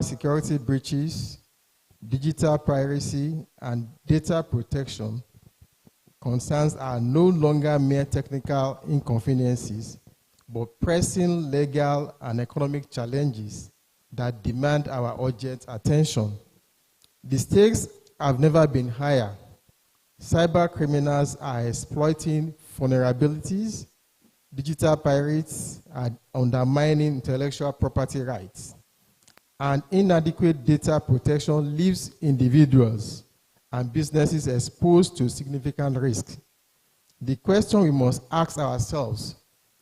security breaches, digital piracy, and data protection concerns are no longer mere technical inconveniences, but pressing legal and economic challenges that demand our urgent attention. The stakes have never been higher. Cyber criminals are exploiting vulnerabilities, digital pirates are undermining intellectual property rights, and inadequate data protection leaves individuals and businesses exposed to significant risk. The question we must ask ourselves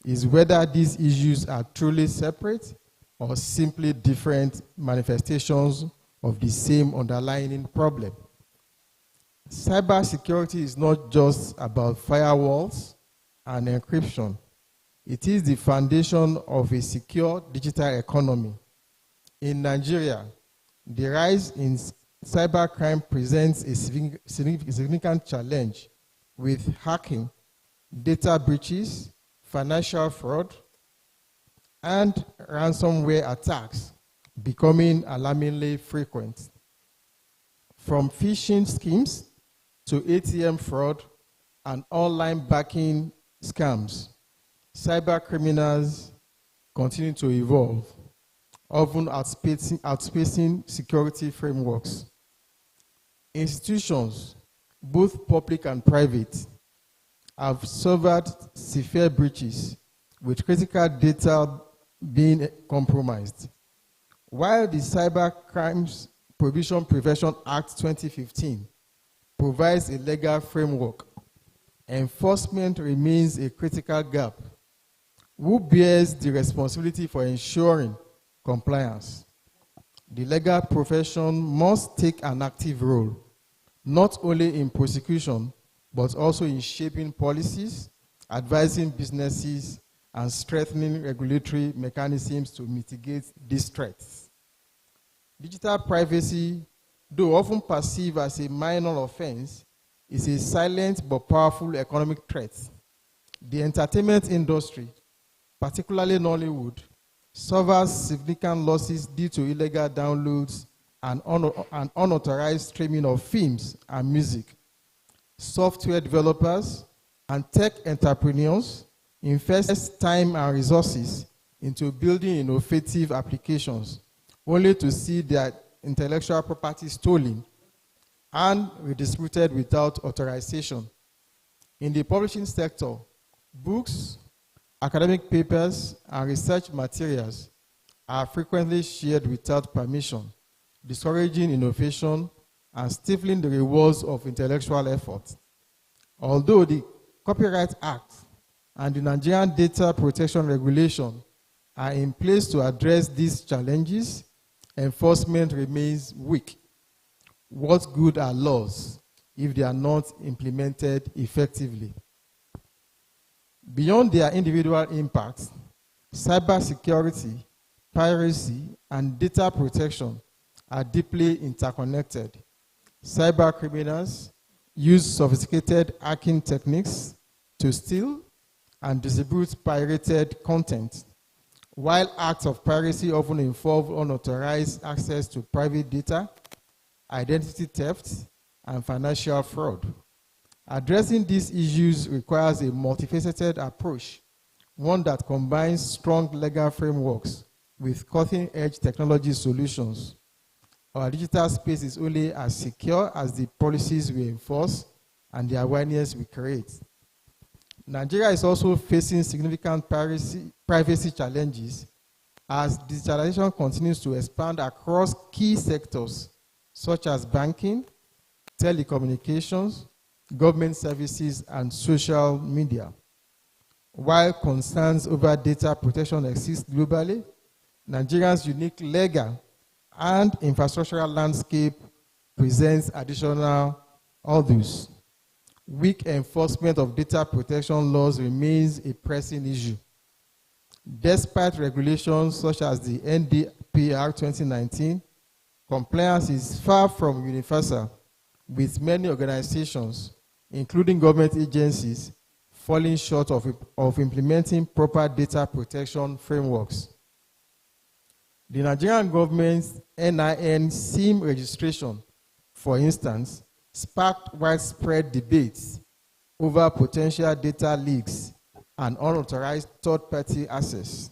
is whether these issues are truly separate or simply different manifestations of the same underlying problem. Cybersecurity is not just about firewalls and encryption. It is the foundation of a secure digital economy. In Nigeria, the rise in cybercrime presents a significant challenge with hacking, data breaches, financial fraud, and ransomware attacks becoming alarmingly frequent. From phishing schemes to ATM fraud and online banking scams, cyber criminals continue to evolve, often outspacing security frameworks. Institutions, both public and private, have suffered severe breaches, with critical data being compromised. While the Cyber Crimes Prohibition Prevention Act 2015 provides a legal framework, enforcement remains a critical gap. Who bears the responsibility for ensuring compliance? The legal profession must take an active role, not only in prosecution, but also in shaping policies, advising businesses, and strengthening regulatory mechanisms to mitigate these threats. Digital privacy, though often perceived as a minor offense, is a silent but powerful economic threat. The entertainment industry, particularly Nollywood, suffers significant losses due to illegal downloads and unauthorized streaming of films and music. Software developers and tech entrepreneurs invest time and resources into building innovative applications, only to see their intellectual property stolen and redistributed without authorization. In the publishing sector, books, academic papers, and research materials are frequently shared without permission, discouraging innovation and stifling the rewards of intellectual effort. Although the Copyright Act and the Nigerian Data Protection Regulation are in place to address these challenges, enforcement remains weak. What good are laws if they are not implemented effectively? Beyond their individual impacts, cybersecurity, piracy, and data protection are deeply interconnected. Cyber criminals use sophisticated hacking techniques to steal and distribute pirated content, while acts of piracy often involve unauthorized access to private data, identity theft, and financial fraud. Addressing these issues requires a multifaceted approach, one that combines strong legal frameworks with cutting-edge technology solutions. Our digital space is only as secure as the policies we enforce and the awareness we create. Nigeria is also facing significant privacy challenges as digitalization continues to expand across key sectors such as banking, telecommunications, government services, and social media. While concerns over data protection exist globally, Nigeria's unique legal and infrastructural landscape presents additional hurdles. Weak enforcement of data protection laws remains a pressing issue. Despite regulations such as the NDPR 2019, compliance is far from universal, with many organizations, including government agencies, falling short of implementing proper data protection frameworks. The Nigerian government's NIN SIM registration, for instance, sparked widespread debates over potential data leaks and unauthorized third-party access.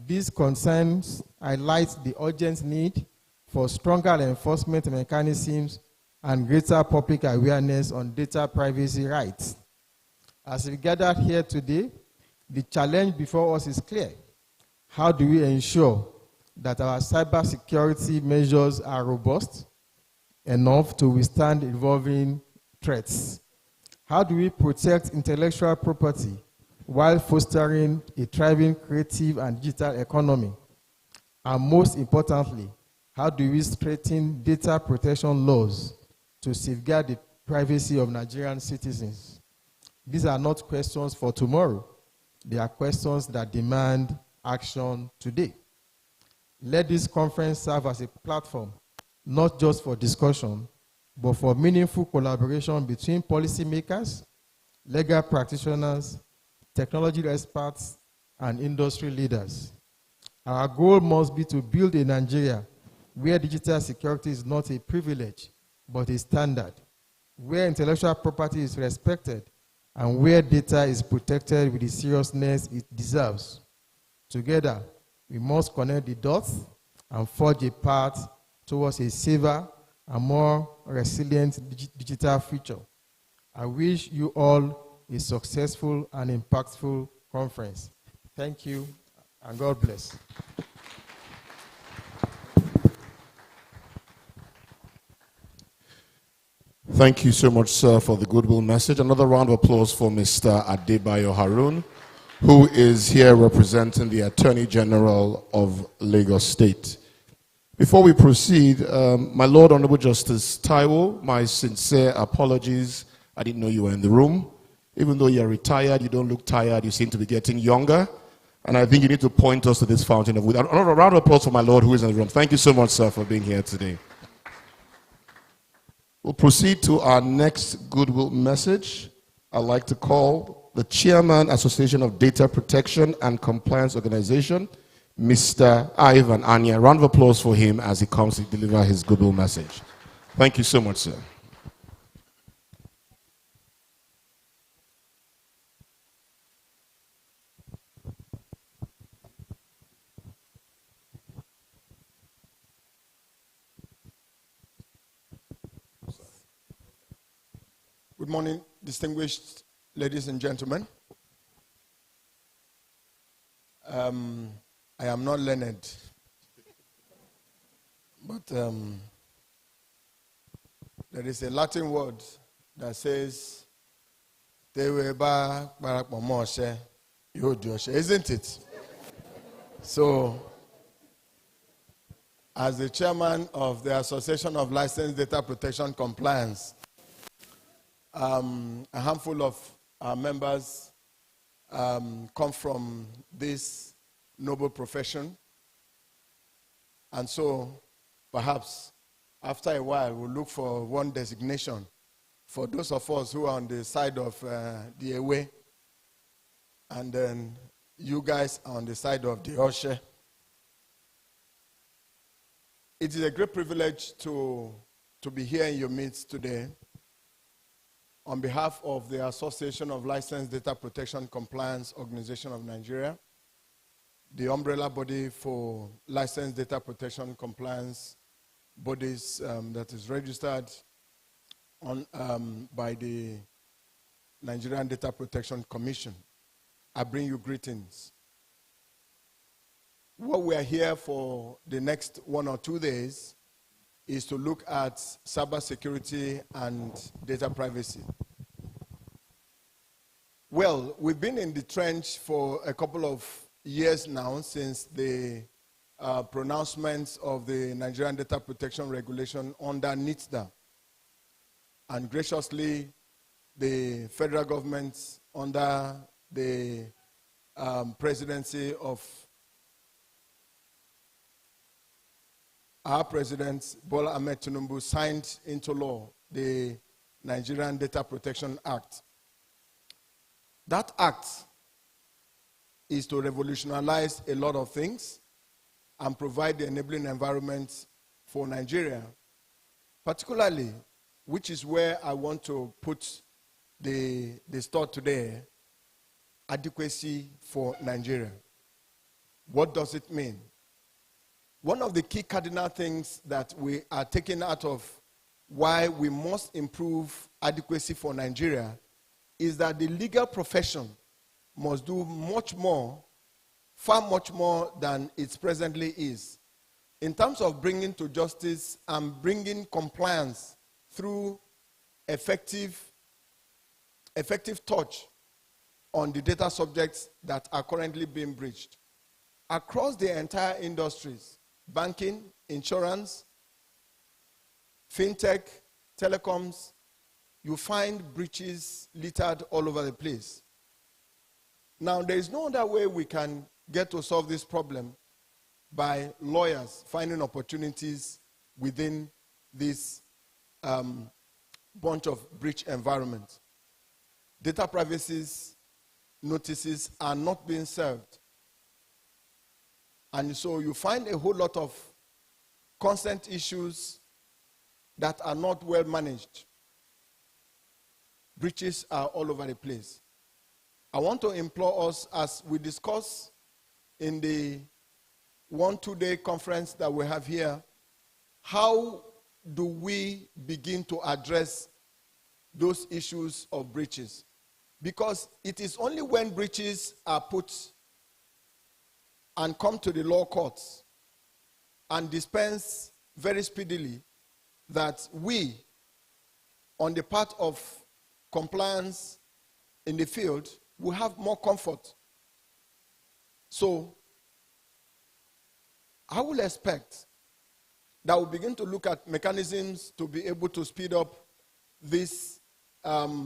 These concerns highlight the urgent need for stronger enforcement mechanisms and greater public awareness on data privacy rights. As we gathered here today, the challenge before us is clear. How do we ensure that our cybersecurity measures are robust enough to withstand evolving threats? How do we protect intellectual property while fostering a thriving creative and digital economy? And most importantly, how do we strengthen data protection laws to safeguard the privacy of Nigerian citizens? These are not questions for tomorrow. They are questions that demand action today. Let this conference serve as a platform, not just for discussion, but for meaningful collaboration between policymakers, legal practitioners, technology experts, and industry leaders. Our goal must be to build a Nigeria where digital security is not a privilege, but a standard, where intellectual property is respected, and where data is protected with the seriousness it deserves. Together, we must connect the dots and forge a path towards a safer and more resilient digital future. I wish you all a successful and impactful conference. Thank you, and God bless. Thank you so much, sir, for the goodwill message. Another round of applause for Mr. Adebayo Harun, who is here representing the Attorney General of Lagos State. Before we proceed, my Lord Honorable Justice Taiwo, my sincere apologies. I didn't know you were in the room. Even though you're retired, you don't look tired. You seem to be getting younger. And I think you need to point us to this fountain of wisdom. Another round of applause for my Lord who is in the room. Thank you so much, sir, for being here today. We'll proceed to our next goodwill message. I'd like to call the Chairman, Association of Data Protection and Compliance Organization, Mr. Ivan Anya. Round of applause for him as he comes to deliver his goodwill message. Thank you so much, sir. Good morning, distinguished ladies and gentlemen. I am not learned, but there is a Latin word that says, isn't it? So, as the chairman of the Association of Licensed Data Protection Compliance, a handful of our members come from this noble profession. And so, perhaps, after a while, we'll look for one designation for those of us who are on the side of the away, and then you guys are on the side of the usher. It is a great privilege to be here in your midst today on behalf of the Association of Licensed Data Protection Compliance Organization of Nigeria, the umbrella body for licensed data protection compliance bodies that is registered on, by the Nigerian Data Protection Commission. I bring you greetings. What we are here for the next 1 or 2 days is to look at cybersecurity and data privacy. Well, we've been in the trench for a couple of years now since the pronouncements of the Nigerian Data Protection Regulation under NITDA. And graciously, the federal government under the presidency of our president, Bola Ahmed Tinubu, signed into law the Nigerian Data Protection Act. That act is to revolutionize a lot of things and provide the enabling environment for Nigeria. Particularly, which is where I want to put the start today, adequacy for Nigeria. What does it mean? One of the key cardinal things that we are taking out of why we must improve adequacy for Nigeria is that the legal profession must do much more, far much more than it presently is, in terms of bringing to justice and bringing compliance through effective touch on the data subjects that are currently being breached. Across the entire industries, banking, insurance, fintech, telecoms, you find breaches littered all over the place. Now, there is no other way we can get to solve this problem by lawyers finding opportunities within this bunch of breach environment. Data privacy notices are not being served. And so you find a whole lot of consent issues that are not well managed. Breaches are all over the place. I want to implore us, as we discuss in the 1-2-day conference that we have here, how do we begin to address those issues of breaches? Because it is only when breaches are put and come to the law courts and dispense very speedily that we, on the part of compliance in the field, will have more comfort. So, I will expect that we'll begin to look at mechanisms to be able to speed up this, the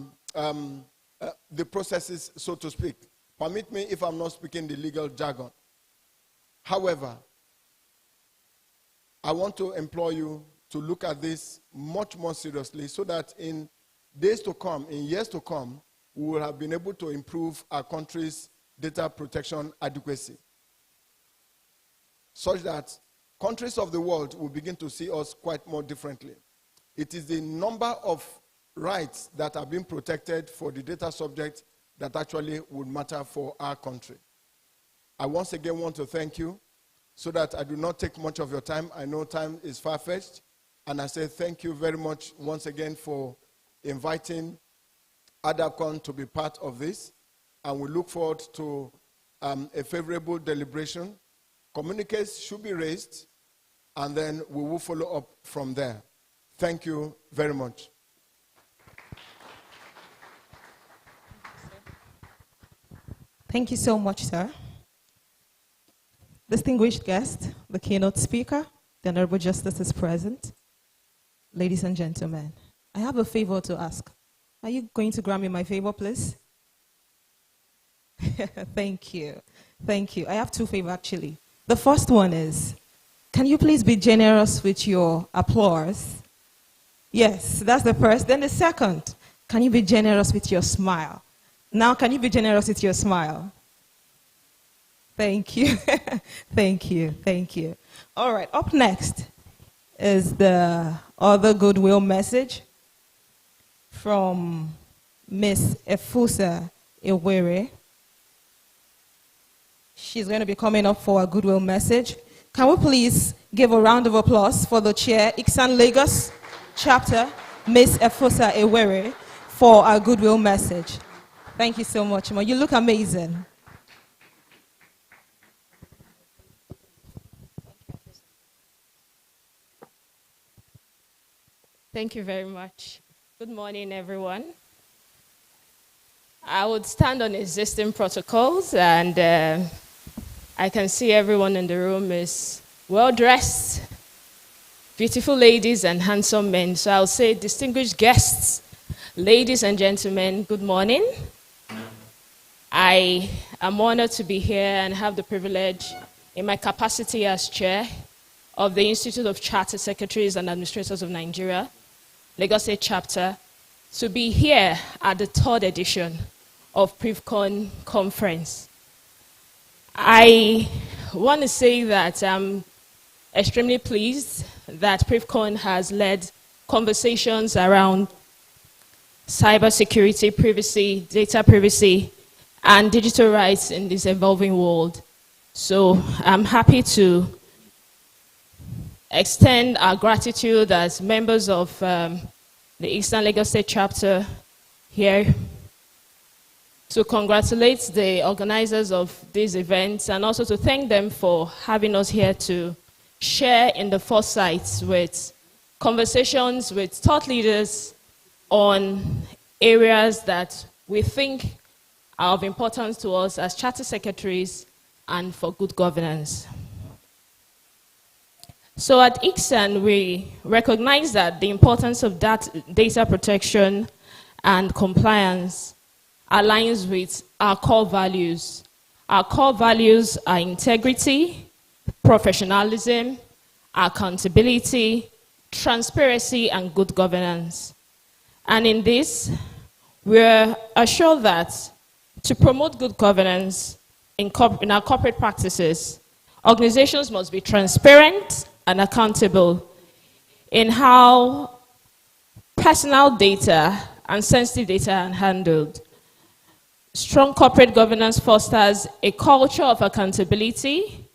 processes, so to speak. Permit me if I'm not speaking the legal jargon. However, I want to implore you to look at this much more seriously so that in days to come, in years to come, we will have been able to improve our country's data protection adequacy, such that countries of the world will begin to see us quite more differently. It is the number of rights that are being protected for the data subject that actually would matter for our country. I once again want to thank you, so that I do not take much of your time. I know time is far-fetched, and I say thank you very much once again for inviting ADAPCON to be part of this, and we look forward to a favorable deliberation. Communiques should be raised, and then we will follow up from there. Thank you very much. Thank you so much, sir. Distinguished guest, the keynote speaker, the Honorable Justice is present. Ladies and gentlemen, I have a favor to ask. Are you going to grant me my favor, please? Thank you. Thank you. I have two favors, actually. The first one is, can you please be generous with your applause? Yes, that's the first. Then the second, can you be generous with your smile? Now, can you be generous with your smile? Thank you. Thank you. Thank you. All right, up next is the other Goodwill message from Miss Efusa Iwere. She's going to be coming up for a Goodwill message. Can we please give a round of applause for the chair, Iksan Lagos chapter, Miss Efusa Iwere, for our Goodwill message. Thank you so much, Ma. You look amazing. Thank you very much. Good morning, everyone. I would stand on existing protocols, and I can see everyone in the room is well-dressed, beautiful ladies and handsome men. So I'll say, distinguished guests, ladies and gentlemen, good morning. I am honored to be here and have the privilege, in my capacity as chair of the Institute of Chartered Secretaries and Administrators of Nigeria, Lagos State Chapter, to be here at the third edition of PrivCon Conference. I want to say that I'm extremely pleased that PrivCon has led conversations around cybersecurity, privacy, data privacy, and digital rights in this evolving world. So I'm happy to extend our gratitude as members of the Eastern Lagos State chapter here to congratulate the organizers of these events and also to thank them for having us here to share in the foresight with conversations with thought leaders on areas that we think are of importance to us as charter secretaries and for good governance. So at ICSAN, we recognize that the importance of data protection and compliance aligns with our core values. Our core values are integrity, professionalism, accountability, transparency, and good governance. And in this, we're assured that to promote good governance in our corporate practices, organizations must be transparent and accountable in how personal data and sensitive data are handled. Strong corporate governance fosters a culture of accountability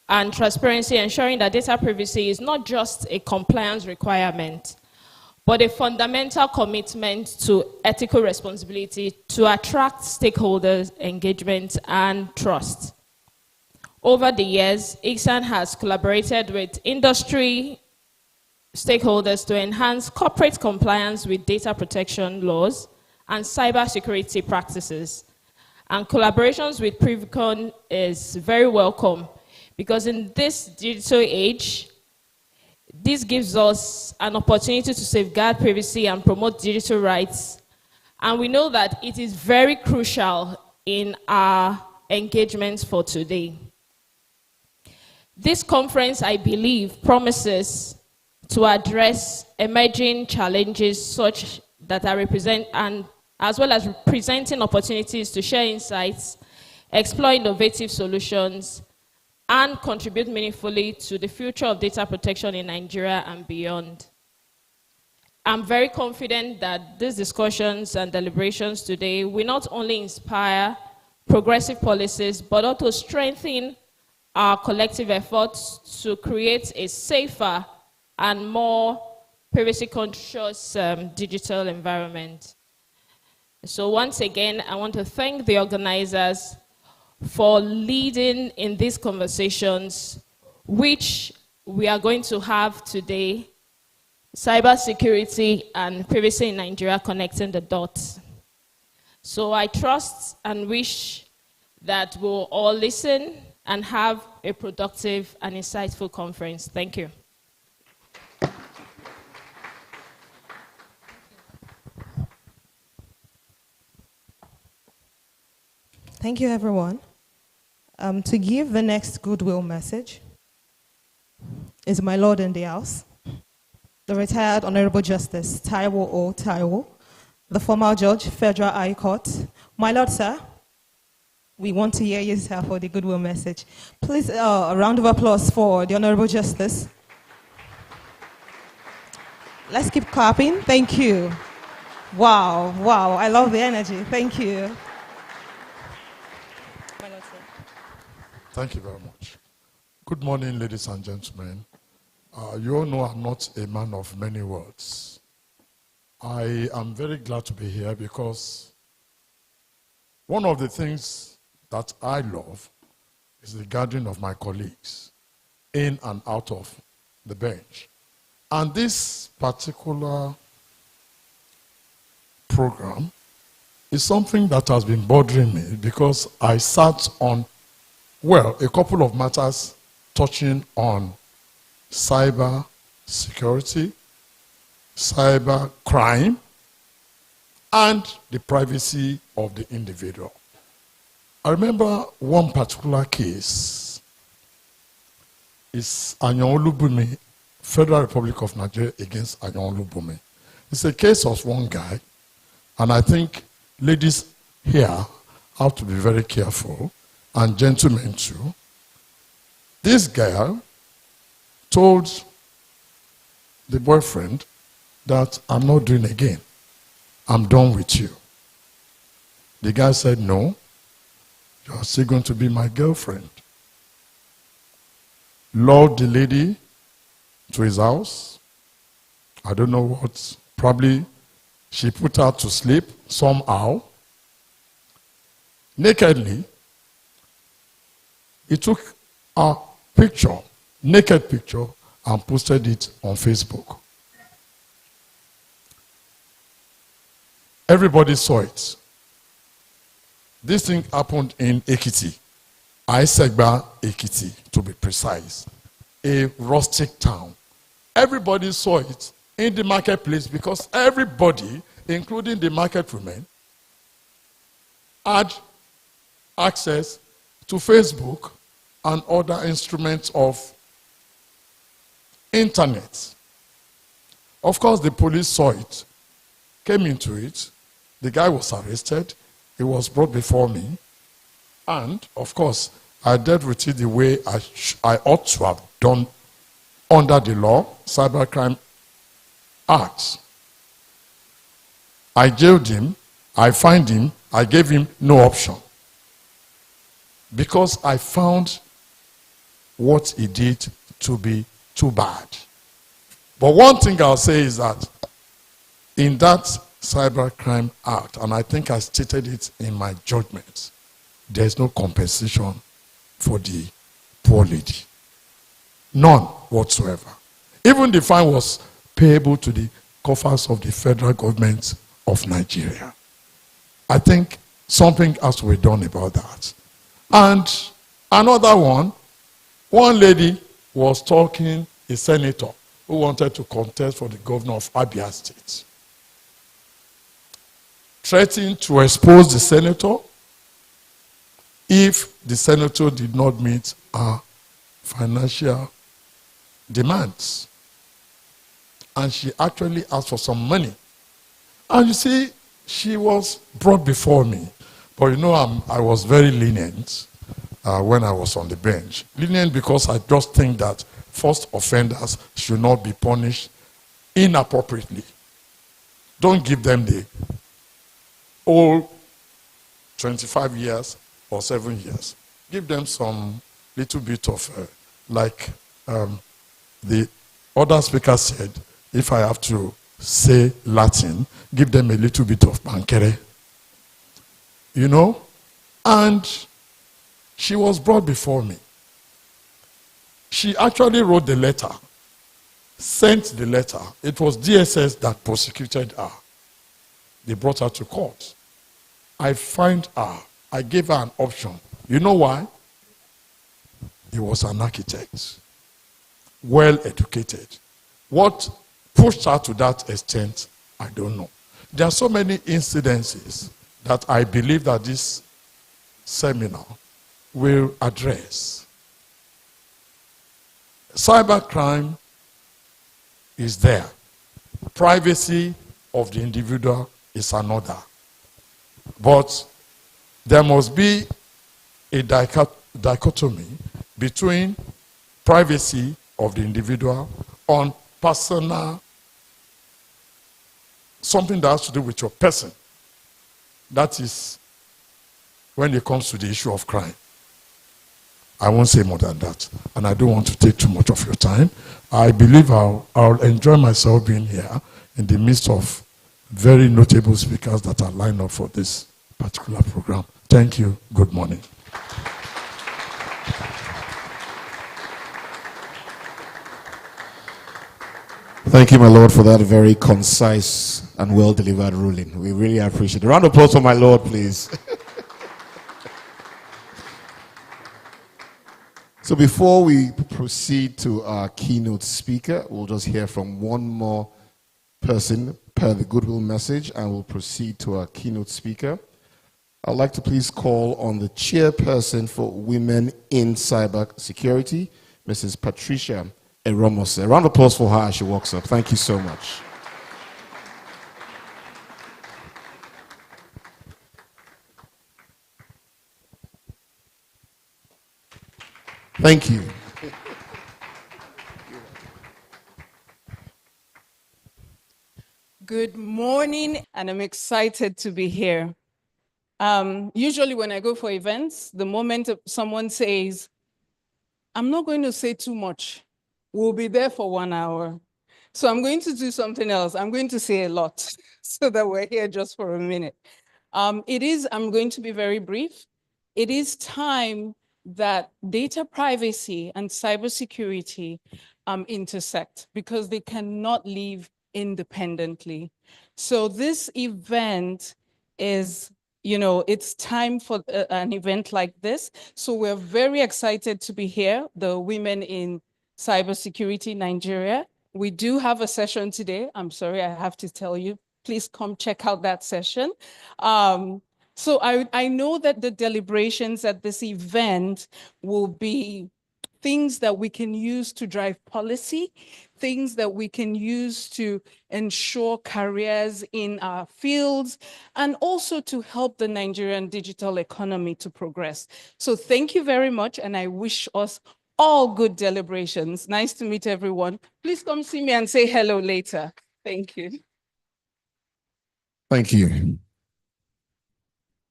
and transparency, ensuring that data privacy is not just a compliance requirement, but a fundamental commitment to ethical responsibility to attract stakeholders' engagement and trust. Over the years, ICSAN has collaborated with industry stakeholders to enhance corporate compliance with data protection laws and cybersecurity practices. And collaborations with PrivCon is very welcome because in this digital age, this gives us an opportunity to safeguard privacy and promote digital rights. And we know that it is very crucial in our engagements for today. This conference, I believe, promises to address emerging challenges such that are as well as presenting opportunities to share insights, explore innovative solutions, and contribute meaningfully to the future of data protection in Nigeria and beyond. I'm very confident that these discussions and deliberations today will not only inspire progressive policies, but also strengthen our collective efforts to create a safer and more privacy-conscious digital environment. So once again, I want to thank the organizers for leading in these conversations, which we are going to have today, cybersecurity and privacy in Nigeria, connecting the dots. So I trust and wish that we'll all listen and have a productive and insightful conference. Thank you. Thank you, everyone. To give the next Goodwill message is my Lord in the house, the retired Honorable Justice Taiwo O. Taiwo, the former Judge, Federal High Court. My Lord, sir, we want to hear you, sir, for the Goodwill message. Please, a round of applause for the Honorable Justice. Let's keep clapping. Thank you. Wow, wow, I love the energy. Thank you. Thank you very much. Good morning, ladies and gentlemen. You all know I'm not a man of many words. I am very glad to be here because one of the things that I love is the gathering of my colleagues in and out of the bench. And this particular program is something that has been bothering me because I sat on a couple of matters touching on cyber security, cyber crime, and the privacy of the individual. I remember one particular case is Anyon Olubumi, Federal Republic of Nigeria against Anyon Olubumi. It's a case of one guy, and I think ladies here have to be very careful, and gentlemen too, This girl told the boyfriend that I'm not doing again. I'm done with you. The guy said, no, you're still going to be my girlfriend. Lured the lady to his house. I don't know what. Probably she put her to sleep somehow. Nakedly, he took a picture, naked picture, and posted it on Facebook. Everybody saw it. This thing happened in Ekiti. Aisegba, Ekiti, to be precise. A rustic town. Everybody saw it in the marketplace because everybody, including the market women, had access to Facebook and other instruments of internet. Of course, the police saw it, came into it. The guy was arrested. He was brought before me. And, of course, I dealt with it the way I ought to have done under the law, Cybercrime Act. I jailed him. I fined him. I gave him no option. Because I found what he did to be too bad. But one thing I'll say is that in that Cybercrime Act, and I think I stated it in my judgment, there's no compensation for the poor lady. None whatsoever. Even the fine was payable to the coffers of the federal government of Nigeria. I think something has to be done about that. And another one lady was talking, a senator who wanted to contest for the governor of Abia State, threatening to expose the senator if the senator did not meet her financial demands. And she actually asked for some money. And you see, she was brought before me. But you know, I was very lenient when I was on the bench. Lenient because I just think that first offenders should not be punished inappropriately. Don't give them the whole 25 years or 7 years. Give them some little bit of, like the other speaker said, if I have to say Latin, give them a little bit of pankere. You know? And she was brought before me. She actually wrote the letter, sent the letter. It was DSS that prosecuted her. They brought her to court. I fined her. I gave her an option. You know why? He was an architect, well educated. What pushed her to that extent, I don't know. There are so many incidences that I believe that this seminar will address. Cybercrime is there. Privacy of the individual is another. But there must be a dichotomy between privacy of the individual on personal, something that has to do with your person. That is when it comes to the issue of crime. I won't say more than that. And I don't want to take too much of your time. I believe I'll enjoy myself being here in the midst of very notable speakers that are lined up for this particular program. Thank you. Good morning. Thank you, my Lord, for that very concise and well-delivered ruling. We really appreciate it. A round of applause for my Lord, please. So before we proceed to our keynote speaker, we'll just hear from one more person per the Goodwill message, and we'll proceed to our keynote speaker. I'd like to please call on the chairperson for Women in Cybersecurity, Mrs. Patricia Eromose. A round of applause for her as she walks up. Thank you so much. Thank you. Good morning, and I'm excited to be here. Usually when I go for events, the moment someone says, I'm not going to say too much, we'll be there for 1 hour. So I'm going to do something else. I'm going to say a lot so that we're here just for a minute. I'm going to be very brief. It is time that data privacy and cybersecurity intersect because they cannot live independently. So this event is, it's time for an event like this. So we're very excited to be here, the Women in Cybersecurity Nigeria. We do have a session today. I'm sorry, I have to tell you, please come check out that session. So I know that the deliberations at this event will be things that we can use to drive policy, things that we can use to ensure careers in our fields, and also to help the Nigerian digital economy to progress. So thank you very much, and I wish us all good deliberations. Nice to meet everyone. Please come see me and say hello later. Thank you. Thank you.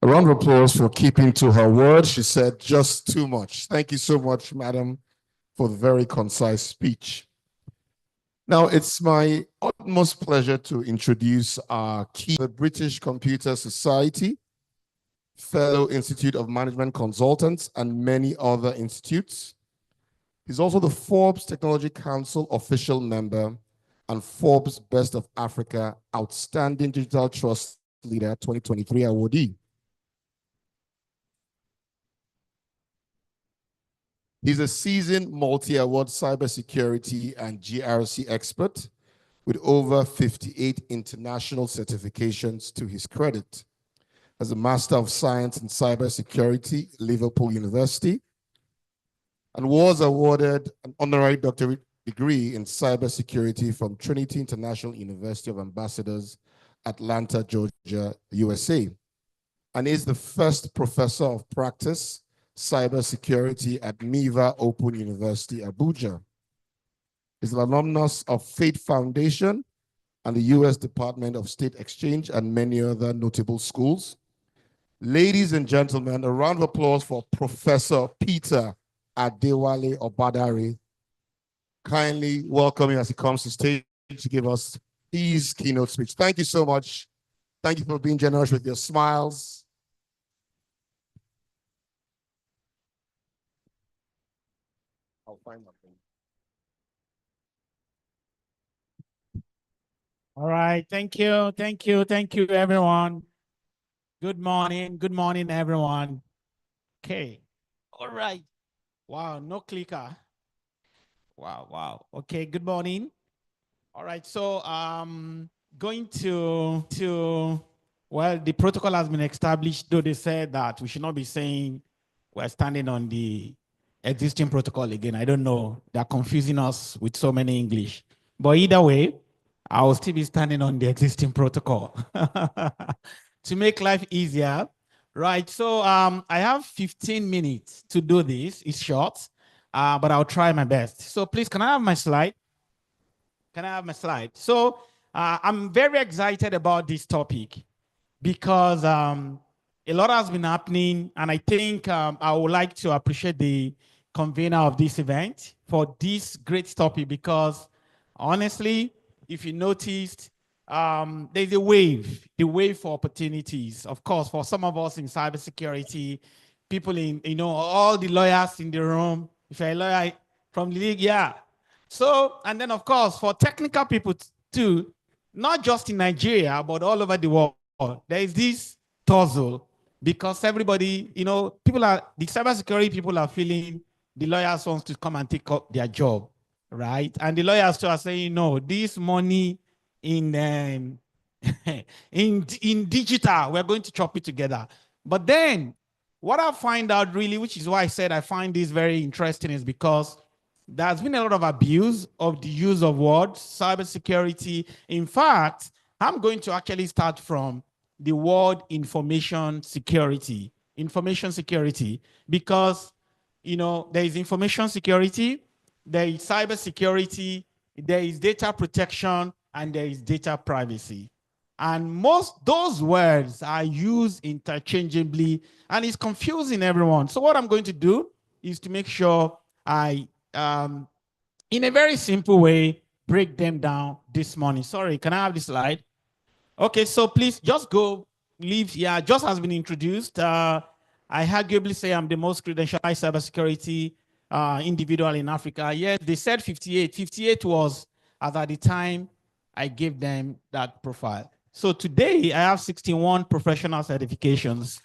A round of applause for keeping to her word. She said just too much. Thank you so much, madam, for the very concise speech. Now, it's my utmost pleasure to introduce our key, the British Computer Society, Fellow Institute of Management Consultants, and many other institutes. He's also the Forbes Technology Council official member and Forbes Best of Africa Outstanding Digital Trust Leader 2023 awardee. He's a seasoned multi-award cybersecurity and GRC expert with over 58 international certifications to his credit. As a Master of Science in Cybersecurity, Liverpool University, and was awarded an honorary doctorate degree in cybersecurity from Trinity International University of Ambassadors, Atlanta, Georgia, USA, and is the first professor of practice cybersecurity at MIVA Open University, Abuja. He's an alumnus of Fate Foundation and the U.S. Department of State Exchange and many other notable schools. Ladies and gentlemen, a round of applause for Professor Peter Adewale Obadare. Kindly welcome him as he comes to stage to give us his keynote speech. Thank you so much. Thank you for being generous with your smiles. I'll find my thing. All right, thank you, everyone. Good morning, everyone. Okay, all right. Wow, no clicker. Wow. Okay, good morning. All right, so going to well, the protocol has been established, though they said that we should not be saying we're standing on the existing protocol again. I don't know. They're confusing us with so many English. But either way, I will still be standing on the existing protocol to make life easier. Right, so I have 15 minutes to do this. It's short, but I'll try my best. So please, can I have my slide? Can I have my slide? So I'm very excited about this topic because a lot has been happening, and I think I would like to appreciate the convener of this event for this great topic because honestly, if you noticed, there's a wave, the wave for opportunities. Of course, for some of us in cybersecurity, people in, all the lawyers in the room, if you're a lawyer from the league, yeah. So, and then of course, for technical people too, not just in Nigeria, but all over the world, there is this tussle because everybody, the cybersecurity people are feeling the lawyers want to come and take up their job, right? And the lawyers too are saying, no, this money in digital, we're going to chop it together. But then what I find out really, which is why I said I find this very interesting, is because there's been a lot of abuse of the use of words, cybersecurity. In fact, I'm going to actually start from the word information security. Information security, because, there is information security, there is cybersecurity, there is data protection, and there is data privacy. And most those words are used interchangeably, and it's confusing everyone. So what I'm going to do is to make sure I, in a very simple way, break them down this morning. Sorry, can I have the slide? Okay, so please just go leave. Yeah, just has been introduced. I arguably say I'm the most credentialized cybersecurity individual in Africa. Yes, they said 58. 58 was as at the time I gave them that profile. So today I have 61 professional certifications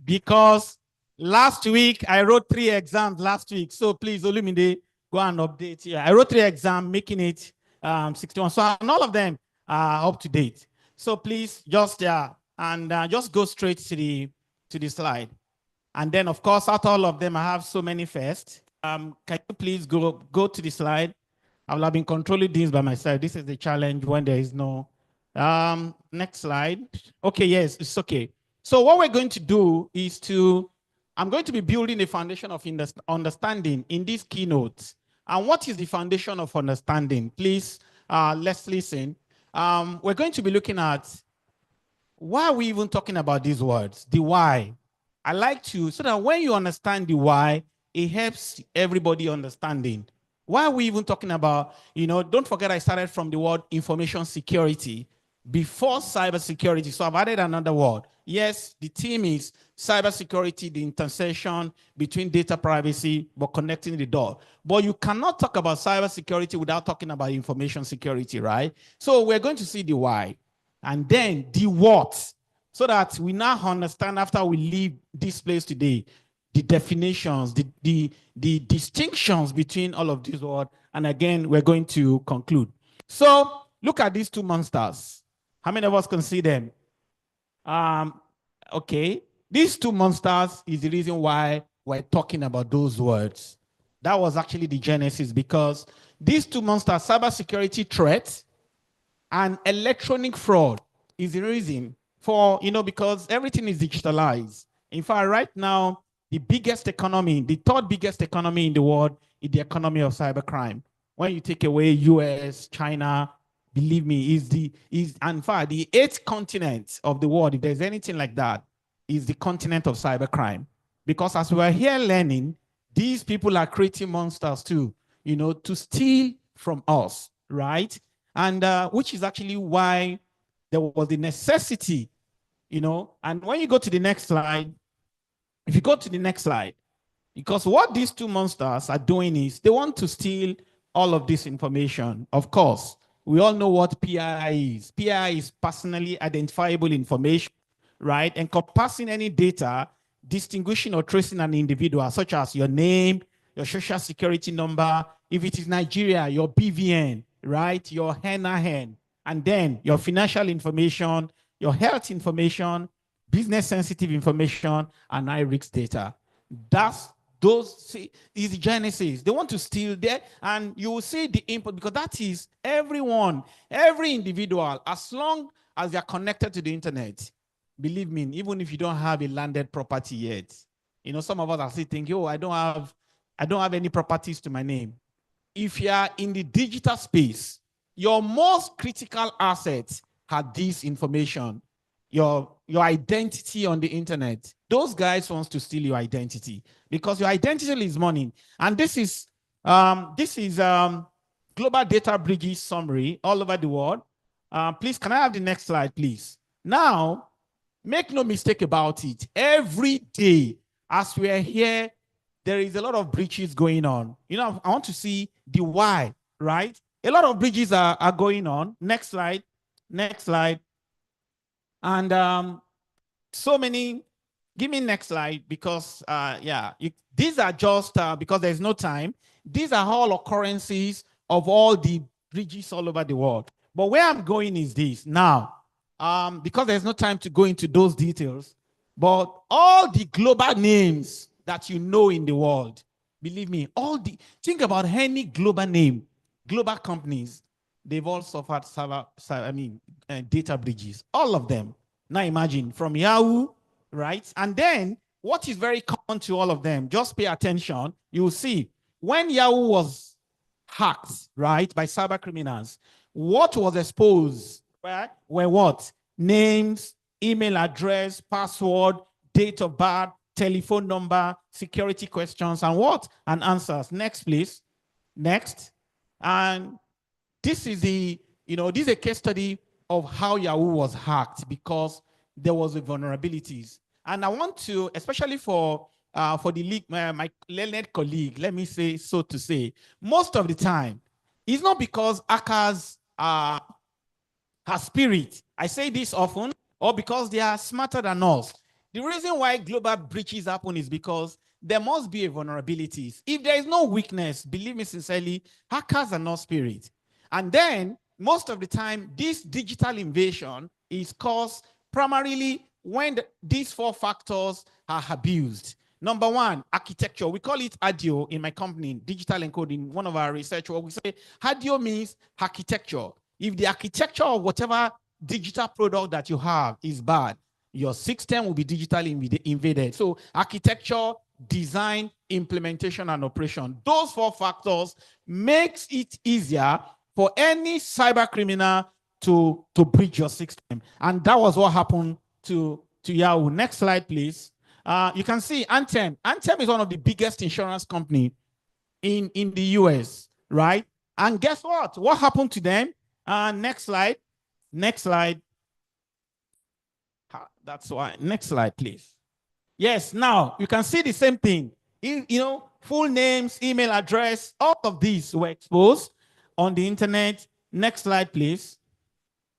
because last week I wrote 3 exams last week. So please, Olumide, go and update here. I wrote 3 exams, making it 61. So and all of them are up to date. So please just just go straight to the slide. And then of course, out of all of them, I have so many first. Can you please go to the slide? I will have been controlling these by myself. This is the challenge when there is no next slide. Okay, yes, it's okay. So what we're going to do is I'm going to be building a foundation of understanding in this keynote. And what is the foundation of understanding? Please, let's listen. We're going to be looking at why are we even talking about these words? The why. I like to, so that when you understand the why, it helps everybody understanding. Why are we even talking about, don't forget I started from the word information security before cybersecurity. So I've added another word. Yes, the theme is cybersecurity, the intersection between data privacy, but connecting the dot. But you cannot talk about cybersecurity without talking about information security, right? So we're going to see the why and then the what, so that we now understand after we leave this place today, the definitions, the distinctions between all of these words. And again, we're going to conclude. So look at these 2 monsters. How many of us can see them? Okay. These 2 monsters is the reason why we're talking about those words. That was actually the genesis, because these 2 monsters, cybersecurity threat and electronic fraud, is the reason for, because everything is digitalized. In fact, right now, the biggest economy, the 3rd biggest economy in the world is the economy of cybercrime. When you take away US, China, believe me, in fact, the 8th continent of the world, if there's anything like that, is the continent of cybercrime. Because as we're here learning, these people are creating monsters too, to steal from us, right? And which is actually why there was the necessity, and when you go to the next slide, if you go to the next slide, because what these 2 monsters are doing is they want to steal all of this information. Of course, we all know what PII is. PII is personally identifiable information, right? Encompassing any data, distinguishing or tracing an individual, such as your name, your social security number, if it is Nigeria, your BVN, right? Your HENA, and then your financial information, your health information, business sensitive information, and high-risk data. Is the genesis. They want to steal there, and you will see the input, because that is everyone, every individual, as long as they're connected to the internet. Believe me, even if you don't have a landed property yet, some of us are still thinking, oh, I don't have any properties to my name. If you are in the digital space, your most critical assets are this information, your identity on the internet. Those guys want to steal your identity, because your identity is money. And this is global data bridges summary all over the world. Please, can I have the next slide, please? Now, make no mistake about it. Every day, as we are here, there is a lot of breaches going on. I want to see the why, right? A lot of breaches are going on. Next slide. Next slide. And so many, give me next slide, because these are just, because there's no time, these are all occurrences of all the bridges all over the world. But where I'm going is this now, because there's no time to go into those details, but all the global names that you know in the world, believe me, think about any global name, global companies, they've all suffered data breaches, all of them. Now imagine, from Yahoo, right? And then what is very common to all of them, just pay attention, you'll see, when Yahoo was hacked, right, by cyber criminals, What was exposed were what? Names, email address, password, date of birth, telephone number, security questions, and what? And answers. Next, please. Next. And this is this is a case study of how Yahoo was hacked because there was vulnerabilities. And I want to, especially for the my learned colleague, let me say, so to say, most of the time, it's not because hackers are spirit. I say this often, or because they are smarter than us. The reason why global breaches happen is because there must be a vulnerabilities. If there is no weakness, believe me sincerely, hackers are not spirit. And then, most of the time, this digital invasion is caused primarily when these 4 factors are abused. Number 1, architecture. We call it ADIO in my company, digital encoding, one of our research. What we say, ADIO means architecture. If the architecture of whatever digital product that you have is bad, your system will be digitally invaded. So architecture, design, implementation, and operation. Those 4 factors makes it easier for any cyber criminal to breach your system. And that was what happened to Yahoo. Next slide, please. You can see Anthem. Anthem is one of the biggest insurance company in the US, right? And guess what? What happened to them? Next slide. Next slide. That's why. Next slide, please. Yes, now you can see the same thing. Full names, email address, all of these were exposed on the internet. Next slide, please.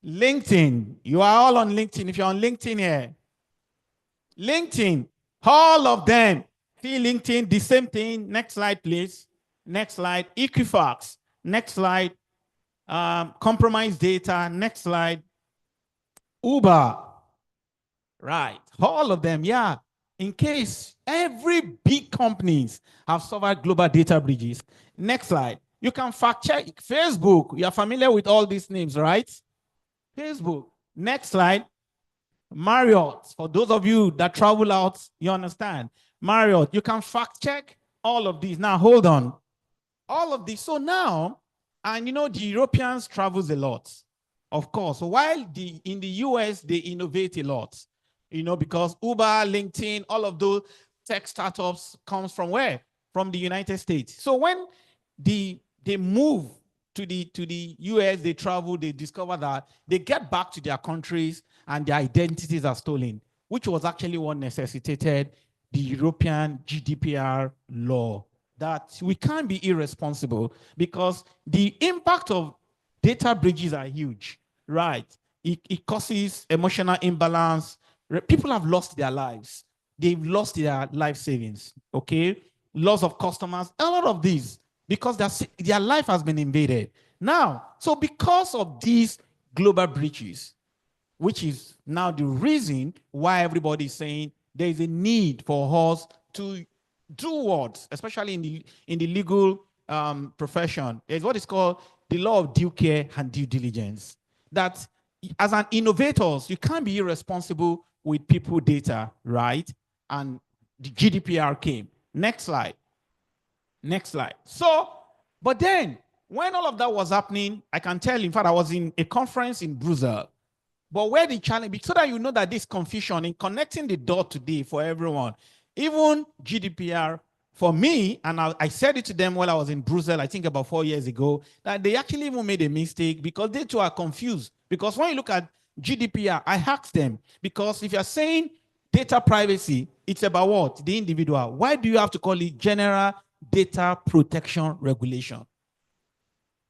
LinkedIn. You are all on LinkedIn. If you're on LinkedIn here, LinkedIn, all of them. See LinkedIn, the same thing. Next slide, please. Next slide. Equifax. Next slide. Compromised data. Next slide. Uber. Right. All of them, yeah. In case every big companies have suffered global data breaches. Next slide. You can fact check Facebook. You are familiar with all these names, right? Facebook. Next slide. Marriott. For those of you that travel out, you understand. Marriott. You can fact check all of these. Now, hold on. All of these. So now, and the Europeans travels a lot, of course. While in the US, they innovate a lot. Because Uber, LinkedIn, all of those tech startups comes from where? From the United States. So when they move to the US, they travel, they discover that they get back to their countries and their identities are stolen, which was actually what necessitated the European GDPR law, that we can't be irresponsible because the impact of data breaches are huge, right? It causes emotional imbalance. People have lost their lives. They've lost their life savings, okay? Loss of customers, a lot of these, because their life has been invaded. Now, so because of these global breaches, which is now the reason why everybody is saying there is a need for us to do what, especially in the legal profession, is what is called the law of due care and due diligence. That as an innovator, you can't be irresponsible with people data, right? And the GDPR came. Next slide. Next slide. So, but then when all of that was happening, I can tell, in fact, I was in a conference in Brussels. But where the challenge, so that you know that this confusion in connecting the dot today for everyone, even GDPR, for me, and I said it to them while I was in Brussels, I think about 4 years ago, that they actually even made a mistake because they too are confused. Because when you look at GDPR, I asked them, because if you're saying data privacy, it's about what? The individual. Why do you have to call it General Data Protection Regulation?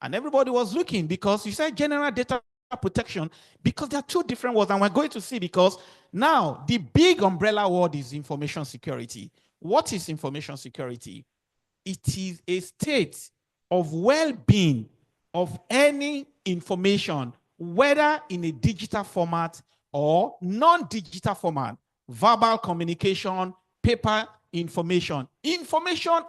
And everybody was looking because you said General Data Protection, because there are 2 different words, and we're going to see, because now the big umbrella word is information security. What is information security? It is a state of well-being of any information, whether in a digital format or non-digital format, verbal communication, paper information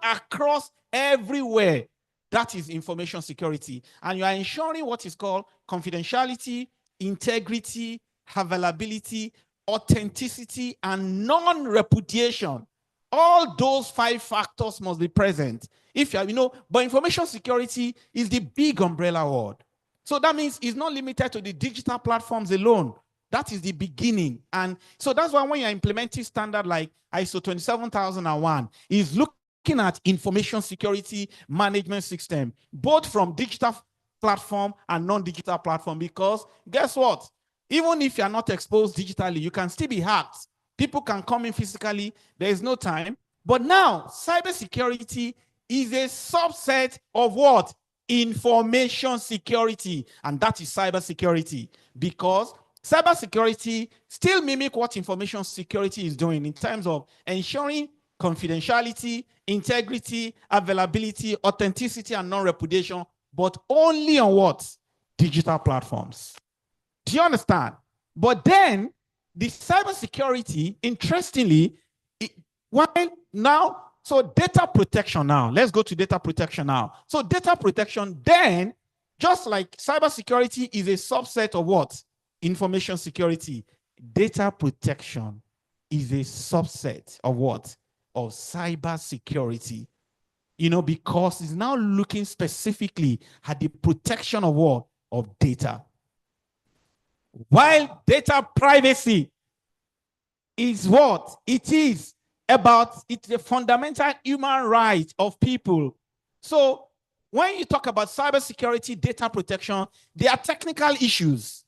across everywhere. That is information security. And you are ensuring what is called confidentiality, integrity, availability, authenticity, and non-repudiation. All those 5 factors must be present. If you but information security is the big umbrella word. So that means it's not limited to the digital platforms alone. That is the beginning. And so that's why when you're implementing standard like ISO 27001, is looking at information security management system, both from digital platform and non-digital platform, because guess what? Even if you're not exposed digitally, you can still be hacked. People can come in physically. There is no time. But now, cybersecurity is a subset of what? Information security. And that is cybersecurity. Because cybersecurity still mimic what information security is doing in terms of ensuring confidentiality, integrity, availability, authenticity, and non-repudiation, but only on what? Digital platforms. Do you understand? But then, the cybersecurity, interestingly, so data protection now. Let's go to data protection now. So data protection, then, just like cybersecurity is a subset of what? Information security. Data protection is a subset of what? Of cybersecurity. You know, because it's now looking specifically at the protection of what? Of data. While data privacy is what? It is about, it's a fundamental human right of people. So when you talk about cybersecurity, data protection, there are technical issues.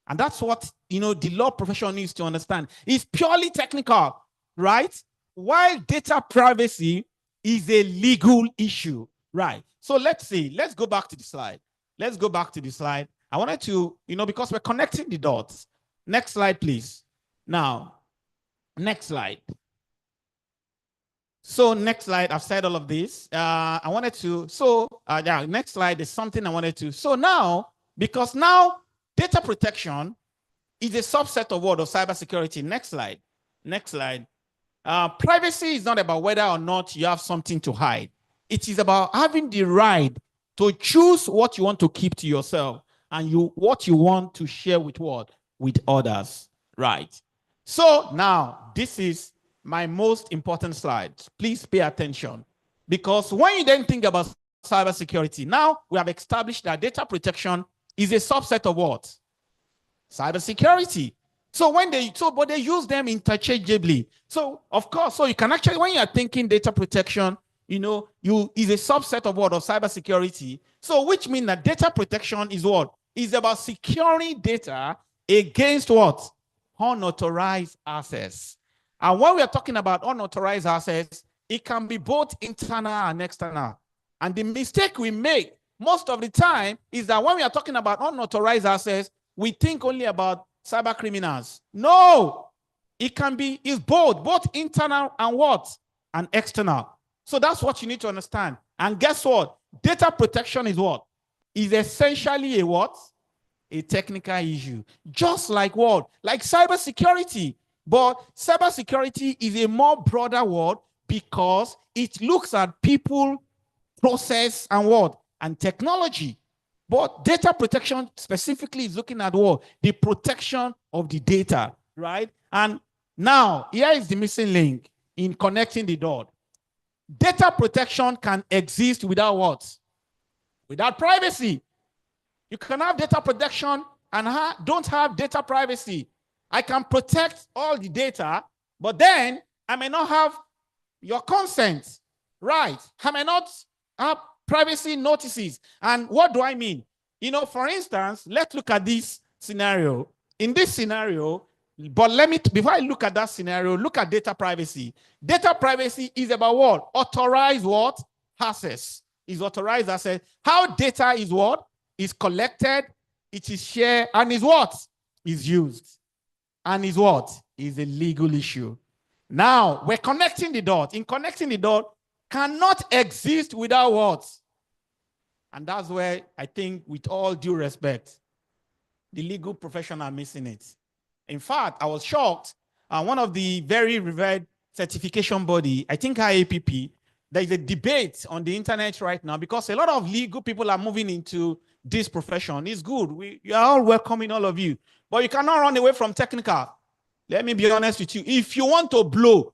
And that's what, you know, the law profession needs to understand. It's purely technical, right? While data privacy is a legal issue, right? So let's see, let's go back to the slide. Let's go back to the slide. I wanted to, you know, because we're connecting the dots. Next slide, please. Now, next slide. So next slide, I've said all of this. I wanted to, yeah, next slide is something I wanted to. So now, because now data protection is a subset of what? Of cybersecurity. Next slide. Next slide. Privacy is not about whether or not you have something to hide. It is about having the right to choose what you want to keep to yourself and what you want to share with what? With others, right? So now, this is my most important slide. Please pay attention. Because when you then think about cybersecurity, now we have established that data protection is a subset of what? Cybersecurity. So but they use them interchangeably. So of course, so you can actually, when you are thinking data protection, you know, is a subset of what? Of cybersecurity. So which means that data protection is what? Is about securing data against what? Unauthorized access. And when we are talking about unauthorized access, it can be both internal and external. And the mistake we make most of the time is that when we are talking about unauthorized access, we think only about cyber criminals. No, it can be, it's both internal and what? And external. So that's what you need to understand. And guess what? Data protection is what? Is essentially a what? A technical issue. Just like what? Like cybersecurity. But cybersecurity is a more broader word because it looks at people, process, and what? And technology. But data protection specifically is looking at what? The protection of the data, right? And now, here is the missing link in connecting the dot. Data protection can exist without what? Without privacy. You can have data protection and don't have data privacy. I can protect all the data, but then I may not have your consent, right? I may not have privacy notices. And what do I mean? You know, for instance, let's look at this scenario. In this scenario, but before I look at that scenario, look at data privacy. Data privacy is about what? Authorized what? Access. Is authorized access. How data is what? Is collected, it is shared, and is what? Is used. And is what? Is a legal issue. Now, we're connecting the dot. In connecting the dot, cannot exist without what? And that's where I think, with all due respect, the legal profession are missing it. In fact, I was shocked. One of the very revered certification body, I think IAPP, there is a debate on the internet right now because a lot of legal people are moving into this profession. It's good. We are all welcoming all of you. But you cannot run away from technical. Let me be honest with you. If you want to blow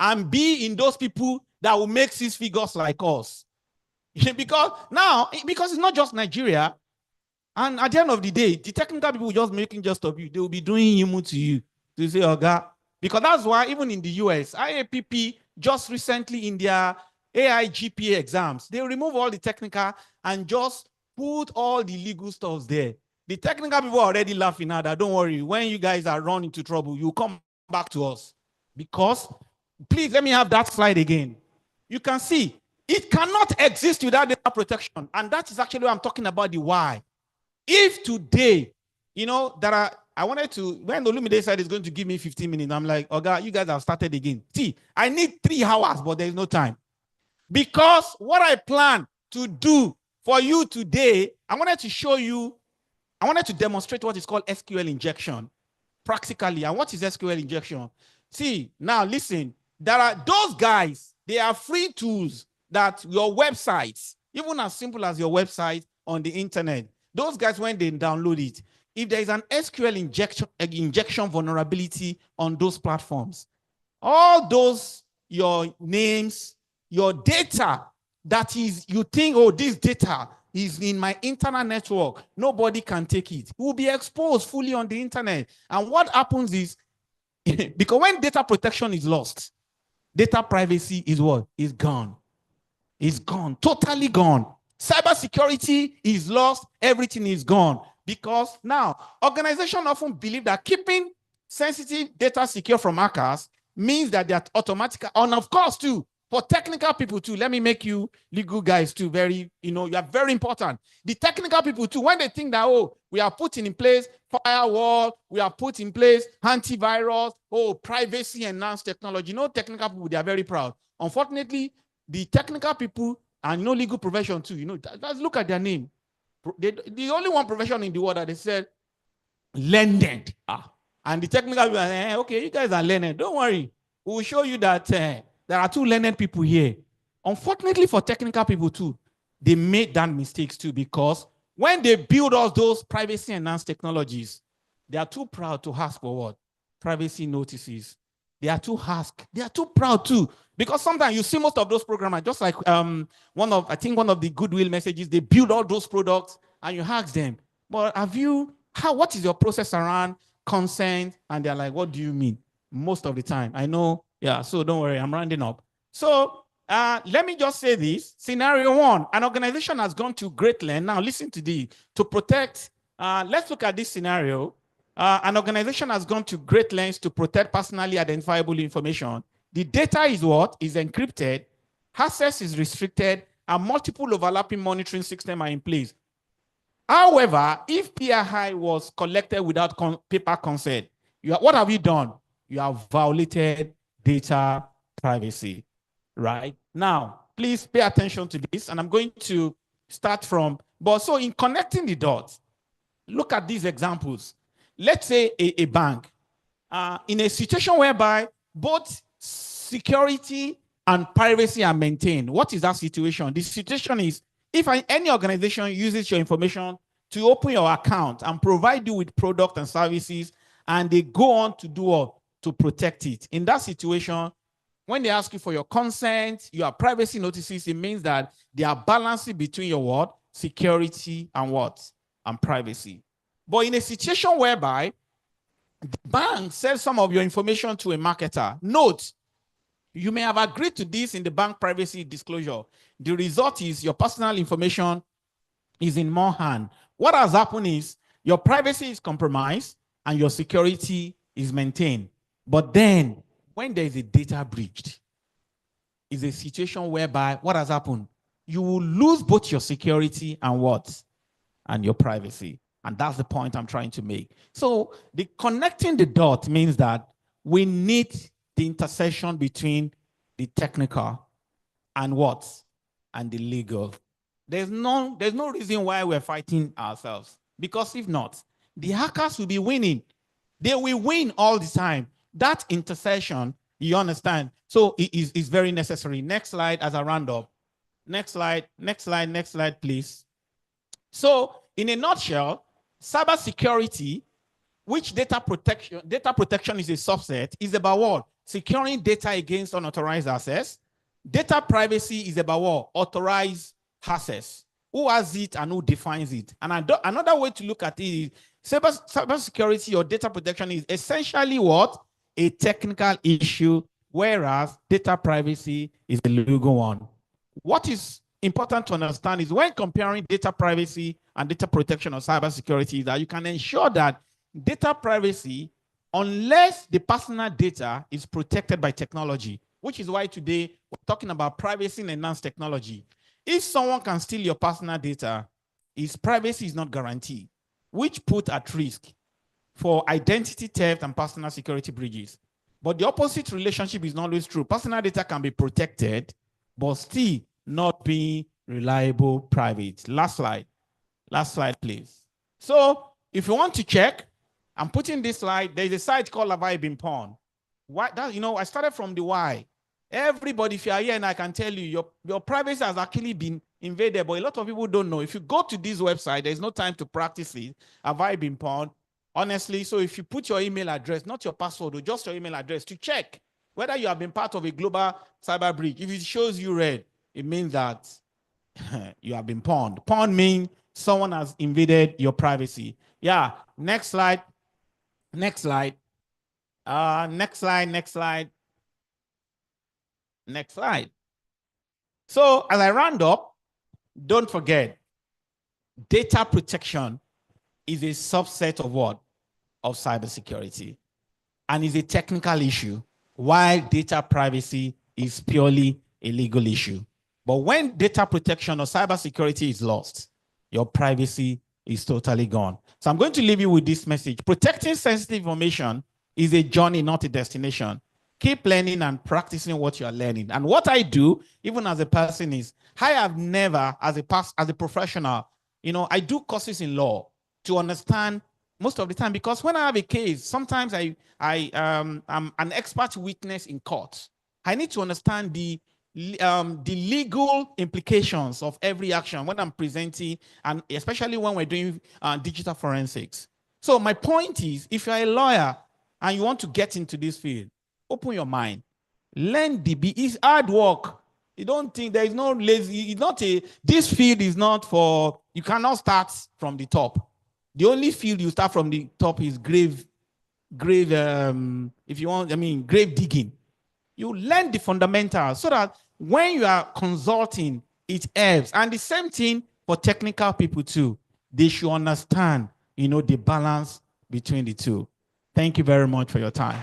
and be in those people that will make 6 figures like us, because it's not just Nigeria. And at the end of the day, the technical people just making just of you. They will be doing emu to you to say, oh God. Because that's why even in the US, IAPP just recently in their AIGPA exams, they remove all the technical and just put all the legal stuff there. The technical people are already laughing at that. Don't worry. When you guys are run into trouble, you come back to us. Because, please let me have that slide again. You can see it cannot exist without data protection. And that is actually what I'm talking about, the why. If today, you know, I wanted to, when Olumide said it's going to give me 15 minutes, I'm like, oh God, you guys have started again. See, I need 3 hours, but there's no time. Because what I plan to do for you today, I wanted to show you, I wanted to demonstrate what is called SQL injection practically. And what is SQL injection? See, now listen, there are those guys, they are free tools that your websites, even as simple as your website on the internet, those guys, when they download it, if there is an SQL injection vulnerability on those platforms, all those, your names, your data that is, you think, oh, this data is in my internal network, nobody can take it. It will be exposed fully on the internet. And what happens is, because when data protection is lost, data privacy is what? Is gone. It's gone, totally gone. Cybersecurity is lost, everything is gone. Because now, organizations often believe that keeping sensitive data secure from hackers means that they're automatic. And of course, too, for technical people too, let me make you legal guys too, very, you are very important. The technical people too, when they think that, oh, we are putting in place firewall, we are putting in place antivirus, oh, privacy enhanced technology. Technical people, they are very proud. Unfortunately, the technical people and legal profession too, let's look at their name. The only one profession in the world that they said learned. And the technical people are okay, you guys are learned. Don't worry. We will show you that there are 2 learned people here. Unfortunately for technical people too, they made that mistakes too, because when they build all those privacy enhanced technologies, they are too proud to ask for what? Privacy notices. They are too proud too. Because sometimes you see most of those programmers, just like one of the Goodwill messages, they build all those products and you ask them, but what is your process around consent? And they're like, what do you mean? Most of the time, I know, yeah, so don't worry, I'm rounding up. So let me just say this. Scenario 1, an organization has gone to great length. Now listen to this, to protect, let's look at this scenario. An organization has gone to great lengths to protect personally identifiable information. The data is what? Is encrypted, access is restricted, and multiple overlapping monitoring systems are in place. However, if PII was collected without paper consent, what have you done? You have violated data privacy, right? Now, please pay attention to this, and I'm going to start from, so in connecting the dots, look at these examples. Let's say a bank, in a situation whereby both security and privacy are maintained. What is that situation? The situation is if any organization uses your information to open your account and provide you with product and services, and they go on to do what? To protect it. In that situation, when they ask you for your consent, your privacy notices, it means that they are balancing between your what? Security and what? And privacy. But in a situation whereby the bank sells some of your information to a marketer, note, you may have agreed to this in the bank privacy disclosure. The result is your personal information is in more hands. What has happened is your privacy is compromised and your security is maintained. But then when there is a data breach, is a situation whereby what has happened? You will lose both your security and what? And your privacy. And that's the point I'm trying to make. So the connecting the dot means that we need the intersection between the technical and what? And the legal. There's no reason why we're fighting ourselves. Because if not, the hackers will be winning. They will win all the time. That intersection, you understand? So it is very necessary. Next slide as a roundup. Next slide, please. So in a nutshell, cybersecurity, which data protection is a subset, is about what? Securing data against unauthorized access. Data privacy is about what? Authorized access. Who has it and who defines it? And another way to look at it is cybersecurity or data protection is essentially what? A technical issue, whereas data privacy is a legal one. What is important to understand is when comparing data privacy and data protection or cybersecurity, is that you can ensure that data privacy, unless the personal data is protected by technology, which is why today we're talking about privacy and enhanced technology. If someone can steal your personal data, his privacy is not guaranteed, which put at risk for identity theft and personal security breaches. But the opposite relationship is not always true. Personal data can be protected, but still not being reliable private. Last slide, please. So if you want to check, I'm putting this slide. There's a site called Have I Been Pawned? Why? I started from the why. Everybody, if you are here, and I can tell you, your privacy has actually been invaded, but a lot of people don't know. If you go to this website, there's no time to practice it. Have I been pawned? Honestly, so if you put your email address, not your password, or just your email address, to check whether you have been part of a global cyber breach, if it shows you red, it means that you have been pawned. Pawned means someone has invaded your privacy. Yeah, next slide. Next slide. Next slide. So as I round up, don't forget, data protection is a subset of what? Of cybersecurity, and is a technical issue, while data privacy is purely a legal issue. But when data protection or cybersecurity is lost, your privacy is totally gone. So I'm going to leave you with this message. Protecting sensitive information is a journey, not a destination. Keep learning and practicing what you are learning. And what I do, even as a person, is I have never, as a professional, I do courses in law to understand most of the time, because when I have a case, sometimes I'm an expert witness in court. I need to understand the legal implications of every action when I'm presenting, and especially when we're doing digital forensics. So my point is, if you're a lawyer and you want to get into this field, open your mind. Learn it's hard work. You don't think there is no lazy, this field is not for, you cannot start from the top. The only field you start from the top is grave digging. You learn the fundamentals so that when you are consulting, it helps. And the same thing for technical people too. They should understand, the balance between the two. Thank you very much for your time.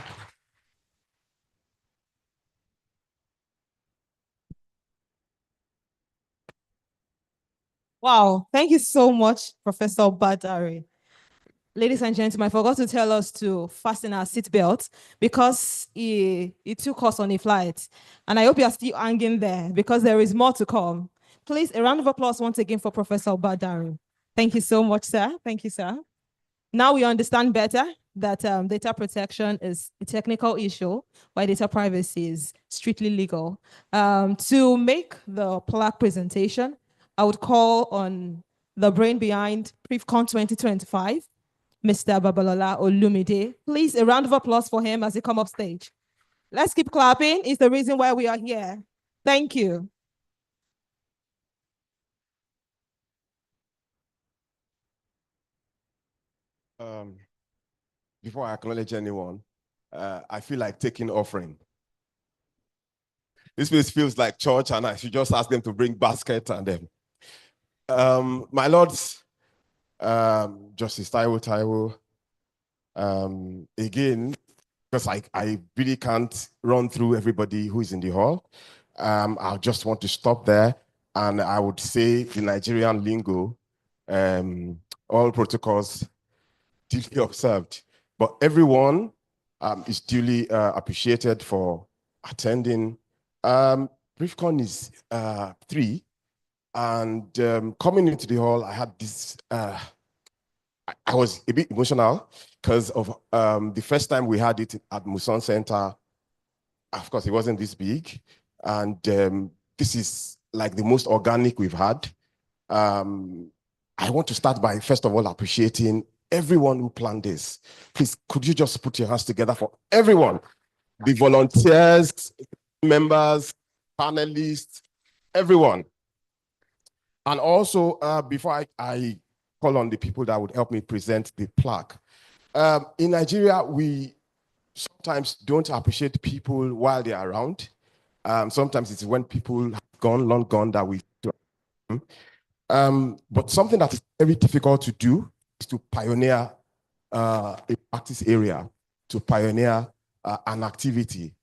Wow, thank you so much, Professor Badari. Ladies and gentlemen, I forgot to tell us to fasten our seatbelts because he took us on a flight. And I hope you are still hanging there because there is more to come. Please, a round of applause once again for Professor Badari. Thank you so much, sir. Thank you, sir. Now we understand better that data protection is a technical issue, while data privacy is strictly legal. To make the plaque presentation, I would call on the brain behind PrivCon 2025, Mr. Babalola Olumide. Please, a round of applause for him as he comes up stage. Let's keep clapping. It's the reason why we are here. Thank you. Before I acknowledge anyone, I feel like taking offering. This place feels like church, and I should just ask them to bring basket and them. My lords, Justice Taiwo, again, because I really can't run through everybody who is in the hall. I just want to stop there, and I would say the Nigerian lingo, all protocols duly observed, but everyone is duly appreciated for attending. PrivCon is 3. And coming into the hall, I had this, I was a bit emotional because of the first time we had it at Muson Center. Of course, it wasn't this big. And this is like the most organic we've had. I want to start by, first of all, appreciating everyone who planned this. Please, could you just put your hands together for everyone? The volunteers, members, panelists, everyone. And also, before I call on the people that would help me present the plaque, in Nigeria, we sometimes don't appreciate people while they're around. Sometimes it's when people have gone, long gone, that we do. But something that is very difficult to do is to pioneer a practice area, to pioneer an activity.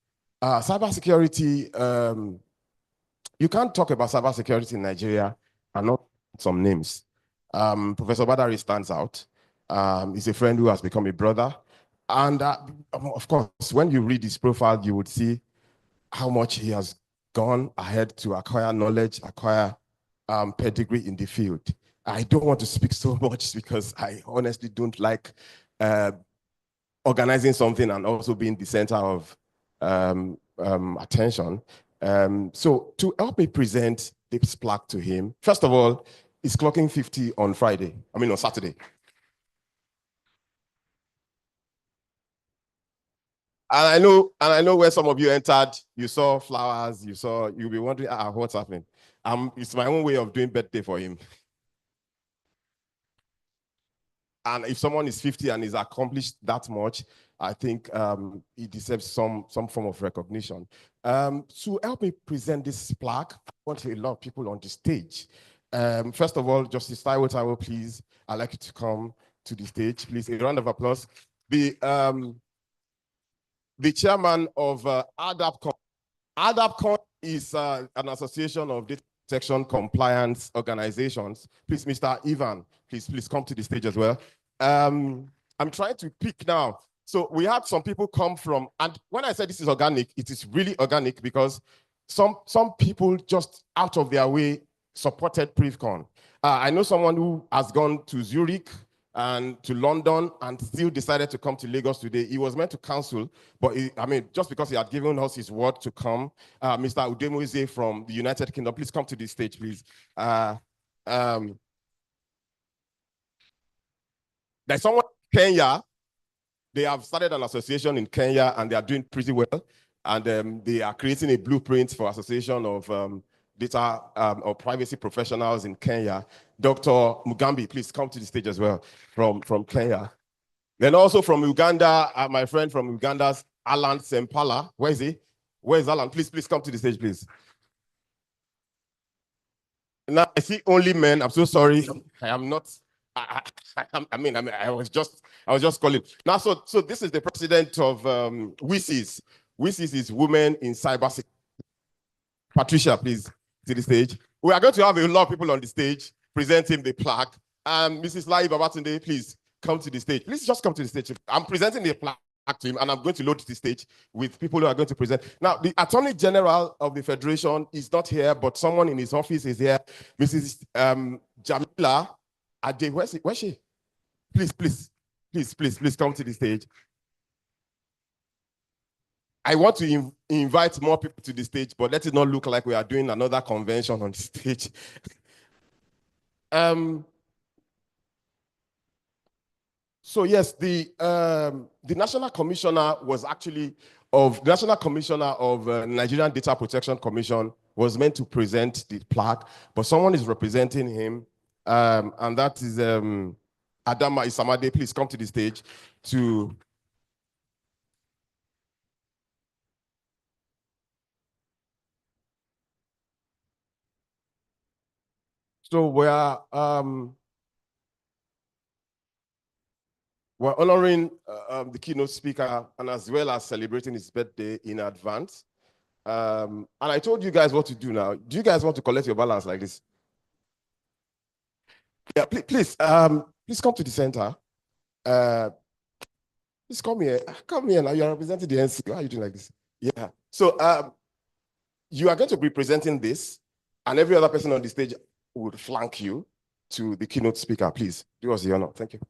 Cybersecurity, you can't talk about cybersecurity in Nigeria and not some names. Professor Badari stands out. He's a friend who has become a brother. And of course, when you read his profile, you would see how much he has gone ahead to acquire knowledge, acquire pedigree in the field. I don't want to speak so much because I honestly don't like organizing something and also being the center of attention. So to help me present this plaque to him, first of all, he's clocking 50 on Saturday. And I know where some of you entered, you saw flowers, you'll be wondering, what's happening? It's my own way of doing birthday for him. And if someone is 50 and is accomplished that much, I think he deserves some form of recognition. To help me present this plaque, I want a lot of people on the stage. First of all, Justice Taiwo, please, I'd like you to come to the stage, please. A round of applause. The chairman of ADAPCON. ADAPCON is an association of data protection compliance organizations. Please, Mr. Ivan, please come to the stage as well. I'm trying to pick now. So we had some people come from, and when I say this is organic, it is really organic because some people just out of their way supported PrivCon. I know someone who has gone to Zurich and to London and still decided to come to Lagos today. He was meant to cancel, but just because he had given us his word to come. Mr. Udemoise from the United Kingdom, please come to the stage, please. There's someone in Kenya. They have started an association in Kenya and they are doing pretty well. And they are creating a blueprint for association of data or privacy professionals in Kenya. Dr. Mugambi, please come to the stage as well from Kenya. Then also from Uganda, my friend from Uganda's Alan Sempala. Where is he? Where is Alan? Please come to the stage, please. Now, I see only men. I'm so sorry. I am not. I was just calling. Now, so this is the president of WISIS. WISIS is Women in Cybersecurity. Patricia, please, to the stage. We are going to have a lot of people on the stage presenting the plaque. Mrs. Lai Babatunde, please come to the stage. Please just come to the stage. I'm presenting the plaque to him, and I'm going to load the stage with people who are going to present. Now, the Attorney General of the Federation is not here, but someone in his office is here. Mrs. Jamila Ade, where's she? Please come to the stage. I want to invite more people to the stage, but let it not look like we are doing another convention on the stage. So yes, the National Commissioner was actually National Commissioner of Nigerian Data Protection Commission was meant to present the plaque, but someone is representing him, and that is Adama Isamade. Please come to the stage to. So we're honoring the keynote speaker and as well as celebrating his birthday in advance. And I told you guys what to do now. Do you guys want to collect your balance like this? Yeah, please come to the center. Please come here. Come here now. You are representing the NC. Why are you doing like this? Yeah. So you are going to be presenting this, and every other person on the stage would flank you to the keynote speaker. Please do us the honor. Thank you.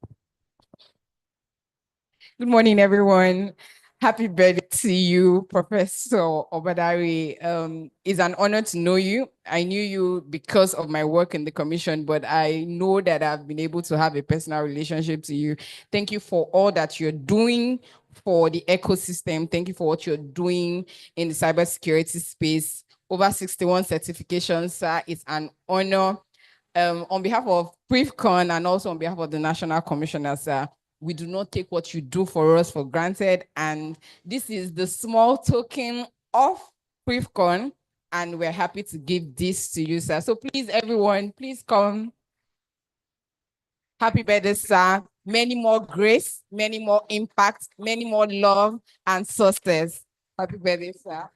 Good morning, everyone. Happy birthday to you, Professor Obadari. It's an honor to know you. I knew you because of my work in the commission, but I know that I've been able to have a personal relationship to you. Thank you for all that you're doing for the ecosystem. Thank you for what you're doing in the cybersecurity space. Over 61 certifications, sir. It's an honor. On behalf of PrivCon and also on behalf of the National Commissioners, we do not take what you do for us for granted. And this is the small token of PrivCon, and we're happy to give this to you, sir. So please, everyone, please come. Happy birthday, sir. Many more grace, many more impact, many more love and success. Happy birthday, sir.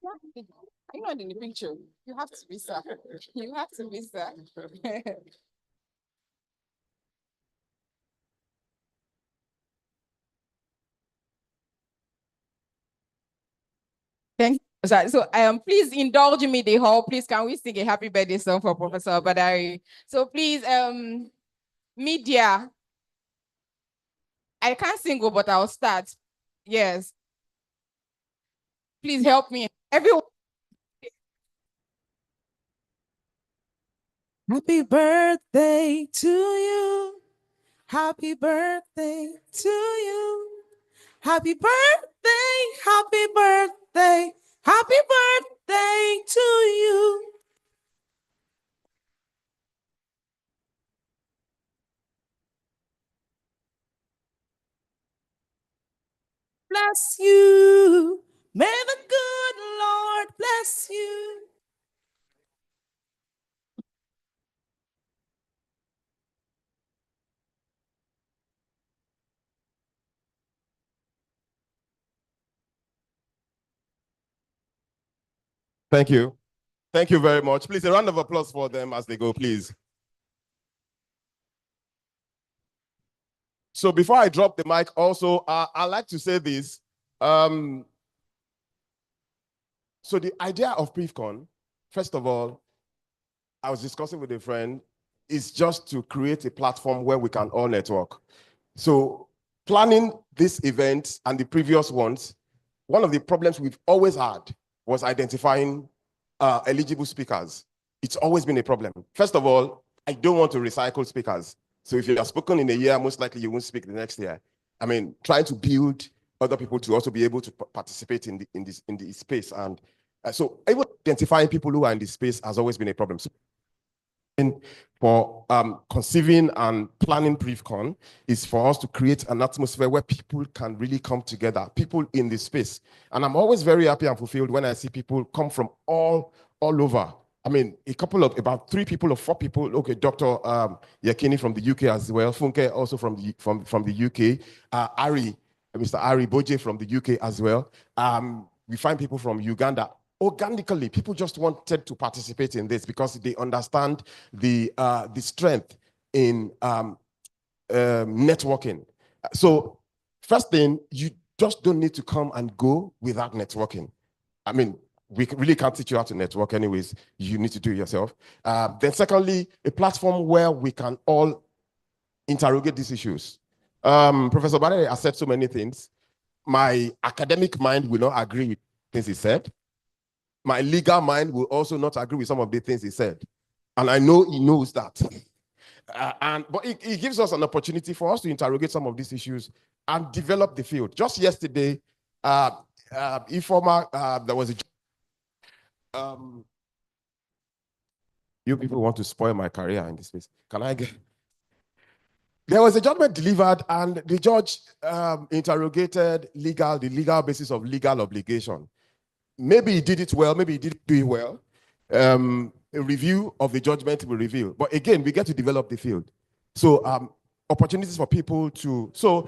Are you not in the picture? You have to be, sir. You have to be, sir. Thank you, sir. So please indulge me the hall. Please, can we sing a happy birthday song for Professor Obadari? So please, media. I can't sing, but I'll start. Yes. Please help me. Everyone. Happy birthday to you. Happy birthday to you. Happy birthday, happy birthday, happy birthday to you. Bless you. May the good Lord bless you. Thank you. Thank you very much. Please, a round of applause for them as they go, please. So before I drop the mic, also, I'd like to say this. So the idea of PrivCon, first of all, I was discussing with a friend, is just to create a platform where we can all network. So planning this event and the previous ones, one of the problems we've always had was identifying eligible speakers. It's always been a problem. First of all, I don't want to recycle speakers. So if you are spoken in a year, most likely you won't speak the next year. I mean, trying to build other people to also be able to participate in the space. And so identifying people who are in this space has always been a problem. So for conceiving and planning PrivCon is for us to create an atmosphere where people can really come together, people in this space. And I'm always very happy and fulfilled when I see people come from all over. I mean, about 3 people or 4 people. Okay, Dr. Yakini from the UK as well. Funke also from the UK. Mr. Ari Boje from the UK as well. We find people from Uganda. Organically, people just wanted to participate in this because they understand the strength in networking. So first thing, you just don't need to come and go without networking. I mean, we really can't teach you how to network anyways. You need to do it yourself. Then secondly, a platform where we can all interrogate these issues. Professor Badere has said so many things. My academic mind will not agree with things he said. My legal mind will also not agree with some of the things he said. And I know he knows that. But it gives us an opportunity for us to interrogate some of these issues and develop the field. Just yesterday, Informa, there was a... you people want to spoil my career in this space. Can I get... There was a judgment delivered and the judge interrogated the legal basis of legal obligation. Maybe he did it well, maybe he didn't do it well. A review of the judgment will reveal. But again, we get to develop the field. So opportunities for people to... So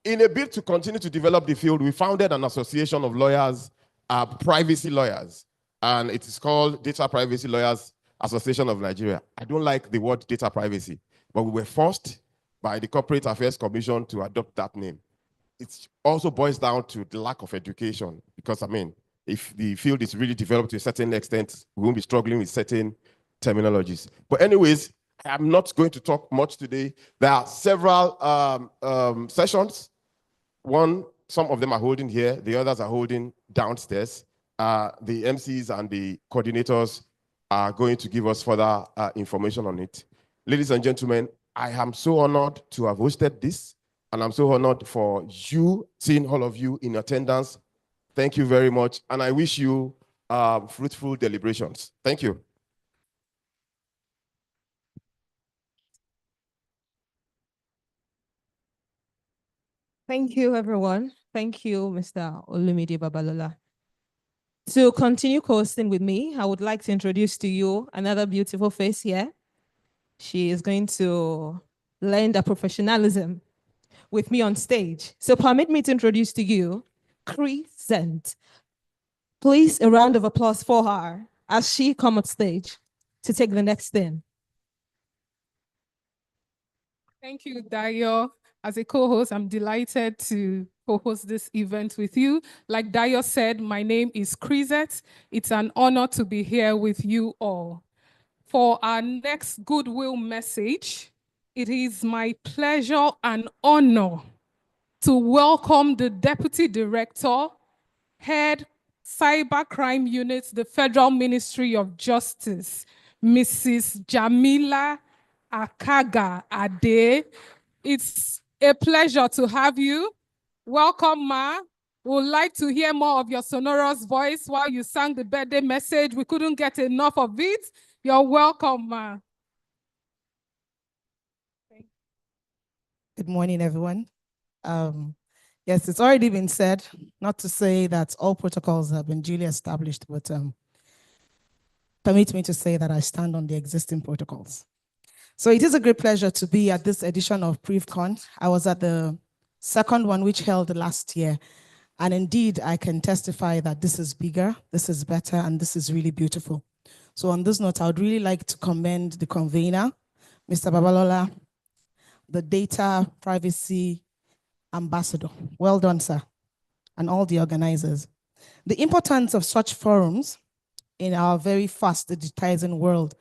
in a bid to continue to develop the field, we founded an association of lawyers, privacy lawyers. And it is called Data Privacy Lawyers Association of Nigeria. I don't like the word data privacy, but we were forced by the Corporate Affairs Commission to adopt that name. It also boils down to the lack of education because, I mean, if the field is really developed to a certain extent, we won't be struggling with certain terminologies. But anyways, I'm not going to talk much today. There are several sessions. One some of them are holding here, the others are holding downstairs. The MCs and the coordinators are going to give us further information on it. Ladies and gentlemen, I am so honored to have hosted this, and I'm so honored for you, seeing all of you in attendance. Thank you very much, and I wish you fruitful deliberations. Thank you. Thank you, everyone. Thank you, Mr. Olumide Babalola. To continue co-hosting with me, I would like to introduce to you another beautiful face here. She is going to lend her professionalism with me on stage. So permit me to introduce to you Crescent. Please, a round of applause for her as she comes up stage to take the next thing. Thank you, Dayo. As a co-host, I'm delighted to co-host this event with you. Like Dayo said, my name is Crescent. It's an honor to be here with you all. For our next Goodwill message, it is my pleasure and honor to welcome the Deputy Director, Head Cybercrime Unit, the Federal Ministry of Justice, Mrs. Jamila Akaga Ade. It's a pleasure to have you. Welcome, Ma. We would like to hear more of your sonorous voice while you sang the birthday message. We couldn't get enough of it. You're welcome, Ma. Good morning, everyone. Yes, it's already been said, not to say that all protocols have been duly established, but permit me to say that I stand on the existing protocols. So it is a great pleasure to be at this edition of PrivCon. I was at the second one, which held last year. And indeed, I can testify that this is bigger, this is better, and this is really beautiful. So on this note, I would really like to commend the convener, Mr. Babalola, the data privacy ambassador. Well done, sir, and all the organizers. The importance of such forums in our very fast digitizing world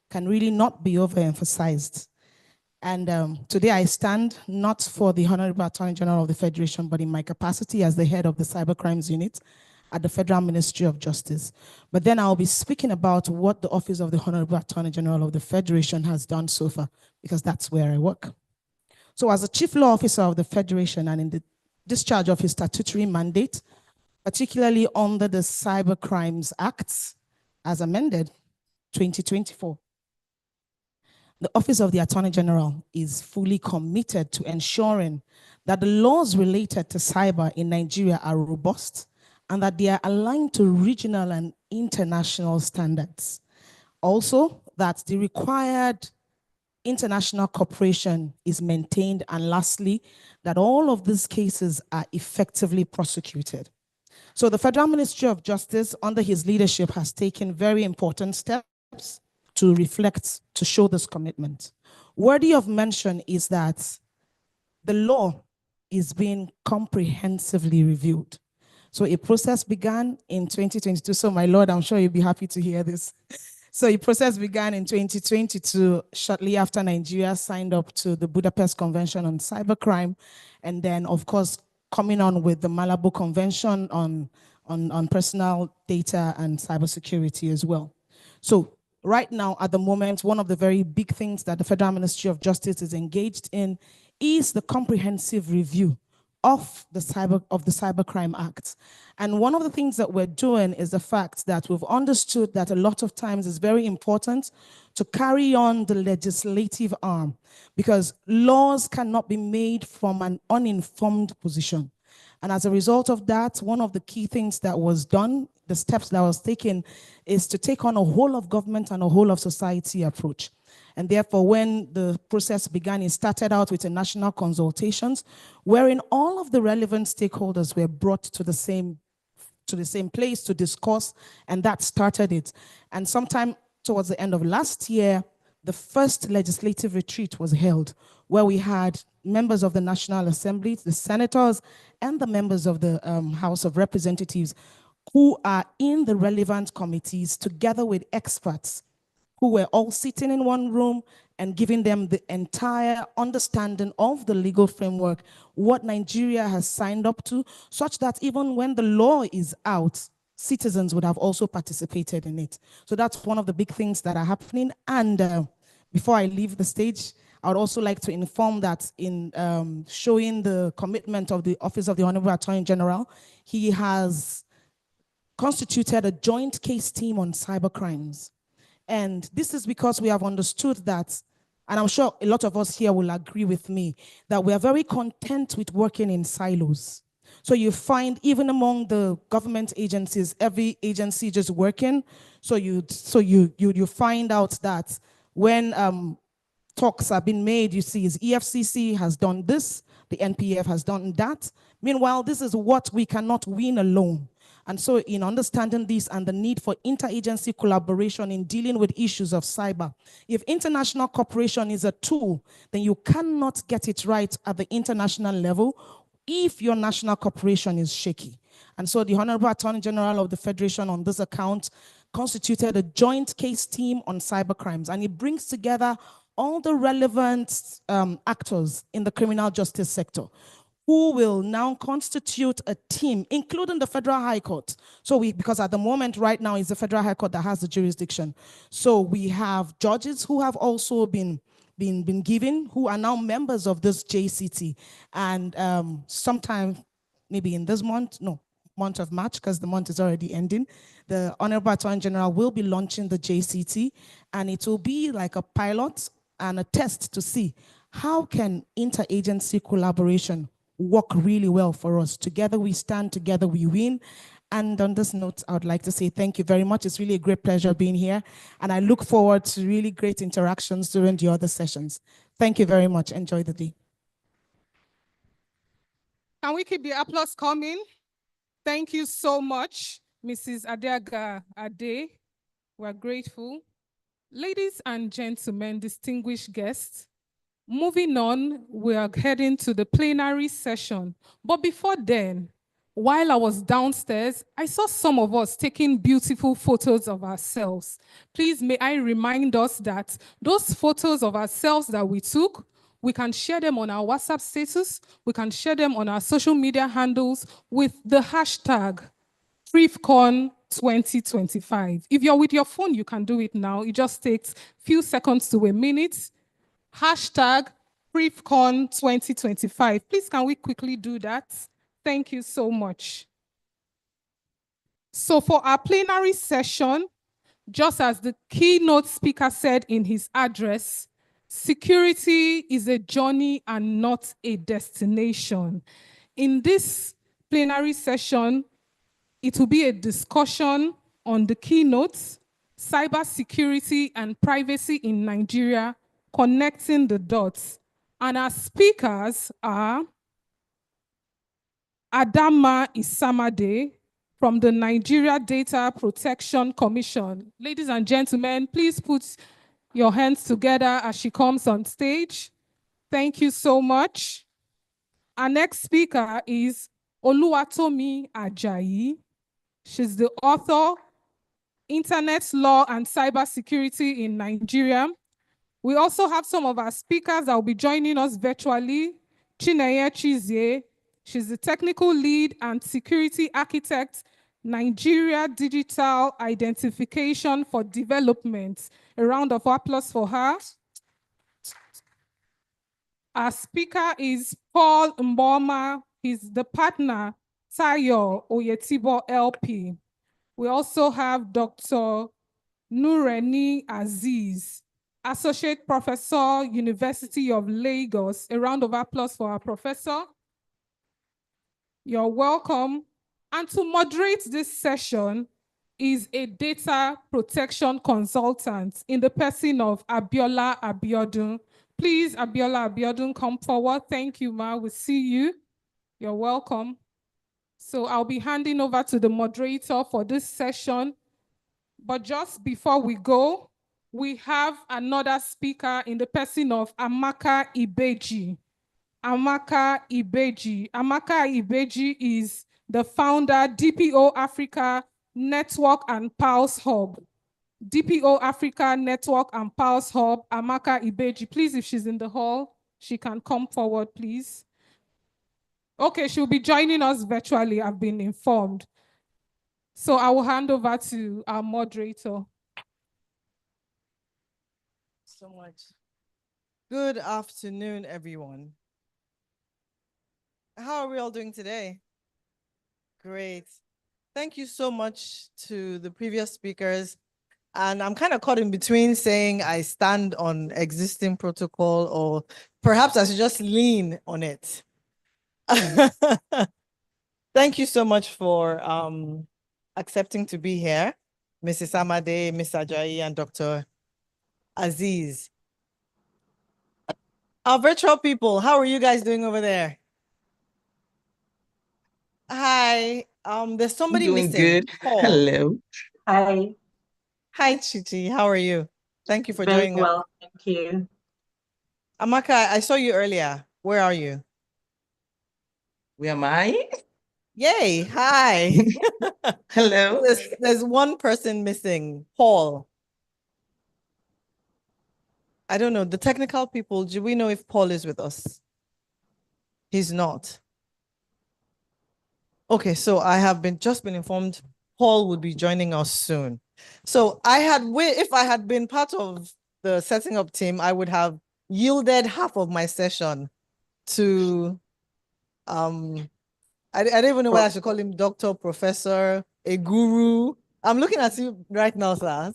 can really not be overemphasized. And today I stand not for the Honorable Attorney General of the Federation, but in my capacity as the head of the Cybercrimes Unit at the Federal Ministry of Justice. But then I'll be speaking about what the Office of the Honorable Attorney General of the Federation has done so far, because that's where I work. So as a Chief Law Officer of the Federation and in the discharge of his statutory mandate, particularly under the Cybercrimes Act, as amended, 2024, the Office of the Attorney General is fully committed to ensuring that the laws related to cyber in Nigeria are robust and that they are aligned to regional and international standards. Also, that the required international cooperation is maintained, and lastly, that all of these cases are effectively prosecuted. So the Federal Ministry of Justice, under his leadership, has taken very important steps to reflect, to show this commitment. Worthy of mention is that the law is being comprehensively reviewed. So a process began in 2022. So my Lord, I'm sure you'll be happy to hear this. So a process began in 2022, shortly after Nigeria signed up to the Budapest Convention on Cybercrime, and then, of course, coming on with the Malabo Convention on personal data and cybersecurity as well. So right now, at the moment, one of the very big things that the Federal Ministry of Justice is engaged in is the comprehensive review of the Cybercrime Act. And one of the things that we're doing is the fact that we've understood that a lot of times it's very important to carry on the legislative arm, because laws cannot be made from an uninformed position. And as a result of that, one of the key things that was done, the steps that was taken, is to take on a whole of government and a whole of society approach. And therefore, when the process began, it started out with a national consultations, wherein all of the relevant stakeholders were brought to the same place to discuss, and that started it. And sometime towards the end of last year, the first legislative retreat was held, where we had members of the National Assembly, the senators, and the members of the House of Representatives who are in the relevant committees, together with experts who were all sitting in one room and giving them the entire understanding of the legal framework, what Nigeria has signed up to, such that even when the law is out, citizens would have also participated in it. So that's one of the big things that are happening. And before I leave the stage, I would also like to inform that in showing the commitment of the Office of the Honorable Attorney General, he has constituted a joint case team on cybercrimes. And this is because we have understood that, and I'm sure a lot of us here will agree with me, that we are very content with working in silos. So you find even among the government agencies, every agency just working. So you find out that when talks have been made, you see, is EFCC has done this, the NPF has done that. Meanwhile, this is what we cannot win alone. And so in understanding this and the need for interagency collaboration in dealing with issues of cyber, if international cooperation is a tool, then you cannot get it right at the international level if your national cooperation is shaky. And so the Honorable Attorney General of the Federation on this account constituted a joint case team on cybercrimes, and it brings together all the relevant actors in the criminal justice sector, who will now constitute a team, including the Federal High Court. So because at the moment, right now, it's the Federal High Court that has the jurisdiction. So we have judges who have also been given, who are now members of this JCT. And sometime, maybe in this month of March, because the month is already ending, the Honorable Attorney General will be launching the JCT, and it will be like a pilot and a test to see how can interagency collaboration work really well for us. Together we stand, together we win. And on this note, I would like to say thank you very much. It's really a great pleasure being here, and I look forward to really great interactions during the other sessions. Thank you very much. Enjoy the day. Can we keep the applause coming? Thank you so much, Mrs. Adeaga Ade. We're grateful. Ladies and gentlemen, distinguished guests, moving on, we are heading to the plenary session. But before then, while I was downstairs, I saw some of us taking beautiful photos of ourselves. Please, may I remind us that those photos of ourselves that we took, we can share them on our WhatsApp status, we can share them on our social media handles with the hashtag PrivCon 2025. If you're with your phone, you can do it now. It just takes a few seconds to a minute. Hashtag PrivCon 2025. Please, can we quickly do that? Thank you so much. So for our plenary session, just as the keynote speaker said in his address, security is a journey and not a destination. In this plenary session, it will be a discussion on the keynotes, cybersecurity and privacy in Nigeria, connecting the dots. And our speakers are Adama Isamade from the Nigeria Data Protection Commission. Ladies and gentlemen, please put your hands together as she comes on stage. Thank you so much. Our next speaker is Oluwatomi Ajayi. She's the author, Internet Law and Cybersecurity in Nigeria. We also have some of our speakers that will be joining us virtually. Chineye Chizie, she's the technical lead and security architect, Nigeria Digital Identification for Development. A round of applause for her. Our speaker is Paul Mboma. He's the partner, Tayo Oyetibo LP. We also have Dr. Nureni Aziz, Associate Professor, University of Lagos. A round of applause for our professor. You're welcome. And to moderate this session is a data protection consultant in the person of Abiola Abiodun. Please, Abiola Abiodun, come forward. Thank you, Ma. We'll see you. You're welcome. So I'll be handing over to the moderator for this session. But just before we go, we have another speaker in the person of Amaka Ibeji. Amaka Ibeji. Amaka Ibeji is the founder, DPO Africa Network and Pulse Hub. DPO Africa Network and Pulse Hub, Amaka Ibeji. Please, if she's in the hall, she can come forward, please. Okay, she'll be joining us virtually, I've been informed. So I will hand over to our moderator. So much. Good afternoon, everyone. How are we all doing today? Great. Thank you so much to the previous speakers. And I'm kind of caught in between saying I stand on existing protocol, or perhaps I should just lean on it. Thank you so much for accepting to be here, Mrs. Amade, Ms. Ajayi, and Dr. Aziz. Our virtual people, how are you guys doing over there? Hi, there's somebody Doing missing. good. Paul. Hello. Hi. Hi, Chichi. How are you? Thank you for Very joining us. well, thank you. Amaka, I saw you earlier. Where are you? Where am I? Yay, hi. Hello. There's one person missing, Paul. I don't know, the technical people, do we know if Paul is with us? He's not. Okay, so I have just been informed Paul would be joining us soon. So if I had been part of the setting up team, I would have yielded half of my session to, I don't even know whether I should call him doctor, professor, a guru. I'm looking at you right now, sir.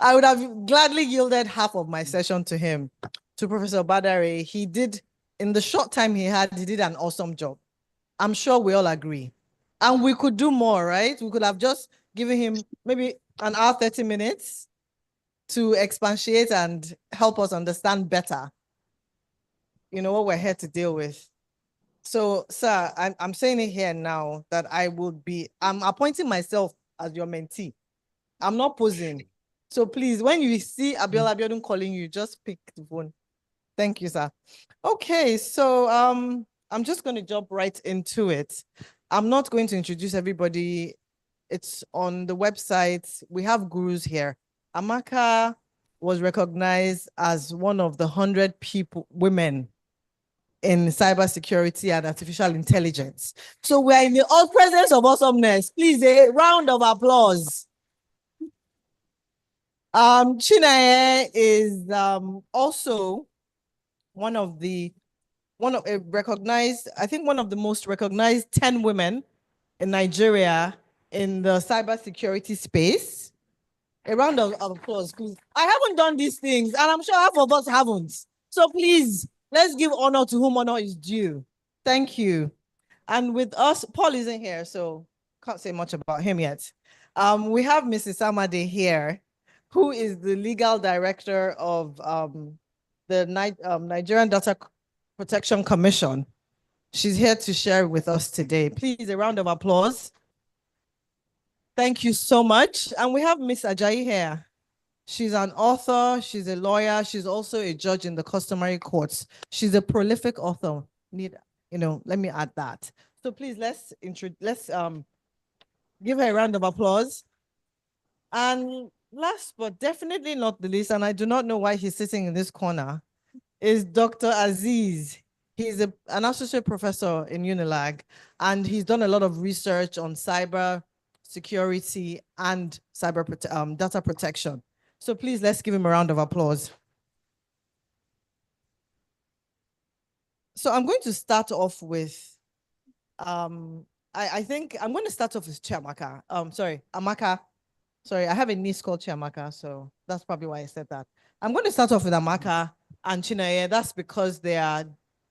I would have gladly yielded half of my session to him, to Professor Badare. He did, in the short time he did an awesome job. I'm sure we all agree. And we could do more, right? We could have just given him maybe an hour, 30 minutes to expatiate and help us understand better, you know, what we're here to deal with. So, sir, I'm saying it here now that I'm appointing myself as your mentee. I'm not posing. So please, when you see Abiola Abiodun calling you, just pick the phone. Thank you, sir. Okay, so I'm just going to jump right into it. I'm not going to introduce everybody. It's on the website. We have gurus here. Amaka was recognized as one of the 100 women in cybersecurity and artificial intelligence. So we're in the presence of awesomeness. Please, a round of applause. Chinaye is also one of the most recognized 10 women in Nigeria in the cybersecurity space. A round of applause, please. I haven't done these things, and I'm sure half of us haven't. So please, let's give honor to whom honor is due. Thank you. And with us, Paul isn't here, so can't say much about him yet. We have Mrs. Amade here, who is the legal director of the Nigerian Data Protection Commission. She's here to share with us today. Please, a round of applause. Thank you so much. And we have Miss Ajayi here. She's an author, she's a lawyer, she's also a judge in the customary courts. She's a prolific author. Let me add that. So please, let's give her a round of applause. And last but definitely not the least, and I do not know why he's sitting in this corner, is Dr. Aziz. He's an associate professor in Unilag, and he's done a lot of research on cyber security and data protection. So please, let's give him a round of applause. So I'm going to start off with, I think I'm going to start off with Chiamaka. Amaka. Sorry, I have a niece called Chiamaka, so that's probably why I said that. I'm going to start off with Amaka and Chinaye. That's because they are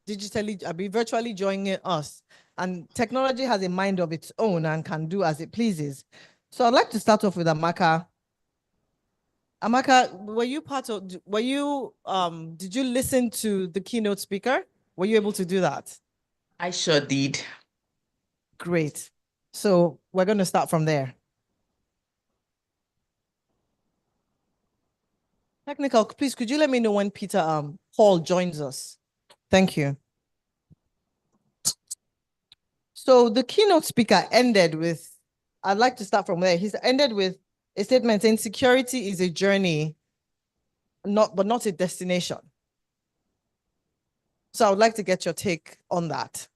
virtually joining us. And technology has a mind of its own and can do as it pleases. So I'd like to start off with Amaka. Amaka, did you listen to the keynote speaker? Were you able to do that? I sure did. Great. So we're going to start from there. Technical, please, could you let me know when Peter Paul joins us? Thank you. So the keynote speaker ended with, I'd like to start from there. He's ended with a statement saying security is a journey, but not a destination. So I would like to get your take on that.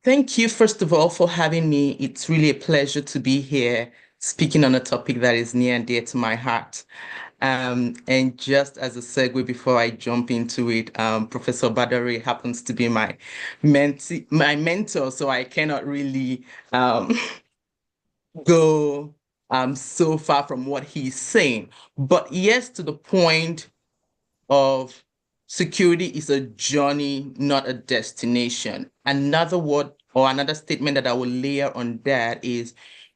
Thank you, first of all, for having me. It's really a pleasure to be here speaking on a topic that is near and dear to my heart. And just as a segue before I jump into it, Professor Badari happens to be my mentor, so I cannot really go so far from what he's saying. But yes, to the point of security is a journey, not a destination. Another word or another statement that I will layer on that is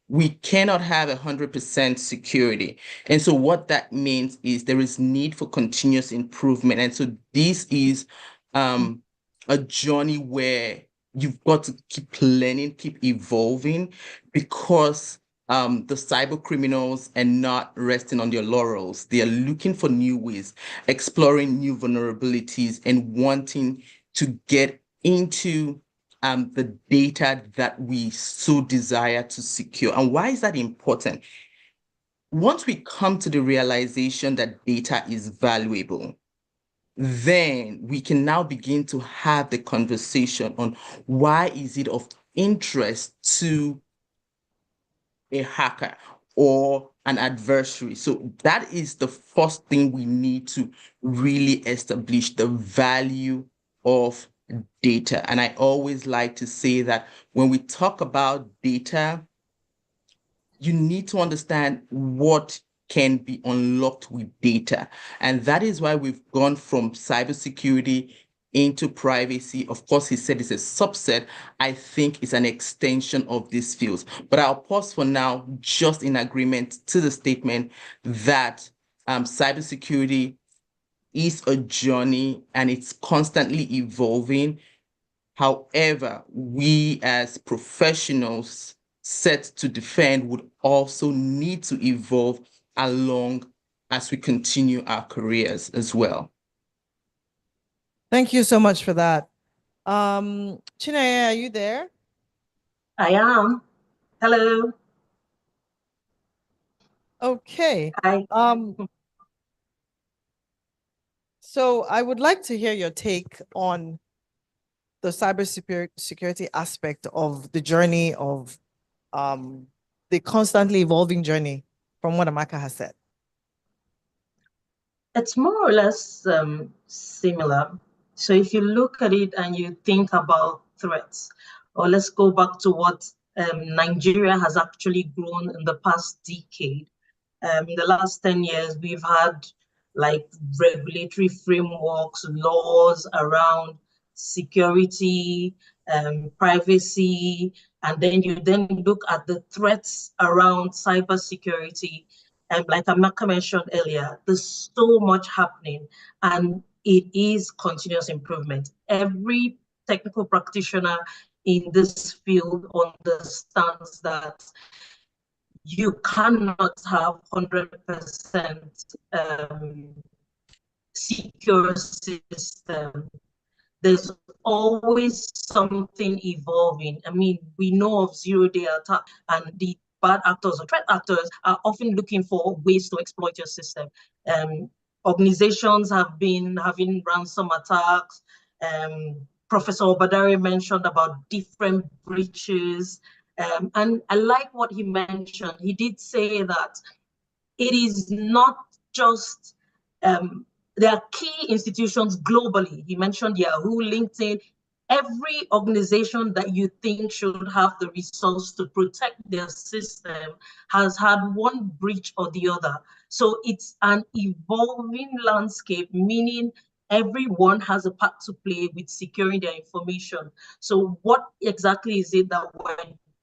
we cannot have 100% security. And so what that means is there is need for continuous improvement. And so this is a journey where you've got to keep learning, keep evolving, because the cyber criminals are not resting on their laurels. They are looking for new ways, exploring new vulnerabilities, and wanting to get into the data that we so desire to secure. And why is that important? Once we come to the realization that data is valuable, then we can now begin to have the conversation on why is it of interest to a hacker or an adversary. So that is the first thing we need to really establish, the value of data. And I always like to say that when we talk about data, you need to understand what can be unlocked with data. And that is why we've gone from cybersecurity into privacy. Of course, he said it's a subset. I think it's an extension of these fields. But I'll pause for now, just in agreement to the statement that cybersecurity is a journey and it's constantly evolving. However, we as professionals set to defend would also need to evolve along as we continue our careers as well. Thank you so much for that. Chineye, are you there? I am. Hello. Okay. Hi. So I would like to hear your take on the cybersecurity aspect of the journey of the constantly evolving journey from what Amaka has said. It's more or less similar. So if you look at it and you think about threats, or let's go back to what Nigeria has actually grown in the past decade. In the last 10 years, we've had like regulatory frameworks, laws around security, privacy, and then you look at the threats around cybersecurity. And like Amaka mentioned earlier, there's so much happening and it is continuous improvement. Every technical practitioner in this field understands that you cannot have 100% secure system. There's always something evolving. I mean, we know of zero-day attack, and the bad actors or threat actors are often looking for ways to exploit your system. Organizations have been having ransom attacks. Professor Obadari mentioned about different breaches. And I like what he mentioned. He did say that it is not just, there are key institutions globally. He mentioned Yahoo, LinkedIn, every organization that you think should have the resource to protect their system has had one breach or the other. So it's an evolving landscape, meaning everyone has a part to play with securing their information. So what exactly is it that we're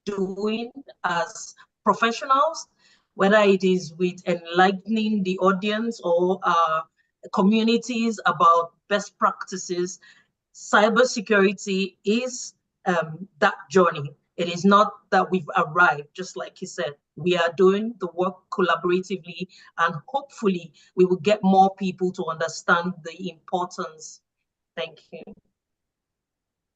doing as professionals, whether it is with enlightening the audience or communities about best practices? Cybersecurity is that journey. It is not that we've arrived, just like he said. We are doing the work collaboratively, and hopefully we will get more people to understand the importance. Thank you.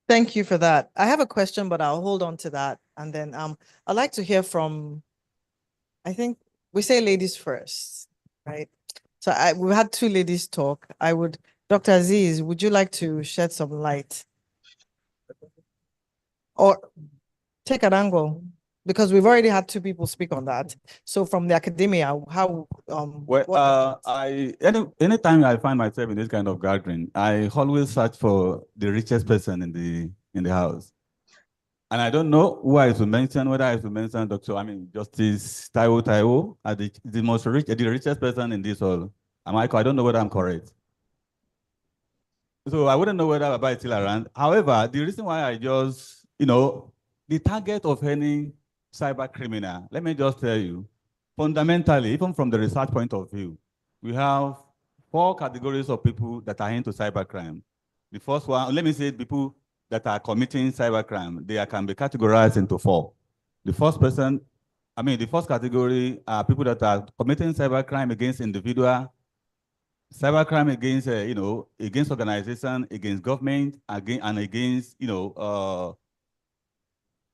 Thank you for that. I have a question, but I'll hold on to that. And then I'd like to hear from, I think we say ladies first, right? So we had two ladies talk. Dr. Aziz, would you like to shed some light? Or take an angle? Because we've already had two people speak on that. So from the academia, how anytime I find myself in this kind of gathering, I always search for the richest person in the house. And I don't know who I should mention, whether I should mention Justice Taiwo as the most rich, the richest person in this hall. I don't know whether I'm correct. So I wouldn't know whether Baba is still around. However, the reason why I just, the target of any cyber criminal, let me just tell you, fundamentally, even from the research point of view, we have 4 categories of people that are into cybercrime. The first one, let me say people that are committing cybercrime, they can be categorized into 4. The first category are people that are committing cybercrime against individual, cybercrime against, against organization, against government, and against,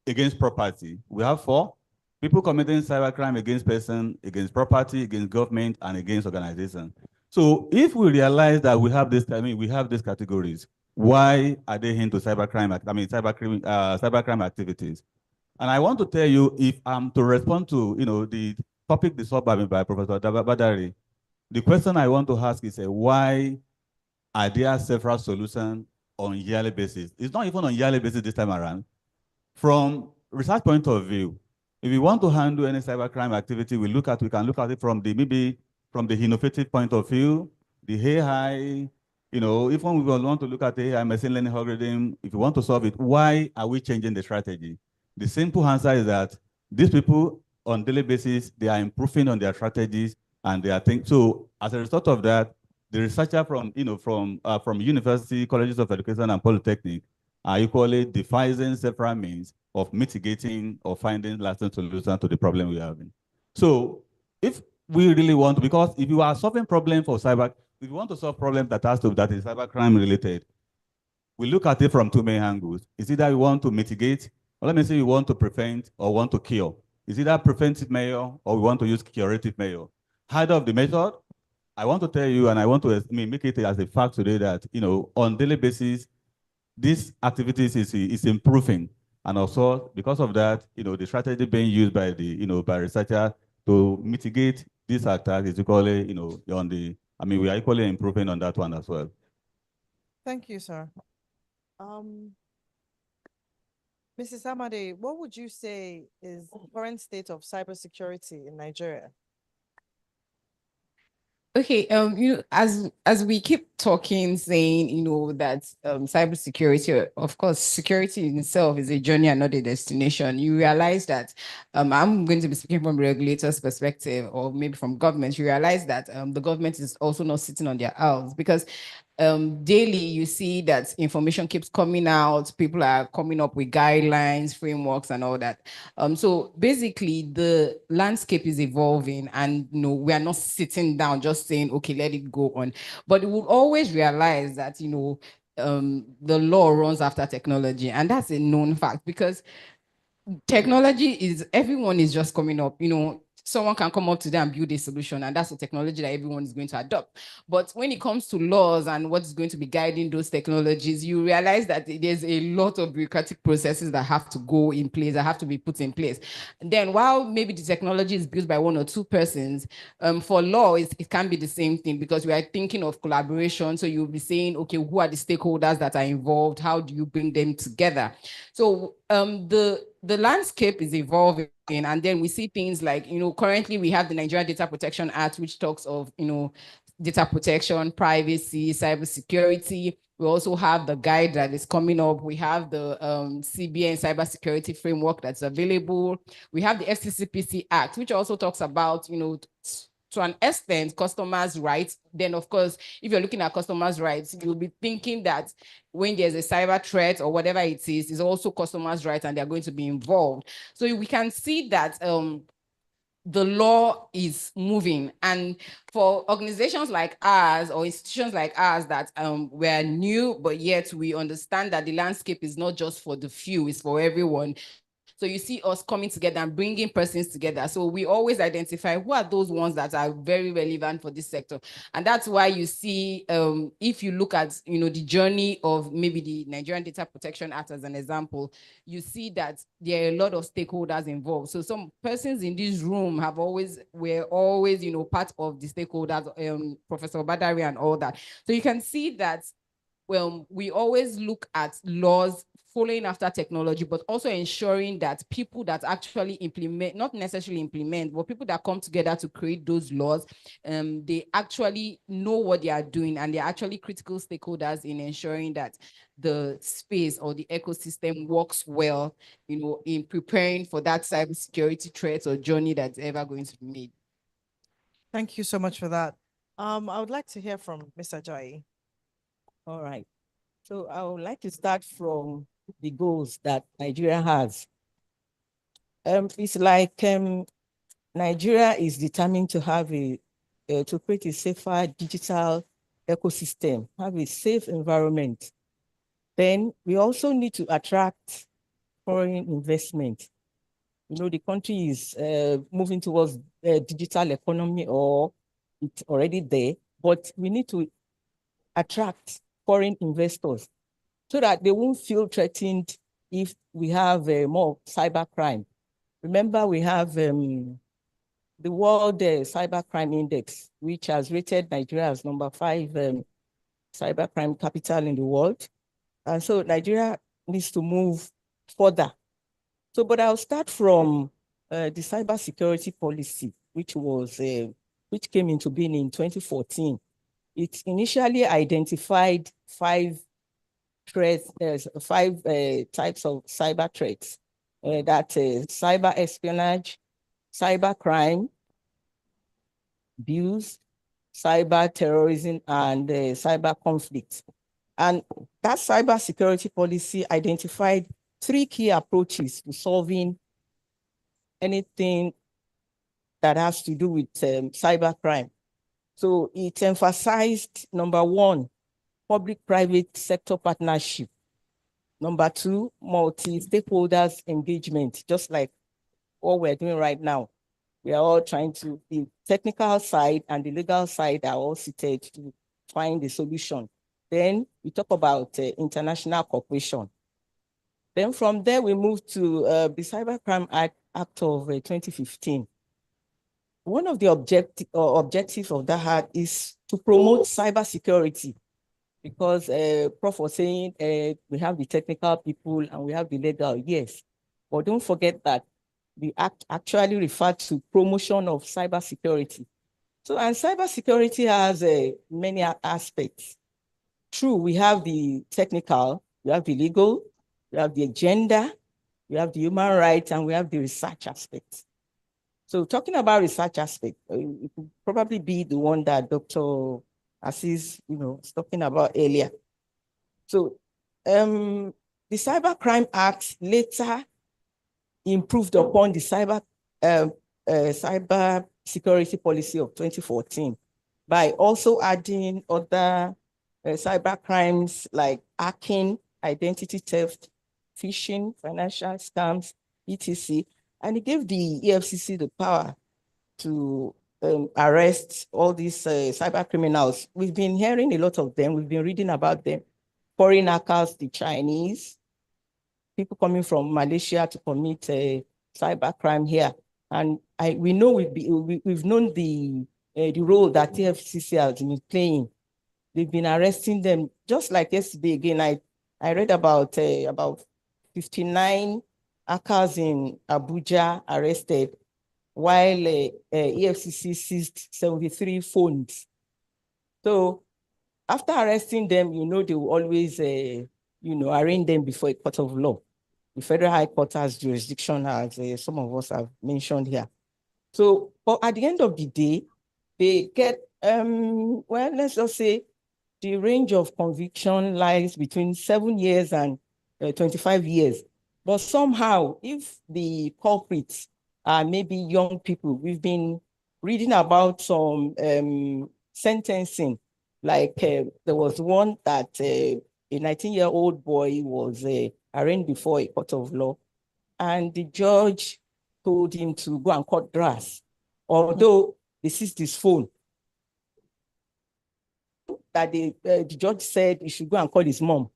against property. We have 4 people committing cybercrime against person, against property, against government, and against organization. So if we realize that we have this, we have these categories, why are they into cybercrime? Cybercrime activities. And I want to tell you, if I'm to respond to, the topic discussed by Professor Badari, the question I want to ask is why are there several solutions on yearly basis? It's not even on yearly basis this time around. From research point of view, if we want to handle any cybercrime activity, we can look at it from from the innovative point of view, the AI, if we want to look at the AI machine learning algorithm, if you want to solve it, why are we changing the strategy? The simple answer is that these people on daily basis, they are improving on their strategies and they are thinking. So as a result of that, the researcher from university, colleges of education and polytechnic are equally devising several means of mitigating or finding lasting solutions to the problem we're having. So if we really want to, because if you are solving problem for if you want to solve problem that is cybercrime related, we look at it from 2 main angles. It's either we want to mitigate, or let me say we want to prevent or want to cure. It's either preventive measure or we want to use curative measure. Either of the method, I want to tell you, and I want to make it as a fact today that, on daily basis, these activities is improving. And also, because of that, the strategy being used by by researchers to mitigate these attacks is equally, we are equally improving on that one as well. Thank you, sir. Mrs. Amade, what would you say is the current state of cybersecurity in Nigeria? Okay, as we keep talking, saying, that cybersecurity, of course, security in itself is a journey and not a destination. You realize that, I'm going to be speaking from a regulator's perspective, or maybe from government. You realize that the government is also not sitting on their hands, because daily you see that information keeps coming out, people are coming up with guidelines, frameworks, and all that. So basically the landscape is evolving, and we are not sitting down just saying, okay, let it go on. But we will always realize that the law runs after technology, and that's a known fact, because everyone is just coming up. Someone can come up today and build a solution, and that's the technology that everyone is going to adopt. But when it comes to laws and what's going to be guiding those technologies, you realize that there's a lot of bureaucratic processes that have to go in place, that have to be put in place. And then while maybe the technology is built by 1 or 2 persons, for law, it can be the same thing, because we are thinking of collaboration. So you'll be saying, okay, who are the stakeholders that are involved? How do you bring them together? So the landscape is evolving, and then we see things like, currently we have the Nigerian Data Protection Act, which talks of, data protection, privacy, cybersecurity. We also have the guide that is coming up. We have the CBN cybersecurity framework that's available. We have the FCCPC Act, which also talks about, to an extent, customers' rights. Then, of course, if you're looking at customers' rights, you'll be thinking that when there's a cyber threat or whatever it is, it's also customers' rights, and they're going to be involved. So we can see that the law is moving. And for organizations like ours or institutions like ours that we're new, but yet we understand that the landscape is not just for the few, it's for everyone. So you see us coming together and bringing persons together. So we always identify who are those ones that are very relevant for this sector. And that's why you see, if you look at, the journey of maybe the Nigerian Data Protection Act as an example, you see that there are a lot of stakeholders involved. So some persons in this room were always, part of the stakeholders, Professor Badari and all that. So you can see that, well, we always look at laws following after technology, but also ensuring that people that actually implement, not necessarily implement, but people that come together to create those laws, they actually know what they are doing, and they're actually critical stakeholders in ensuring that the space or the ecosystem works well, in preparing for that cybersecurity threat or journey that's ever going to be made. Thank you so much for that. I would like to hear from Mr. Joy. All right. So I would like to start from the goals that Nigeria has. It's like Nigeria is determined to have to create a safer digital ecosystem, have a safe environment. Then we also need to attract foreign investment. The country is moving towards a digital economy, or it's already there, but we need to attract foreign investors so that they won't feel threatened if we have more cybercrime. Remember, we have the World Cybercrime Index, which has rated Nigeria as number 5 cybercrime capital in the world. And so Nigeria needs to move further. So, but I'll start from the cybersecurity policy, which came into being in 2014. It initially identified 5 threats, 5 types of cyber threats. That is cyber espionage, cyber crime, abuse, cyber terrorism, and cyber conflict. And that cyber security policy identified 3 key approaches to solving anything that has to do with cyber crime. So it emphasized, number 1, public-private sector partnership. Number 2, multi-stakeholders engagement, just like what we're doing right now. We are all trying to, the technical side and the legal side are all seated to find the solution. Then we talk about international cooperation. Then from there, we move to the Cybercrime Act of 2015. One of the objectives of that act is to promote cybersecurity, because Prof was saying we have the technical people and we have the legal, yes. But don't forget that the act actually referred to promotion of cybersecurity. So, and cybersecurity has many aspects. True, we have the technical, we have the legal, we have the agenda, we have the human rights, and we have the research aspect. So talking about research aspect, it could probably be the one that Dr. Assis, was talking about earlier. So the Cybercrime Act later improved upon the cyber security policy of 2014 by also adding other cyber crimes like hacking, identity theft, phishing, financial scams, etc. And it gave the EFCC the power to arrest all these cyber criminals. We've been hearing a lot of them. We've been reading about them. Foreign hackers, the Chinese, people coming from Malaysia to commit cyber crime here. And we know we've known the role that EFCC has been playing. They've been arresting them. Just like yesterday again, I read about 59 hackers in Abuja arrested, while EFCC seized 73 phones. So after arresting them, they will always, arraign them before a court of law. The Federal High Court has jurisdiction, as some of us have mentioned here. So, but at the end of the day, they get, well, let's just say the range of conviction lies between 7 years and 25 years. But somehow, if the culprits maybe young people. We've been reading about some sentencing, like there was one that a 19-year-old boy was arraigned before a court of law, and the judge told him to go and cut grass, although they seized his phone. That the judge said he should go and call his mom.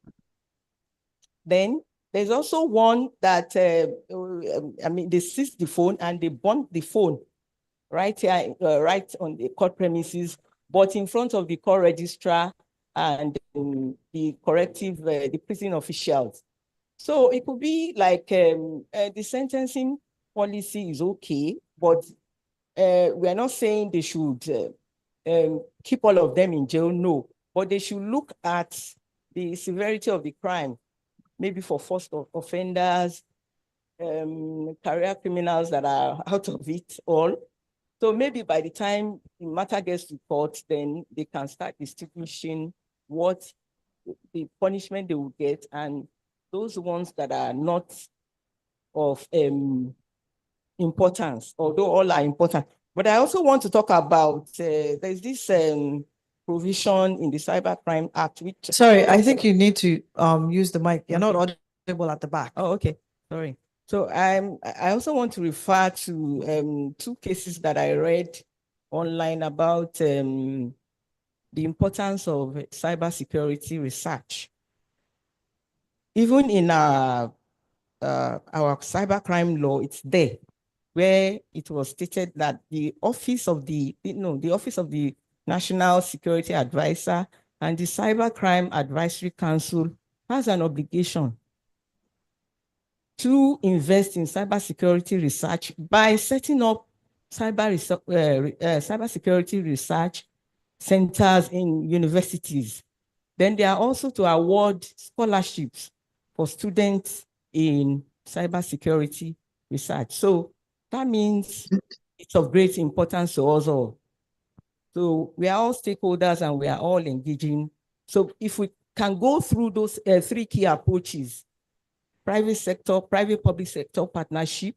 Then there's also one that, they seized the phone and they burnt the phone right here, right on the court premises, but in front of the court registrar and the the prison officials. So it could be like the sentencing policy is okay, but we're not saying they should keep all of them in jail, no. But they should look at the severity of the crime, maybe for first offenders, career criminals that are out of it all. So maybe by the time the matter gets to court, then they can start distinguishing what the punishment they will get and those ones that are not of importance, although all are important. But I also want to talk about, there's this provision in the Cybercrime Act, which... Sorry, I think you need to use the mic. You're not audible at the back. Oh, okay, sorry. So I also want to refer to two cases that I read online about the importance of cybersecurity research. Even in our cybercrime law, it's there, where it was stated that the office of the National Security Advisor and the Cybercrime Advisory Council has an obligation to invest in cybersecurity research by setting up cybersecurity research centers in universities. Then they are also to award scholarships for students in cybersecurity research. So that means it's of great importance to us all. So we are all stakeholders and we are all engaging. So if we can go through those three key approaches: private sector, private-public sector partnership,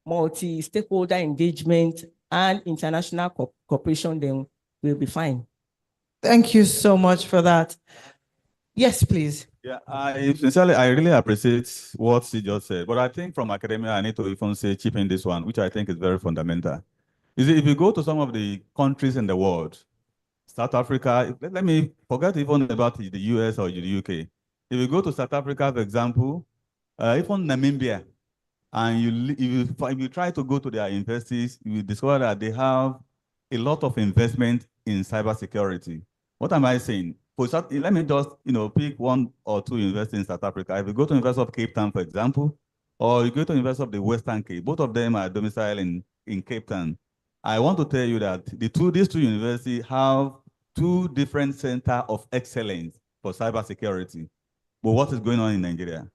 multi-stakeholder engagement, and international cooperation, then we'll be fine. Thank you so much for that. Yes, please. Yeah, I really appreciate what she just said, but I think from academia, I need to even say chip in this one, which I think is very fundamental. You see, if you go to some of the countries in the world, South Africa, let me forget even about the US or the UK. If you go to South Africa, for example, even Namibia, and if you try to go to their universities, you will discover that they have a lot of investment in cybersecurity. What am I saying? Let me just pick one or two universities in South Africa. If you go to University of Cape Town, for example, or you go to University of the Western Cape, both of them are domiciled in Cape Town. I want to tell you that these two universities have two different centers of excellence for cybersecurity. But what is going on in Nigeria?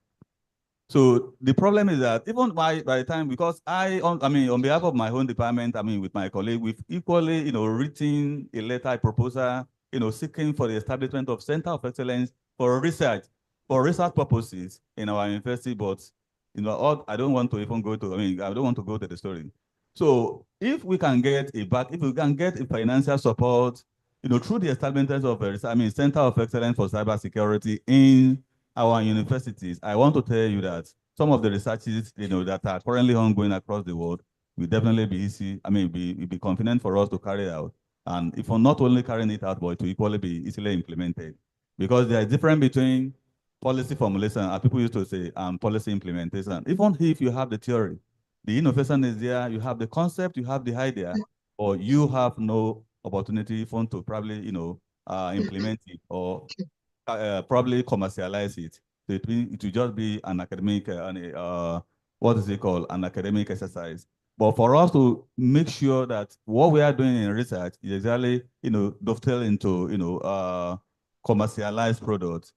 So the problem is that even by the time, because on behalf of my own department, with my colleague, we've equally, written a letter, a proposal, seeking for the establishment of Center of Excellence for research purposes in our university. But, I don't want to even go to, I don't want to go to the story. So if we can get a financial support, through the establishment of a Center of Excellence for Cybersecurity in our universities, I want to tell you that some of the researches, that are currently ongoing across the world will definitely be easy. Be confident for us to carry out. And if we're not only carrying it out, but it will equally be easily implemented. Because there is a difference between policy formulation, as people used to say, and policy implementation. Even if you have the theory, the innovation is there, you have the concept, you have the idea, or you have no opportunity to probably, implement it or probably commercialize it. So it will just be an academic, what is it called? An academic exercise. But for us to make sure that what we are doing in research is exactly, dovetail into, commercialized products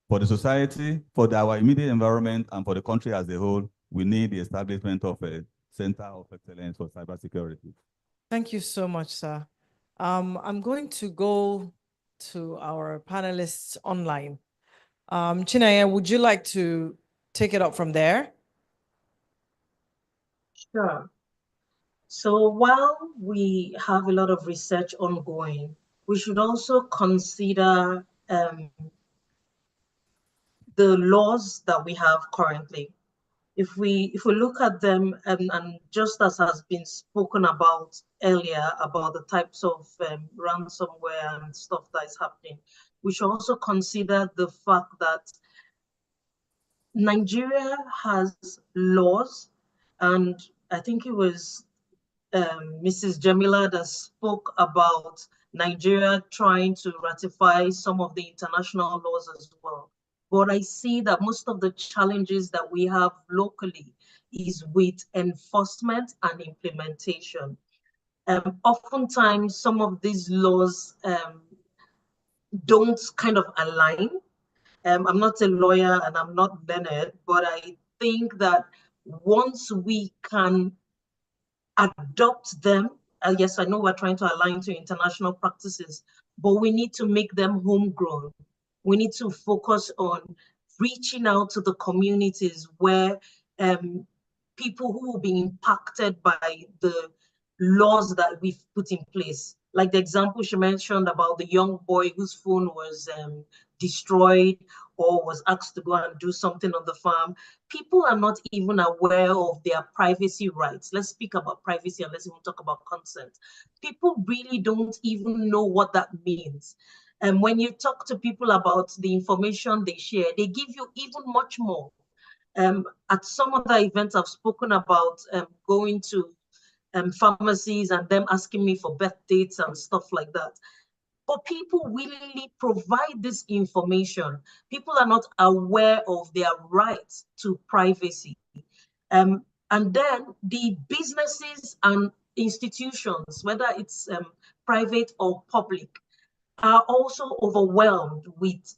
for the society, for our immediate environment, and for the country as a whole, we need the establishment of a Center of Excellence for Cybersecurity. Thank you so much, sir. I'm going to go to our panelists online. Chinaya, would you like to take it up from there? Sure. So while we have a lot of research ongoing, we should also consider the laws that we have currently. If we look at them, and just as has been spoken about earlier about the types of ransomware and stuff that is happening, we should also consider the fact that Nigeria has laws, and I think it was Mrs. Jamila that spoke about Nigeria trying to ratify some of the international laws as well. But I see that most of the challenges that we have locally is with enforcement and implementation. Oftentimes, some of these laws don't kind of align. I'm not a lawyer and I'm not learned, but I think that once we can adopt them. Yes, I know we're trying to align to international practices, but we need to make them homegrown. We need to focus on reaching out to the communities where people who will be impacted by the laws that we've put in place. Like the example she mentioned about the young boy whose phone was destroyed or was asked to go and do something on the farm. People are not even aware of their privacy rights. Let's speak about privacy and let's even talk about consent. People really don't even know what that means. And when you talk to people about the information they share, they give you even much more. At some other events, I've spoken about going to pharmacies and them asking me for birth dates and stuff like that. But people willingly provide this information. People are not aware of their rights to privacy. And then the businesses and institutions, whether it's private or public, are also overwhelmed with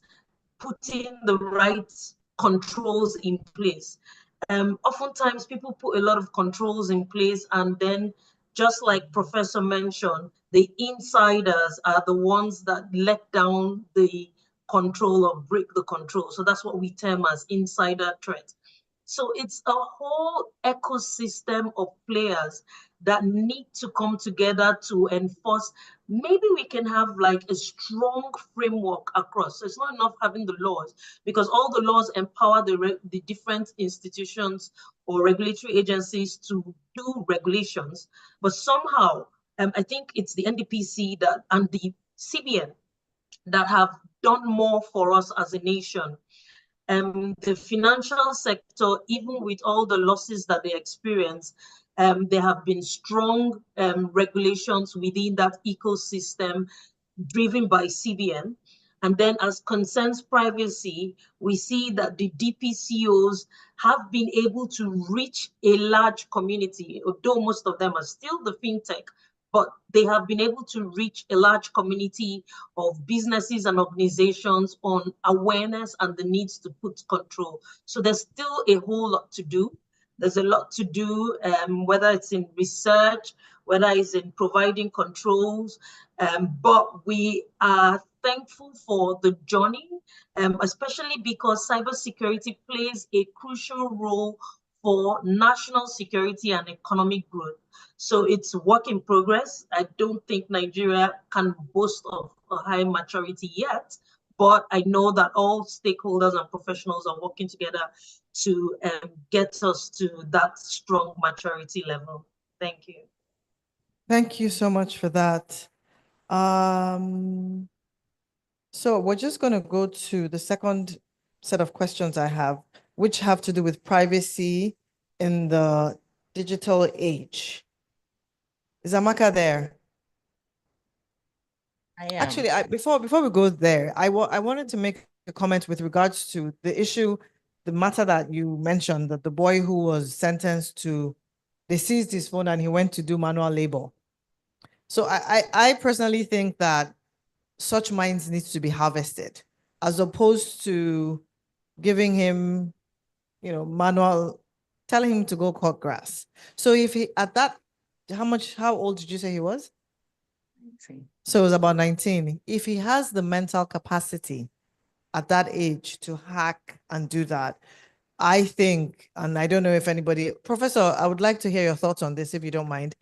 putting the right controls in place. Oftentimes, people put a lot of controls in place, and then, just like Professor mentioned, the insiders are the ones that let down the control or break the control. So that's what we term as insider threat. So it's a whole ecosystem of players that need to come together to enforce. Maybe we can have like a strong framework across. So it's not enough having the laws, because all the laws empower the different institutions or regulatory agencies to do regulations. But somehow, I think it's the NDPC that and the CBN that have done more for us as a nation. The financial sector, even with all the losses that they experience, there have been strong regulations within that ecosystem driven by CBN. And then as concerns privacy, we see that the DPCOs have been able to reach a large community, although most of them are still the fintech, but they have been able to reach a large community of businesses and organizations on awareness and the needs to put control. So there's still a whole lot to do. There's a lot to do, whether it's in research, whether it's in providing controls, but we are thankful for the journey, especially because cybersecurity plays a crucial role for national security and economic growth. So it's work in progress. I don't think Nigeria can boast of a high maturity yet, but I know that all stakeholders and professionals are working together to get us to that strong maturity level. Thank you. Thank you so much for that. So we're just going to go to the second set of questions I have, which have to do with privacy in the digital age. Is Amaka there? I am. Actually, before we go there, I wanted to make a comment with regards to the issue, the matter that you mentioned, that the boy who was sentenced to, they seized his phone and he went to do manual labor. So I personally think that such minds need to be harvested, as opposed to giving him, manual, telling him to go cut grass. So if he, at that, how old did you say he was? 19. So it was about 19. If he has the mental capacity at that age to hack and do that, I think, and I don't know if anybody, Professor, I would like to hear your thoughts on this, if you don't mind.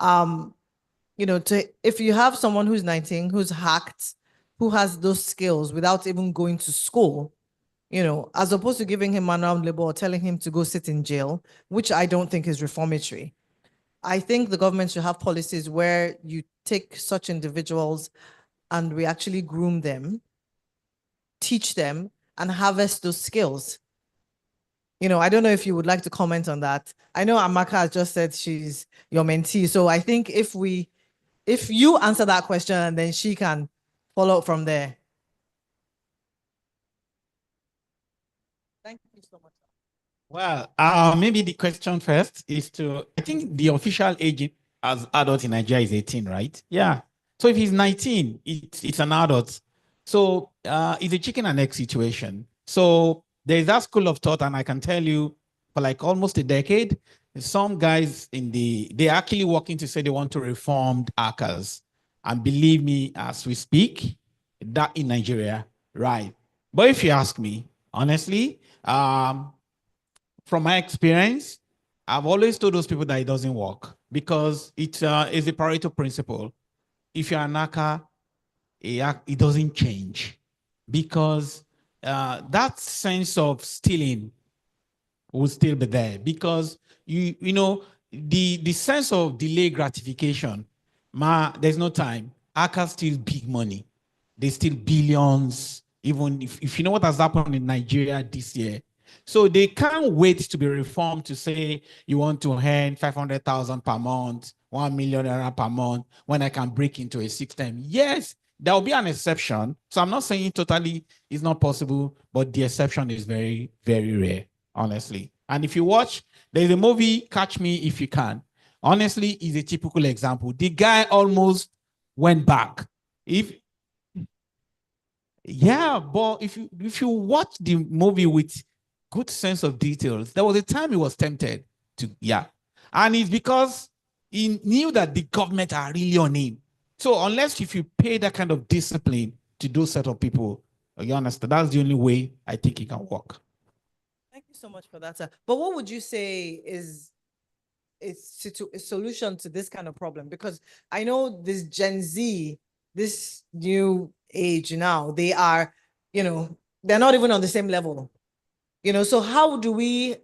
You know, if you have someone who's 19, who's hacked, who has those skills without even going to school, you know, as opposed to giving him manual labor or telling him to go sit in jail, which I don't think is reformatory. I think the government should have policies where you take such individuals and we actually groom them, teach them, and harvest those skills. You know, I don't know if you would like to comment on that. I know Amaka has just said she's your mentee. So I think if you answer that question and then she can follow up from there. Thank you so much. Well, maybe the question first is I think the official age as adult in Nigeria is 18, right? Yeah. So if he's 19, it's an adult. So it's a chicken and egg situation. So there's that school of thought, and I can tell you for like almost a decade, some guys they're actually working to say they want to reform hackers. And believe me, as we speak, that in Nigeria, right? But if you ask me, honestly, from my experience, I've always told those people that it doesn't work because it is a Pareto principle. If you're an hacker, it doesn't change because that sense of stealing will still be there because you know the sense of delay gratification. There's no time. Hackers steal big money. They steal billions. Even if you know what has happened in Nigeria this year. So they can't wait to be reformed to say you want to earn 500,000 per month, 1 million per month, when I can break into a system. Yes, there will be an exception. So I'm not saying totally it's not possible, but the exception is very, very rare, honestly. And if you watch, there's a movie, Catch Me If You Can. Honestly, is a typical example. The guy almost went back. Yeah, but if you watch the movie with good sense of details, there was a time he was tempted to, and it's because he knew that the government are really on him. So unless if you pay that kind of discipline to those set of people, you understand, that's the only way I think it can work. Thank you so much for that, sir. But what would you say is a solution to this kind of problem? Because I know this Gen Z, this new age now, they are, you know, they're not even on the same level. You know, so how do we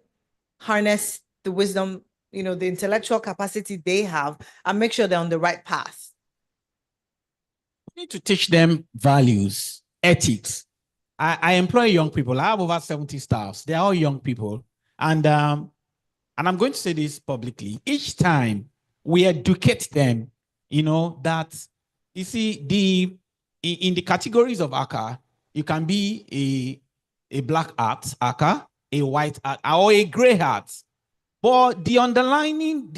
harness the wisdom, you know, the intellectual capacity they have and make sure they're on the right path? We need to teach them values, ethics. I employ young people. I have over 70 staffs. They're all young people. And I'm going to say this publicly. Each time we educate them, you know, that, you see, in the categories of hacker, you can be a black hat hacker, a white hat, or a gray hat. But the underlining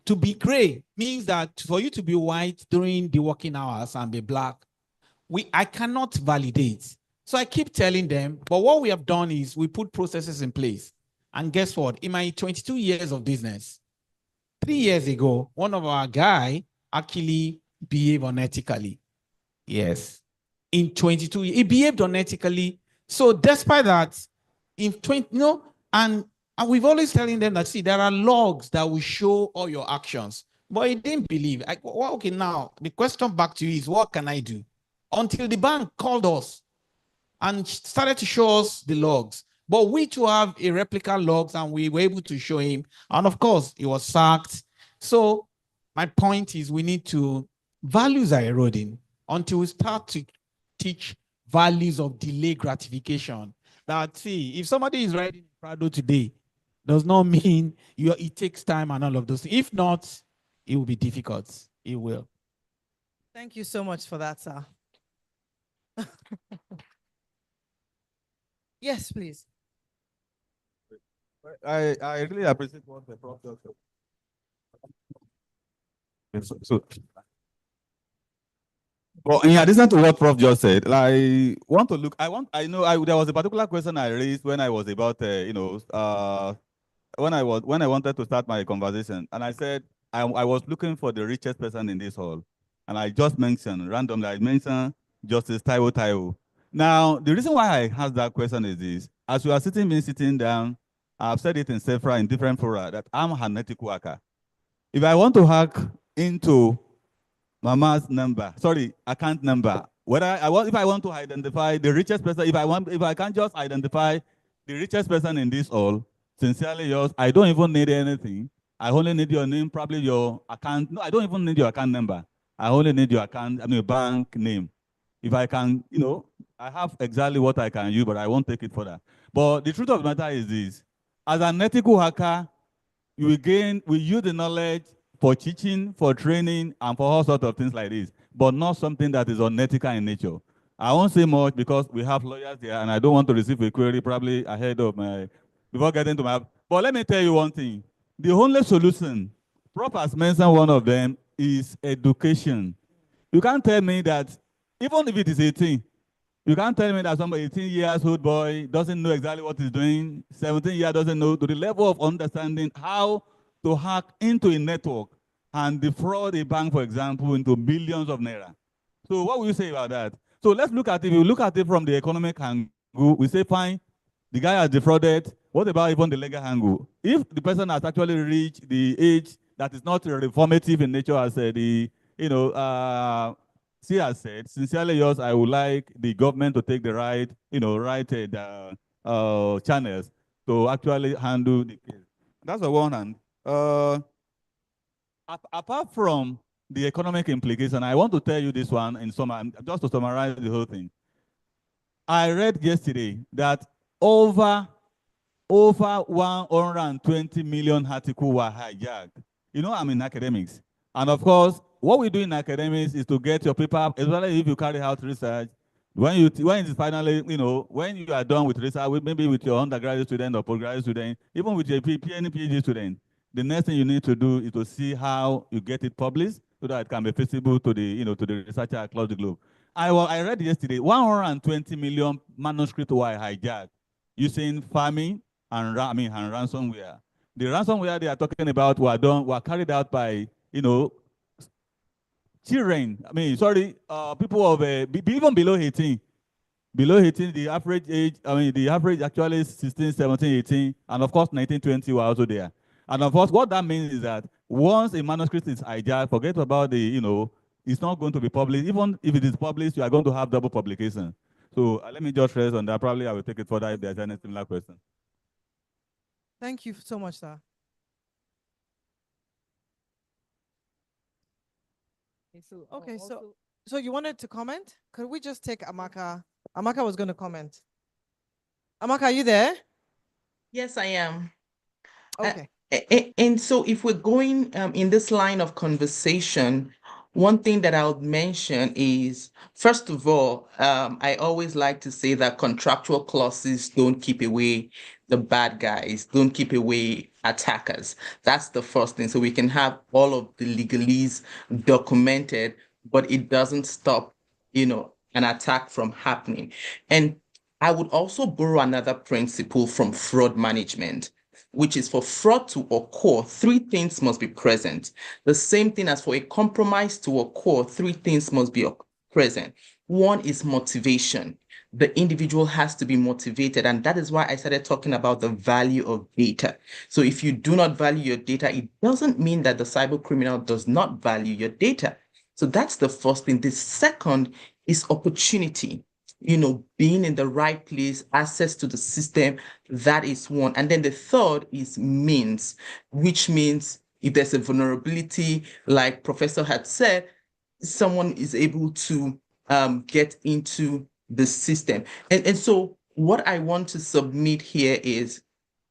to be gray means that for you to be white during the working hours and be black, I cannot validate. So I keep telling them, but what we have done is we put processes in place. And guess what? In my 22 years of business, 3 years ago, one of our guy actually behaved unethically. Yes. In 22 years, he behaved unethically. So despite that, in 20, you know, and we've always telling them that, see, there are logs that will show all your actions. But he didn't believe. Well, okay, now the question back to you is, what can I do? Until the bank called us and started to show us the logs. But we too have a replica logs and we were able to show him. And of course, he was sacked. So my point is we need to, values are eroding until we start to teach values of delay gratification. That, see, if somebody is riding Prado today, does not mean it takes time and all of those things. If not, it will be difficult. It will. Thank you so much for that, sir. Yes, please. I really appreciate what the prof just said. Well, in addition to what Prof just said, I know there was a particular question I raised when I was about, when I wanted to start my conversation, and I said I was looking for the richest person in this hall, and I just mentioned randomly, Justice Taiwo. Now, the reason why I asked that question is this: as you are sitting down, I've said it in different fora that I'm an ethical hacker. If I want to hack into Mama's account number, if I want to identify the richest person, if I can't just identify the richest person in this all, sincerely yours, I don't even need anything. I only need your name, probably your account. No, I don't even need your account number. I only need your bank name. If I can, I have exactly what I can use, but I won't take it further. But the truth of the matter is this: as an ethical hacker, we use the knowledge for teaching, for training, and for all sorts of things like this, but not something that is unethical in nature. I won't say much because we have lawyers here, and I don't want to receive a query probably ahead of before getting to my. But let me tell you one thing: the only solution, Prof has mentioned one of them, is education. You can't tell me that even if it is 18, you can't tell me that some 18-year-old boy doesn't know exactly what he's doing, 17 years doesn't know to the level of understanding how to hack into a network and defraud a bank, for example, into billions of naira. So what will you say about that? So let's look at it. If you look at it from the economic angle, we say, fine, the guy has defrauded. What about even the legal angle? If the person has actually reached the age that is not reformative in nature, as she has said, sincerely yours, I would like the government to take the right channels to actually handle the case. That's the one hand. Apart from the economic implication, I want to tell you this one in sum, just to summarize the whole thing. I read yesterday that over 120 million articles were hijacked. I'm in academics. And of course, what we do in academics is to get your paper, especially if you carry out research. When it is finally, when you are done with research, maybe with your undergraduate student or postgraduate student, even with your PhD student, the next thing you need to do is to see how you get it published so that it can be feasible to the researcher across the globe. I read yesterday 120 million manuscripts were hijacked using farming and ransomware. The ransomware they are talking about were carried out by children. People of even below 18. Below 18, the average age, the average actually is 16, 17, 18, and of course 19, 20 were also there. And of course, what that means is that once a manuscript is hijacked, forget about it's not going to be published. Even if it is published, you are going to have double publication. So let me just rest on that. Probably I will take it further if there's any similar question. Thank you so much, sir. Okay, so you wanted to comment? Could we just take Amaka? Amaka was going to comment. Amaka, are you there? Yes, I am. Okay. And so if we're going in this line of conversation, one thing that I would mention is, first of all, I always like to say that contractual clauses don't keep away the bad guys, don't keep away attackers. That's the first thing. So we can have all of the legalese documented, but it doesn't stop, an attack from happening. And I would also borrow another principle from fraud management, which is for fraud to occur, three things must be present. The same thing as for a compromise to occur, three things must be present. One is motivation. The individual has to be motivated, and that is why I started talking about the value of data. So if you do not value your data, it doesn't mean that the cyber criminal does not value your data. So that's the first thing. The second is opportunity. Being in the right place, access to the system, that is one. And then the third is means, which means if there's a vulnerability, like Professor had said, someone is able to get into the system. And so what I want to submit here is,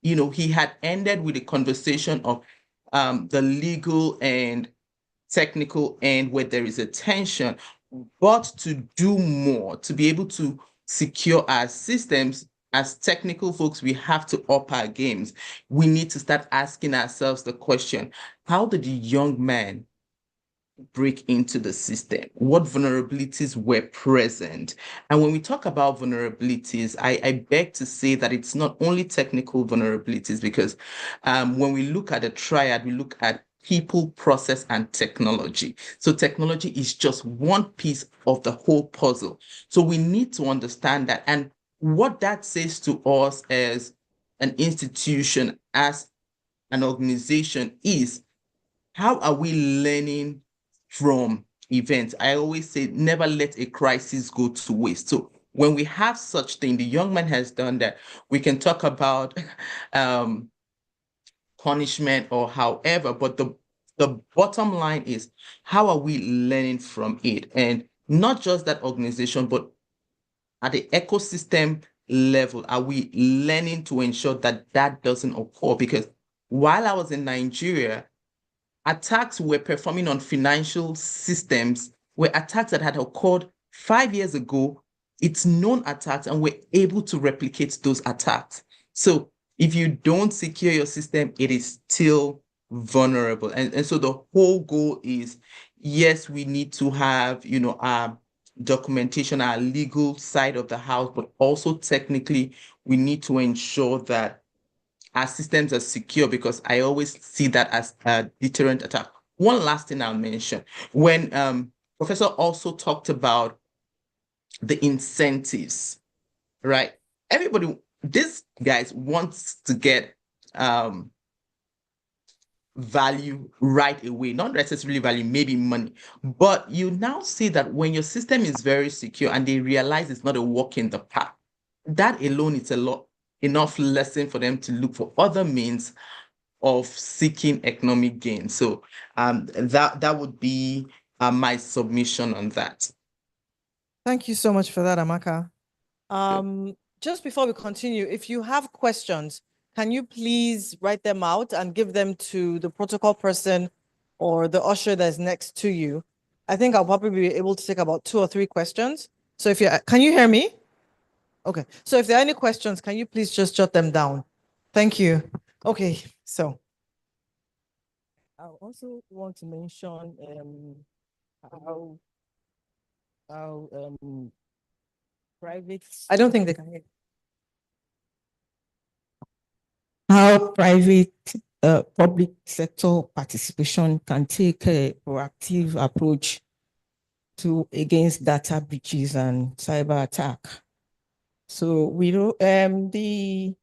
he had ended with a conversation of the legal and technical end where there is a tension, but to do more, to be able to secure our systems, as technical folks, we have to up our games. We need to start asking ourselves the question, how did the young man break into the system? What vulnerabilities were present? And when we talk about vulnerabilities, I beg to say that it's not only technical vulnerabilities, because when we look at a triad, we look at people, process, and technology. So technology is just one piece of the whole puzzle. So we need to understand that. And what that says to us as an institution, as an organization, is how are we learning from events? I always say, never let a crisis go to waste. So when we have such thing, the young man has done that, we can talk about punishment or however, but the bottom line is, how are we learning from it? And not just that organization, but at the ecosystem level, are we learning to ensure that that doesn't occur? Because while I was in Nigeria, attacks were performing on financial systems were attacks that had occurred 5 years ago. It's known attacks, and we're able to replicate those attacks. So if you don't secure your system, it is still vulnerable. And so the whole goal is, yes, we need to have, our documentation, our legal side of the house, but also technically, we need to ensure that our systems are secure, because I always see that as a deterrent attack. One last thing I'll mention, when Professor also talked about the incentives, right? Everybody, these guys wants to get value right away, not necessarily value, maybe money. But you now see that when your system is very secure and they realize it's not a walk in the park, that alone is enough lesson for them to look for other means of seeking economic gain. So that would be my submission on that. Thank you so much for that, Amaka. Just before we continue, if you have questions, can you please write them out and give them to the protocol person or the usher that's next to you? I think I'll probably be able to take about 2 or 3 questions. So can you hear me? Okay, so if there are any questions, can you please just jot them down? Thank you. Okay, so I also want to mention how private. I don't think they can hear. How private public sector participation can take a proactive approach against data breaches and cyber attack. So we know the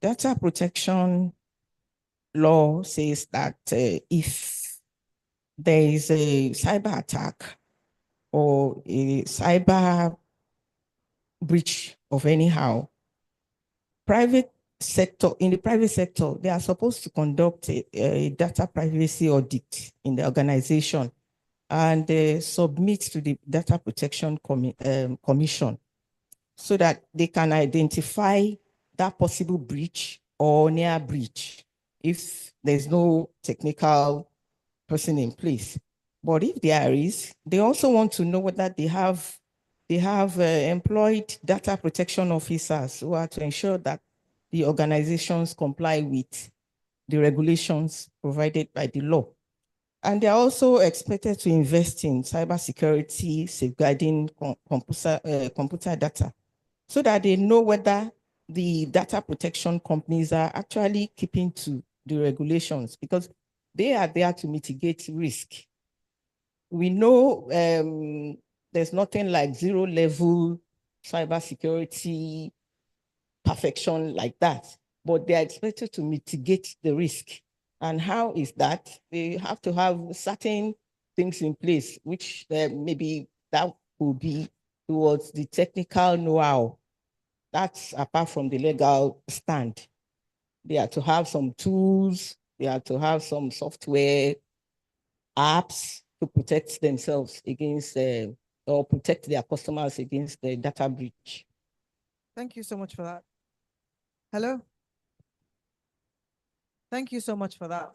data protection law says that if there is a cyber attack or a cyber breach of anyhow, in the private sector, they are supposed to conduct a data privacy audit in the organization and submit to the Data Protection Commission so that they can identify that possible breach or near breach if there's no technical person in place. But if there is, they also want to know whether they have employed data protection officers who are to ensure that the organizations comply with the regulations provided by the law. And they're also expected to invest in cybersecurity, safeguarding computer data, so that they know whether the data protection companies are actually keeping to the regulations, because they are there to mitigate risk. We know there's nothing like zero-level cybersecurity perfection like that, but they are expected to mitigate the risk. And how is that? They have to have certain things in place, which maybe that will be towards the technical know-how. That's apart from the legal stand. They are to have some tools, they are to have some software, apps to protect themselves against or protect their customers against the data breach. Thank you so much for that. Hello? Thank you so much for that.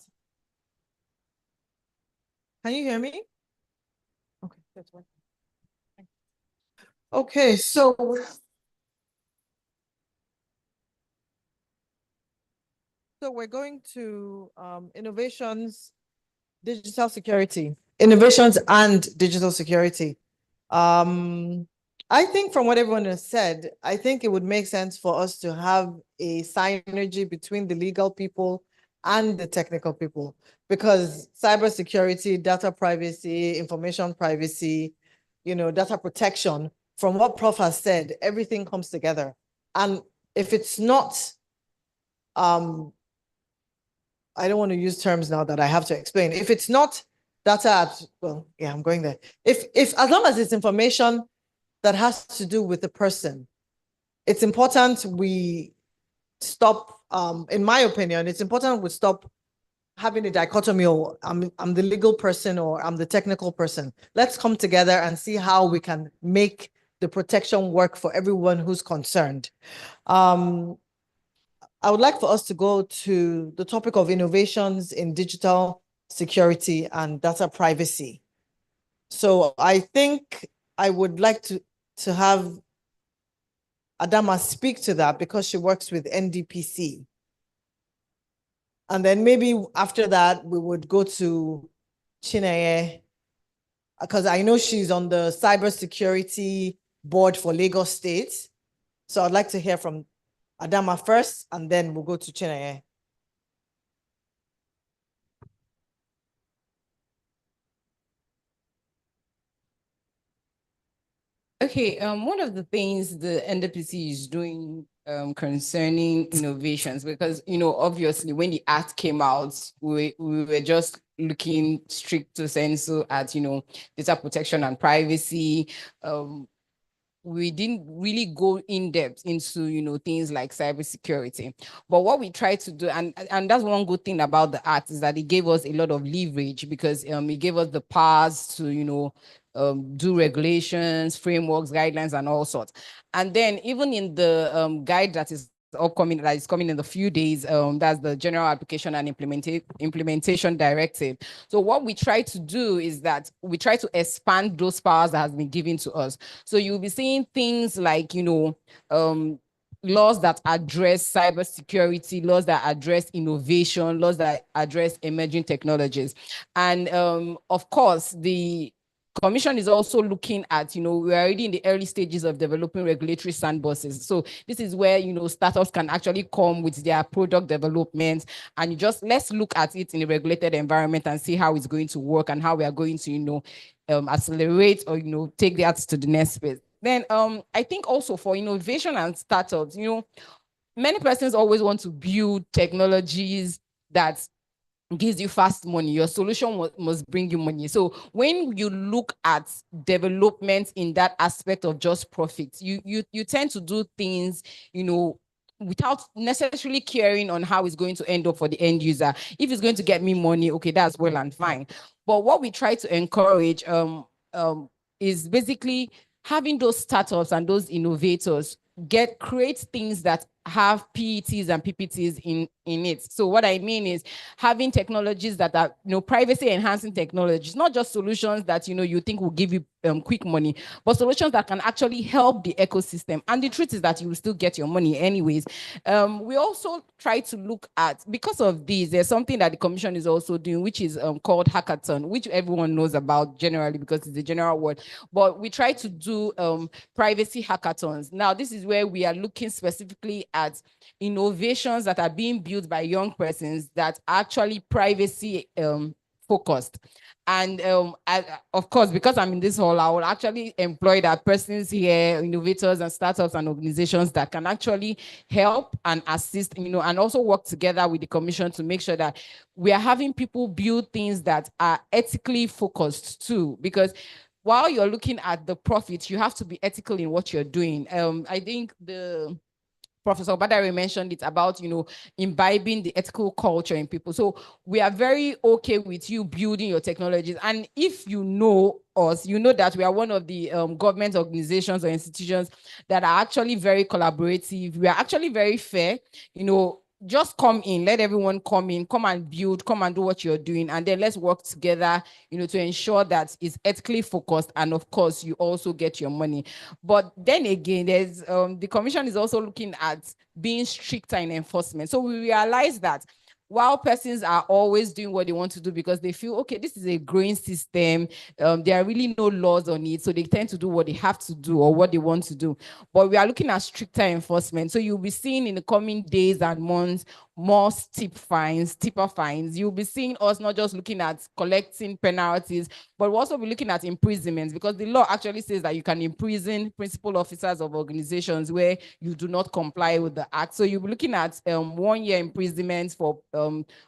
Can you hear me? Okay, that's one. Okay, so we're going to innovations, digital security, innovations and digital security. I think from what everyone has said, I think it would make sense for us to have a synergy between the legal people and the technical people, because cybersecurity, data privacy, information privacy, data protection, from what Prof has said, everything comes together. And if it's not, I don't want to use terms now that I have to explain. If it's not data, well, yeah, I'm going there. If as long as it's information that has to do with the person, it's important we stop, in my opinion, it's important we stop having a dichotomy, or I'm the legal person or I'm the technical person. Let's come together and see how we can make the protection work for everyone who's concerned. I would like for us to go to the topic of innovations in digital security and data privacy. So I think I would like to have Adama speak to that because she works with NDPC. And then maybe after that, we would go to Chineye, because I know she's on the cybersecurity board for Lagos State. So I'd like to hear from Adama first, and then we'll go to Chineye. Okay, one of the things the NDPC is doing concerning innovations, because, obviously when the act came out, we were just looking strict to sensu at, data protection and privacy. We didn't really go in depth into, things like cybersecurity. But what we tried to do, and that's one good thing about the act, is that it gave us a lot of leverage, because it gave us the powers to, do regulations, frameworks, guidelines, and all sorts. And then even in the guide that is upcoming, that is coming in a few days, that's the General Application and Implementation Directive. So what we try to do is that we try to expand those powers that has been given to us. So you'll be seeing things like, laws that address cybersecurity, laws that address innovation, laws that address emerging technologies. And of course, the Commission is also looking at, we're already in the early stages of developing regulatory sandboxes. So this is where, startups can actually come with their product development, and let's look at it in a regulated environment and see how it's going to work and how we are going to, accelerate or, take that to the next phase. Then I think also for innovation and startups, many persons always want to build technologies that gives you fast money. Your solution must bring you money. So when you look at development in that aspect of just profit, you tend to do things, without necessarily caring on how it's going to end up for the end user. If it's going to get me money, okay, that's well and fine. But what we try to encourage is basically having those startups and those innovators create things that have PETs and PPTs in it. So what I mean is having technologies that are, privacy enhancing technologies, not just solutions that, you think will give you quick money, but solutions that can actually help the ecosystem. And the truth is that you will still get your money anyways. We also try to look at, because of these, there's something that the Commission is also doing, which is called hackathon, which everyone knows about generally because it's a general word. But we try to do privacy hackathons. Now, this is where we are looking specifically at innovations that are being built by young persons that are actually privacy focused. And of course, because I'm in this hall, I will actually employ that persons here, innovators and startups and organizations that can actually help and assist, and also work together with the Commission to make sure that we are having people build things that are ethically focused too, because while you're looking at the profits, you have to be ethical in what you're doing. I think Professor Badari mentioned it about, imbibing the ethical culture in people. So we are very okay with you building your technologies. And if you know us, you know that we are one of the government organizations or institutions that are actually very collaborative. We are actually very fair, just come in, let everyone come in, come and build, come and do what you're doing, and then let's work together, to ensure that it's ethically focused, and of course, you also get your money. But then again, there's the Commission is also looking at being stricter in enforcement. So we realize that while persons are always doing what they want to do because they feel, okay, this is a growing system, there are really no laws on it, so they tend to do what they have to do or what they want to do. But we are looking at stricter enforcement. So you'll be seeing in the coming days and months more steeper fines. You'll be seeing us not just looking at collecting penalties, but we'll also be looking at imprisonments, because the law actually says that you can imprison principal officers of organizations where you do not comply with the act. So you'll be looking at 1 year imprisonment for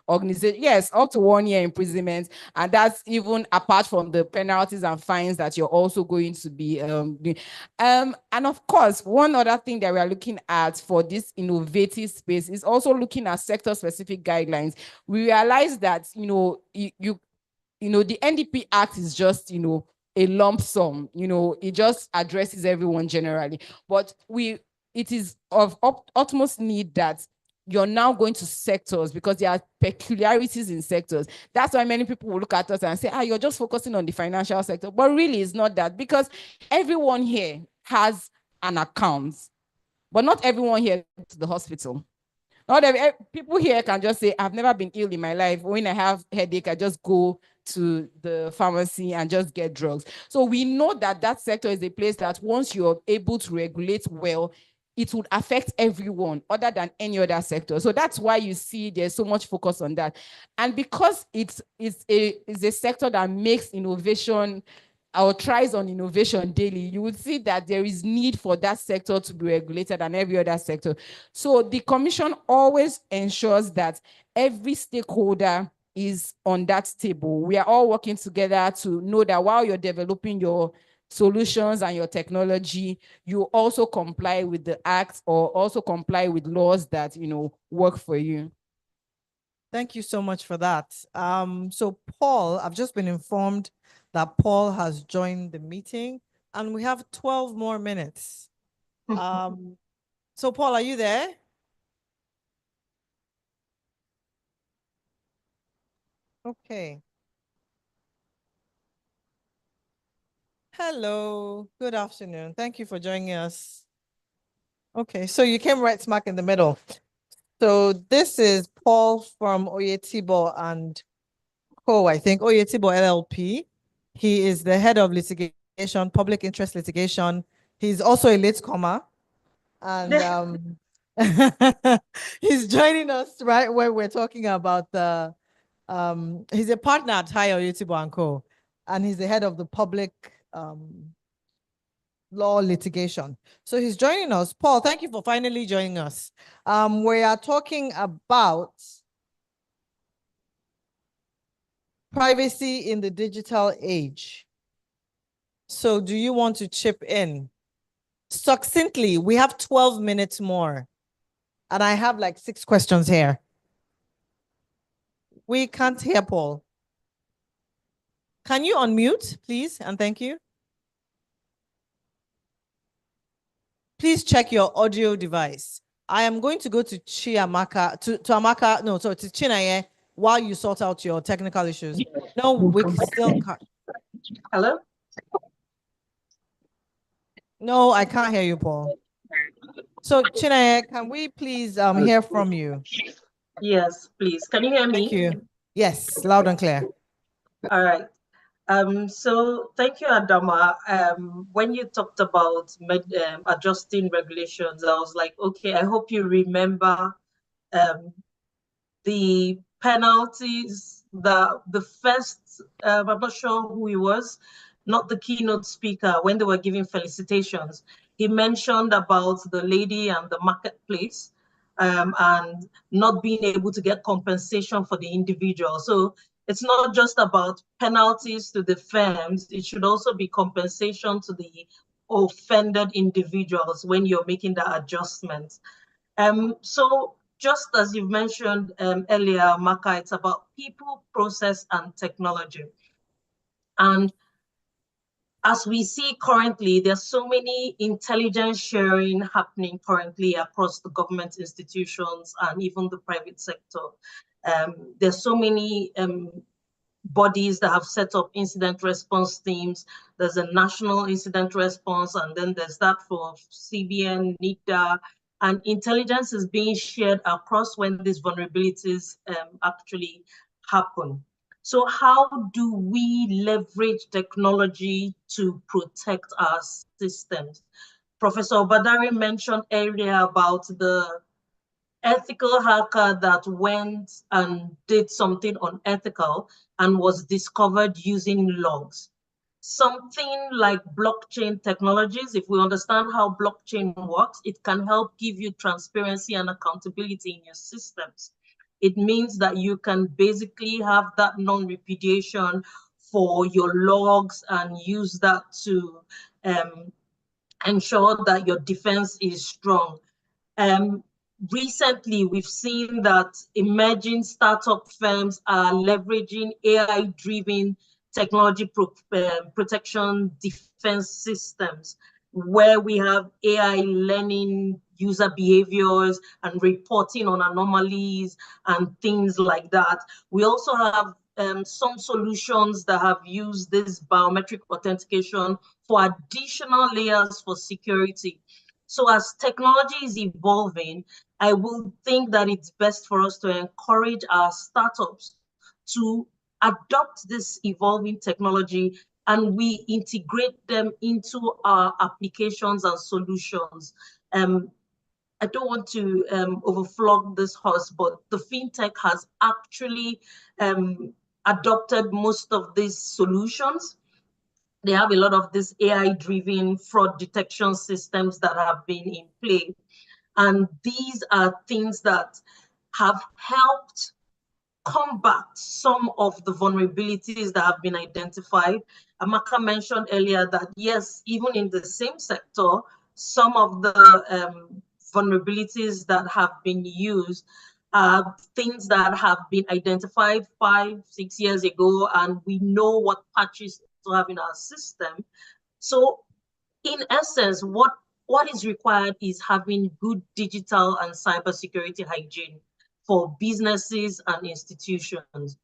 organization, yes, up to 1 year imprisonment, and that's even apart from the penalties and fines that you're also going to be doing. And of course, one other thing that we are looking at for this innovative space is also looking at sector-specific guidelines. We realize that, the NDP Act is just, a lump sum, it just addresses everyone generally. But it is of utmost need that you're now going to sectors, because there are peculiarities in sectors. That's why many people will look at us and say, you're just focusing on the financial sector. But really, it's not that, because everyone here has an account, but not everyone here goes to the hospital. Not every, people here can just say, I've never been ill in my life. When I have headache, I just go to the pharmacy and just get drugs. So we know that that sector is a place that once you're able to regulate well, it would affect everyone other than any other sector. So that's why you see there's so much focus on that. And because it's a sector that makes innovation or tries on innovation daily, you would see that there is need for that sector to be regulated than every other sector. So the Commission always ensures that every stakeholder is on that table. We are all working together to know that while you're developing your solutions and your technology, you also comply with the act or also comply with laws that, work for you. Thank you so much for that. So Paul, I've just been informed that Paul has joined the meeting and we have 12 more minutes. So Paul, are you there? Okay. Hello, good afternoon. Thank you for joining us. Okay, so you came right smack in the middle. So this is Paul from Oyetibo and Co, I think, Oyetibo LLP. He is the head of litigation, public interest litigation. He's also a latecomer. And he's joining us right where we're talking about the, he's a partner at Higher Oyetibo and Co. And he's the head of the public law litigation. So he's joining us. Paul, thank you for finally joining us. We are talking about privacy in the digital age. So do you want to chip in? Succinctly, we have 12 minutes more. And I have like 6 questions here. We can't hear Paul. Can you unmute, please? And thank you. Please check your audio device. I am going to go to Chiamaka, to Chinaye while you sort out your technical issues. No, we still can't. Hello? No, I can't hear you, Paul. So Chinaye, can we please hear from you? Yes, please. Can you hear me? Thank you. Yes, loud and clear. All right. So thank you, Adama. When you talked about adjusting regulations, I was like, okay, I hope you remember the penalties, the first, I'm not sure who he was, not the keynote speaker, when they were giving felicitations. He mentioned about the lady and the marketplace and not being able to get compensation for the individual. So it's not just about penalties to the firms, it should also be compensation to the offended individuals when you're making that adjustment. So just as you've mentioned earlier, Maka, it's about people, process, and technology. And as we see currently, there's so many intelligence sharing happening currently across the government institutions and even the private sector. There's so many bodies that have set up incident response teams. There's a national incident response, and then there's that for CBN, NIDA, and intelligence is being shared across when these vulnerabilities actually happen. So how do we leverage technology to protect our systems? Professor Obadari mentioned earlier about the ethical hacker that went and did something unethical and was discovered using logs. Something like blockchain technologies, if we understand how blockchain works, it can help give you transparency and accountability in your systems. It means that you can basically have that non-repudiation for your logs and use that to ensure that your defense is strong. Recently, we've seen that emerging startup firms are leveraging AI-driven technology protection defense systems, where we have AI learning user behaviors and reporting on anomalies and things like that. We also have some solutions that have used this biometric authentication for additional layers for security. So as technology is evolving, I will think that it's best for us to encourage our startups to adopt this evolving technology and we integrate them into our applications and solutions. I don't want to overflog this horse, but the fintech has actually adopted most of these solutions. They have a lot of these AI-driven fraud detection systems that have been in play. And these are things that have helped combat some of the vulnerabilities that have been identified. Amaka mentioned earlier that, yes, even in the same sector, some of the vulnerabilities that have been used are things that have been identified 5, 6 years ago, and we know what patches to have in our system. So in essence, what is required is having good digital and cybersecurity hygiene for businesses and institutions.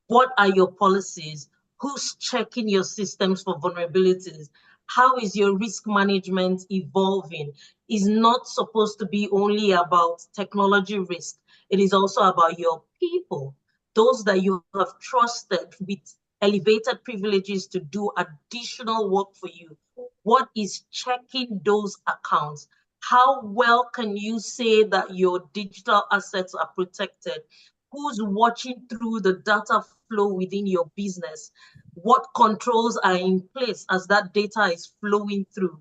What are your policies? Who's checking your systems for vulnerabilities? How is your risk management evolving? It's not supposed to be only about technology risk. It is also about your people, those that you have trusted with elevated privileges to do additional work for you. What is checking those accounts? How well can you say that your digital assets are protected? Who's watching through the data flow within your business? What controls are in place as that data is flowing through?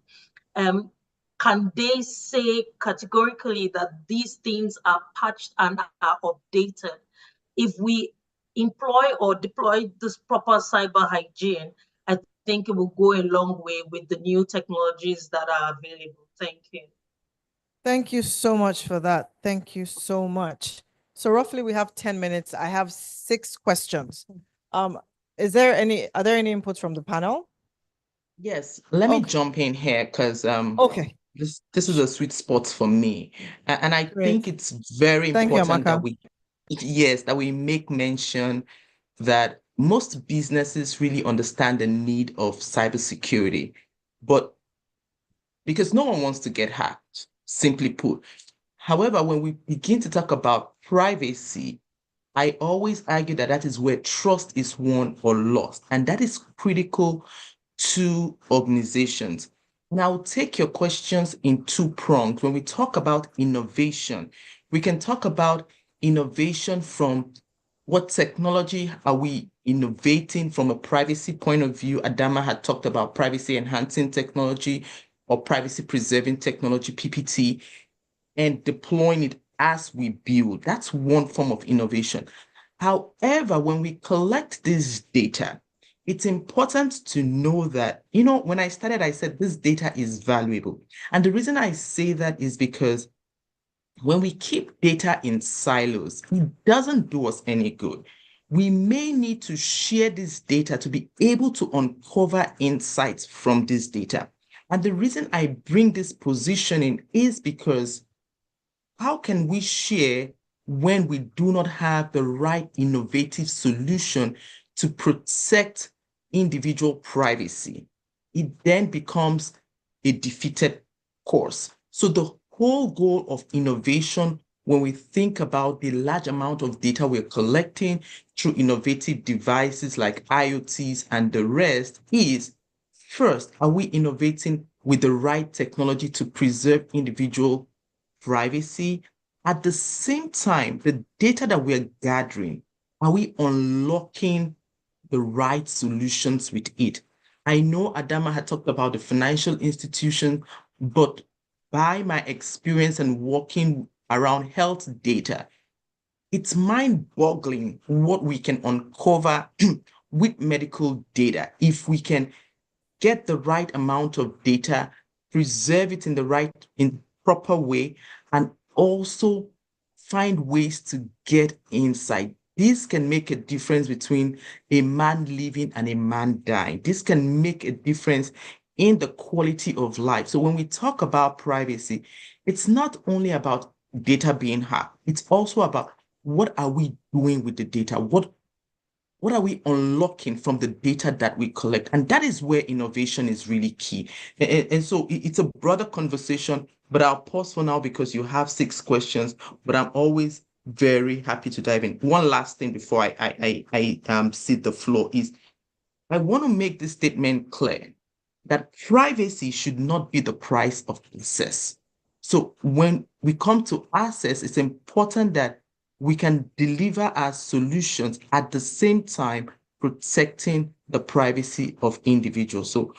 Can they say categorically that these things are patched and are updated? If we employ or deploy this proper cyber hygiene, I think it will go a long way with the new technologies that are available. Thank you. Thank you so much for that. Thank you so much. So roughly we have 10 minutes. I have 6 questions. Are there any inputs from the panel? Yes, let me jump in here because okay, this is a sweet spot for me. And I Great. think it's very Thank you, important that Amaka. we make mention that most businesses really understand the need of cybersecurity, but because no one wants to get hacked, simply put. However, when we begin to talk about privacy, I always argue that that is where trust is won or lost, and that is critical to organizations. Now, take your questions in 2 prongs. When we talk about innovation, we can talk about innovation from what technology are we innovating from a privacy point of view. Adama had talked about privacy enhancing technology or privacy preserving technology, PPT, and deploying it as we build. That's one form of innovation. However, when we collect this data, it's important to know that, when I started, I said this data is valuable. And the reason I say that is because when we keep data in silos, it doesn't do us any good. We may need to share this data to be able to uncover insights from this data. And the reason I bring this positioning is because how can we share when we do not have the right innovative solution to protect individual privacy? It then becomes a defeated course. So the whole goal of innovation, when we think about the large amount of data we're collecting through innovative devices like IoTs and the rest, is first, are we innovating with the right technology to preserve individual privacy? At the same time, the data that we're gathering, are we unlocking the right solutions with it? I know Adama had talked about the financial institution, but by my experience and working around health data, it's mind-boggling what we can uncover with medical data if we can get the right amount of data, preserve it in proper way, and also find ways to get insight. This can make a difference between a man living and a man dying. This can make a difference in the quality of life. So when we talk about privacy, it's not only about data being hacked, it's also about what are we doing with the data? What are we unlocking from the data that we collect? And that is where innovation is really key. And so it's a broader conversation, but I'll pause for now because you have 6 questions, but I'm always very happy to dive in. One last thing before I cede the floor is I want to make this statement clear that privacy should not be the price of access. So when we come to access, it's important that we can deliver our solutions at the same time protecting the privacy of individuals. So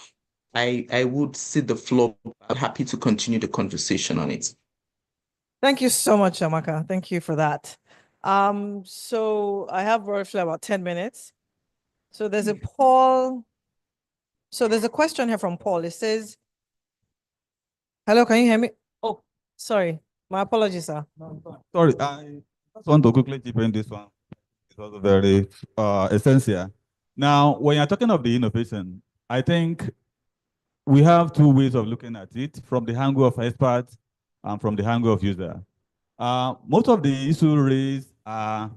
I would cede the floor. I'm happy to continue the conversation on it. Thank you so much, Amaka. Thank you for that. So I have roughly about 10 minutes. So there's a question here from Paul. It says, hello, can you hear me? Oh, sorry. My apologies, sir. Sorry, I just want to quickly chip in this one. It's also very essential. Now, when you're talking of the innovation, I think we have 2 ways of looking at it, from the angle of experts and from the angle of user. Most of the issues raised are,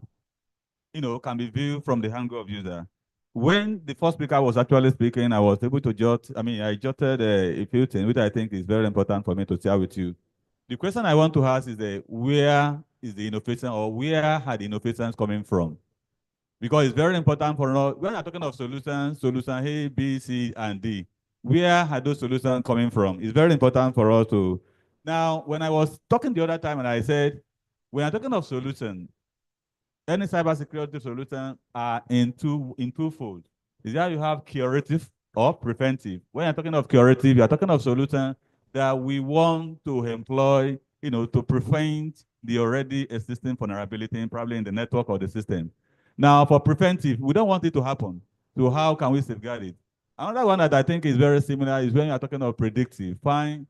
can be viewed from the angle of user. When the first speaker was actually speaking, I was able to I jotted a few things, which I think is very important for me to share with you. The question I want to ask is where is the innovation, or where are the innovations coming from? Because it's very important for us, when we're talking of solution A, B, C, and D, where are those solutions coming from? It's very important for us to. Now, when I was talking the other time and I said, when I'm talking of solution, any cybersecurity solution are in twofold. Is that you have curative or preventive. When you're talking of curative, you're talking of solution that we want to employ, to prevent the already existing vulnerability, probably in the network or the system. Now, for preventive, we don't want it to happen. So how can we safeguard it? Another one that I think is very similar is when you're talking of predictive. Fine,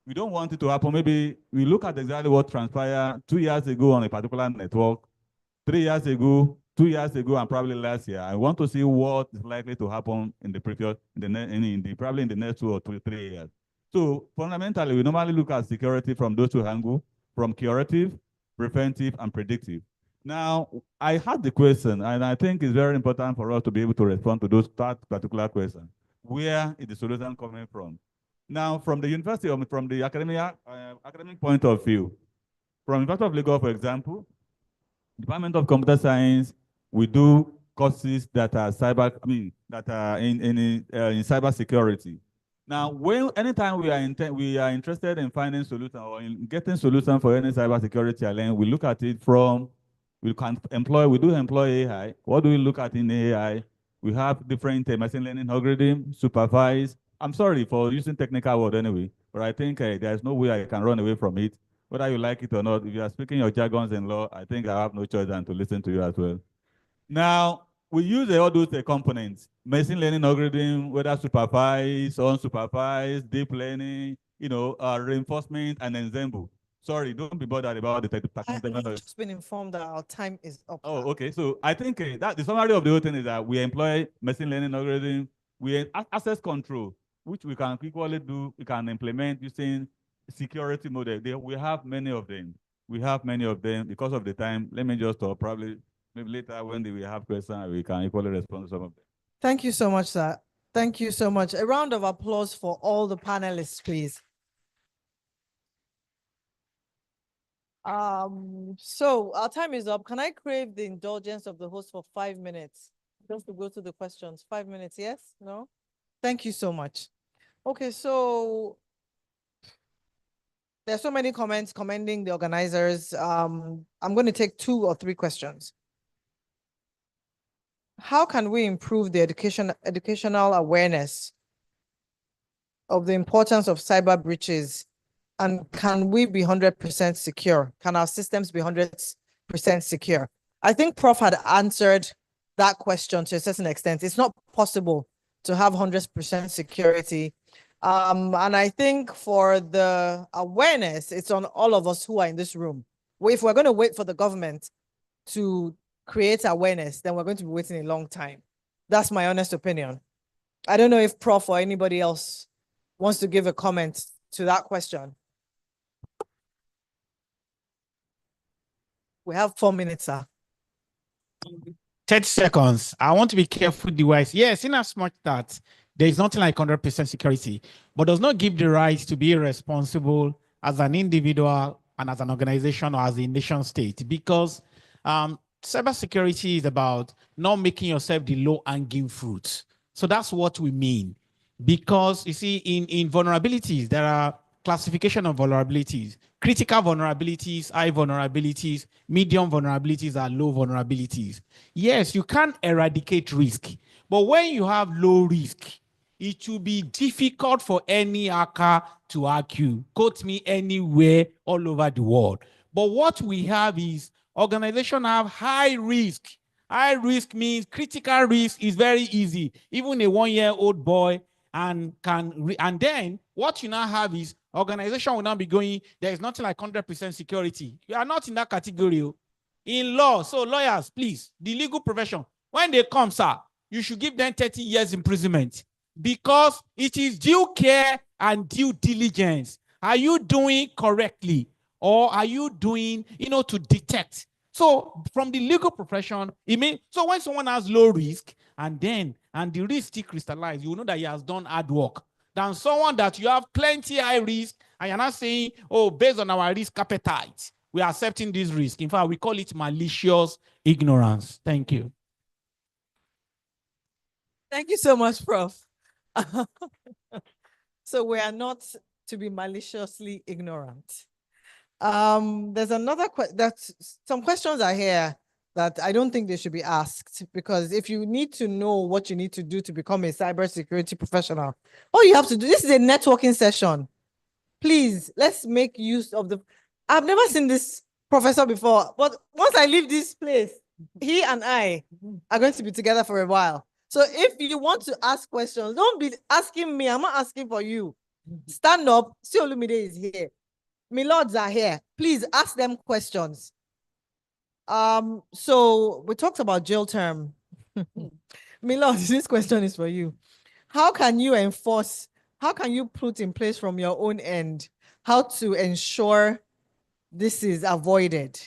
we don't want it to happen. Maybe we look at exactly what transpired 2 years ago on a particular network, 3 years ago, 2 years ago, and probably last year. I want to see what is likely to happen in the previous, probably in the next 2 or 3 years. So fundamentally, we normally look at security from those 2 angles, from curative, preventive, and predictive. Now, I had the question, and I think it's very important for us to be able to respond to that particular question. Where is the solution coming from? Now, from the university, or from the academic point of view, from University of Lagos, for example, Department of Computer Science, we do courses that are in cybersecurity. Now, anytime we are interested in finding solutions or in getting solutions for any cybersecurity challenge, we look at it from, we do employ AI. What do we look at in AI? We have different machine learning algorithms, supervised. I'm sorry for using technical word anyway, but I think there's no way I can run away from it. Whether you like it or not, if you are speaking your jargons in law, I think I have no choice than to listen to you as well. Now, we use all those components, machine learning algorithm, whether supervised, unsupervised, deep learning, reinforcement, and ensemble. Sorry, don't be bothered about the technology. I've just been informed that our time is up. Oh, okay. So I think that the summary of the whole thing is that we employ machine learning algorithm, we access control, which we can equally do, we can implement using security model. We have many of them. Because of the time. Let me just talk, probably maybe later when we have questions, we can equally respond to some of them. Thank you so much, sir. Thank you so much. A round of applause for all the panelists, please. So our time is up. Can I crave the indulgence of the host for 5 minutes? Just to go to the questions. 5 minutes, yes? No? Thank you so much. Okay, so There's so many comments commending the organizers. I'm going to take 2 or 3 questions. How can we improve the educational awareness of the importance of cyber breaches? And can we be 100% secure? Can our systems be 100% secure? I think Prof had answered that question to a certain extent. It's not possible to have 100% security. And I think for the awareness, it's on all of us who are in this room. If we're going to wait for the government to create awareness, then we're going to be waiting a long time. That's my honest opinion. I don't know if Prof or anybody else wants to give a comment to that question. We have 4 minutes, sir. 30 seconds. I want to be careful the wise. Yes, in as much that there is nothing like 100% security, but does not give the right to be responsible as an individual and as an organization or as a nation state, because cybersecurity is about not making yourself the low-hanging fruit. So that's what we mean. Because you see, in vulnerabilities, there are classification of vulnerabilities, critical vulnerabilities, high vulnerabilities, medium vulnerabilities, and low vulnerabilities. Yes, you can eradicate risk, but when you have low risk, it will be difficult for any hacker to hack you. Quote me anywhere all over the world. But what we have is organizations have high risk. High risk means critical risk is very easy. Even a 1-year-old boy and then what you now have is organization will now be going, there is nothing like 100% security. You are not in that category in law. So lawyers, please, the legal profession, when they come, sir, you should give them 30 years imprisonment, because it is due care and due diligence. Are you doing correctly, or are you doing, to detect? So from the legal profession, it means, so when someone has low risk and the risk still crystallize, you know that he has done hard work, than someone that you have plenty high risk and you're not saying, oh, based on our risk appetite, we are accepting this risk. In fact, we call it malicious ignorance. Thank you. Thank you so much, Prof. So we are not to be maliciously ignorant. There's another some questions are here that I don't think they should be asked, because if you need to know what you need to do to become a cybersecurity professional, all you have to do, this is a networking session. Please, let's make use of I've never seen this professor before, but once I leave this place, he and I are going to be together for a while. So if you want to ask questions, don't be asking me. I'm not asking for you. Stand up. See, Olumide is here. My lords are here. Please ask them questions. So we talked about jail term. My lords, this question is for you. How can you put in place from your own end how to ensure this is avoided?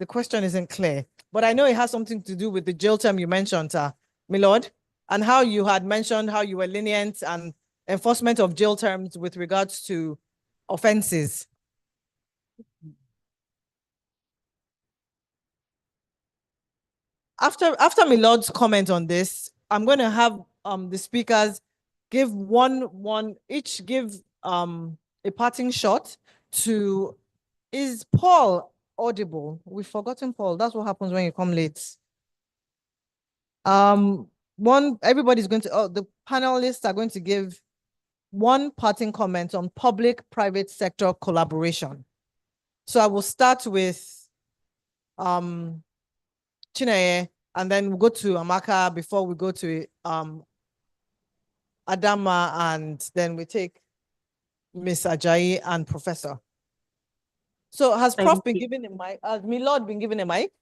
The question isn't clear, but I know it has something to do with the jail term you mentioned, my lord, and how you had mentioned how you were lenient and enforcement of jail terms with regards to offenses. After my lord's comment on this, I'm going to have the speakers give each give a parting shot to. Is Paul audible? We've forgotten Paul. That's what happens when you come late. Everybody's going to, the panelists are going to give one parting comment on public-private sector collaboration. So I will start with Chineye, and then we'll go to Amaka before we go to Adama, and then we take Miss Ajayi and Professor. So has Prof been given a mic? Has my lord been given a mic?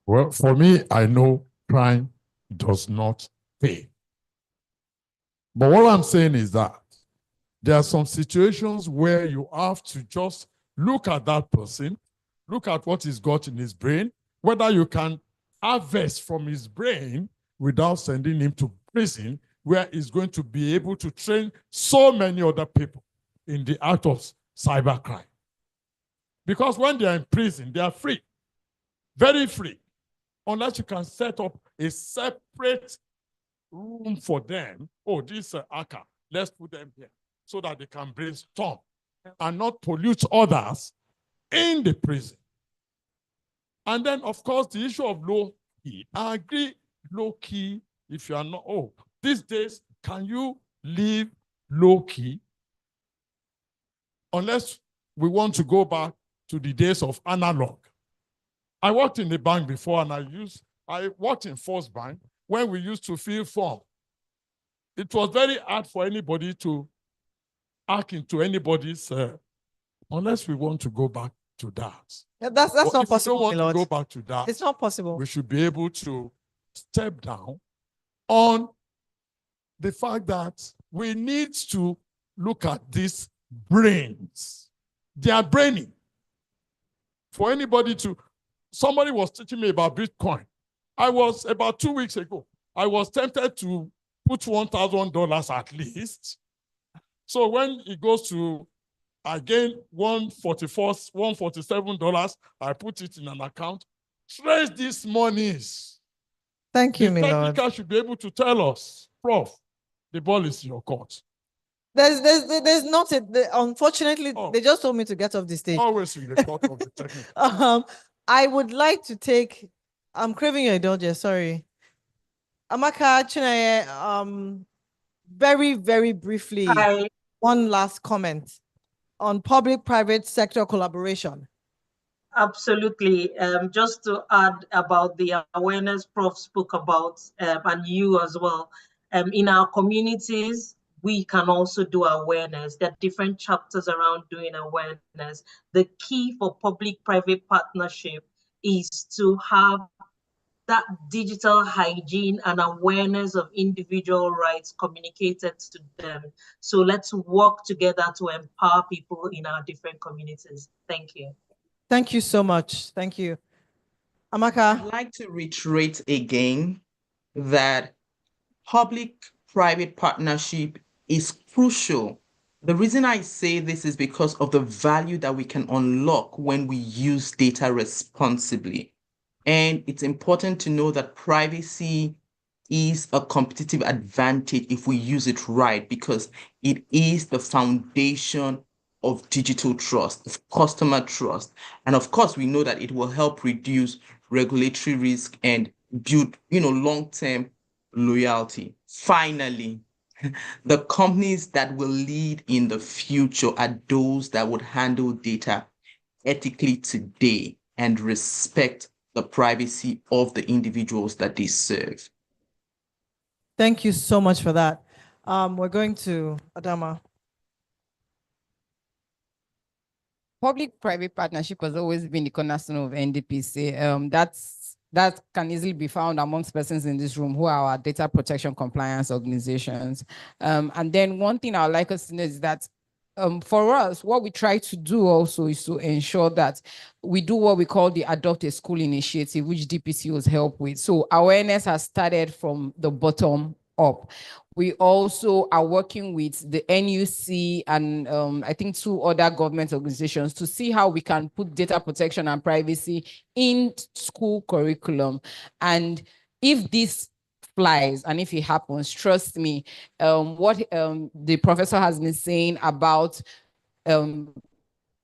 Well, for me, I know crime does not pay. But what I'm saying is that there are some situations where you have to just look at that person, look at what he's got in his brain, whether you can harvest from his brain without sending him to prison, where he's going to be able to train so many other people in the art of cybercrime. Because when they are in prison, they are free, very free, unless you can set up a separate room for them. Oh, this ACA, let's put them here so that they can brainstorm and not pollute others in the prison. And then, of course, the issue of low key. I agree, low key, if you are not, oh, these days, can you live low key? Unless we want to go back to the days of analog. I worked in the bank before, and I worked in First Bank when we used to fill form. It was very hard for anybody to hack into anybody's, unless we want to go back to that. Yeah, that's not possible. If we don't want to go back to that, it's not possible. We should be able to step down on the fact that we need to look at these brains. They are brainy. For anybody to, somebody was teaching me about Bitcoin. About 2 weeks ago, I was tempted to put $1,000 at least. So when it goes to, again, $147, I put it in an account. Trace these monies. Thank you, the Milord. technical should be able to tell us, Prof, the ball is in your court. There's not unfortunately, they just told me to get off the stage. Always in the court of the technical. I would like to take, I'm craving your indulgence, sorry. Amaka, Chinaye, very, very briefly, one last comment on public-private sector collaboration. Absolutely. Just to add about the awareness Prof spoke about, and you as well. In our communities, we can also do awareness. There are different chapters around doing awareness. The key for public-private partnership is to have that digital hygiene and awareness of individual rights communicated to them. So let's work together to empower people in our different communities. Thank you. Thank you so much. Thank you. Amaka? I'd like to reiterate again that public-private partnership is crucial. The reason I say this is because of the value that we can unlock when we use data responsibly. And it's important to know that privacy is a competitive advantage if we use it right, because it is the foundation of digital trust, of customer trust. And of course, we know that it will help reduce regulatory risk and build, long-term loyalty. Finally, the companies that will lead in the future are those that would handle data ethically today and respect the privacy of the individuals that they serve. Thank you so much for that. We're going to Adama. Public-private partnership has always been the cornerstone of NDPC. That can easily be found amongst persons in this room who are our data protection compliance organizations. And then one thing I would like us to know is that for us, what we try to do also is to ensure that we do what we call the Adopt a School initiative, which DPCOs help with. So awareness has started from the bottom up. We also are working with the NUC and I think 2 other government organizations to see how we can put data protection and privacy in school curriculum. And if this flies and if it happens, trust me, what the professor has been saying about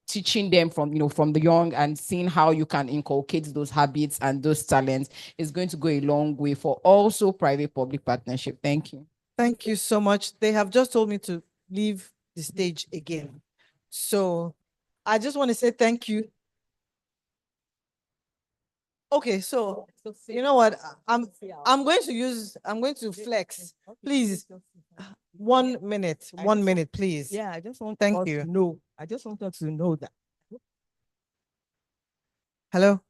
teaching them from the young and seeing how you can inculcate those habits and those talents is going to go a long way for also private-public partnership. Thank you. Thank you so much. They have just told me to leave the stage again. So I just want to say thank you. Okay, so you know what? I'm going to flex. Please, 1 minute, 1 minute, please. Yeah, I just want Thank you. to know. I just wanted to know that. Hello?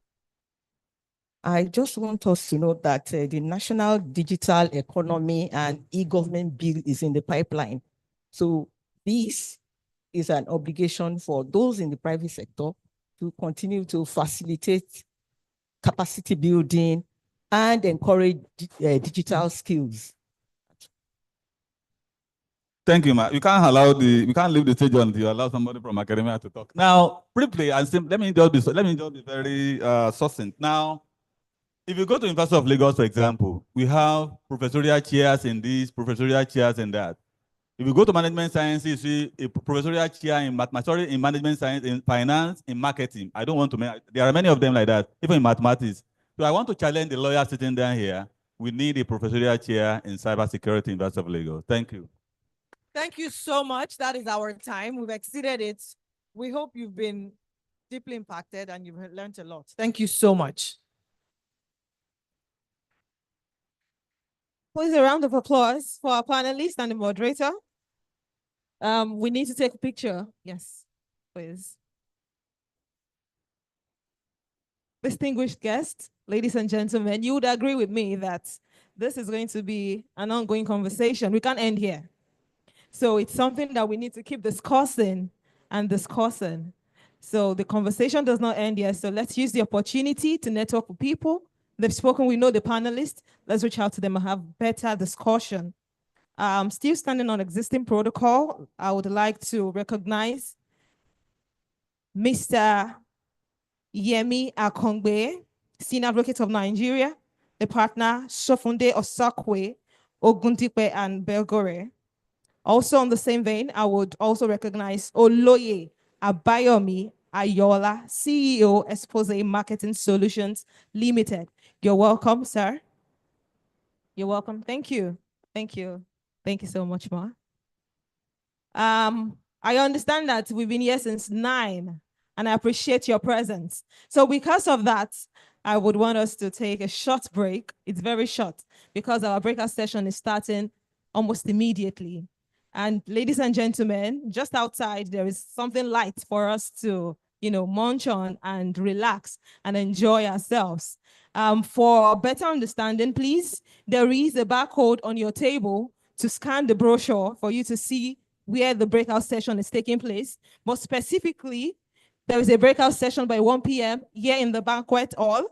I just want us to know that the National Digital Economy and E-Government Bill is in the pipeline. So this is an obligation for those in the private sector to continue to facilitate capacity building and encourage digital skills. Thank you, Ma. We can't leave the stage until you allow somebody from academia to talk. Now, briefly and simply, let me just be very succinct. Now, If you go to University of Lagos, for example, we have professorial chairs in this, professorial chairs in that. If you go to management science, you see a professorial chair in mathematics, in management science, in finance, in marketing. I don't want to make, there are many of them like that, even in mathematics. So I want to challenge the lawyer sitting down here. We need a professorial chair in cybersecurity in University of Lagos. Thank you. Thank you so much. That is our time. We've exceeded it. We hope you've been deeply impacted and you've learned a lot. Thank you so much. Please, a round of applause for our panelists and the moderator. We need to take a picture. Yes, please. Distinguished guests, ladies and gentlemen, you would agree with me that this is going to be an ongoing conversation. We can't end here. So it's something that we need to keep discussing and discussing. So the conversation does not end here. So let's use the opportunity to network with people. They've spoken, we know the panelists. Let's reach out to them and have better discussion. Still standing on existing protocol, I would like to recognize Mr. Yemi Akongbe, Senior Advocate of Nigeria, the partner Sofunde Osakwe, Ogundipe, and Belgore. Also on the same vein, I would also recognize Oloye Abayomi Ayola, CEO, Expose Marketing Solutions Limited. You're welcome, sir. You're welcome. Thank you. Thank you. Thank you so much, Ma. I understand that we've been here since 9, and I appreciate your presence. So because of that, I would want us to take a short break. It's very short because our breakout session is starting almost immediately. And ladies and gentlemen, just outside, there is something light for us to, munch on and relax and enjoy ourselves. For better understanding, please, there is a barcode on your table to scan the brochure for you to see where the breakout session is taking place. But specifically, there is a breakout session by 1 p.m. here in the banquet hall.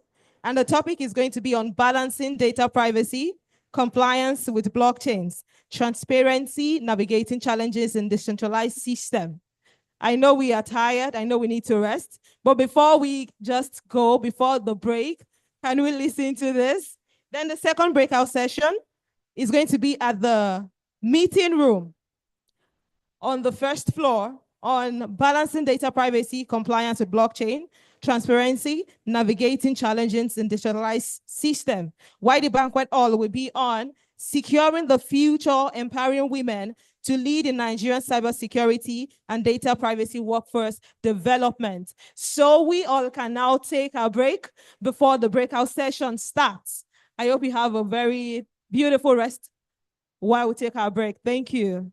And the topic is going to be on balancing data privacy, compliance with blockchains, transparency, navigating challenges in decentralized system. I know we are tired. I know we need to rest. But before we just go, before the break, can we listen to this? Then the second breakout session is going to be at the meeting room on the first floor on balancing data privacy, compliance with blockchain, transparency, navigating challenges in decentralized system. While the banquet hall will be on securing the future, empowering women to lead in Nigerian cybersecurity and data privacy workforce development. So we all can now take a break before the breakout session starts. I hope you have a very beautiful rest while we take our break. Thank you.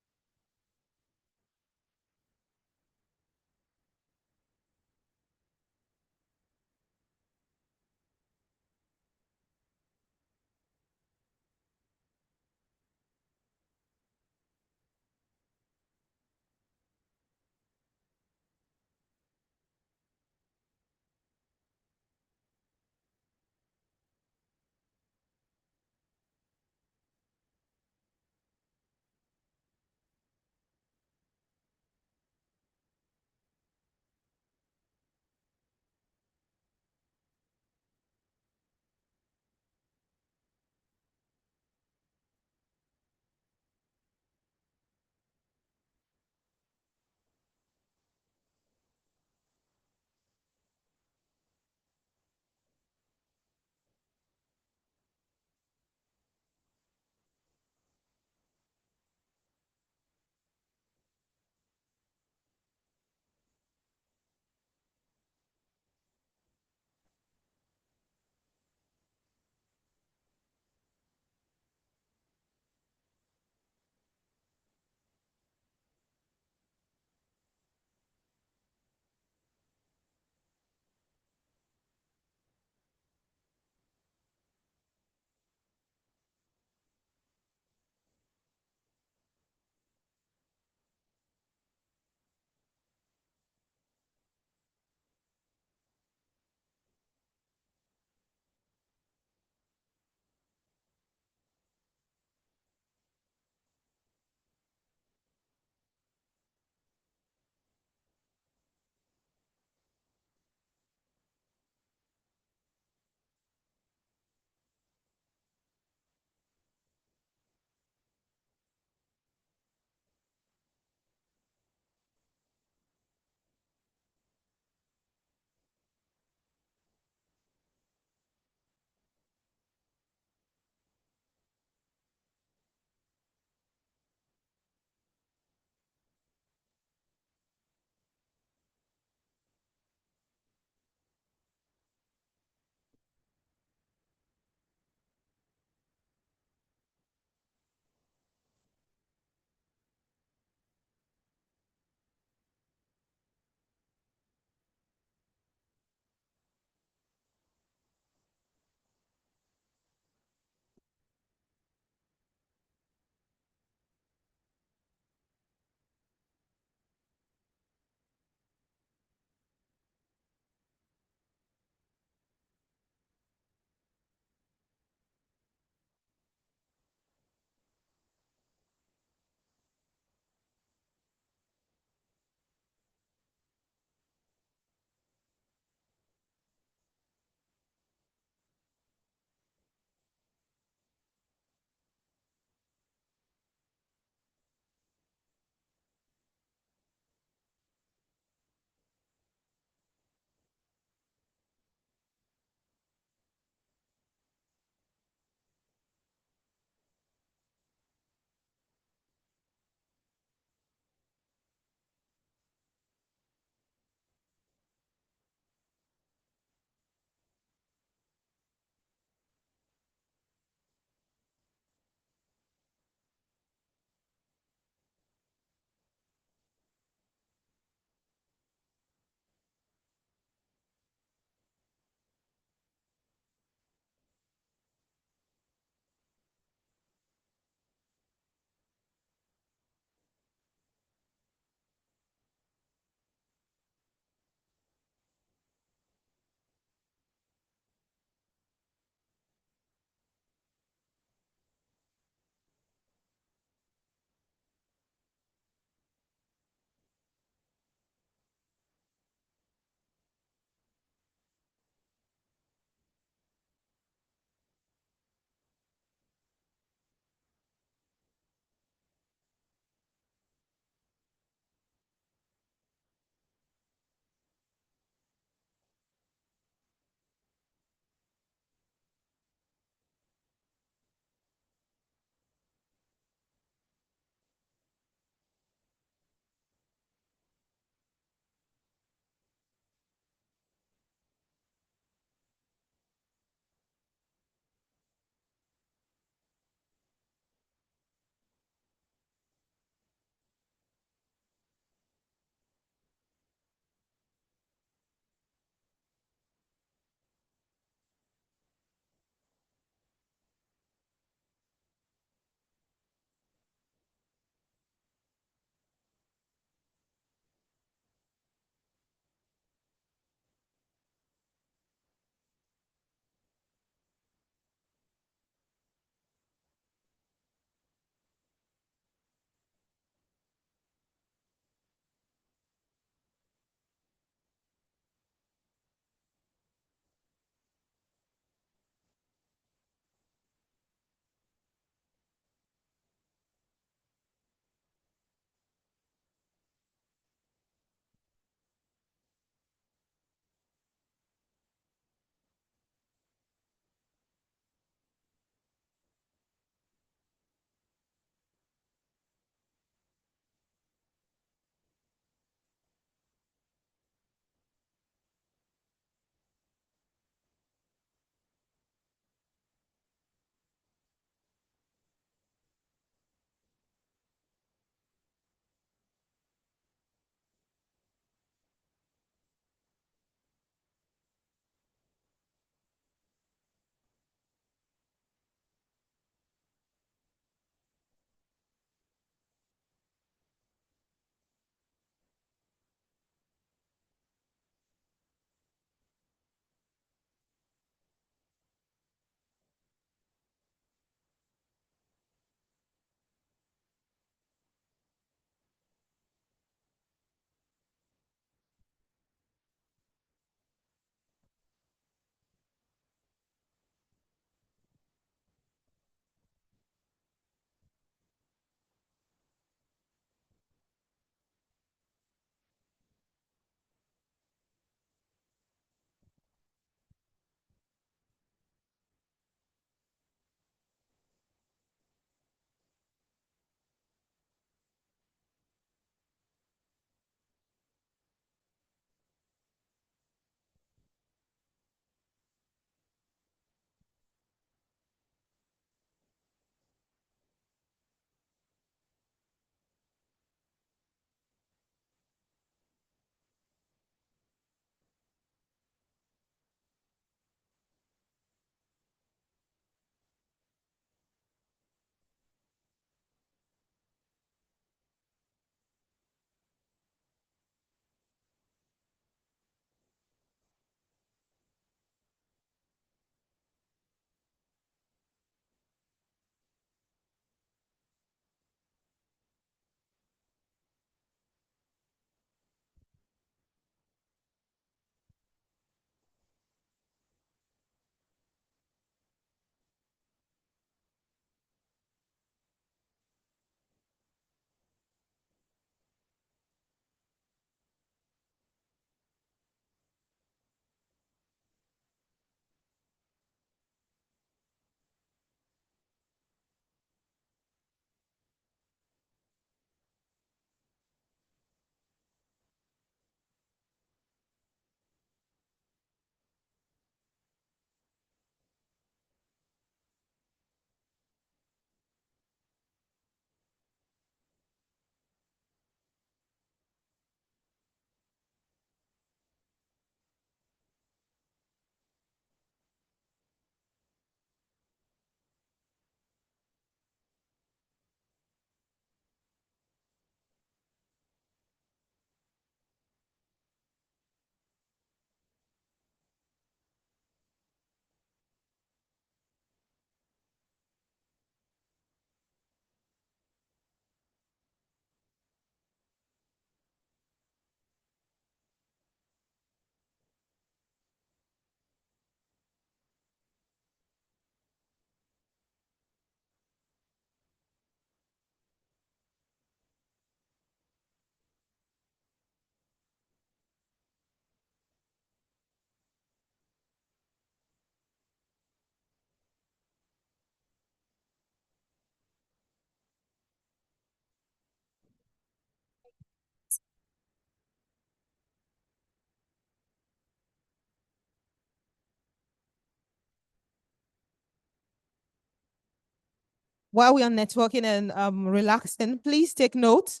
while we are networking and relaxing, please take note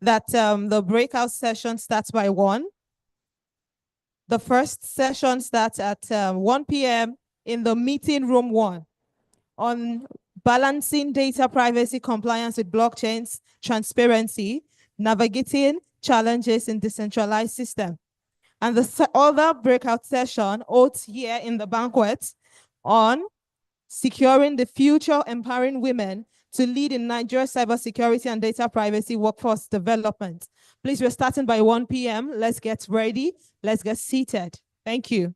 that the breakout session starts by 1. The first session starts at 1 p.m. in the meeting room 1 on balancing data privacy compliance with blockchains, transparency, navigating challenges in decentralized system. And the other breakout session holds here in the banquet on securing the future, empowering women to lead in Nigeria's cybersecurity and data privacy workforce development. Please, we're starting by 1 p.m. Let's get ready. Let's get seated. Thank you.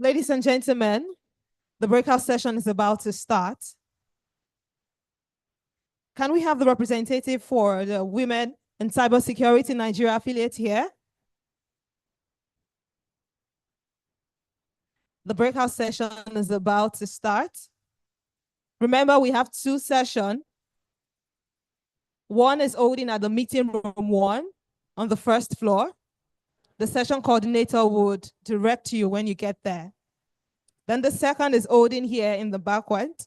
Ladies and gentlemen, the breakout session is about to start. Can we have the representative for the Women in Cybersecurity Nigeria affiliate here? The breakout session is about to start. Remember, we have 2 sessions. One is holding at the meeting room 1 on the 1st floor. The session coordinator would direct you when you get there. Then the second is holding here in the banquet.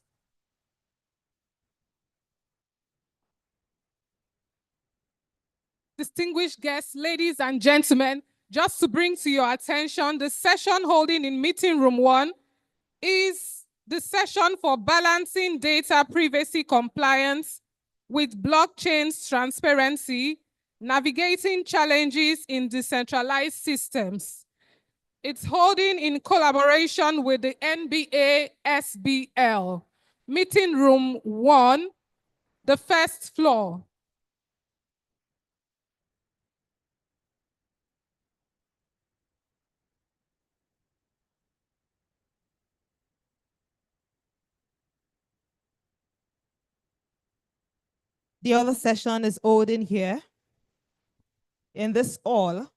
Distinguished guests, ladies and gentlemen, just to bring to your attention, the session holding in meeting room 1 is the session for balancing data privacy compliance with blockchain's transparency, Navigating Challenges in Decentralized Systems. It's holding in collaboration with the NBA SBL. Meeting Room 1, the first floor. The other session is holding here in this hall,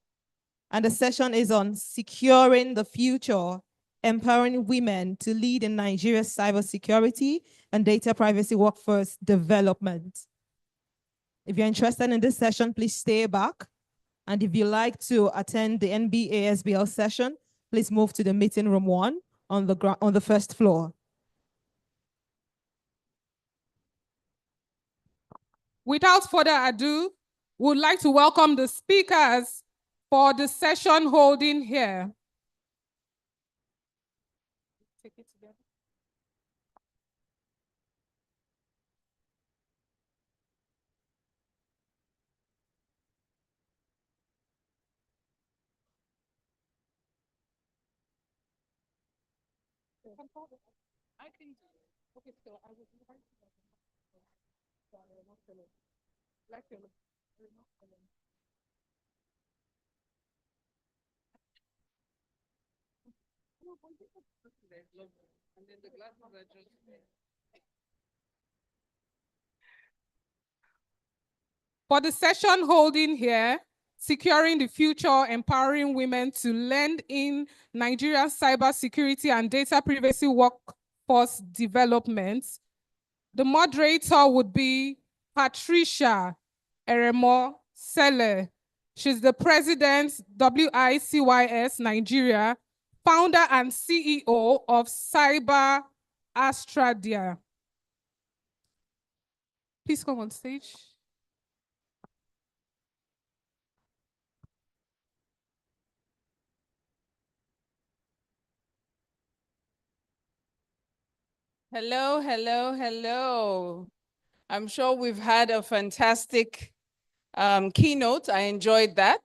and the session is on securing the future, empowering women to lead in Nigeria's cybersecurity and data privacy workforce development. If you're interested in this session, please stay back. And if you like to attend the NBA-SBL session, please move to the meeting room 1 on the first floor. Without further ado, we would like to welcome the speakers for the session holding here. Take it together. I can do it. Okay, so I would like to. Sorry, I'm not feeling. Like you're not feeling. And then the glasses are just. For the session holding here, Securing the Future, Empowering Women to Lend in Nigeria's Cybersecurity and Data Privacy Workforce Development, the moderator would be Patricia Eremo Sele. She's the president, WICYS Nigeria, founder and CEO of Cyber Astradia. Please come on stage. Hello, hello, hello. I'm sure we've had a fantastic keynote. I enjoyed that.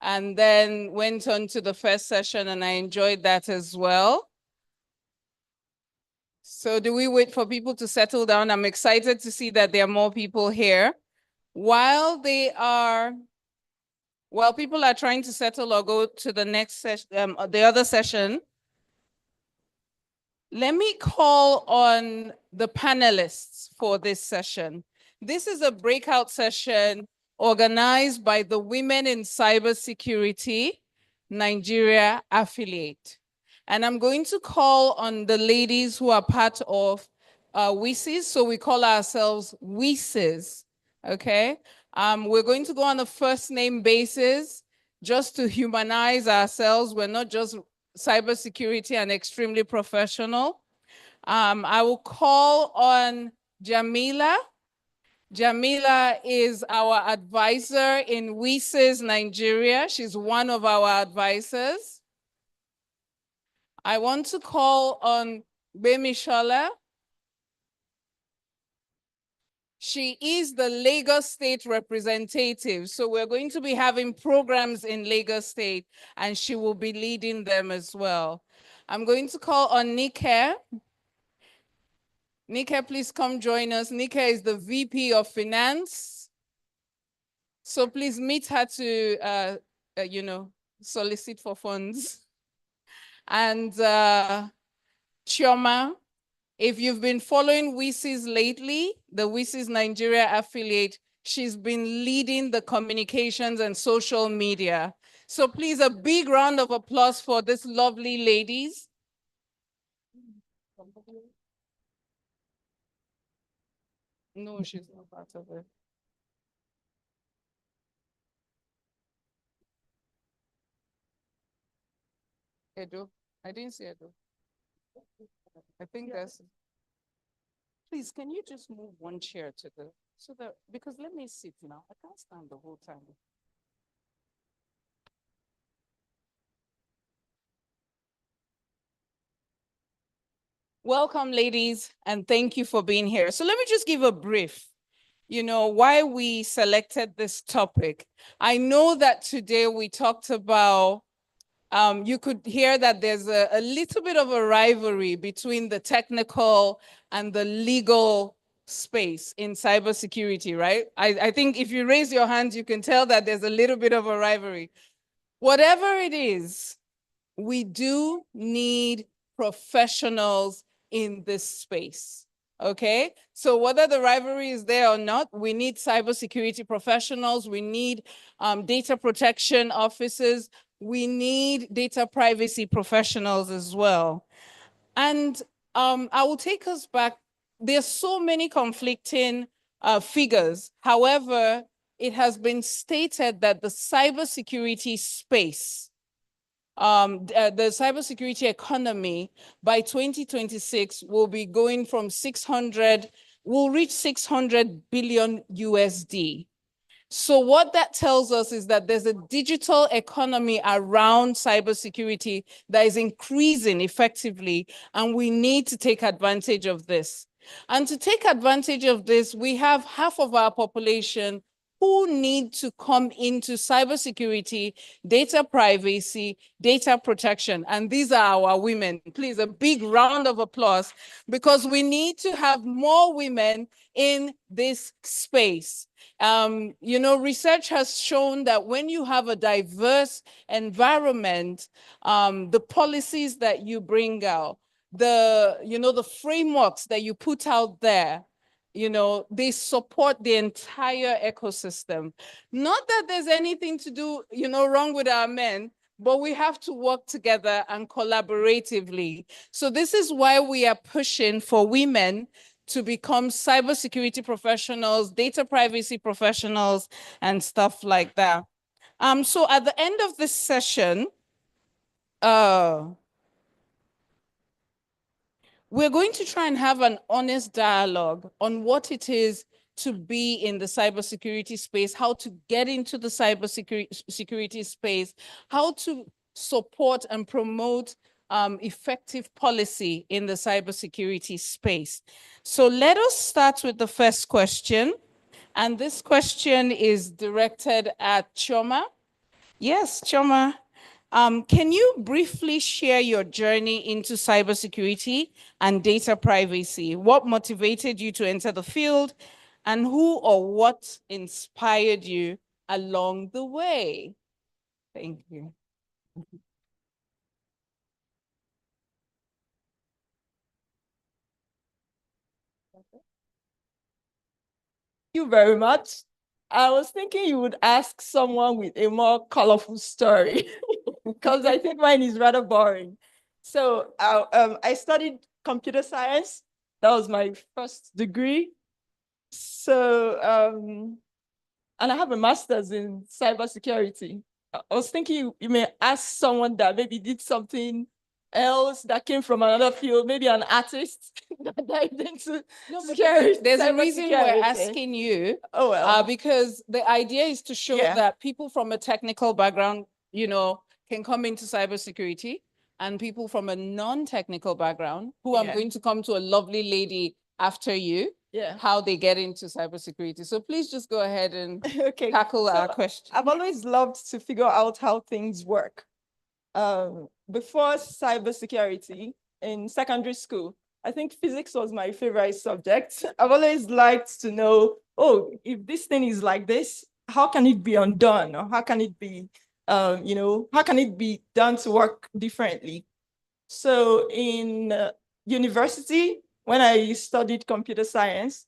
And then went on to the first session and I enjoyed that as well. So do we wait for people to settle down? I'm excited to see that there are more people here. While people are trying to settle or go to the next session, the other session, let me call on the panelists for this session. This is a breakout session organized by the Women in Cybersecurity Nigeria affiliate. And I'm going to call on the ladies who are part of WICIS, so we call ourselves WICIS, okay? We're going to go on a first name basis just to humanize ourselves. We're not just cybersecurity and extremely professional. I will call on Jamila. Jamila is our advisor in WICIS Nigeria. She's one of our advisors. I want to call on Bemishola. She is the Lagos State representative. So we're going to be having programs in Lagos State and she will be leading them as well. I'm going to call on Nike. Nike, please come join us. Nike is the VP of Finance. So please meet her to, solicit for funds. And Chioma, if you've been following WICIS lately, the WICIS Nigeria affiliate, she's been leading the communications and social media. So please, a big round of applause for these lovely ladies. No, she's not part of it. Edo, I didn't see Edo. I think that's. Please, can you just move one chair to the, so that, because let me sit now. I can't stand the whole time. Welcome, ladies, and thank you for being here. So let me just give a brief. why we selected this topic. I know that today we talked about, you could hear that there's a little bit of a rivalry between the technical and the legal space in cybersecurity, right? I think if you raise your hands, you can tell that there's a little bit of a rivalry. Whatever it is, we do need professionals in this space. Okay, so whether the rivalry is there or not, we need cybersecurity professionals, we need data protection officers, we need data privacy professionals as well. And I will take us back. There's so many conflicting figures. However, it has been stated that the cybersecurity space, the cybersecurity economy by 2026 will be going from will reach 600 billion USD. So what that tells us is that there's a digital economy around cybersecurity that is increasing effectively, and we need to take advantage of this. And to take advantage of this, we have half of our population who need to come into cybersecurity, data privacy, data protection. And these are our women. Please, a big round of applause, because we need to have more women in this space. Research has shown that when you have a diverse environment, the policies that you bring out, the frameworks that you put out there, they support the entire ecosystem. Not that there's anything to do, wrong with our men, but we have to work together and collaboratively. So this is why we are pushing for women to become cybersecurity professionals, data privacy professionals, and stuff like that. So at the end of this session, we're going to try and have an honest dialogue on what it is to be in the cybersecurity space, how to get into the cybersecurity space, how to support and promote effective policy in the cybersecurity space. So let us start with the first question. And this question is directed at Choma. Yes, Choma. Can you briefly share your journey into cybersecurity and data privacy? What motivated you to enter the field, and who or what inspired you along the way? Thank you. Thank you very much. I was thinking you would ask someone with a more colorful story because I think mine is rather boring. So I studied computer science. That was my first degree. So, and I have a master's in cybersecurity. I was thinking you may ask someone that maybe did something else that came from another field, maybe an artist that dived into security. There's a reason we're asking you. Oh, well. Because the idea is to show that people from a technical background, can come into cybersecurity, and people from a non-technical background, who I'm going to come to a lovely lady after you, how they get into cybersecurity. So please just go ahead and tackle our question. I've always loved to figure out how things work. Before cybersecurity in secondary school, I think physics was my favorite subject. I've always liked to know, if this thing is like this, how can it be undone? Or how can it be, how can it be done to work differently? So in university, when I studied computer science,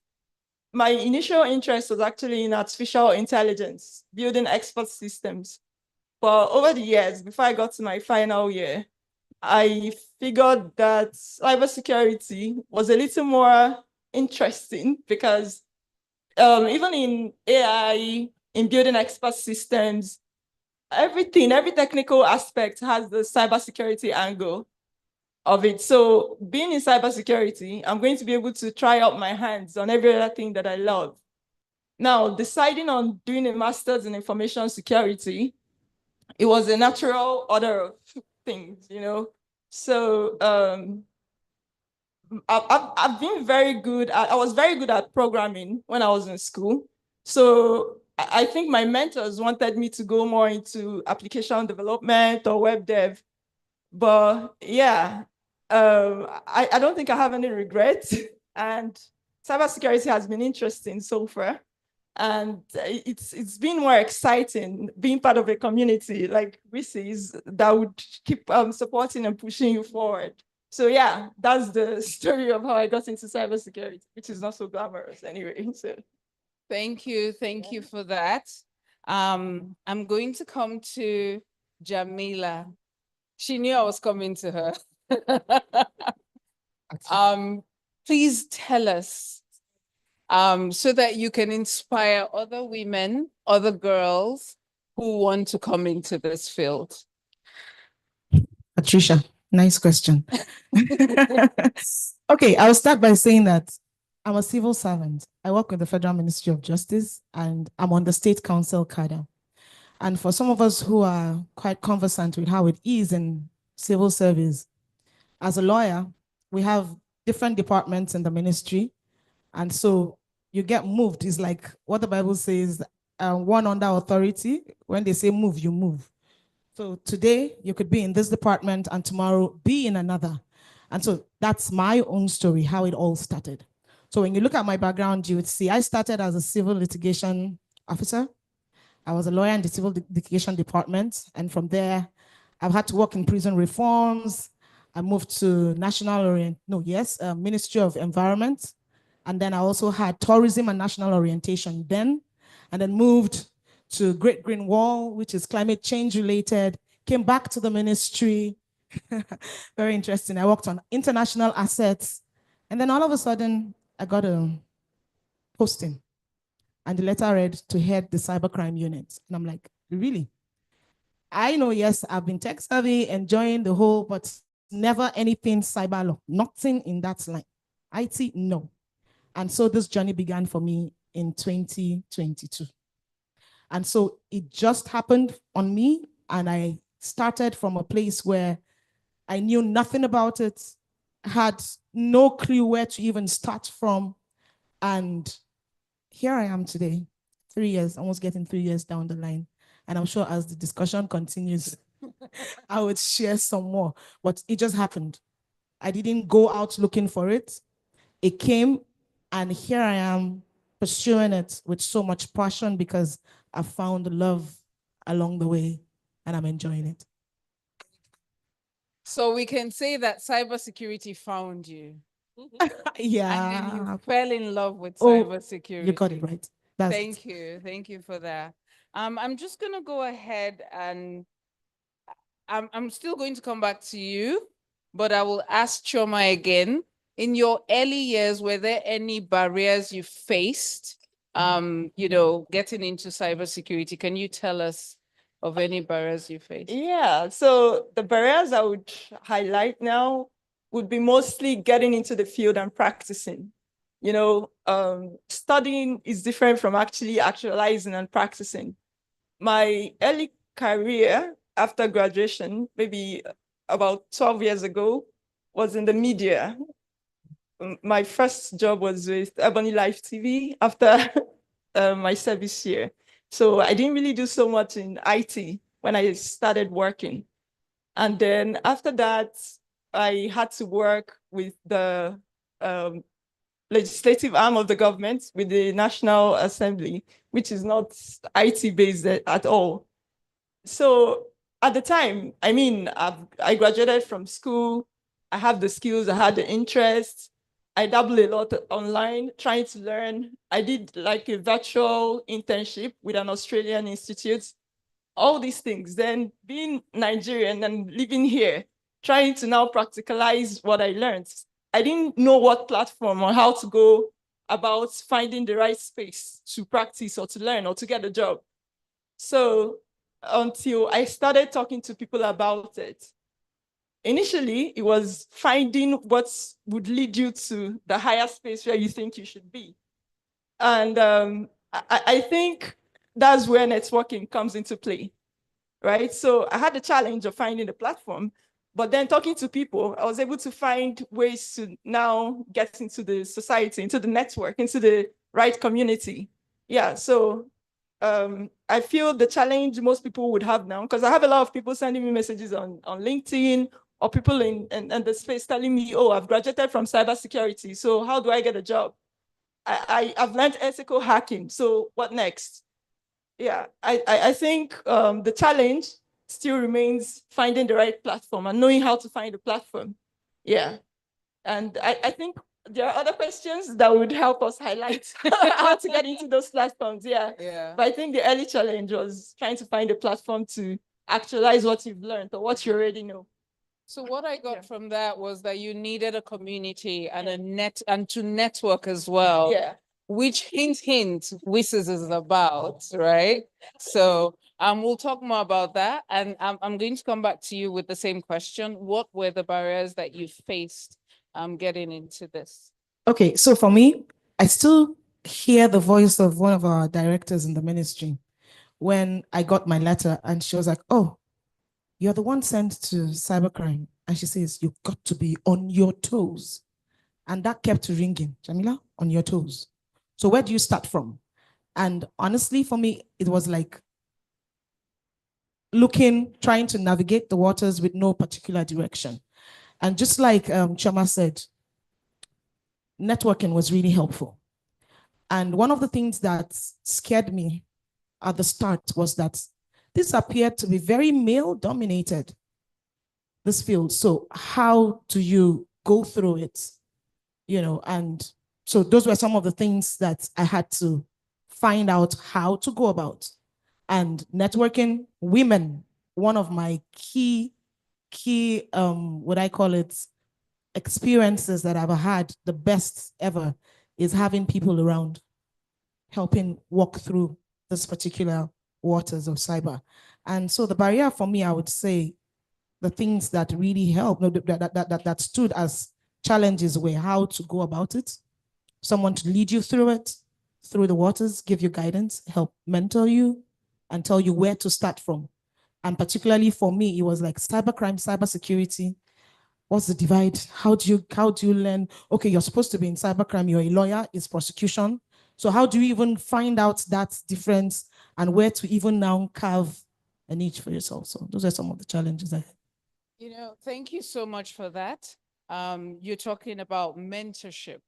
my initial interest was actually in artificial intelligence, building expert systems. But over the years, before I got to my final year, I figured that cybersecurity was a little more interesting because even in AI, in building expert systems, every technical aspect has the cybersecurity angle of it. So being in cybersecurity, I'm going to be able to try out my hands on every other thing that I love. Now, deciding on doing a master's in information security, it was a natural order of things, So I've been very good. I was very good at programming when I was in school. So I think my mentors wanted me to go more into application development or web dev. But yeah, I don't think I have any regrets. And cybersecurity has been interesting so far. And it's been more exciting being part of a community like Reese's that would keep supporting and pushing you forward. So yeah, that's the story of how I got into cybersecurity, which is not so glamorous anyway. So Thank you for that. I'm going to come to Jamila. She knew I was coming to her. Please tell us, so that you can inspire other women, other girls who want to come into this field. Patricia, nice question. Okay, I'll start by saying that I'm a civil servant. I work with the Federal Ministry of Justice and I'm on the State Council cadre. And for some of us who are quite conversant with how it is in civil service, as a lawyer, we have different departments in the ministry. And so you get moved. It's like what the Bible says, one under authority. When they say move, you move. So today you could be in this department and tomorrow be in another. And so that's my own story, how it all started. So when you look at my background, you would see I started as a civil litigation officer. I was a lawyer in the civil litigation department. And from there, I've had to work in prison reforms. I moved to Ministry of Environment. And then I also had tourism and national orientation then, and then moved to Great Green Wall, which is climate change related, came back to the ministry. Very interesting. I worked on international assets. And then all of a sudden, I got a posting. And the letter read to head the cybercrime unit. And I'm like, really? I know, yes, I've been tech savvy, enjoying the whole, but never anything cyber law, nothing in that line. IT, no. And so this journey began for me in 2022. And so it just happened on me. And I started from a place where I knew nothing about it, had no clue where to even start from. And here I am today, 3 years, almost getting 3 years down the line. And I'm sure as the discussion continues, I would share some more. But it just happened. I didn't go out looking for it. It came, and here I am pursuing it with so much passion because I found love along the way and I'm enjoying it. So we can say that cybersecurity found you. Yeah. And then you fell in love with cybersecurity. You got it right. Thank you for that. I'm just gonna go ahead and I'm still going to come back to you, but I will ask Chioma again. In your early years, were there any barriers you faced, getting into cybersecurity? Can you tell us of any barriers you faced? yeah, so the barriers I would highlight now would be mostly getting into the field and practicing. Studying is different from actualizing and practicing. My early career after graduation, maybe about 12 years ago, was in the media. My first job was with Ebony Live TV after my service year. So I didn't really do so much in IT when I started working. And then after that, I had to work with the legislative arm of the government, with the National Assembly, which is not IT-based at all. So at the time, I graduated from school. I have the skills, I had the interest. I dabbled a lot online, trying to learn. I did like a virtual internship with an Australian institute, all these things. Then being Nigerian and living here, trying to now practicalize what I learned. I didn't know what platform or how to go about finding the right space to practice or to learn or to get a job. So until I started talking to people about it. Initially, it was finding what would lead you to the higher space where you think you should be. And I think that's where networking comes into play, right? So I had the challenge of finding the platform, But then talking to people, I was able to find ways to now get into the society, into the network, into the right community. Yeah, so I feel the challenge most people would have now, because I have a lot of people sending me messages on LinkedIn, or people in the space telling me, oh, I've graduated from cybersecurity, so how do I get a job? I've learned ethical hacking, so what next? Yeah, I think the challenge still remains finding the right platform and knowing how to find a platform. Yeah, and I think there are other questions that would help us highlight how to get into those platforms. Yeah. But I think the early challenge was trying to find a platform to actualize what you've learned or what you already know. So what I got from that was that you needed a community and to network as well. Yeah. Which hint, WISIS is about, right? So we'll talk more about that. And I'm going to come back to you with the same question. What were the barriers that you faced getting into this? Okay, so for me, I still hear the voice of one of our directors in the ministry when I got my letter, and she was like, oh, you're the one sent to cybercrime. And she says, you've got to be on your toes. And that kept ringing, Jamila, on your toes. So where do you start from? And honestly, for me, it was like trying to navigate the waters with no particular direction. And just like Chama said, networking was really helpful. And one of the things that scared me at the start was that this appeared to be very male-dominated, this field. So how do you go through it? You know, and so those were some of the things that I had to find out how to go about. And networking, women, one of my key, what I call it, experiences that I've had, the best ever, is having people around, helping walk through this particular waters of cyber. And so the barrier for me, I would say, the things that really helped, that stood as challenges were how to go about it, someone to lead you through it, through the waters, give you guidance, help mentor you, and tell you where to start from. And particularly for me, it was like cybercrime, cybersecurity. What's the divide? How do you learn? Okay, you're supposed to be in cybercrime, you're a lawyer, it's prosecution. So how do you even find out that difference and where to even now carve a niche for yourself? So those are some of the challenges I had. You know, thank you so much for that. You're talking about mentorship,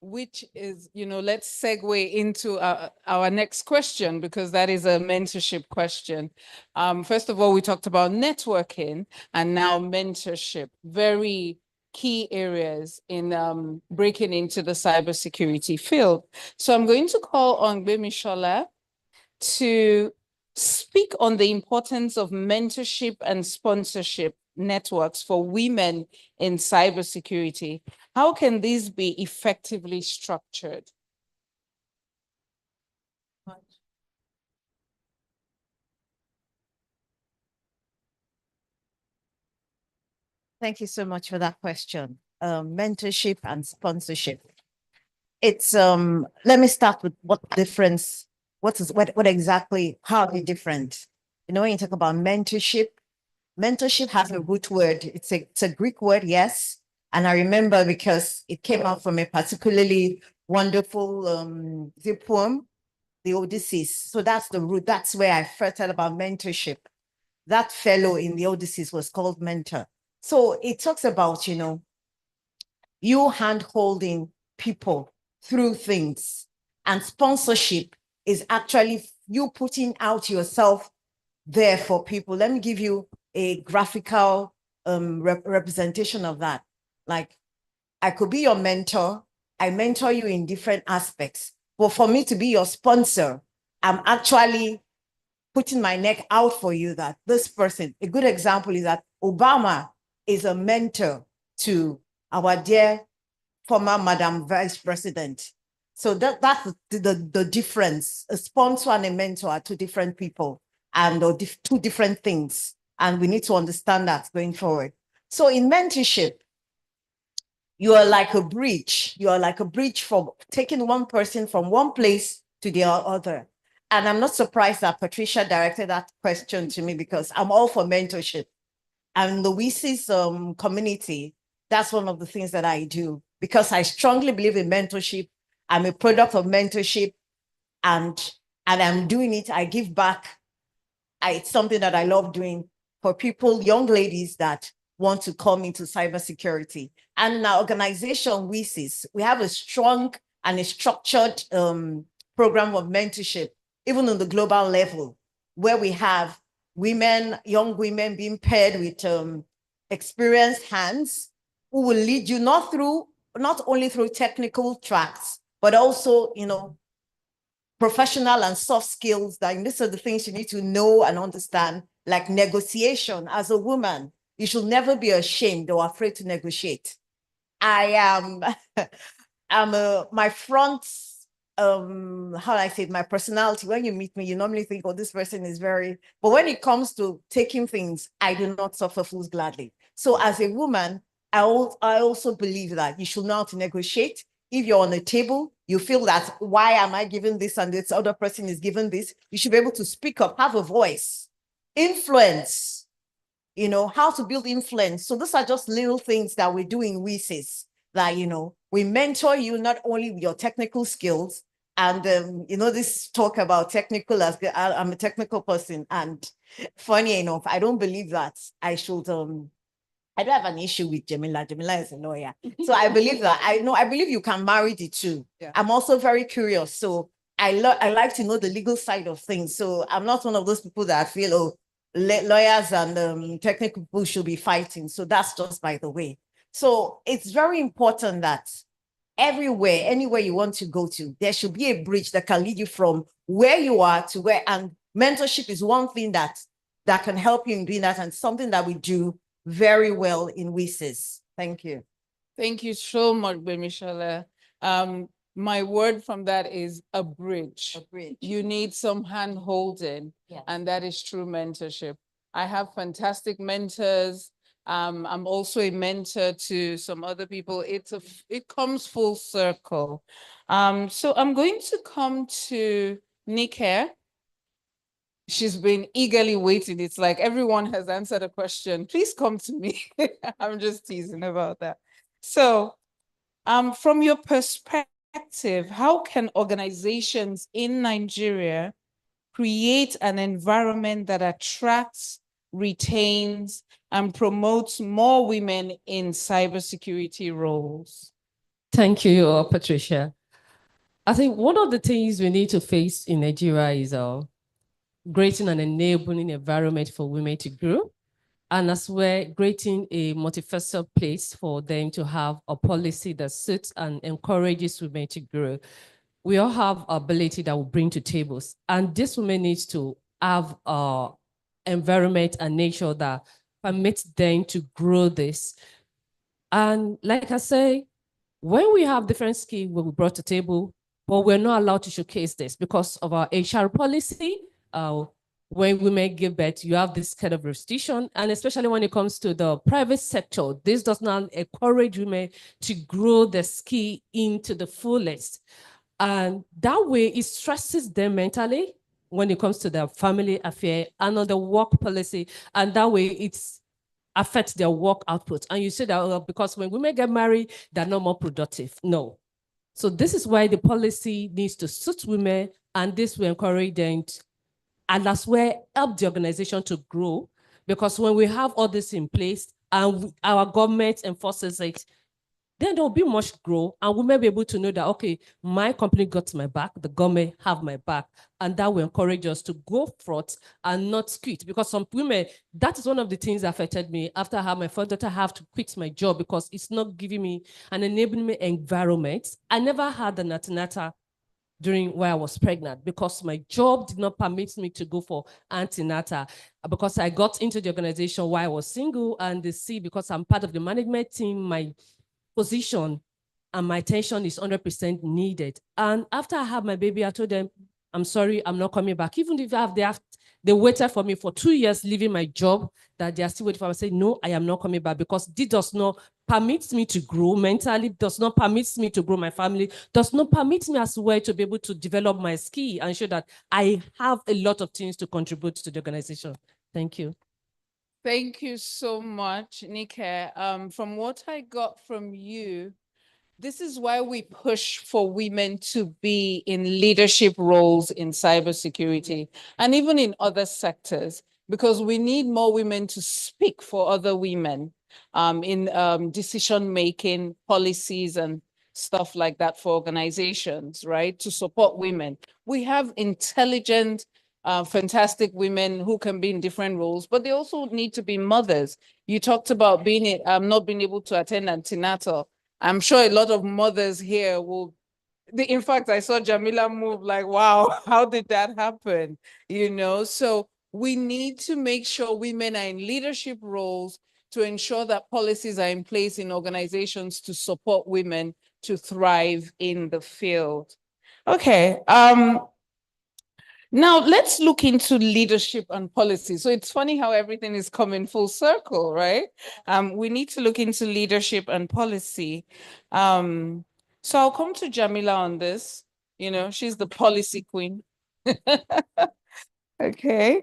which is, you know, let's segue into our next question, because that is a mentorship question. First of all, we talked about networking and now mentorship, very key areas in breaking into the cybersecurity field. So I'm going to call on Bemi to speak on the importance of mentorship and sponsorship networks for women in cybersecurity. How can these be effectively structured? Thank you so much for that question. Mentorship and sponsorship. It's let me start with what exactly, how are they different? You know, when you talk about mentorship has a root word. It's a Greek word, yes. And I remember because it came out from a particularly wonderful poem, the Odysseus. So that's the root. That's where I first heard about mentorship. That fellow in the Odysseus was called mentor. So it talks about, you know, you hand-holding people through things. And sponsorship is actually you putting out yourself there for people. Let me give you a graphical representation of that. Like, I could be your mentor. I mentor you in different aspects. But for me to be your sponsor, I'm actually putting my neck out for you that this person, a good example is that Obama is a mentor to our dear former Madam Vice President. So that's the difference. A sponsor and a mentor are two different people and two different things. And we need to understand that going forward. So in mentorship, you are like a bridge. You are like a bridge for taking one person from one place to the other. And I'm not surprised that Patricia directed that question to me because I'm all for mentorship. And the WC's community, that's one of the things that I do because I strongly believe in mentorship. I'm a product of mentorship, and I'm doing it. I give back. It's something that I love doing for people, young ladies that want to come into cybersecurity. And in our organization, WC's, we have a strong and a structured program of mentorship, even on the global level, where we have women, young women being paired with experienced hands who will lead you not only through technical tracks, but also, professional and soft skills. That these are the things you need to know and understand, like negotiation. As a woman, you should never be ashamed or afraid to negotiate. I am, my front, how do I say it, my personality, when you meet me, you normally think, oh, this person is very, but when it comes to taking things, I do not suffer fools gladly. So as a woman, I also believe that you should know how to negotiate. If you're on a table, you feel that, why am I giving this and this other person is giving this? You should be able to speak up, have a voice, influence, how to build influence. So those are just little things that we do in WC's, that, we mentor you not only with your technical skills, and, this talk about technical, I'm a technical person, and funny enough, I don't believe that I should, I don't have an issue with Jamila. Jamila is a lawyer. So I believe that, I believe you can marry the two. Yeah. I'm also very curious. So I like to know the legal side of things. So I'm not one of those people that feel, oh, lawyers and technical people should be fighting. So that's just by the way. So it's very important that everywhere, anywhere you want to go to, there should be a bridge that can lead you from where you are to where, and mentorship is one thing that can help you in doing that, and something that we do very well in WC's. Thank you. Thank you so much, Bemishala. My word from that is a bridge. A bridge. You need some hand holding, yes. And that is true mentorship. I have fantastic mentors. I'm also a mentor to some other people. It comes full circle. So I'm going to come to Nick here. She's been eagerly waiting. It's like everyone has answered a question. Please come to me. I'm just teasing about that. So from your perspective, how can organizations in Nigeria create an environment that attracts, retains, and promotes more women in cybersecurity roles? Thank you, Patricia. I think one of the things we need to face in Nigeria is creating an enabling environment for women to grow, and as well creating a multifaceted place for them to have a policy that suits and encourages women to grow. We all have ability that we bring to tables, and this women needs to have an environment and nature that permits them to grow this. And like I say, when we have different skills we brought to the table, but we're not allowed to showcase this because of our HR policy. When women give birth, you have this kind of restriction, and especially when it comes to the private sector, this does not encourage women to grow their skill into the fullest. And that way it stresses them mentally when it comes to their family affair and on the work policy, and that way it's affects their work output. And you say that because when women get married, they're not more productive. No. So this is why the policy needs to suit women, and this will encourage them and that's where help the organization to grow, because when we have all this in place and our government enforces it, then there'll be much growth, and we may be able to know that, okay, my company got my back, the government have my back, and that will encourage us to go forth and not quit. Because some women, that is one of the things that affected me after I had my first daughter, I have to quit my job because it's not giving me an enabling environment. I never had an antenatal during while I was pregnant because my job did not permit me to go for antenatal, because I got into the organization while I was single, and they see because I'm part of the management team, my position and my attention is 100% needed. And after I had my baby, I told them, I'm sorry, I'm not coming back. Even if they waited for me for 2 years, leaving my job, that they are still waiting for me. I say, no, I am not coming back, because this does not permit me to grow mentally, does not permit me to grow my family, does not permit me as well to be able to develop my skill and show that I have a lot of things to contribute to the organization. Thank you. Thank you so much, Nike. From what I got from you, this is why we push for women to be in leadership roles in cybersecurity and even in other sectors, because we need more women to speak for other women in decision-making policies and stuff like that for organizations, right? To support women. We have intelligent, fantastic women who can be in different roles, but they also need to be mothers. You talked about being not being able to attend antenatal. I'm sure a lot of mothers here will, in fact, I saw Jamila move like, wow, how did that happen? You know, so we need to make sure women are in leadership roles to ensure that policies are in place in organizations to support women to thrive in the field. Okay. Now let's look into leadership and policy. So it's funny how everything is coming full circle, right? We need to look into leadership and policy. So I'll come to Jamila on this. You know, she's the policy queen. Okay.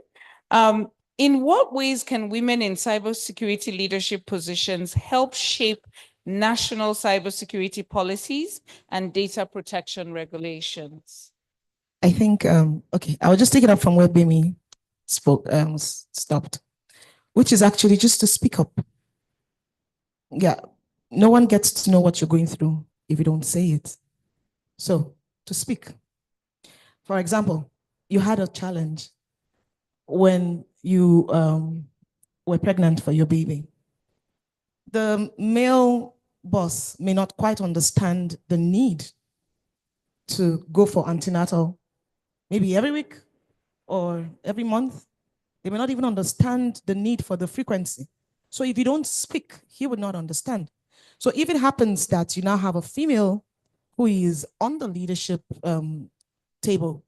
In what ways can women in cybersecurity leadership positions help shape national cybersecurity policies and data protection regulations? I think, okay, I'll just take it up from where Bimi stopped, which is actually just to speak up. Yeah, no one gets to know what you're going through if you don't say it. So, to speak. For example, you had a challenge when you were pregnant for your baby. The male boss may not quite understand the need to go for antenatal maybe every week or every month. They may not even understand the need for the frequency. So if you don't speak, he would not understand. So if it happens that you now have a female who is on the leadership table,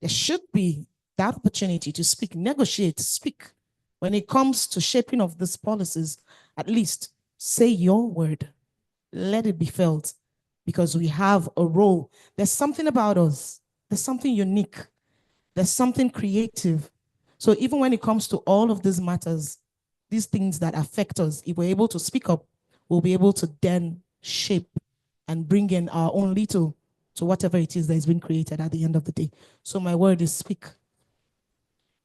there should be that opportunity to speak, negotiate, speak. When it comes to shaping of these policies, at least say your word. Let it be felt, because we have a role. There's something about us. There's something unique. There's something creative. So even when it comes to all of these matters, these things that affect us, if we're able to speak up, we'll be able to then shape and bring in our own little to whatever it is that is being created at the end of the day. So my word is speak.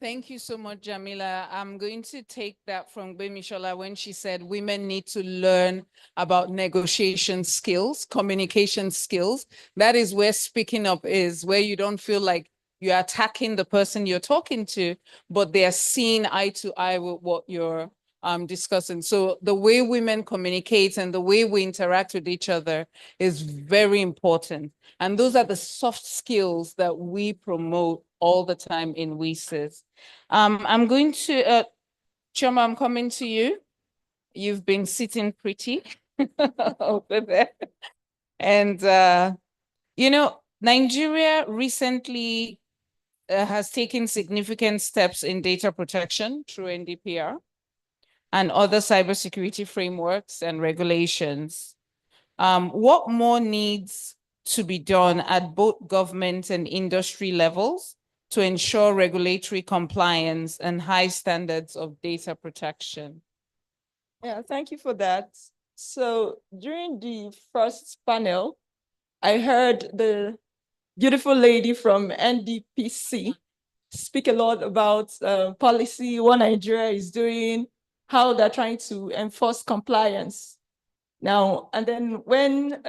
Thank you so much, Jamila. I'm going to take that from Bemishola when she said women need to learn about negotiation skills, communication skills. That is where speaking up is, where you don't feel like you're attacking the person you're talking to, but they're seeing eye to eye with what you're discussing. So the way women communicate and the way we interact with each other is very important. And those are the soft skills that we promote all the time in WESIS. I'm going to, Choma, I'm coming to you. You've been sitting pretty over there. And, you know, Nigeria recently has taken significant steps in data protection through NDPR and other cybersecurity frameworks and regulations. What more needs to be done at both government and industry levels to ensure regulatory compliance and high standards of data protection? Yeah, thank you for that. So during the first panel, I heard the beautiful lady from NDPC speak a lot about policy, what Nigeria is doing, how they're trying to enforce compliance. Now, and then when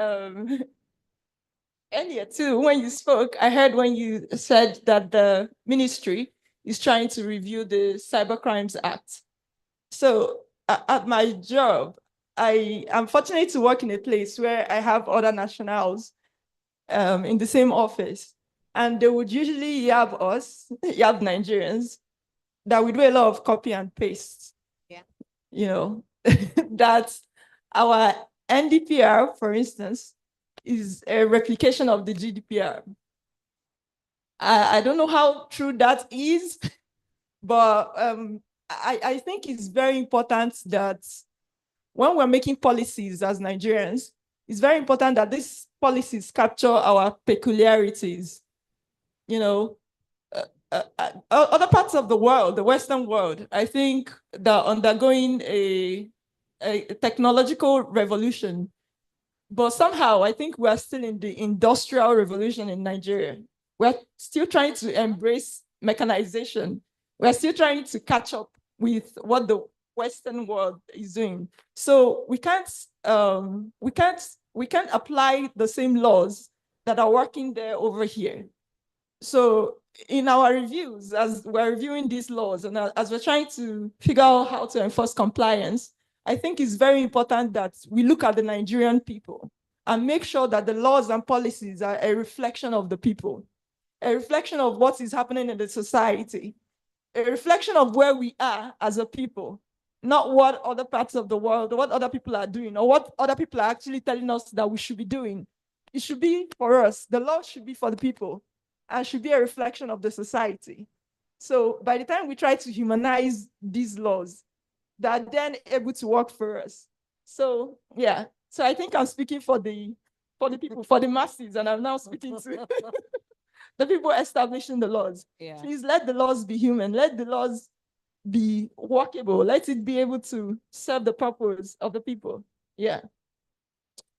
earlier too, when you spoke, I heard when you said that the ministry is trying to review the Cybercrimes Act. So at my job, I am fortunate to work in a place where I have other nationals in the same office. And they would usually yab us, yab Nigerians, that we do a lot of copy and paste. Yeah. You know, that our NDPR, for instance, is a replication of the GDPR. I don't know how true that is, but I think it's very important that when we're making policies as Nigerians, it's very important that these policies capture our peculiarities. You know, other parts of the world, the Western world, I think they're undergoing a technological revolution. But somehow, I think we're still in the industrial revolution in Nigeria. We're still trying to embrace mechanization. We're still trying to catch up with what the Western world is doing. So we can't apply the same laws that are working there over here. So in our reviews, as we're reviewing these laws and as we're trying to figure out how to enforce compliance, I think it's very important that we look at the Nigerian people and make sure that the laws and policies are a reflection of the people, a reflection of what is happening in the society, a reflection of where we are as a people, not what other parts of the world, or what other people are doing, or what other people are actually telling us that we should be doing. It should be for us. The law should be for the people and should be a reflection of the society. So by the time we try to humanize these laws, they're then able to work for us. So yeah, so I think I'm speaking for the people, for the masses, and I'm now speaking to the people establishing the laws. Yeah. Please let the laws be human. Let the laws be workable. Let it be able to serve the purpose of the people. Yeah.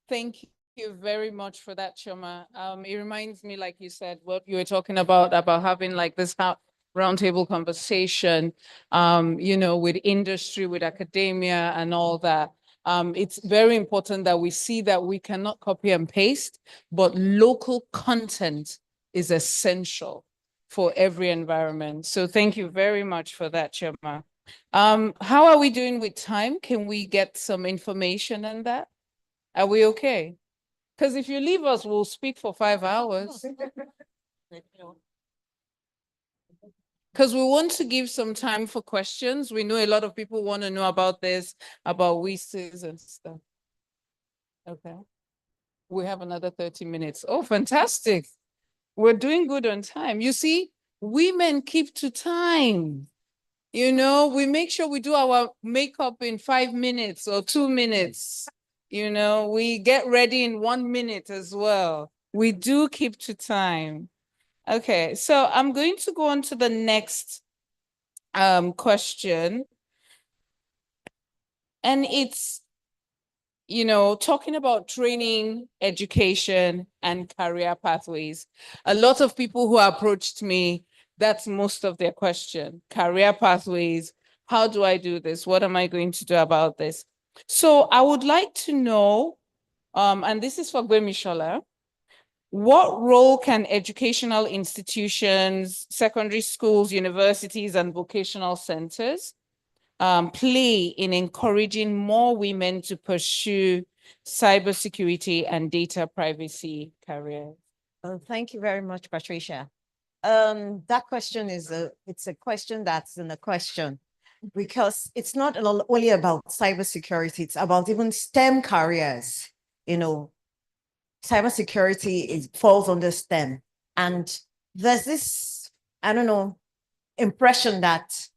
Thank you very much for that, Chioma. It reminds me, like you said, what you were talking about having like this roundtable conversation, with industry, with academia and all that. It's very important that we see that we cannot copy and paste, but local content is essential for every environment. So thank you very much for that, Chioma. How are we doing with time? Can we get some information on that? Are we okay? Because if you leave us, we'll speak for 5 hours. Because we want to give some time for questions. We know a lot of people want to know about this, about WISs and stuff. Okay. We have another 30 minutes. Oh, fantastic. We're doing good on time. You see, women keep to time. We make sure we do our makeup in 5 minutes or 2 minutes. We get ready in 1 minute as well. We do keep to time. Okay, so I'm going to go on to the next question. And it's, talking about training, education, and career pathways. A lot of people who approached me, that's most of their question. Career pathways, how do I do this? What am I going to do about this? So I would like to know, and this is for Gwemishola, what role can educational institutions, secondary schools, universities, and vocational centers play in encouraging more women to pursue cybersecurity and data privacy careers? Thank you very much, Patricia. That question it's a question that's in a question, because it's not only about cybersecurity, it's about even STEM careers. Cybersecurity falls under STEM. And there's this, impression that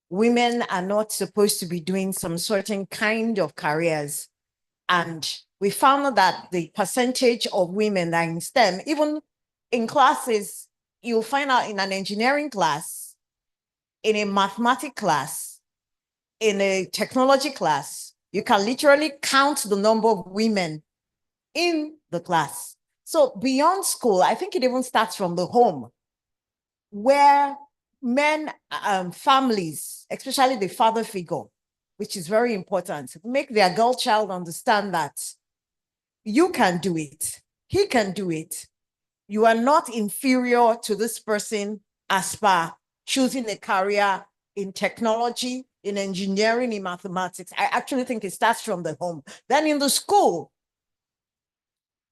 women are not supposed to be doing some certain kind of careers. And we found that the percentage of women that are in STEM, even in classes, you'll find out in an engineering class, in a mathematics class, in a technology class, you can literally count the number of women in the class. So beyond school, I think it even starts from the home, where men, families, especially the father figure, which is very important, make their girl child understand that you can do it, he can do it. You are not inferior to this person as per choosing a career in technology, in engineering, in mathematics. I actually think it starts from the home. Then in the school,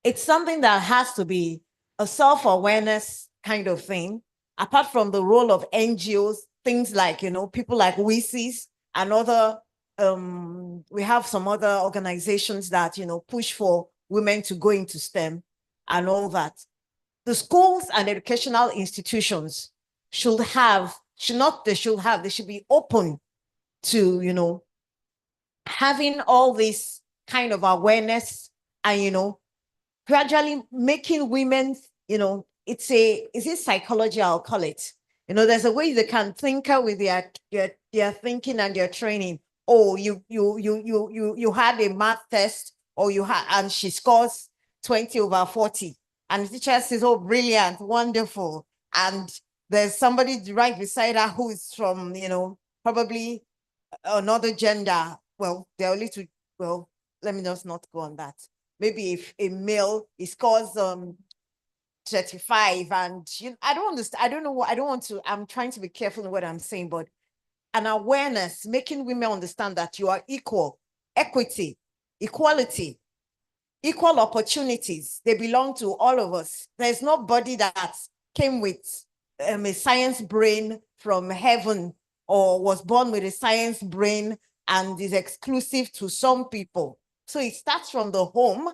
it's something that has to be a self-awareness kind of thing, apart from the role of NGOs, things like, people like WISs and other, we have some other organizations that, push for women to go into STEM and all that. The schools and educational institutions they should be open to, having all this kind of awareness and, gradually making women, is it psychology, I'll call it, You know, there's a way they can tinker with their thinking and their training. Oh, you had a math test, or and she scores 20 over 40. And the teacher says, oh, brilliant, wonderful. And there's somebody right beside her who is from, you know, probably another gender. Well, they're a little, well, let me just not go on that. Maybe if a male, he scores 35, and you know, I don't understand. I don't know what, I don't want to, I'm trying to be careful in what I'm saying, but an awareness, making women understand that you are equal, equity, equality, equal opportunities. They belong to all of us. There's nobody that came with a science brain from heaven, or was born with a science brain and is exclusive to some people. So it starts from the home,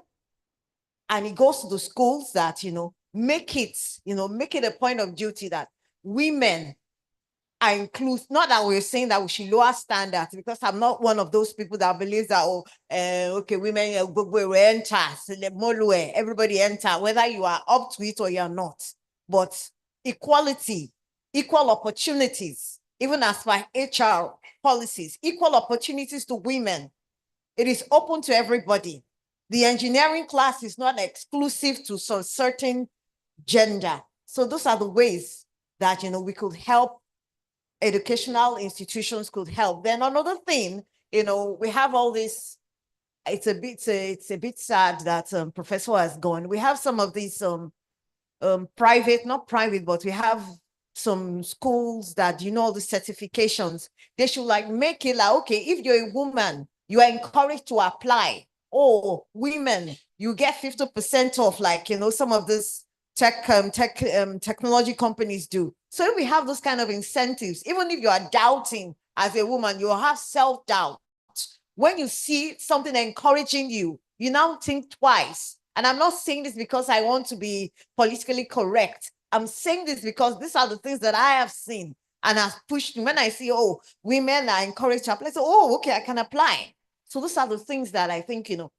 and it goes to the schools that, you know, make it a point of duty that women are inclusive. Not that we're saying that we should lower standards, because I'm not one of those people that believes that, okay, women, we enter, everybody enter, whether you are up to it or you're not. But equality, equal opportunities, even as by HR policies, equal opportunities to women. It is open to everybody. The engineering class is not exclusive to some certain gender. So those are the ways that, you know, we could help, educational institutions could help. Then another thing, you know, we have all this, it's a bit sad that Professor has gone. We have some of these private, not private, but we have some schools that, you know, the certifications, they should like make it like, okay, if you're a woman, you are encouraged to apply. Oh, women, you get 50% off, like, you know, some of this technology companies do. So if we have those kind of incentives, even if you are doubting as a woman, you have self-doubt. When you see something encouraging you, you now think twice. And I'm not saying this because I want to be politically correct. I'm saying this because these are the things that I have seen and have pushed me. When I see, oh, women are encouraged to apply, so, oh, okay, I can apply. So those are the things that I think, you know,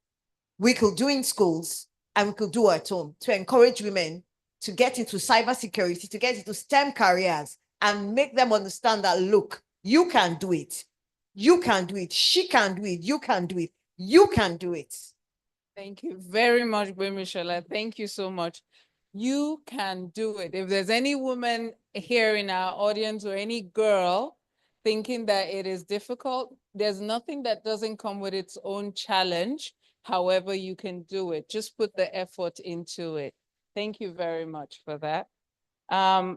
we could do in schools and we could do at home to encourage women to get into cybersecurity, to get into STEM careers, and make them understand that, look, you can do it. You can do it. She can do it. You can do it. You can do it. Thank you very much, Michelle. Thank you so much. You can do it. If there's any woman here in our audience or any girl thinking that it is difficult, there's nothing that doesn't come with its own challenge. However, you can do it. Just put the effort into it. Thank you very much for that.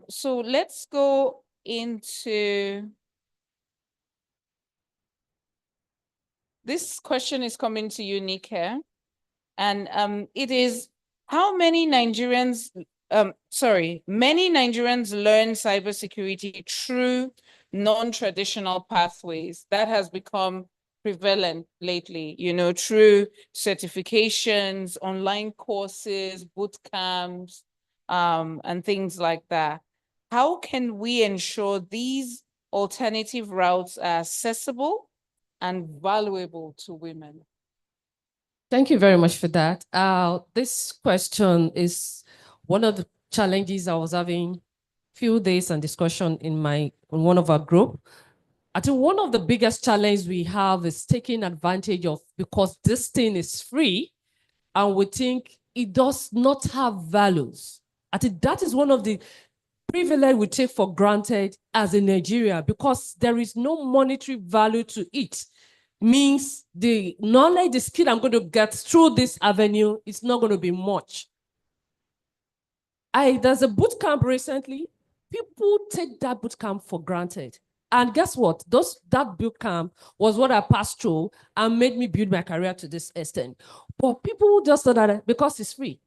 So let's go into, this question is coming to you, Nike. And it is, how many Nigerians, many Nigerians learn cybersecurity through non-traditional pathways. That has become prevalent lately, you know, through certifications, online courses, boot camps, and things like that. How can we ensure these alternative routes are accessible and valuable to women? Thank you very much for that. This question is one of the challenges I was having few days and discussion in one of our group. I think one of the biggest challenges we have is taking advantage of, because this thing is free and we think it does not have values. I think that is one of the privilege we take for granted as a Nigeria, because there is no monetary value to it. Means the knowledge, the skill I'm going to get through this avenue is not going to be much. There's a boot camp recently. People take that boot camp for granted. And guess what? That boot camp was what I passed through and made me build my career to this extent. But people just thought that because it's free.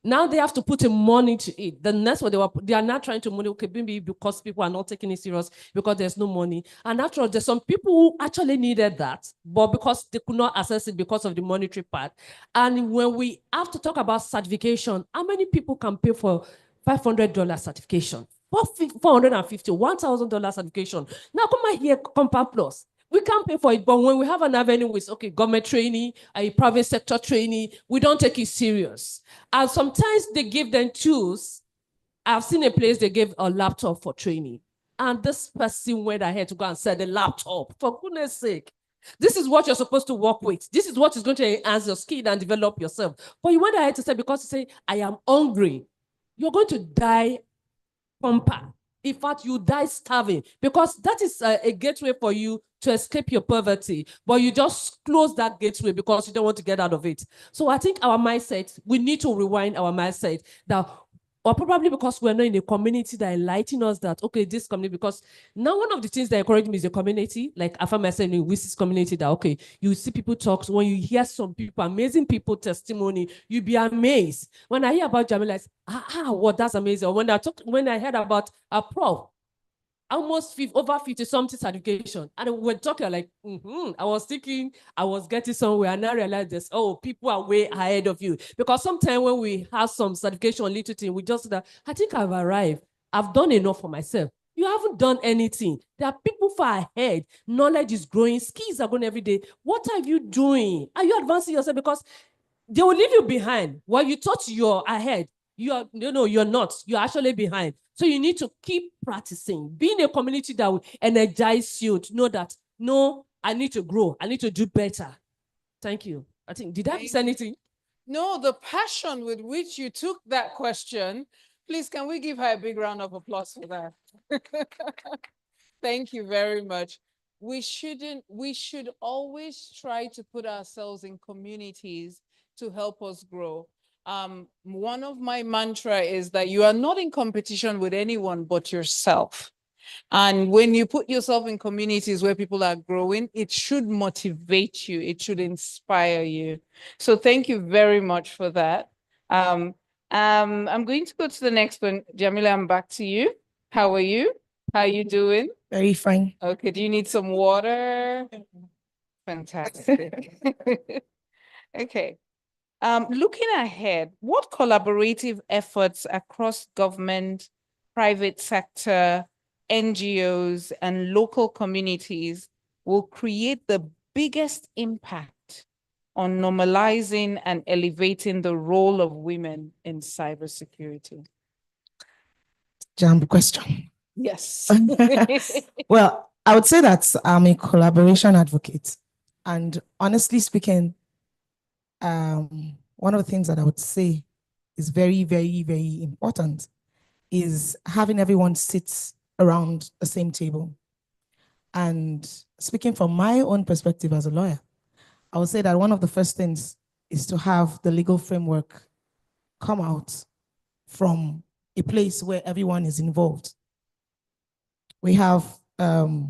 Now they have to put in money to it. Then that's what they are not trying to money, okay, maybe because people are not taking it serious because there's no money. And after all, there's some people who actually needed that, but because they could not access it because of the monetary part. And when we have to talk about certification, how many people can pay for $500 certification? $450, $1,000 certification. Now come out here, Compound Plus. We can't pay for it, but when we have an avenue with, okay, government training, a private sector training, we don't take it serious. And sometimes they give them tools I've seen a place they gave a laptop for training. And this person went ahead to go and sell the laptop. For goodness sake. This is what you're supposed to work with. This is what is going to enhance your skill and develop yourself. But you went ahead to say, because you say, I am hungry, you're going to die pamper. In fact, you die starving, because that is a gateway for you to escape your poverty. But you just close that gateway because you don't want to get out of it. So I think our mindset, we need to rewind our mindset that, or probably because we're not in a community that enlightens us that, okay, this community, because now one of the things that encourage me is the community. Like I found myself in WISI's community that, okay, you see people talk, so when you hear some people, amazing people testimony, you be amazed. When I hear about Jamila, what, that's amazing. Or when I heard about a prof, almost over 50 something certification. And we're talking like, I was thinking I was getting somewhere, and I realized this, oh, people are way ahead of you. Because sometimes when we have some certification little thing, we just that, I think I've arrived. I've done enough for myself. You haven't done anything. There are people far ahead. Knowledge is growing. Skills are growing every day. What are you doing? Are you advancing yourself? Because they will leave you behind. While you thought you're ahead, you're not. You're actually behind. So you need to keep practicing. Be in a community that will energize you to know that, no, I need to grow. I need to do better. Thank you. I think, did I miss anything? No, the passion with which you took that question. Please, can we give her a big round of applause for that? Thank you very much. We should always try to put ourselves in communities to help us grow. One of my mantra is that you are not in competition with anyone but yourself. And when you put yourself in communities where people are growing, it should motivate you. It should inspire you. So thank you very much for that. I'm going to go to the next one. Jamila, I'm back to you. How are you? How are you doing? Very fine. Okay, do you need some water? Fantastic. Okay. Looking ahead, what collaborative efforts across government, private sector, NGOs, and local communities will create the biggest impact on normalizing and elevating the role of women in cybersecurity? Jump question. Yes. Well, I would say that I'm a collaboration advocate. And honestly speaking, one of the things that I would say is very, very, very important is having everyone sit around the same table. And speaking from my own perspective as a lawyer, I would say that one of the first things is to have the legal framework come out from a place where everyone is involved. We have the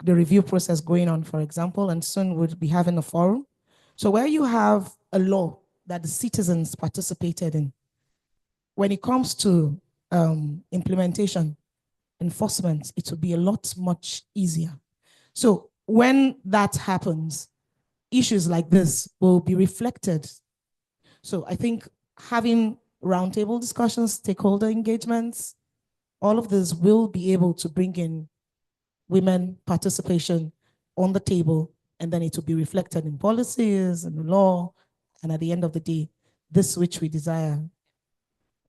review process going on, for example, and soon we'll be having a forum. So where you have a law that the citizens participated in, when it comes to implementation, enforcement, it will be a lot much easier. So when that happens, issues like this will be reflected. So I think having roundtable discussions, stakeholder engagements, all of this will be able to bring in women participation on the table, and then it will be reflected in policies and law. And at the end of the day, this which we desire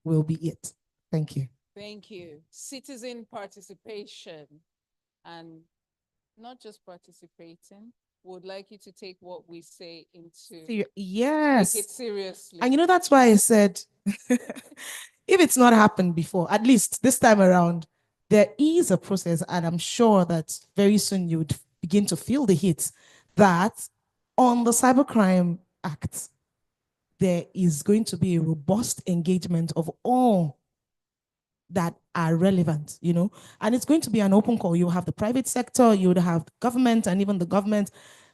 will be it. Thank you. Thank you. Citizen participation, and not just participating, would like you to take what we say into Yes. take it seriously. And that's why I said, if it's not happened before, at least this time around, there is a process, and I'm sure that very soon you would begin to feel the hits that on the Cybercrime Act, there is going to be a robust engagement of all that are relevant, and it's going to be an open call. You have the private sector, you would have the government, and even the government,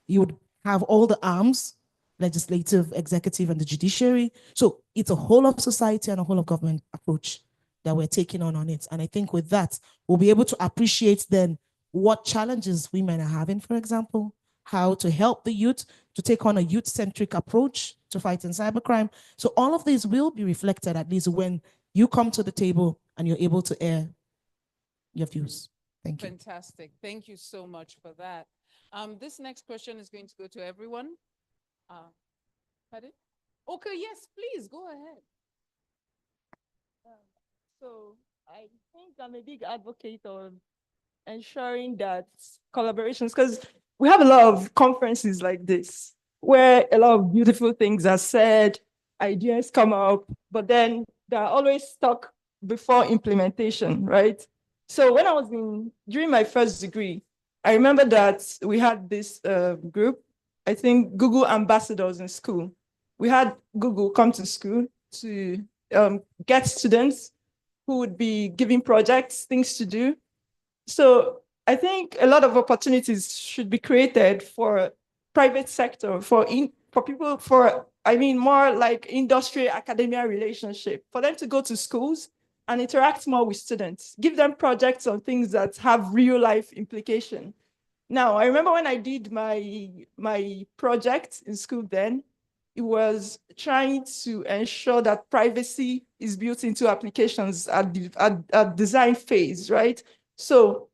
you would have all the arms, legislative, executive, and the judiciary. So it's a whole of society and a whole of government approach that we're taking on it. And I think with that, we'll be able to appreciate then what challenges women are having, for example, how to help the youth to take on a youth-centric approach to fighting cybercrime. So all of these will be reflected, at least when you come to the table and you're able to air your views. Thank you. Fantastic. Thank you so much for that. This next question is going to go to everyone. Pardon? Okay, yes, please, go ahead. So I think I'm a big advocate of ensuring that collaborations, because we have a lot of conferences like this where a lot of beautiful things are said, ideas come up, but then they're always stuck before implementation, right? So when I was during my first degree, I remember that we had this group, I think Google ambassadors in school. We had Google come to school to get students who would be giving projects, things to do. So I think a lot of opportunities should be created for private sector, for people, more like industry academia relationship, for them to go to schools and interact more with students, give them projects on things that have real life implication. Now, I remember when I did my project in school then, it was trying to ensure that privacy is built into applications at design phase, right? So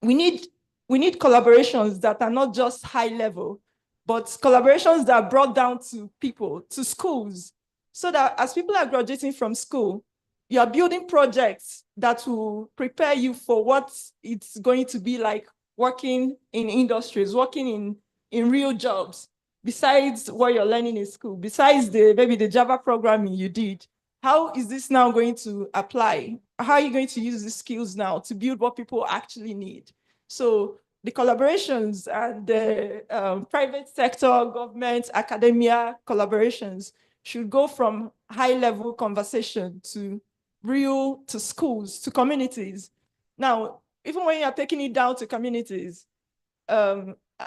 we need collaborations that are not just high level, but collaborations that are brought down to people, to schools, so that as people are graduating from school, you are building projects that will prepare you for what it's going to be like working in industries, working in real jobs, besides what you're learning in school, besides maybe the Java programming you did. How is this now going to apply? How are you going to use these skills now to build what people actually need? So the collaborations and the private sector, government, academia collaborations should go from high-level conversation to schools, to communities. Now, even when you're taking it down to communities,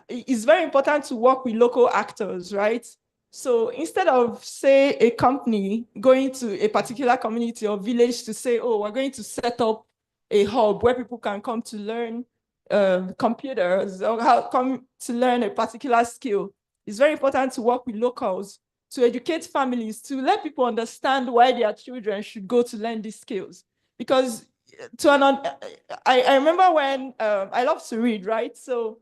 it's very important to work with local actors, right? So instead of, say, a company going to a particular community or village to say, oh, we're going to set up a hub where people can come to learn computers or come to learn a particular skill, it's very important to work with locals, to educate families, to let people understand why their children should go to learn these skills. Because I remember when I love to read, right? So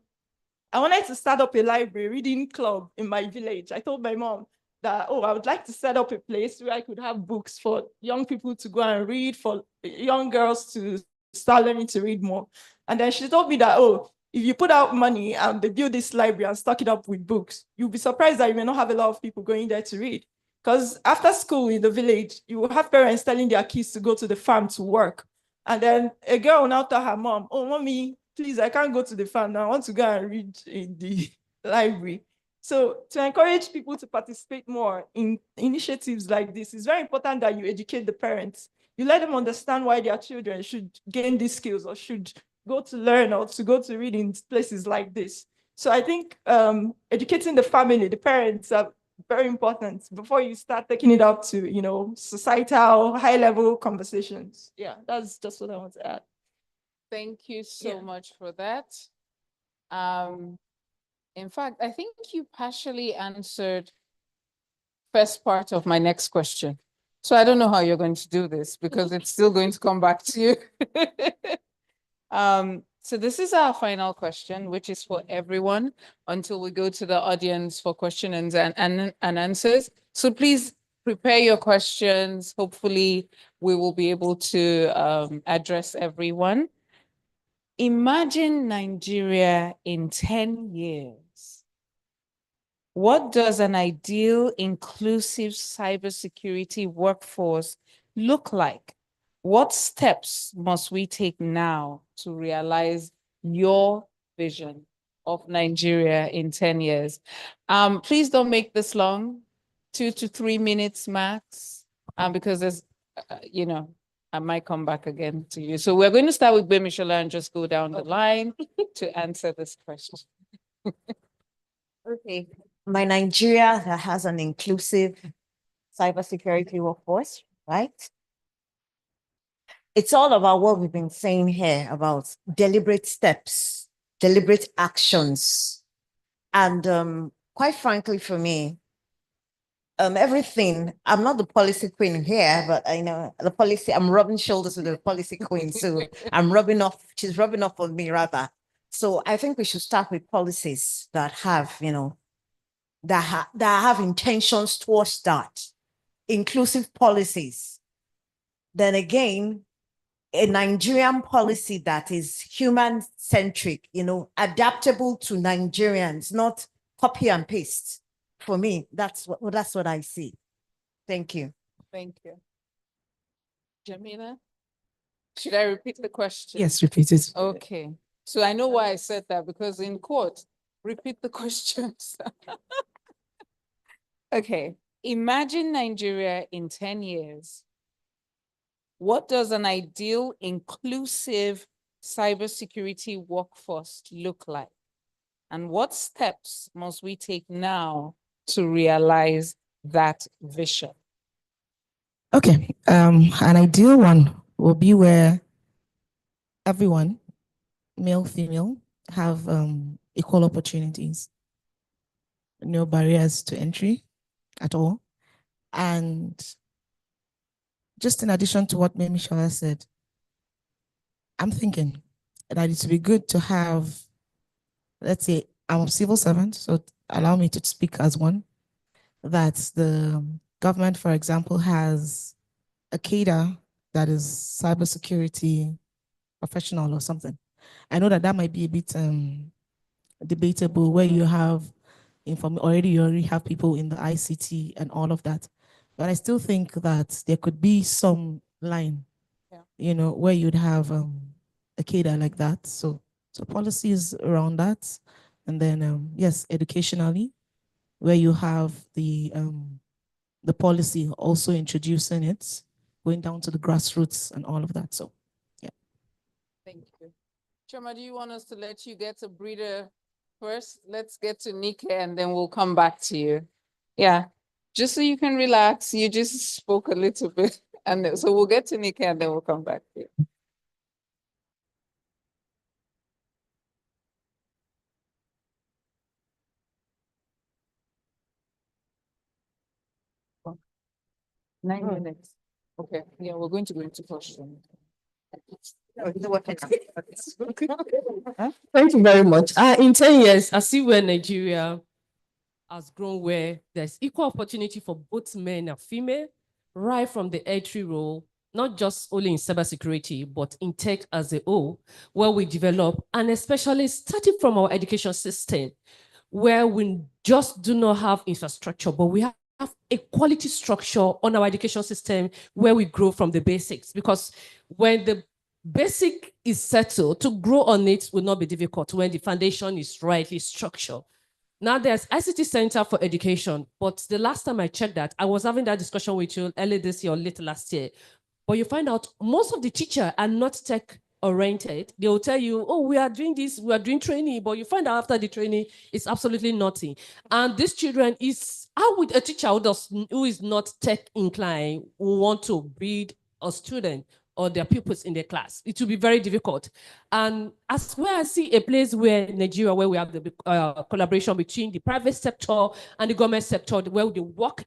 I wanted to start up a library reading club in my village. I told my mom that, oh, I would like to set up a place where I could have books for young people to go and read, for young girls to start learning to read more. And then she told me that, oh, if you put out money and they build this library and stock it up with books, you'll be surprised that you may not have a lot of people going there to read. Because after school in the village, you will have parents telling their kids to go to the farm to work. And then a girl will now tell her mom, oh, mommy, please, I can't go to the farm now. I want to go and read in the library. So to encourage people to participate more in initiatives like this, it's very important that you educate the parents. You let them understand why their children should gain these skills or should go to learn or to go to read in places like this. So I think educating the family, the parents are very important before you start taking it up to, societal, high-level conversations. Yeah, that's just what I want to add. Thank you so much for that. In fact, I think you partially answered first part of my next question. So I don't know how you're going to do this because it's still going to come back to you. So this is our final question, which is for everyone until we go to the audience for questions and answers. So please prepare your questions. Hopefully we will be able to address everyone. Imagine Nigeria in 10 years. What does an ideal, inclusive cybersecurity workforce look like? What steps must we take now to realize your vision of Nigeria in 10 years? Please don't make this long, 2 to 3 minutes max, because there's, I might come back again to you. So we're going to start with Bemishola and just go down the line to answer this question. Okay. My Nigeria that has an inclusive cybersecurity workforce, right? It's all about what we've been saying here about deliberate steps, deliberate actions. And quite frankly, for me, everything, I'm not the policy queen here, but I know the policy, I'm rubbing shoulders with the policy queen. So she's rubbing off on me rather. So I think we should start with policies that have, that have intentions towards that, inclusive policies. Then again, a Nigerian policy that is human-centric, adaptable to Nigerians, not copy and paste. For me, that's what I see. Thank you. Thank you. Jamila, should I repeat the question? Yes, repeat it. Okay. So I know why I said that, because in court, repeat the questions. Okay. Imagine Nigeria in 10 years. What does an ideal, inclusive cybersecurity workforce look like? And what steps must we take now to realize that vision? Okay, an ideal one will be where everyone, male, female, have equal opportunities, no barriers to entry at all. And just in addition to what Mimi Shola said, I'm thinking that it would be good to have, let's say, I'm a civil servant, so allow me to speak as one, that the government, for example, has a cadre that is cybersecurity professional or something. I know that might be a bit debatable, where you have you already have people in the ICT and all of that. But I still think that there could be some line, where you'd have a cadre like that. So policies around that. And then, yes, educationally, where you have the policy also introducing it, going down to the grassroots and all of that. So, yeah. Thank you. Choma, do you want us to let you get a breather first? Let's get to Nike and then we'll come back to you. Yeah, just so you can relax. You just spoke a little bit. And so we'll get to Nike and then we'll come back to you. Oh, 9 minutes. Okay, yeah, we're going to go into question. Thank you very much. In 10 years, I see where Nigeria has grown, where there's equal opportunity for both men and female, right from the entry role, not just only in cybersecurity, but in tech as a whole, where we develop, and especially starting from our education system, where we just do not have infrastructure, but we have a quality structure on our education system where we grow from the basics. Because when the basic is settled, to grow on it will not be difficult when the foundation is rightly structured. Now there's ICT Center for Education, but the last time I checked that, I was having that discussion with you early this year or late last year, but you find out most of the teachers are not tech oriented. They will tell you, oh, we are doing this, we are doing training, but you find out after the training, it's absolutely nothing. And these children how would a teacher who is not tech inclined want to build a student or their pupils in their class? It will be very difficult. And as where I see a place where Nigeria, where we have the collaboration between the private sector and the government sector, where they work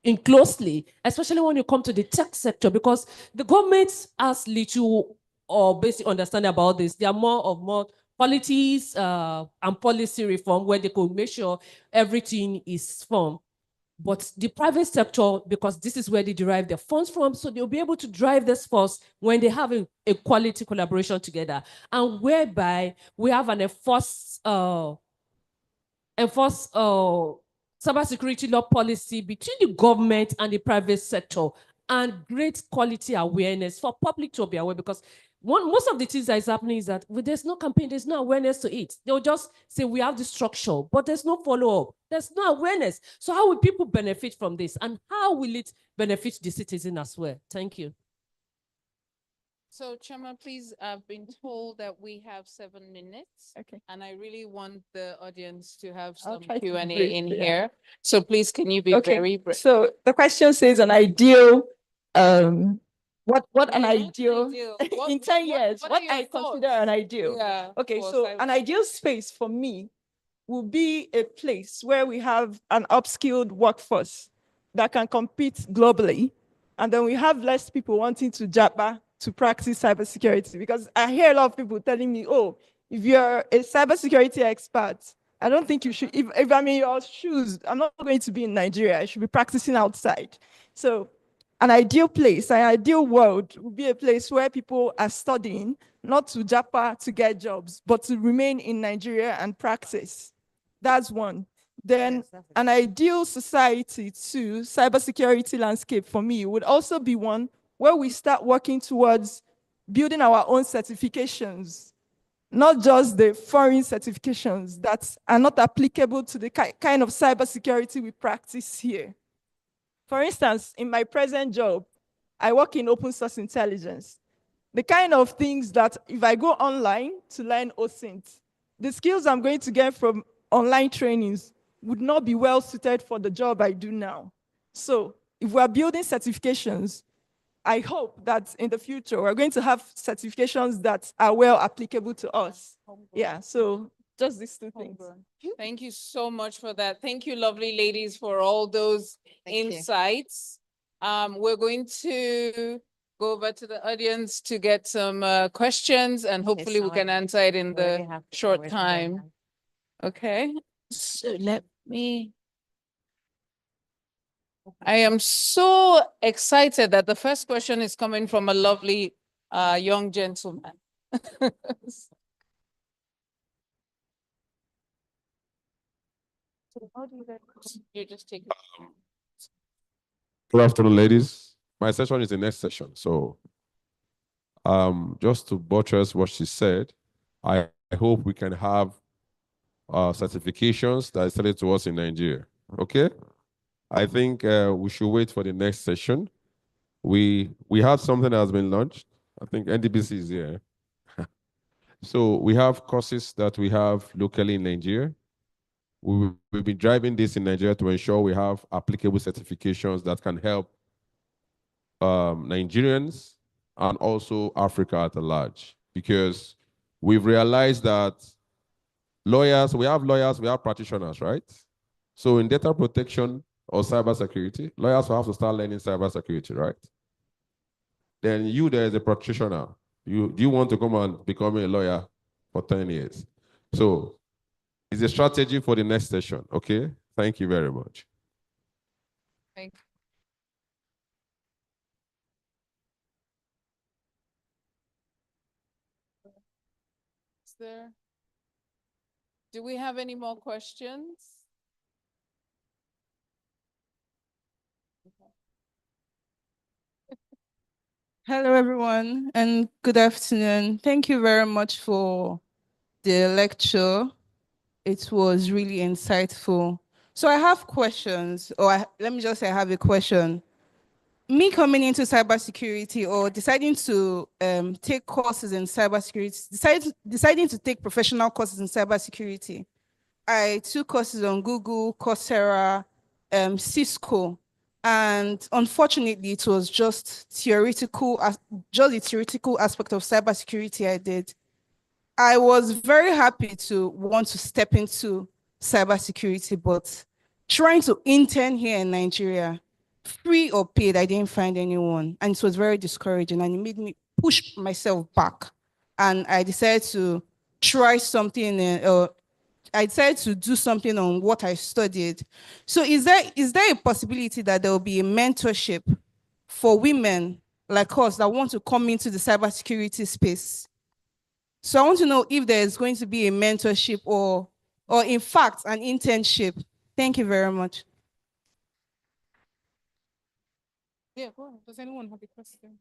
in closely, especially when you come to the tech sector, because the government has little or basic understanding about this. They are more policies and policy reform, where they could make sure everything is formed. But the private sector, because this is where they derive their funds from, so they'll be able to drive this force when they have a quality collaboration together, and whereby we have an enforced cybersecurity law policy between the government and the private sector, and great quality awareness for public to be aware, because most of the things that is happening is that there's no campaign, there's no awareness to it. They'll just say we have the structure, but there's no follow-up. There's no awareness. So how will people benefit from this? And how will it benefit the citizen as well? Thank you. So, Chairman, please, I've been told that we have 7 minutes. Okay. And I really want the audience to have I'll some try to Q&A brief, in yeah. here. So please, can you be very brief? So the question says an ideal, what an ideal in 10 years, what I consider an ideal. Yeah, Okay, for so cyber- an ideal space for me will be a place where we have an upskilled workforce that can compete globally. And then we have less people wanting to japa to practice cybersecurity, because I hear a lot of people telling me, oh, if you're a cybersecurity expert, I don't think you should, if I'm in your shoes, I'm not going to be in Nigeria, I should be practicing outside. So an ideal place, an ideal world would be a place where people are studying, not to Japa to get jobs, but to remain in Nigeria and practice. That's one. Then an ideal society to cybersecurity landscape for me would also be one where we start working towards building our own certifications, not just the foreign certifications that are not applicable to the kind of cybersecurity we practice here. For instance, in my present job, I work in open source intelligence. The kind of things that if I go online to learn OSINT, the skills I'm going to get from online trainings would not be well suited for the job I do now. So if we're building certifications, I hope that in the future, we're going to have certifications that are well applicable to us. Yeah, so just these two things. Thank you so much for that. Thank you, lovely ladies, for all those insights. We're going to go over to the audience to get some questions, and hopefully we can answer it in the short time. Okay, so let me. I am so excited that the first question is coming from a lovely young gentleman. You just take it. Good afternoon, ladies. My session is the next session. So just to buttress what she said, I hope we can have certifications that are studied to us in Nigeria. Okay? I think we should wait for the next session. We have something that has been launched. I think NDBC is here. So we have courses that we have locally in Nigeria. We've been driving this in Nigeria to ensure we have applicable certifications that can help Nigerians and also Africa at large. Because we've realized that lawyers, we have practitioners, right? So in data protection or cybersecurity, lawyers will have to start learning cybersecurity, right? Then you there as a practitioner, do you want to come and become a lawyer for 10 years? So it's a strategy for the next session, okay? Thank you very much. Thank you. Do we have any more questions? Hello, everyone, and good afternoon. Thank you very much for the lecture. It was really insightful. So I have questions, or let me just say I have a question. Me coming into cybersecurity or deciding to take courses in cybersecurity, deciding to take professional courses in cybersecurity, I took courses on Google, Coursera, Cisco, and unfortunately, it was just theoretical, just the theoretical aspect of cybersecurity I did. I was very happy to want to step into cybersecurity, but trying to intern here in Nigeria, free or paid, I didn't find anyone. And it was very discouraging, and it made me push myself back. And I decided to try something, I decided to do something on what I studied. So is there a possibility that there will be a mentorship for women like us that want to come into the cybersecurity space? So I want to know if there's going to be a mentorship or in fact, an internship. Thank you very much. Yeah, go ahead. Does anyone have a question?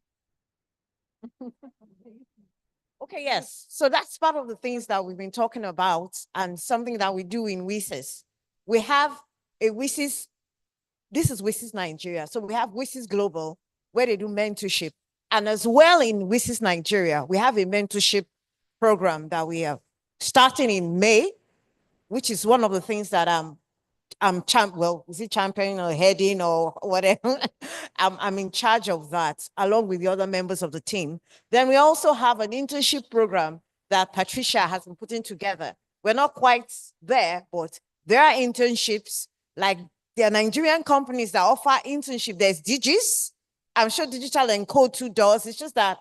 Okay, yes. So that's part of the things that we've been talking about and something that we do in WSIS. We have a WSIS, this is WSIS Nigeria. So we have WSIS Global where they do mentorship. And as well in WSIS Nigeria, we have a mentorship program that we are starting in May, which is one of the things that is it championing or heading or whatever? I'm in charge of that along with the other members of the team. Then we also have an internship program that Patricia has been putting together. We're not quite there, but there are internships, like there are Nigerian companies that offer internship. There's Digis. I'm sure Digital and Code 2 does. It's just that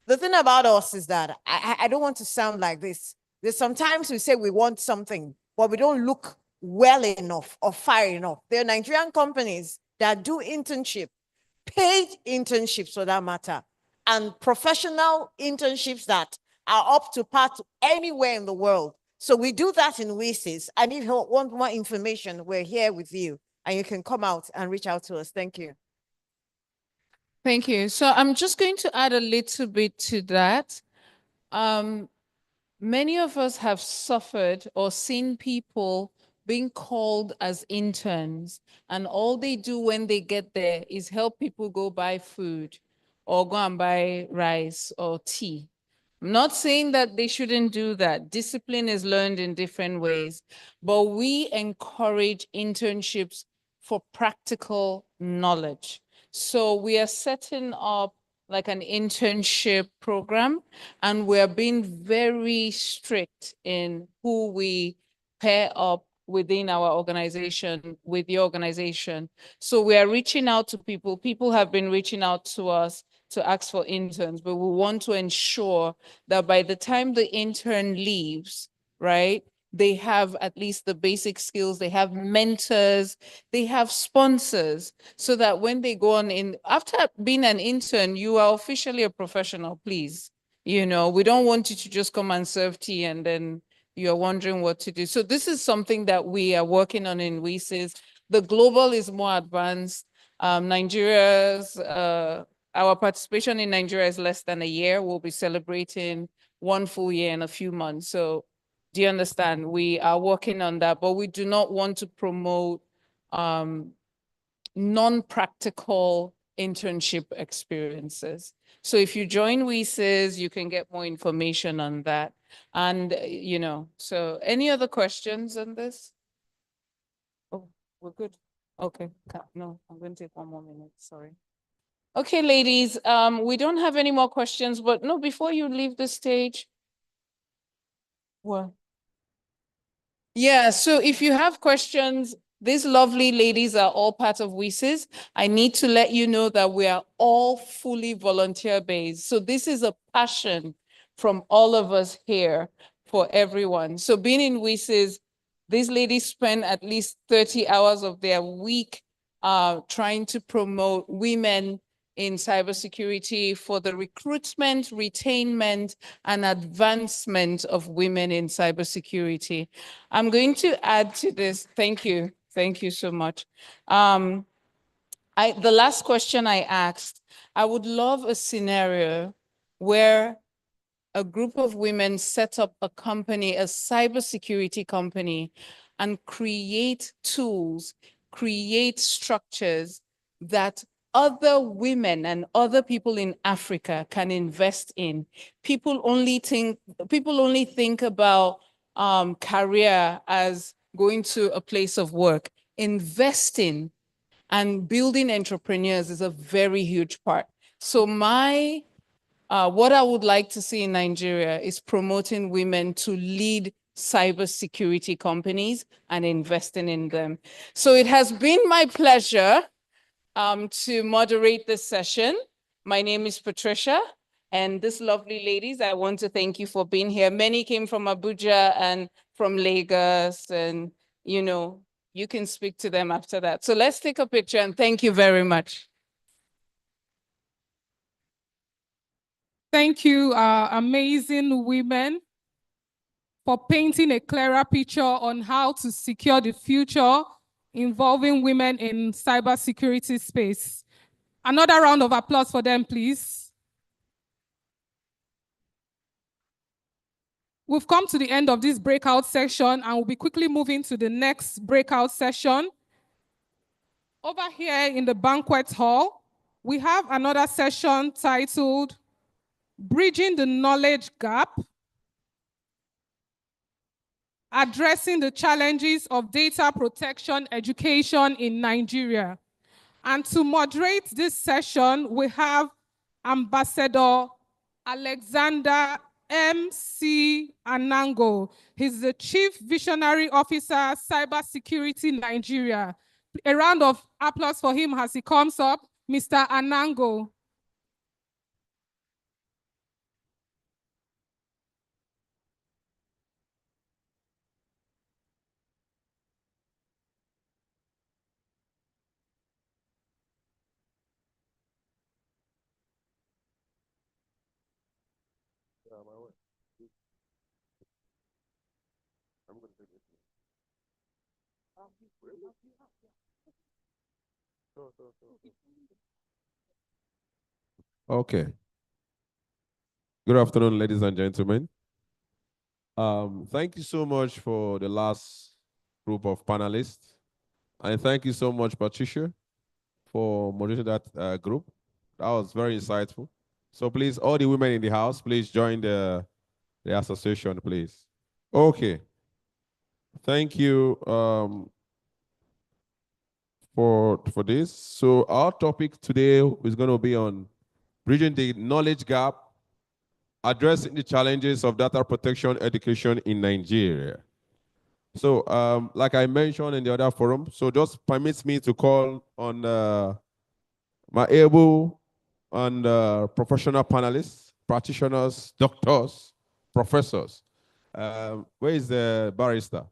the thing about us is that I don't want to sound like this. There's sometimes we say we want something, but we don't look well enough or far enough. There are Nigerian companies that do internship. paid internships for that matter, and professional internships that are up to par to anywhere in the world. So we do that in WSIS. And if you want more information, we're here with you, and you can come out and reach out to us. Thank you. Thank you. So I'm just going to add a little bit to that. Many of us have suffered or seen people being called as interns, and all they do when they get there is help people go buy food or go and buy rice or tea. I'm not saying that they shouldn't do that. Discipline is learned in different ways, but we encourage internships for practical knowledge. So we are setting up like an internship program, and we're being very strict in who we pair up within our organization, with your organization. So we are reaching out to people. People have been reaching out to us to ask for interns, but we want to ensure that by the time the intern leaves, right, they have at least the basic skills, they have mentors, they have sponsors, so that when they go on in, after being an intern, you are officially a professional, please. You know, we don't want you to just come and serve tea and then you're wondering what to do. So this is something that we are working on in WSIS. The global is more advanced. Nigeria's, our participation in Nigeria is less than a year. We'll be celebrating 1 full year in a few months. So do you understand? We are working on that, but we do not want to promote non-practical internship experiences. So if you join WSIS, you can get more information on that. And, you know, so any other questions on this? Oh, we're good. Okay, no, I'm going to take 1 more minute, sorry. Okay, ladies, we don't have any more questions, but no, before you leave the stage. What? Yeah, so if you have questions, these lovely ladies are all part of WSIS. I need to let you know that we are all fully volunteer-based. So this is a passion from all of us here for everyone. So being in WSIS, these ladies spend at least 30 hours of their week trying to promote women in cybersecurity for the recruitment, retainment, and advancement of women in cybersecurity. I'm going to add to this. Thank you. Thank you so much. The last question I asked, I would love a scenario where a group of women set up a company, a cybersecurity company, and create tools, create structures that other women and other people in Africa can invest in. People only think about career as going to a place of work. Investing and building entrepreneurs is a very huge part. So what I would like to see in Nigeria is promoting women to lead cybersecurity companies and investing in them. So it has been my pleasure to moderate this session. My name is Patricia, and these lovely ladies, I want to thank you for being here. Many came from Abuja and from Lagos, and you know, you can speak to them after that. So let's take a picture, and thank you very much. Thank you, amazing women, for painting a clearer picture on how to secure the future involving women in cybersecurity space. Another round of applause for them, please. We've come to the end of this breakout session, and we'll be quickly moving to the next breakout session. Over here in the banquet hall, we have another session titled Bridging the Knowledge Gap, Addressing the Challenges of Data Protection Education in Nigeria. And to moderate this session, we have Ambassador Alexander M.C. Anango. He's the Chief Visionary Officer, Cybersecurity Nigeria. A round of applause for him as he comes up. Mr. Anango. Okay. Good afternoon, ladies and gentlemen. Thank you so much for the last group of panelists. And thank you so much, Patricia, for moderating that group. That was very insightful. So please, all the women in the house, please join the association, please. Okay. Thank you for this. So our topic today is going to be on bridging the knowledge gap, addressing the challenges of data protection education in Nigeria. So like I mentioned in the other forum, so just permits me to call on my able and professional panelists, practitioners, doctors, professors. Where is the barrister?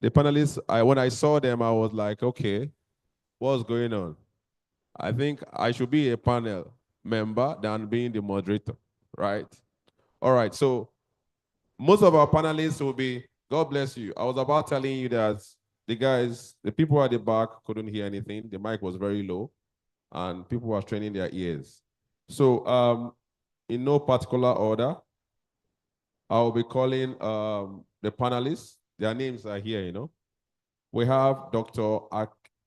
The panelists, when I saw them, I was like, okay, what's going on? I think I should be a panel member than being the moderator, right? All right, so most of our panelists will be, God bless you. I was about telling you that the people at the back couldn't hear anything. The mic was very low and people were straining their ears. So in no particular order, I will be calling the panelists. Their names are here, you know. We have Dr.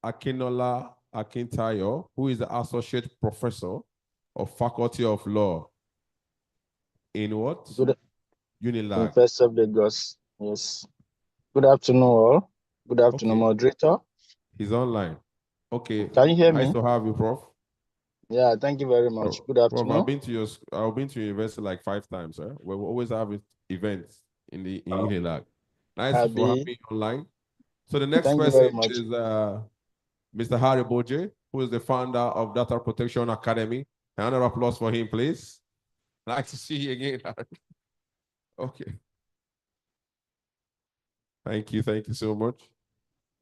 Akinola Akintayo, who is the Associate Professor of Faculty of Law in what? Unilag. University of Lagos. Yes. Good afternoon, all. Good afternoon, Okay. moderator. He's online. Okay. Can you hear Nice me? to have you, Prof. Yeah, thank you very much. Oh, Good Prof, afternoon. I've been to university like 5 times, sir. We always have events in Unilag. Nice to have you online. So the next Thank you very person much. is Mr. Harry Boje, who is the founder of Data Protection Academy. A round of applause for him, please. Nice to see you again. Okay. Thank you so much.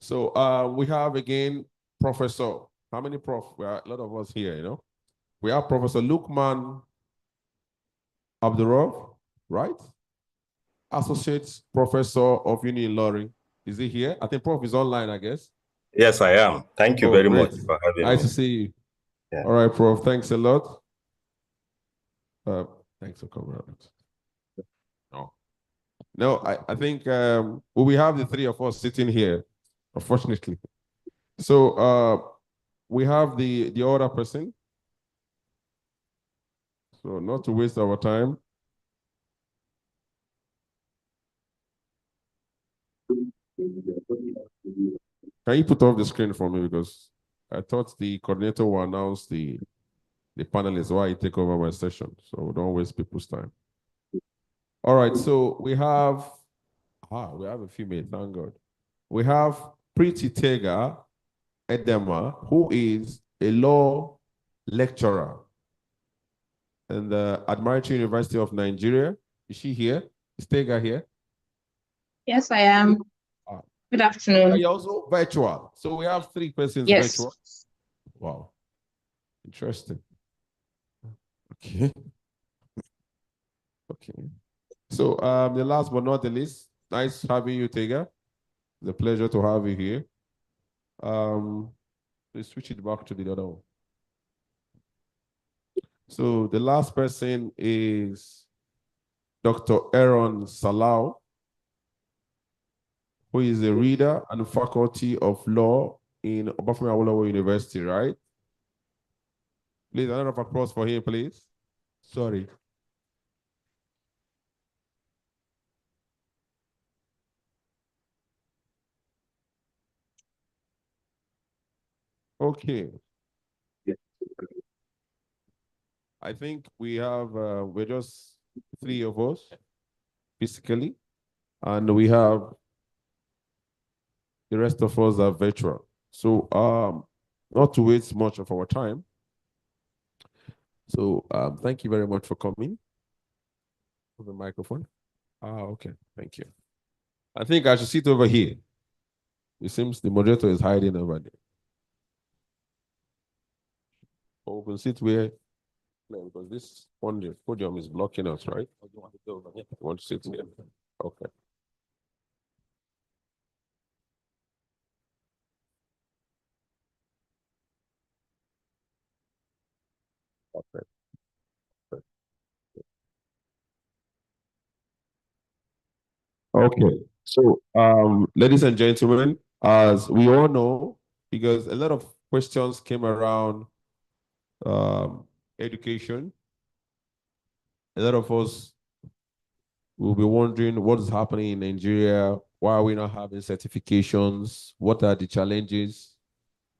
So we have again Professor. How many prof? We are a lot of us here, you know. We have Professor Lukman Abdurrahman, right? Associate Professor of Uni Lorry. Is he here? I think Prof is online, I guess. Yes, I am. Thank you very much for having me. Nice to see you. Yeah. All right, Prof. Thanks a lot. Thanks for coming out. No, I think we have the 3 of us sitting here, unfortunately. So we have the other person. So not to waste our time. Can you put off the screen for me, because I thought the coordinator will announce the panelists while I take over my session, so don't waste people's time. All right, so we have a female, thank God. We have Preeti Tega Edema, who is a law lecturer in the Admiralty University of Nigeria. Is she here? Is Tega here? Yes, I am. Good afternoon. Are you also virtual? So we have 3 persons virtual. Wow. Interesting. Okay. Okay. So the last but not the least, nice having you, Tega. It's a pleasure to have you here. Let's switch it back to the other one. So the last person is Dr. Aaron Salau, who is a reader and faculty of law in Obafemi Awolowo University, right? Please, a round of applause for him, please. Sorry. Okay. I think we have, we're just 3 of us physically, and we have the rest of us are virtual. So not to waste much of our time. So thank you very much for coming. The microphone. Okay, thank you. I think I should sit over here. It seems the moderator is hiding over there. Or we can sit where No, because this podium is blocking us, right? You want to sit here? Okay. Okay. Okay. So, ladies and gentlemen, as we all know, because a lot of questions came around education, a lot of us will be wondering what is happening in Nigeria. Why are we not having certifications? What are the challenges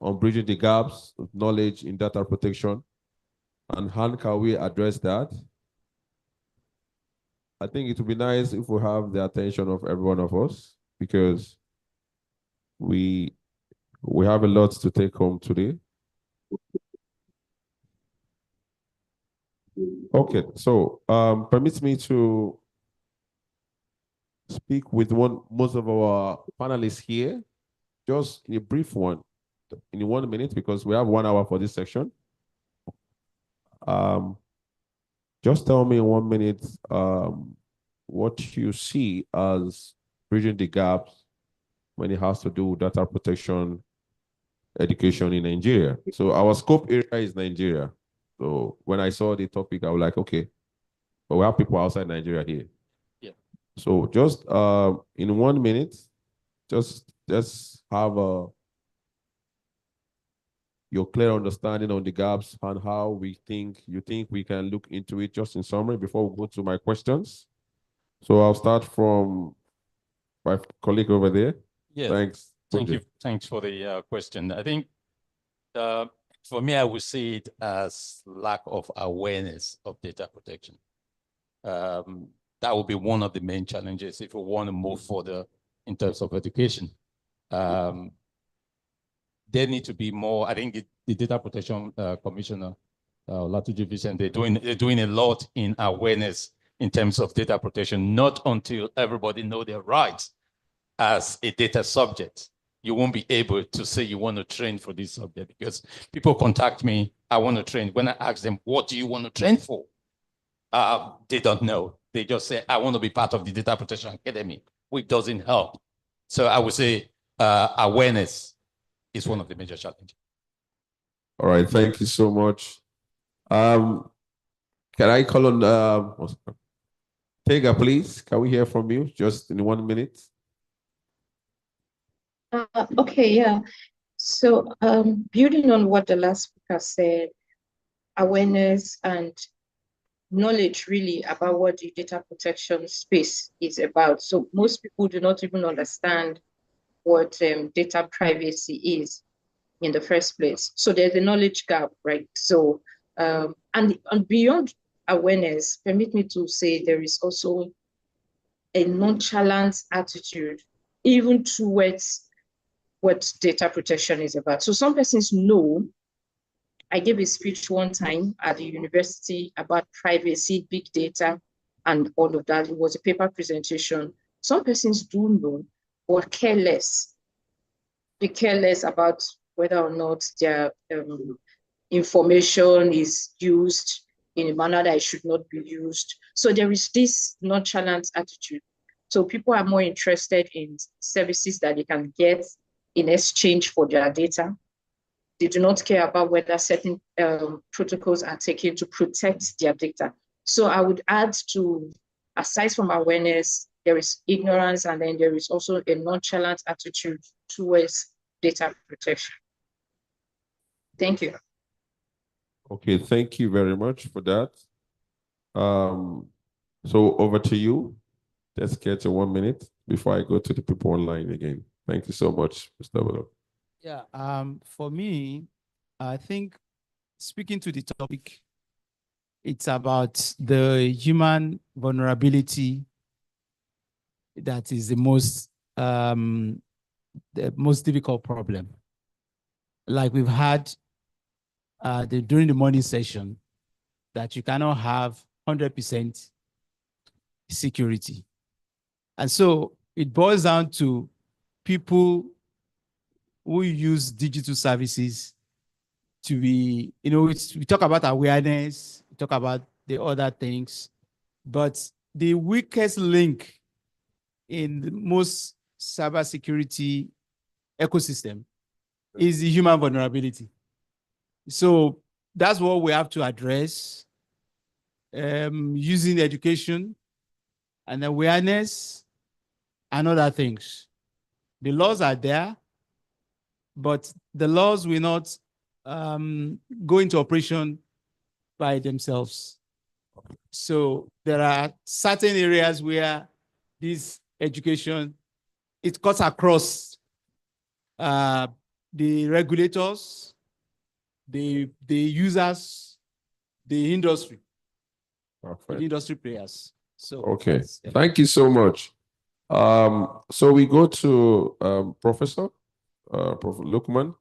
on bridging the gaps of knowledge in data protection? And how can we address that? I think it would be nice if we have the attention of every one of us, because we have a lot to take home today. Okay, so permit me to speak with most of our panelists here, just in a brief one, in 1 minute, because we have 1 hour for this section. Just tell me in 1 minute what you see as bridging the gaps when it has to do with data protection education in Nigeria. So our scope area is Nigeria. So when I saw the topic, I was like, okay, but we have people outside Nigeria here. Yeah. So just in 1 minute, just have your clear understanding on the gaps and how you think we can look into it, just in summary before we go to my questions. So I'll start from my colleague over there. Yeah. Thanks. Thank you. Thanks for the question. I think for me, I would see it as lack of awareness of data protection. That would be one of the main challenges if we want to move further in terms of education. There need to be more. I think the Data Protection Commissioner, Latuji Vincent, they're doing a lot in awareness in terms of data protection, not until everybody know their rights as a data subject. You won't be able to say you want to train for this subject, because people contact me, I want to train. When I ask them, what do you want to train for? They don't know. They just say, I want to be part of the Data Protection Academy, which doesn't help. So I would say awareness is one of the major challenges. All right, thank you so much. Can I call on Tega, please? Can we hear from you just in 1 minute? Okay, yeah. So building on what the last speaker said, awareness and knowledge really about what the data protection space is about. So most people do not even understand what data privacy is in the first place. So there's a knowledge gap, right? So, and beyond awareness, permit me to say there is also a nonchalant attitude, even towards what data protection is about. So some persons know. I gave a speech one time at the university about privacy, big data, and all of that. It was a paper presentation. Some persons do know, but care less. They care less about whether or not their information is used in a manner that it should not be used. So there is this nonchalant attitude. So people are more interested in services that they can get in exchange for their data. They do not care about whether certain protocols are taken to protect their data. So I would add to, aside from awareness, there is ignorance, and then there is also a nonchalant attitude towards data protection. Thank you. Okay, thank you very much for that. So over to you. Let's get to 1 minute before I go to the people online again. Thank you so much, Mr. Willow. Yeah, for me, I think speaking to the topic, it's about the human vulnerability that is the most difficult problem. Like we've had during the morning session, that you cannot have 100% security. And so it boils down to people who use digital services to be, we talk about awareness, we talk about the other things. But the weakest link in the most cybersecurity ecosystem is the human vulnerability. So that's what we have to address using education and awareness and other things. The laws are there, but the laws will not go into operation by themselves. So there are certain areas where this education, it cuts across the regulators, the users, the industry, the industry players. So okay, thank you so much. So we go to Professor Lukman.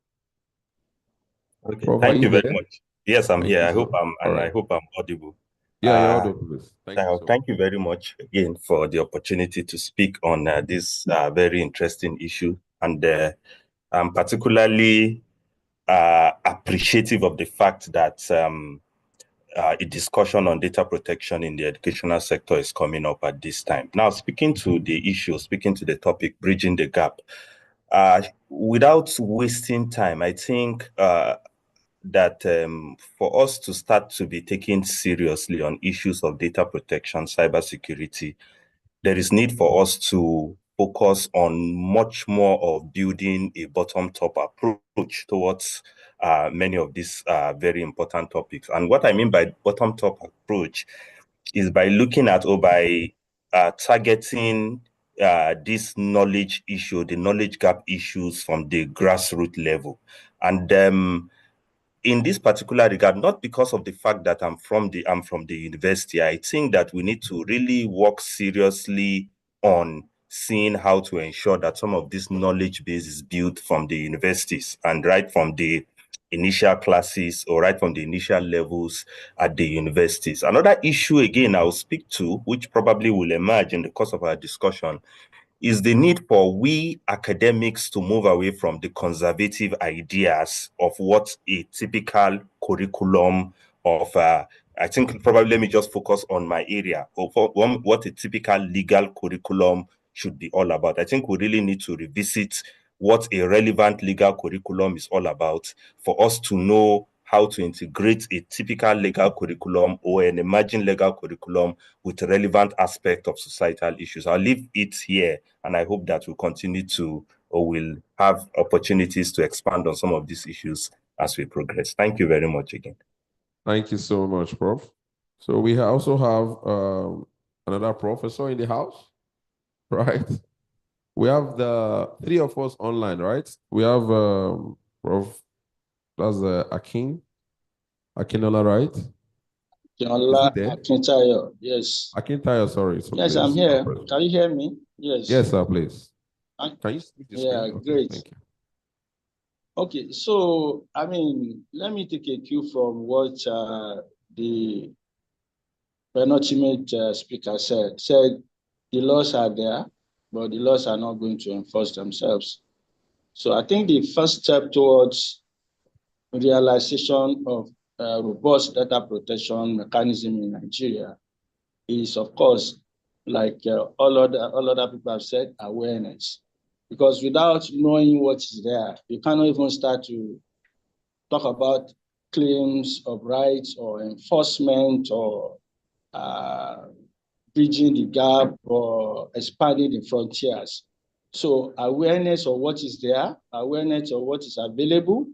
Okay, Prof, thank you very there? much. Yes, I'm Thank here. you, I hope sir. I'm All I right. hope I'm audible. Yeah, you're audible. Thank you very much again for the opportunity to speak on this very interesting issue, and I'm particularly appreciative of the fact that a discussion on data protection in the educational sector is coming up at this time. Now, speaking to the topic, bridging the gap, without wasting time, I think that for us to start to be taken seriously on issues of data protection, cybersecurity, there is need for us to focus on much more of building a bottom-top approach towards many of these very important topics. And what I mean by bottom-top approach is by looking at or by targeting this knowledge issue, the knowledge gap issues from the grassroots level. And in this particular regard, not because of the fact that I'm from the university, I think that we need to really work seriously on seeing how to ensure that some of this knowledge base is built from the universities and right from the initial classes or right from the initial levels at the universities. Another issue again I'll speak to, which probably will emerge in the course of our discussion, is the need for we academics to move away from the conservative ideas of what a typical curriculum of, I think probably let me just focus on my area, of what a typical legal curriculum should be all about. I think we really need to revisit what a relevant legal curriculum is all about for us to know how to integrate a typical legal curriculum or an emerging legal curriculum with relevant aspect of societal issues. I'll leave it here, and I hope that we'll continue to or will have opportunities to expand on some of these issues as we progress. Thank you very much again. Thank you so much, Prof. So we also have another professor in the house, right? We have the three of us online, right? We have Prof. That's Akinola, right? Akinola Akintayo, yes. Akintayo, sorry. So yes, please, I'm here. Can you hear me? Yes. Yes, sir, please. Can you speak the Yeah, screen? Okay, great. thank you. Okay, so, I mean, let me take a cue from what the penultimate speaker said. The laws are there, but the laws are not going to enforce themselves. So I think the first step towards realization of robust data protection mechanism in Nigeria is, of course, like all other people have said, awareness. Because without knowing what is there, you cannot even start to talk about claims of rights or enforcement or bridging the gap or expanding the frontiers. So awareness of what is there, awareness of what is available,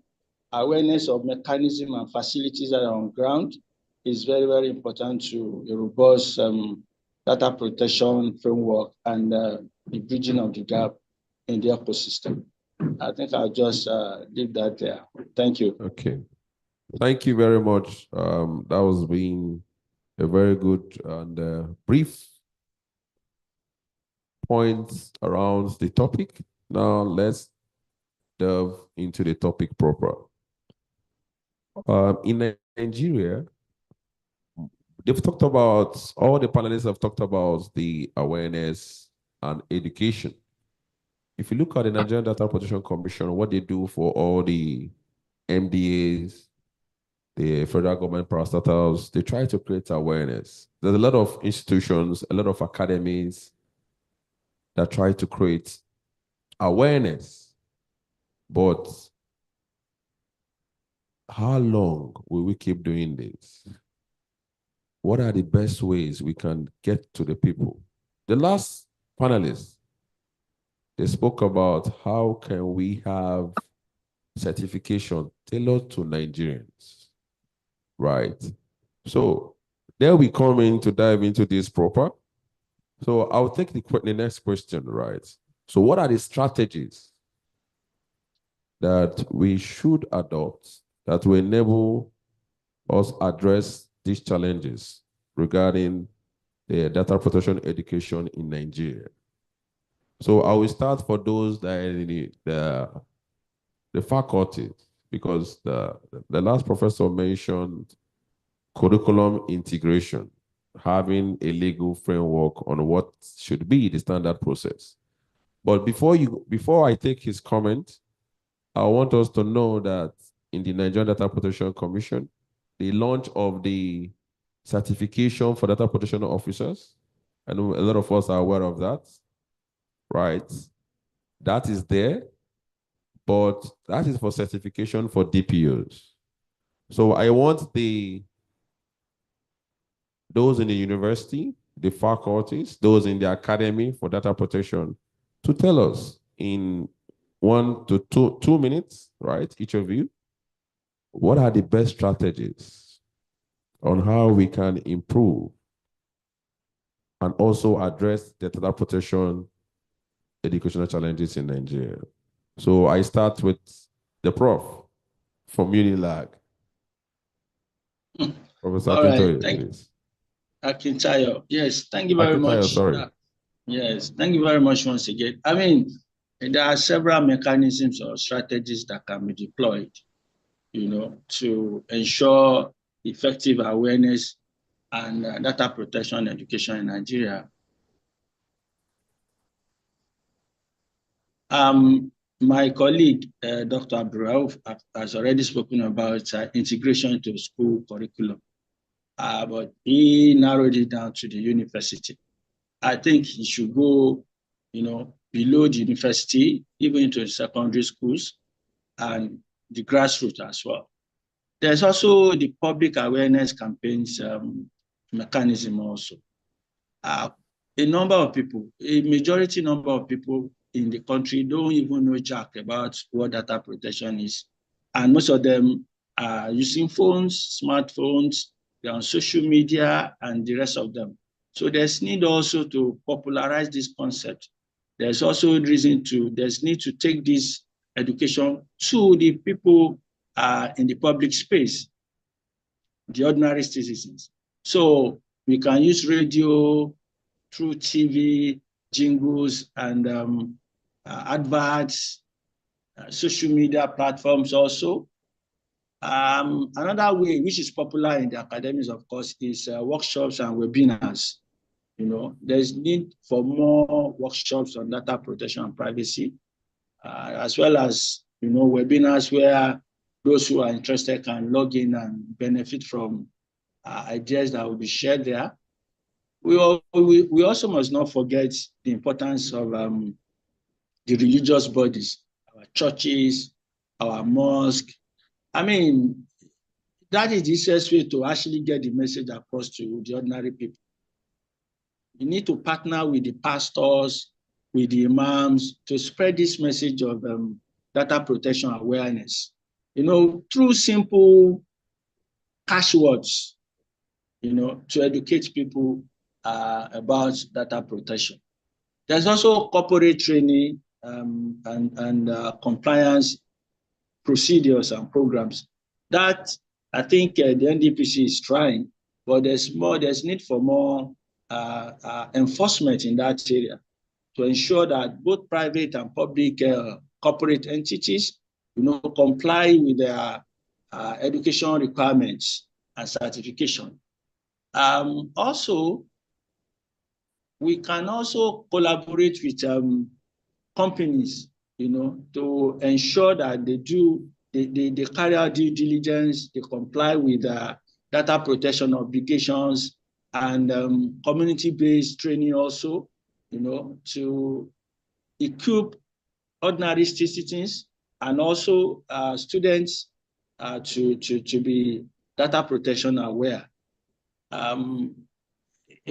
awareness of mechanism and facilities that are on ground is very, very important to a robust data protection framework and the bridging of the gap in the ecosystem. I think I'll just leave that there. Thank you. Okay. Thank you very much. That was being a very good and brief points around the topic. Now let's delve into the topic proper. In Nigeria, they've talked about, all the panelists have talked about the awareness and education. If you look at the Nigerian Data Protection Commission, what they do for all the MDAs, the federal government parastatals, they try to create awareness. There's a lot of institutions, a lot of academies that try to create awareness. But how long will we keep doing this? What are the best ways we can get to the people? The last panelist, they spoke about how can we have certification tailored to Nigerians, right? So there we come in to dive into this proper. So I'll take the next question, right? So what are the strategies that we should adopt that will enable us address these challenges regarding the data protection education in Nigeria? So I will start for those that are in the faculty, because the last professor mentioned curriculum integration, having a legal framework on what should be the standard process. But before I take his comment, I want us to know that in the Nigerian Data Protection Commission, the launch of the certification for data protection officers, I know a lot of us are aware of that, right? That is there, but that is for certification for DPOs. So I want those in the university, the faculties, those in the academy for data protection to tell us in 1 to 2 minutes, right, each of you, what are the best strategies on how we can improve and also address the data protection educational challenges in Nigeria. So I start with the prof from Unilag. Professor All right, Akintoye, thank please. Akintayo. Yes, thank you very Akintoye, much. sorry. Yes, thank you very much once again. I mean, there are several mechanisms or strategies that can be deployed, to ensure effective awareness and data protection education in Nigeria. My colleague, Dr. Abdurauf, has already spoken about integration into school curriculum, but he narrowed it down to the university. I think he should go, below the university, even into secondary schools and the grassroots as well. There's also the public awareness campaigns mechanism also. A majority number of people in the country don't even know jack about what data protection is. And most of them are using phones, smartphones, they're on social media and the rest of them. So there's need also to popularize this concept. There's also there's need to take this education to the people in the public space, the ordinary citizens. So we can use radio, through TV, jingles, and adverts, social media platforms also. Another way, which is popular in the academics, of course, is workshops and webinars. There's need for more workshops on data protection and privacy, as well as, webinars where those who are interested can log in and benefit from ideas that will be shared there. We also must not forget the importance of the religious bodies, our churches, our mosques. I mean, that is the easiest way to actually get the message across to the ordinary people. You need to partner with the pastors, with the imams to spread this message of data protection awareness, through simple cash words, to educate people about data protection. There's also corporate training and compliance procedures and programs that I think the NDPC is trying, but there's need for more enforcement in that area to ensure that both private and public corporate entities, comply with their education requirements and certification. Also, we can also collaborate with companies, to ensure that they do they carry out due diligence, they comply with data protection obligations, and community-based training also, to equip ordinary citizens and also students to be data protection aware.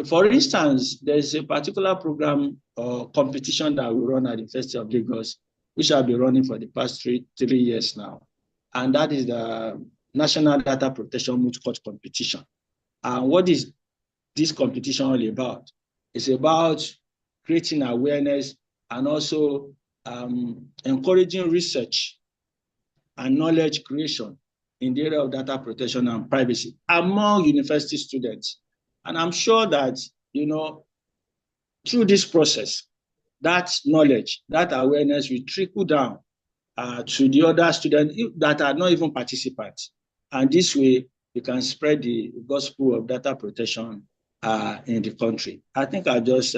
For instance, there's a particular program or competition that we run at the University of Lagos, which I've been running for the past three years now. And that is the National Data Protection Moot Court Competition. And what is this competition all about? It's about creating awareness and also encouraging research and knowledge creation in the area of data protection and privacy among university students. And I'm sure that, through this process, that knowledge, that awareness will trickle down to the other students that are not even participants. And this way, we can spread the gospel of data protection in the country. I think I'll just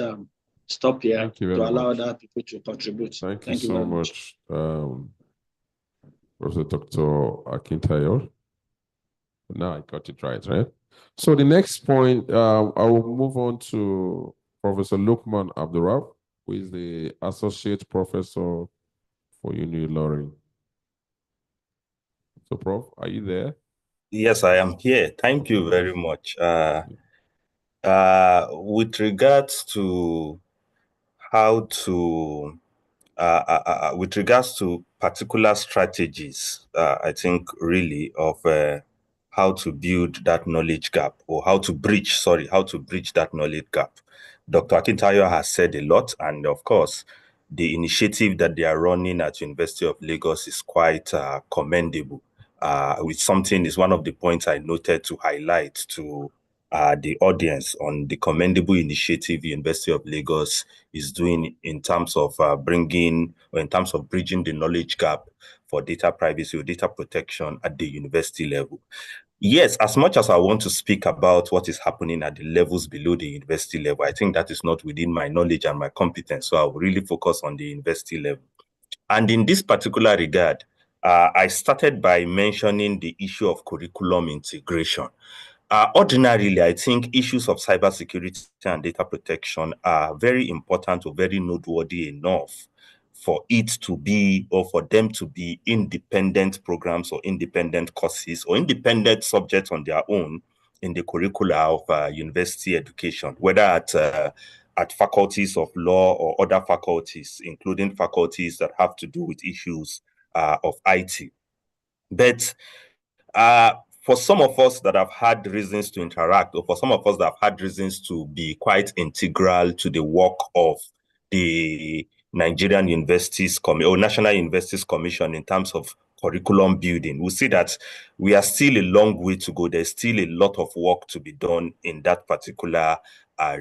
stop here to allow other people to contribute. Thank you so much, Professor Dr. Akintayo. Now I got it right? So the next point, I will move on to Professor Lukman Abdurrahman, who is the Associate Professor for Uniloring. So, Prof, are you there? Yes, I am here. Thank you very much. With regards to how to, with regards to particular strategies, I think really of how to build that knowledge gap, or how to bridge that knowledge gap. Dr. Akintayo has said a lot, and of course, the initiative that they are running at University of Lagos is quite commendable. Which something is one of the points I noted to highlight to the audience on the commendable initiative the University of Lagos is doing in terms of bridging the knowledge gap for data privacy or data protection at the university level. Yes, as much as I want to speak about what is happening at the levels below the university level, I think that is not within my knowledge and my competence. So I will really focus on the university level. And in this particular regard, I started by mentioning the issue of curriculum integration. Ordinarily, I think issues of cybersecurity and data protection are very important or very noteworthy enough for it to be, or for them to be, independent programs or independent courses or independent subjects on their own in the curricula of university education, whether at faculties of law or other faculties, including faculties that have to do with issues of IT. But for some of us that have had reasons to interact, or for some of us that have had reasons to be quite integral to the work of the Nigerian Universities or National Universities Commission in terms of curriculum building, we see that we are still a long way to go. There's still a lot of work to be done in that particular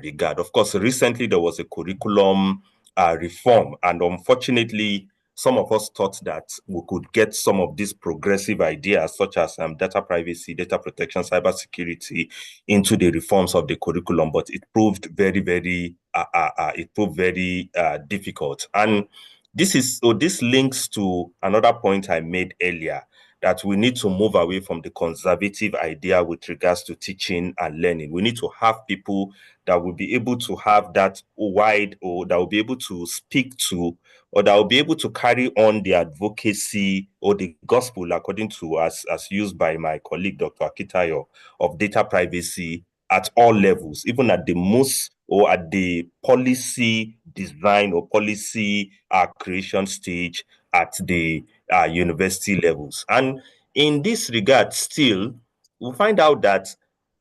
regard. Of course, recently there was a curriculum reform, and unfortunately, some of us thought that we could get some of these progressive ideas, such as data privacy, data protection, cybersecurity, into the reforms of the curriculum, but it proved very, very difficult. And this links to another point I made earlier, that we need to move away from the conservative idea with regards to teaching and learning. We need to have people that will be able to have that wide, or that will be able to speak to, or that will be able to carry on the advocacy or the gospel, according to as used by my colleague, Dr. Akintayo, of data privacy at all levels, even at the most, or at the policy design or policy creation stage at the university levels. And in this regard, still, we find out that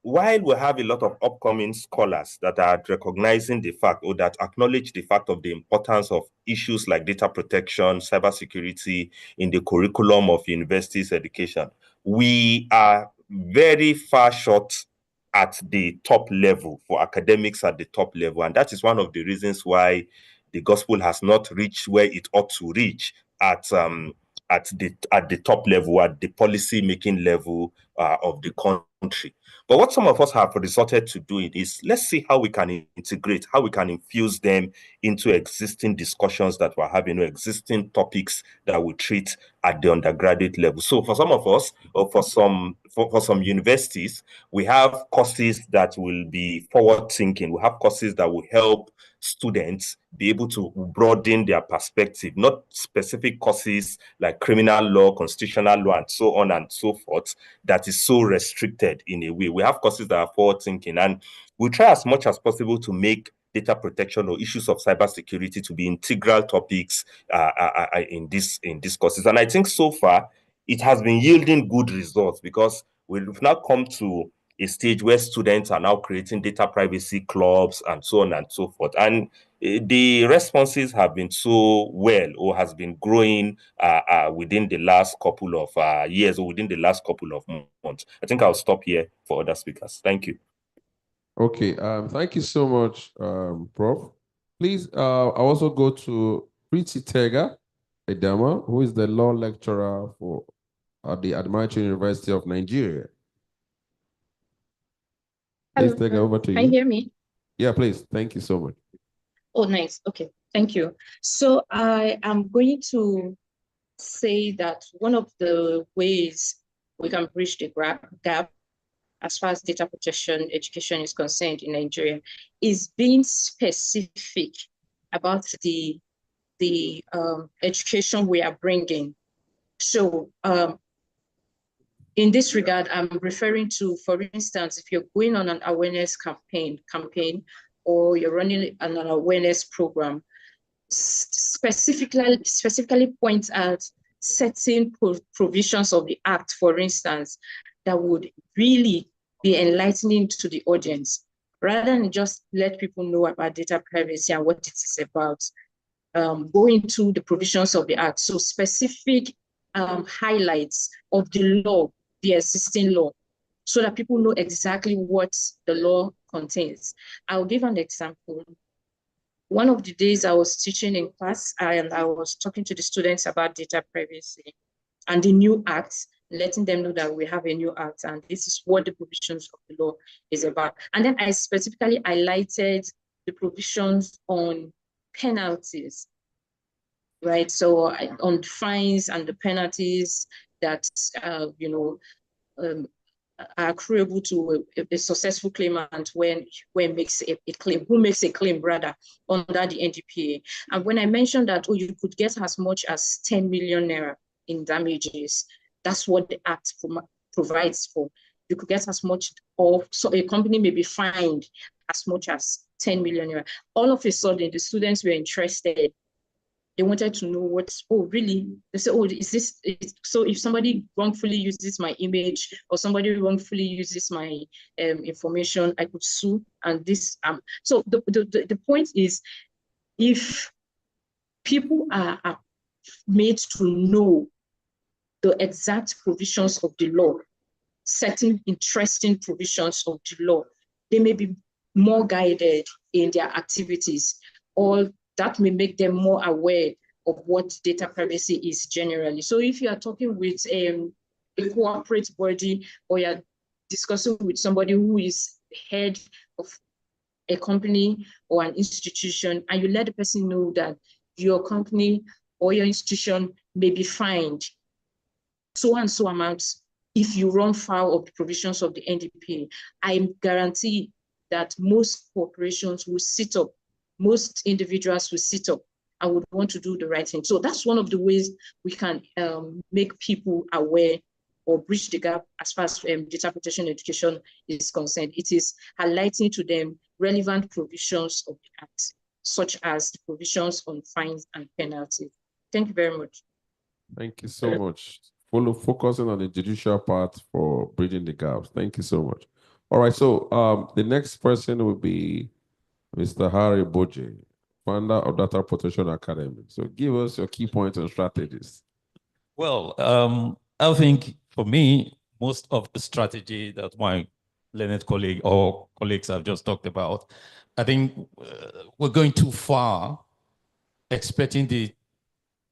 while we have a lot of upcoming scholars that are recognizing the fact, or that acknowledge the fact of the importance of issues like data protection, cybersecurity in the curriculum of universities education, we are very far short at the top level, for academics at the top level. And that is one of the reasons why the gospel has not reached where it ought to reach at the top level, at the policy making level of the country. But what some of us have resorted to doing is, let's see how we can integrate, how we can infuse them into existing discussions that we're having, or existing topics that we treat at the undergraduate level. So for some of us, or for some universities, we have courses that will be forward thinking. We have courses that will help students be able to broaden their perspective, not specific courses like criminal law, constitutional law, and so on and so forth, that is so restricted in a way. We have courses that are forward thinking, and we try as much as possible to make data protection or issues of cybersecurity to be integral topics in these courses. And I think so far it has been yielding good results, because we've now come to a stage where students are now creating data privacy clubs and so on and so forth. And the responses have been so well, or has been growing within the last couple of years, or within the last couple of months. I think I'll stop here for other speakers. Thank you. Okay, thank you so much, Prof. Please, I'll also go to Priti Tega Edama, who is the law lecturer at the Admiralty University of Nigeria. Please, Hello. Tega, over to you. Can you hear me? Yeah, please. Thank you so much. Oh, nice. Okay, thank you. So I am going to say that one of the ways we can bridge the gap as far as data protection education is concerned in Nigeria is being specific about the education we are bringing. So in this regard, I'm referring to, for instance, if you're going on an awareness campaign, or you're running an awareness program, specifically point out certain provisions of the Act, for instance, that would really be enlightening to the audience, rather than just let people know about data privacy and what it is about. Go into the provisions of the Act, so specific highlights of the law, the existing law, so that people know exactly what the law contains. I'll give an example. One of the days I was teaching in class, and I was talking to the students about data privacy and the new act, letting them know that we have a new act and this is what the provisions of the law is about. And then I specifically highlighted the provisions on penalties, right? So on fines and the penalties that, are accruable to a successful claimant when makes a claim, who makes a claim rather, under the NDPA. And when I mentioned that, you could get as much as 10 million naira in damages, that's what the Act provides for. You could get as much, or so a company may be fined as much as 10 million naira. All of a sudden, the students were interested. They wanted to know really? They said, is this, so if somebody wrongfully uses my image, or somebody wrongfully uses my information, I could sue, and this, so the point is, if people are made to know the exact provisions of the law, certain interesting provisions of the law, they may be more guided in their activities, or that may make them more aware of what data privacy is generally. So if you are talking with a corporate body, or you're discussing with somebody who is head of a company or an institution, and you let the person know that your company or your institution may be fined so and so amounts if you run foul of the provisions of the NDPA, I guarantee that most corporations will sit up, most individuals will sit up and would want to do the right thing. So that's one of the ways we can make people aware or bridge the gap as far as data protection education is concerned. It is highlighting to them relevant provisions of the Act, such as the provisions on fines and penalties. Thank you very much. Thank you so much. Focusing on the judicial part for bridging the gaps. Thank you so much. All right, so the next person will be Mr. Harry Boje, founder of Data Protection Academy. So give us your key points and strategies. Well, I think for me, most of the strategy that my learned colleague or colleagues have just talked about, I think we're going too far expecting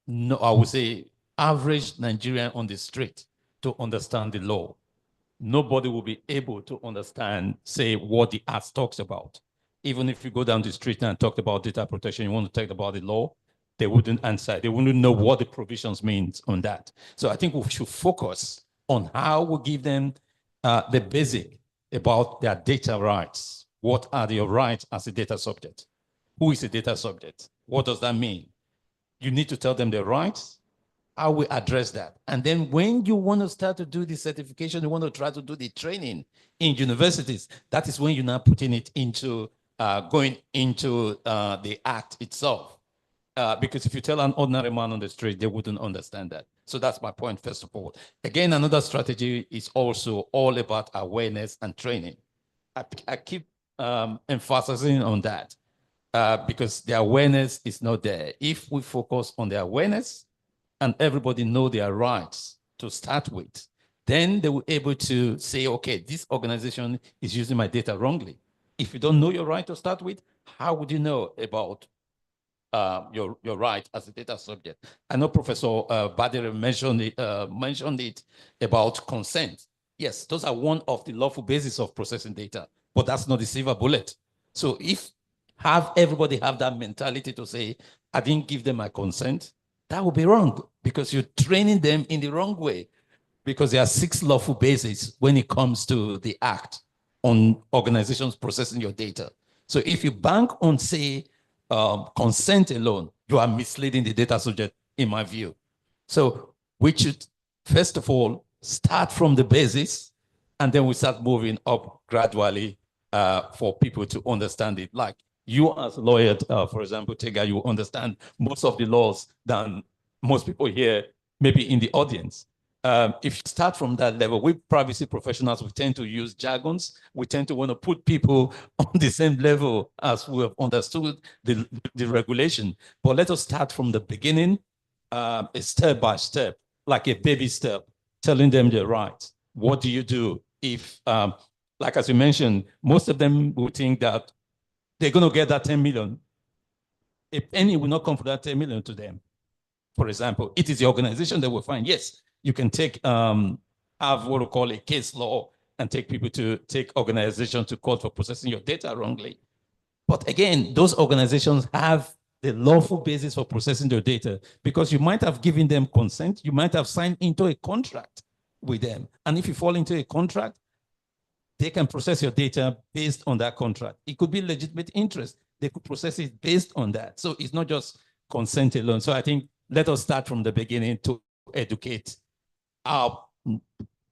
I would say, average Nigerian on the street to understand the law. nobody will be able to understand, say, what the act talks about. Even if you go down the street and talk about data protection, you want to talk about the law, they wouldn't answer. They wouldn't know what the provisions means on that. So I think we should focus on how we give them the basic about their data rights. What are their rights as a data subject? Who is a data subject? What does that mean? You need to tell them their rights, how we address that. And then when you want to start to do the certification, you want to try to do the training in universities, that is when you're now putting it into, going into the act itself. Because if you tell an ordinary man on the street, they wouldn't understand that. So that's my point, first of all. Again, another strategy is also all about awareness and training. I keep emphasizing on that because the awareness is not there. If we focus on the awareness and everybody know their rights to start with, then they will be able to say, okay, this organization is using my data wrongly. If you don't know your right to start with, how would you know about your right as a data subject? I know Professor Badere mentioned it about consent. Yes, those are one of the lawful basis of processing data, but that's not the silver bullet. So if everybody have that mentality to say, I didn't give them my consent, that would be wrong because you're training them in the wrong way, because there are 6 lawful bases when it comes to the act on organizations processing your data. So if you bank on, say, consent alone, you are misleading the data subject, in my view. So we should, first of all, start from the basis, and then we start moving up gradually for people to understand it. Like you as a lawyer, for example, Tega, you understand most of the laws than most people here, maybe in the audience. If you start from that level, we privacy professionals, we tend to use jargons. We tend to want to put people on the same level as we have understood the regulation. But let us start from the beginning, step by step, like a baby step, telling them their rights. What do you do if, like as you mentioned, most of them will think that they're going to get that 10 million. If any will not come for that 10 million to them, for example, it is the organization that will find, yes, you can take, have what we call a case law and take people to take organizations to court for processing your data wrongly. But again, those organizations have the lawful basis for processing their data because you might have given them consent, you might have signed into a contract with them. And if you fall into a contract, they can process your data based on that contract. It could be legitimate interest. They could process it based on that. So it's not just consent alone. So I think let us start from the beginning to educate our,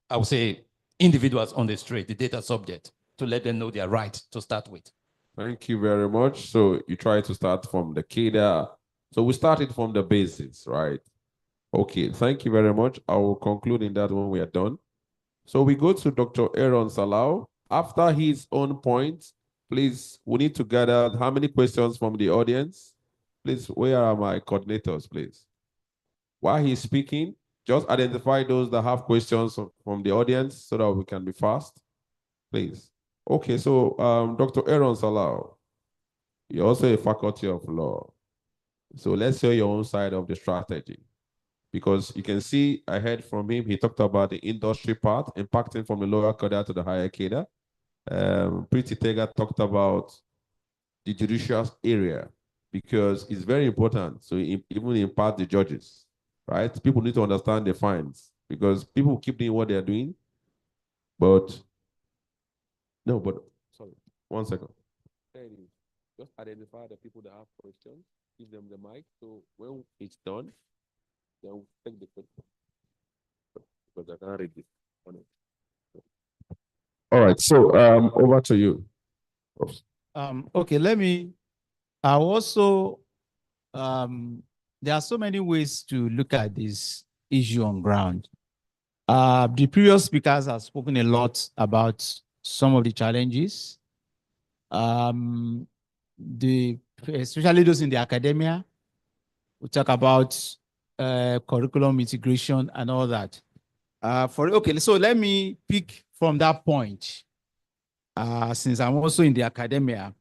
I would say, individuals on the street, the data subject, to let them know their right to start with. Thank you very much. So you try to start from the CADA. So we started from the basics, right? Okay, thank you very much. I will conclude in that when we are done. So we go to Dr. Aaron Salau. After his own point, please, we need to gather how many questions from the audience. Please, where are my coordinators, please? While he's speaking, just identify those that have questions from the audience so that we can be fast, please. Okay, so Dr. Aaron Salau, you're also a faculty of law. So let's hear your own side of the strategy. Because you can see, I heard from him, he talked about the industry part, impacting from the lower CADA to the higher CADA. Pretty Tega talked about the judicial area, because it's very important. So even impact the judges, right? People need to understand the fines, because people keep doing what they're doing, but no, but sorry, 1 second. Just identify the people that have questions, give them the mic. So when it's done, then we'll take the question. Because I can't read it on it. All right, so over to you. Okay, I also, there are so many ways to look at this issue on ground. The previous speakers have spoken a lot about some of the challenges. Especially those in the academia, we talk about curriculum integration and all that. Okay, so let me pick from that point. Since I'm also in the academia,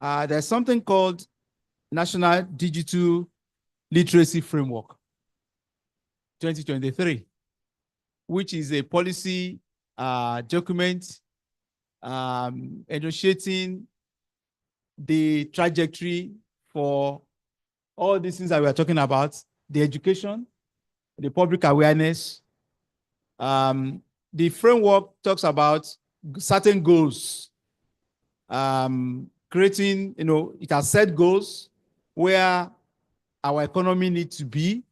there's something called National Digital Literacy Framework 2023, which is a policy document, negotiating the trajectory for all these things that we are talking about, the education, the public awareness. The framework talks about certain goals, creating, it has set goals where our economy needs to be.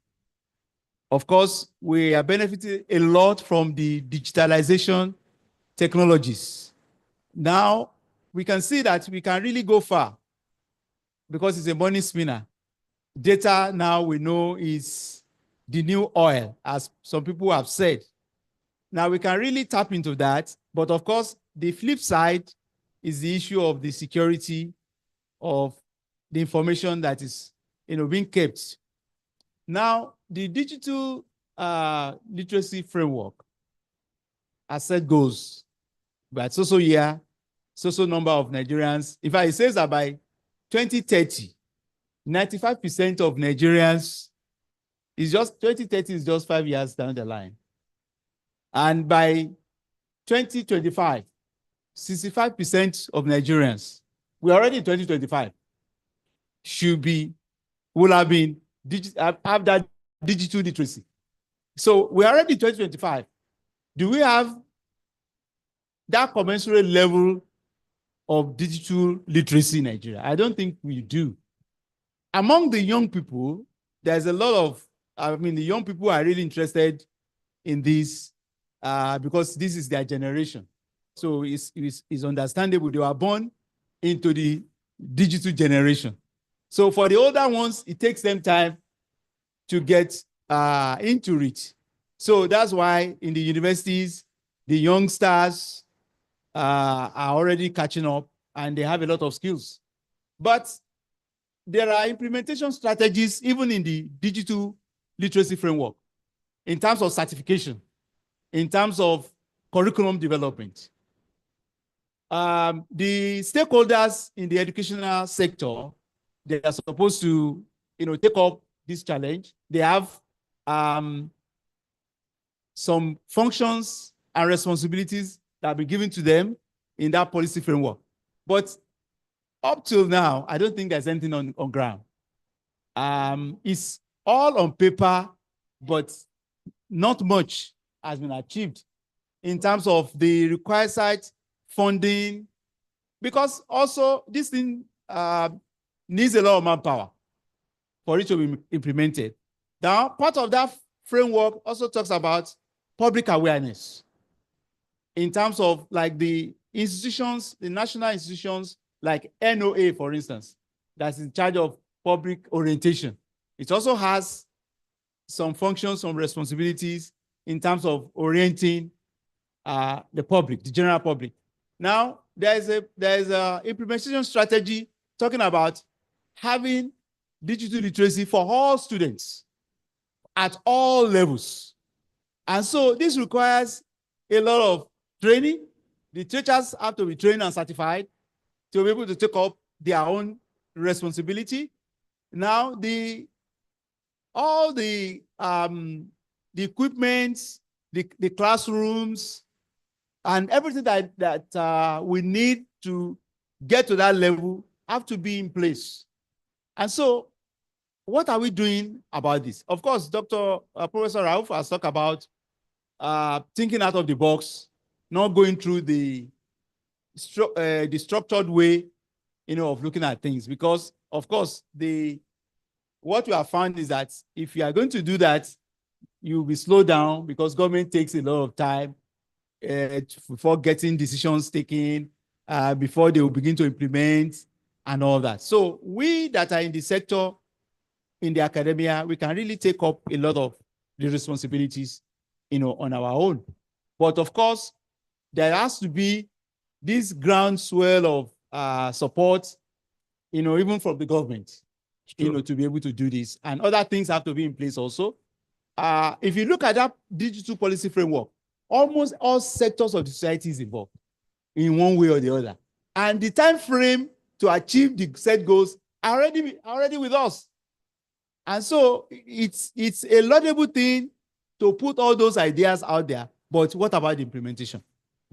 Of course, we are benefiting a lot from the digitalization technologies. Now, we can see that we can really go far because it's a money spinner. Data now we know is the new oil, as some people have said. Now we can really tap into that, but of course, the flip side is the issue of the security of the information that is, being kept. Now, the digital literacy framework has set goals, but so year, so number of Nigerians. In fact, it says that by 2030, 95% of Nigerians 2030 is just 5 years down the line. And by 2025, 65% of Nigerians, we're already in 2025, will have that digital literacy. So we're already in 2025. Do we have that commensurate level of digital literacy in Nigeria? I don't think we do. Among the young people, there's a lot of, the young people are really interested in this because this is their generation. So it's understandable. They were born into the digital generation. So for the older ones, it takes them time to get into it. So that's why in the universities, the youngsters are already catching up and they have a lot of skills. But there are implementation strategies even in the digital literacy framework in terms of certification, in terms of curriculum development. The stakeholders in the educational sector, they are supposed to, take up this challenge. They have some functions and responsibilities that will be given to them in that policy framework. But up till now, I don't think there's anything on ground. It's all on paper, but not much has been achieved in terms of the required site funding, because also this thing needs a lot of manpower for it to be implemented. Now, part of that framework also talks about public awareness in terms of like the institutions, the national institutions like NOA, for instance, that's in charge of public orientation. It also has some functions, some responsibilities in terms of orienting the public, the general public. Now, there's a implementation strategy talking about having digital literacy for all students at all levels. And so this requires a lot of training. The teachers have to be trained and certified to be able to take up their own responsibility. Now, all the equipment, the classrooms, and everything that we need to get to that level have to be in place. And so, what are we doing about this? Of course, Professor Rauf has talked about thinking out of the box, not going through the structured way, of looking at things. Because, of course, what we have found is that if you are going to do that, you'll be slowed down because government takes a lot of time before getting decisions taken, before they will begin to implement and all that. So we that are in the sector, in the academia, we can really take up a lot of the responsibilities, on our own. But of course, there has to be this groundswell of support, even from the government, to be able to do this. And other things have to be in place also. If you look at that digital policy framework, almost all sectors of the society is involved in one way or the other. And the time frame to achieve the set goals are already with us. And so it's a laudable thing to put all those ideas out there, but what about the implementation?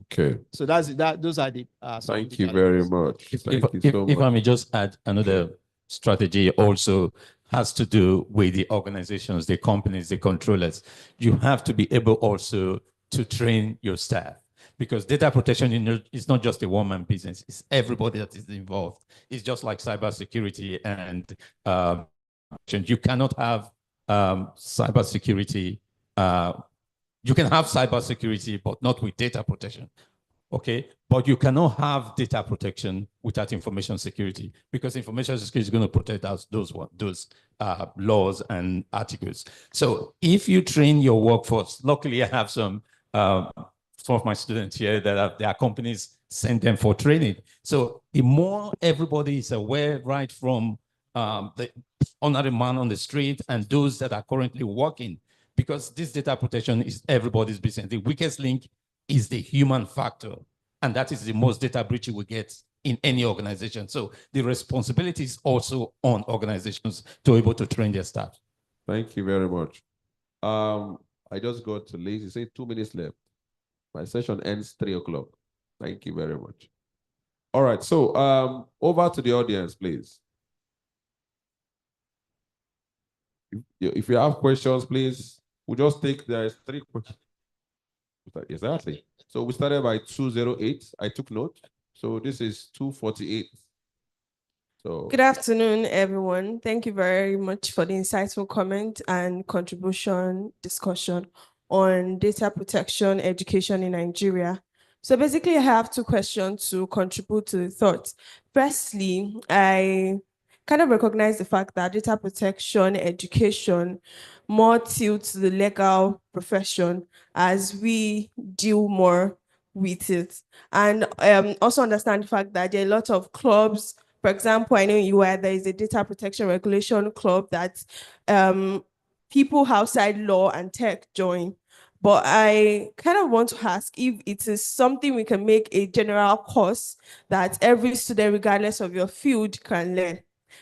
Okay. So those are the thank you very much. Thank you so much. If I may just add, another strategy also has to do with the organizations, the companies, the controllers. You have to be able also to train your staff, because data protection is not just a one-man business. It's everybody that is involved. It's just like cybersecurity and you cannot have cybersecurity. You can have cybersecurity, but not with data protection. Okay, but you cannot have data protection without information security, because information security is going to protect us those laws and articles. So if you train your workforce, luckily I have some of my students here that their companies send them for training. So the more everybody is aware, right from the ordinary man on the street and those that are currently working, because this data protection is everybody's business. The weakest link is the human factor. And that is the most data breach you will get in any organization. So the responsibility is also on organizations to be able to train their staff. Thank you very much. I just got to lazy, say 2 minutes left. My session ends 3 o'clock. Thank you very much. All right, so over to the audience, please. If you have questions, please, we'll just take, there's 3 questions. Exactly. So we started by 208. I took note. So this is 248. So good afternoon, everyone. Thank you very much for the insightful comment and contribution discussion on data protection education in Nigeria. So basically, I have 2 questions to contribute to the thoughts. Firstly, I kind of recognize the fact that data protection education more tilts to the legal profession as we deal more with it. And also understand the fact that there are a lot of clubs. For example, I know in UI there is a data protection regulation club that people outside law and tech join. But I kind of want to ask if it is something we can make a general course that every student, regardless of your field, can learn.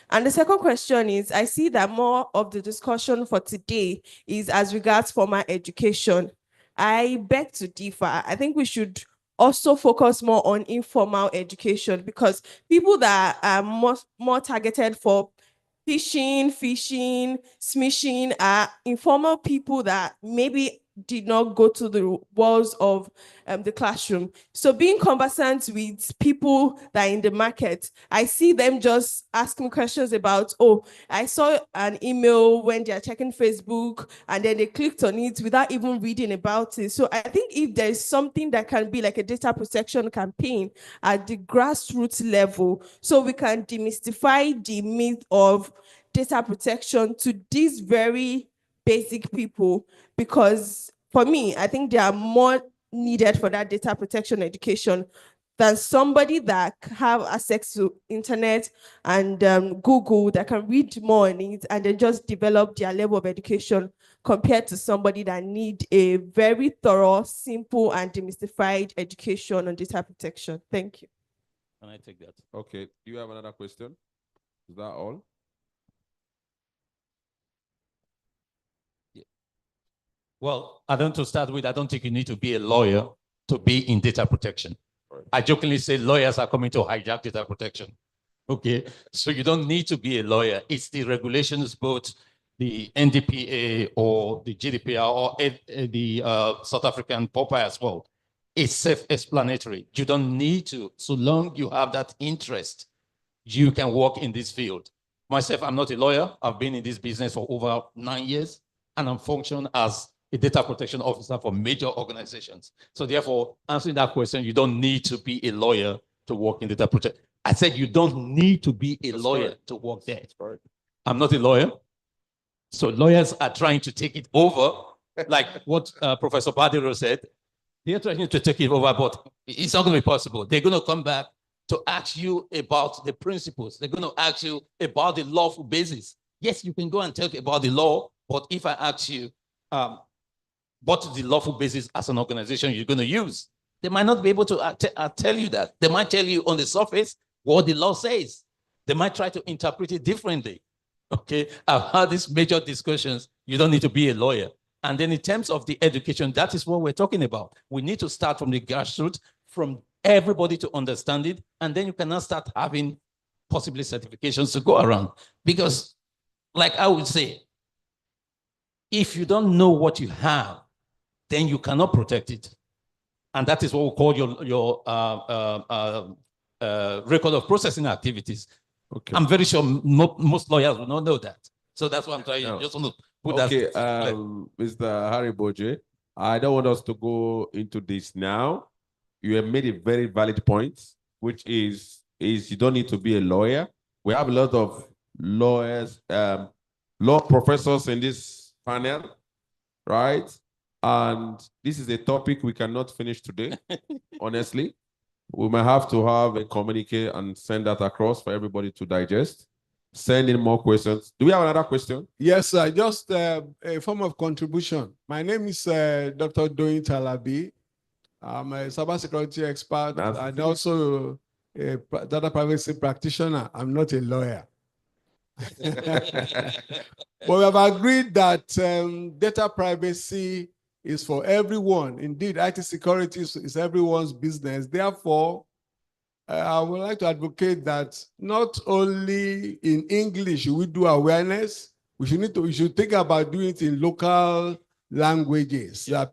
And the second question is, I see that more of the discussion for today is as regards formal education. I beg to differ. I think we should also focus more on informal education, because people that are more targeted for phishing, smishing are informal people that maybe did not go to the walls of the classroom. So being conversant with people that are in the market, I see them just asking questions about, oh, I saw an email when they're checking Facebook and then they clicked on it without even reading about it. So I think if there's something that can be like a data protection campaign at the grassroots level, so we can demystify the myth of data protection to these very basic people, because for me, I think they are more needed for that data protection education than somebody that have access to internet and Google, that can read more on it and then just develop their level of education, compared to somebody that need a very thorough, simple, and demystified education on data protection. Thank you. Can I take that? Okay. Do you have another question? Is that all? Well, I don't think you need to be a lawyer to be in data protection. Right. I jokingly say lawyers are coming to hijack data protection. Okay, so you don't need to be a lawyer. It's the regulations, both the NDPA or the GDPR or the South African POPA as well. It's self-explanatory. You don't need to. So long you have that interest, you can work in this field. Myself, I'm not a lawyer. I've been in this business for over 9 years, and I'm functioning as a data protection officer for major organizations. So therefore, answering that question, you don't need to be a lawyer to work in data protection. I said you don't need to be a lawyer to work there. I'm not a lawyer. So lawyers are trying to take it over, like what Professor Badiro said. They're trying to take it over, but it's not going to be possible. They're going to come back to ask you about the principles. They're going to ask you about the lawful basis. Yes, you can go and talk about the law, but if I ask you, what is the lawful basis as an organization you're going to use? They might not be able to tell you that. They might tell you on the surface what the law says. They might try to interpret it differently. Okay, I've had these major discussions. You don't need to be a lawyer. And then in terms of the education, that is what we're talking about. We need to start from the grassroots, from everybody to understand it, and then you can now start having possibly certifications to go around. Because, like I would say, if you don't know what you have, then you cannot protect it. And that is what we call your record of processing activities. Okay. I'm very sure most lawyers will not know that. So that's what I'm trying. No. Just want to put Okay, that. Mr. Harry Boje, I don't want us to go into this now. You have made a very valid point, which is you don't need to be a lawyer. We have a lot of lawyers, law professors in this panel, right? And this is a topic we cannot finish today, honestly. We might have to have a communique and send that across for everybody to digest. Send in more questions. Do we have another question? Yes, sir. Just a form of contribution. My name is Dr. Doyin Talabi. I'm a cybersecurity expert and also a data privacy practitioner. I'm not a lawyer. But we have agreed that data privacy is for everyone. Indeed, IT security is everyone's business. Therefore, I would like to advocate that not only in English should we do awareness, we should think about doing it in local languages that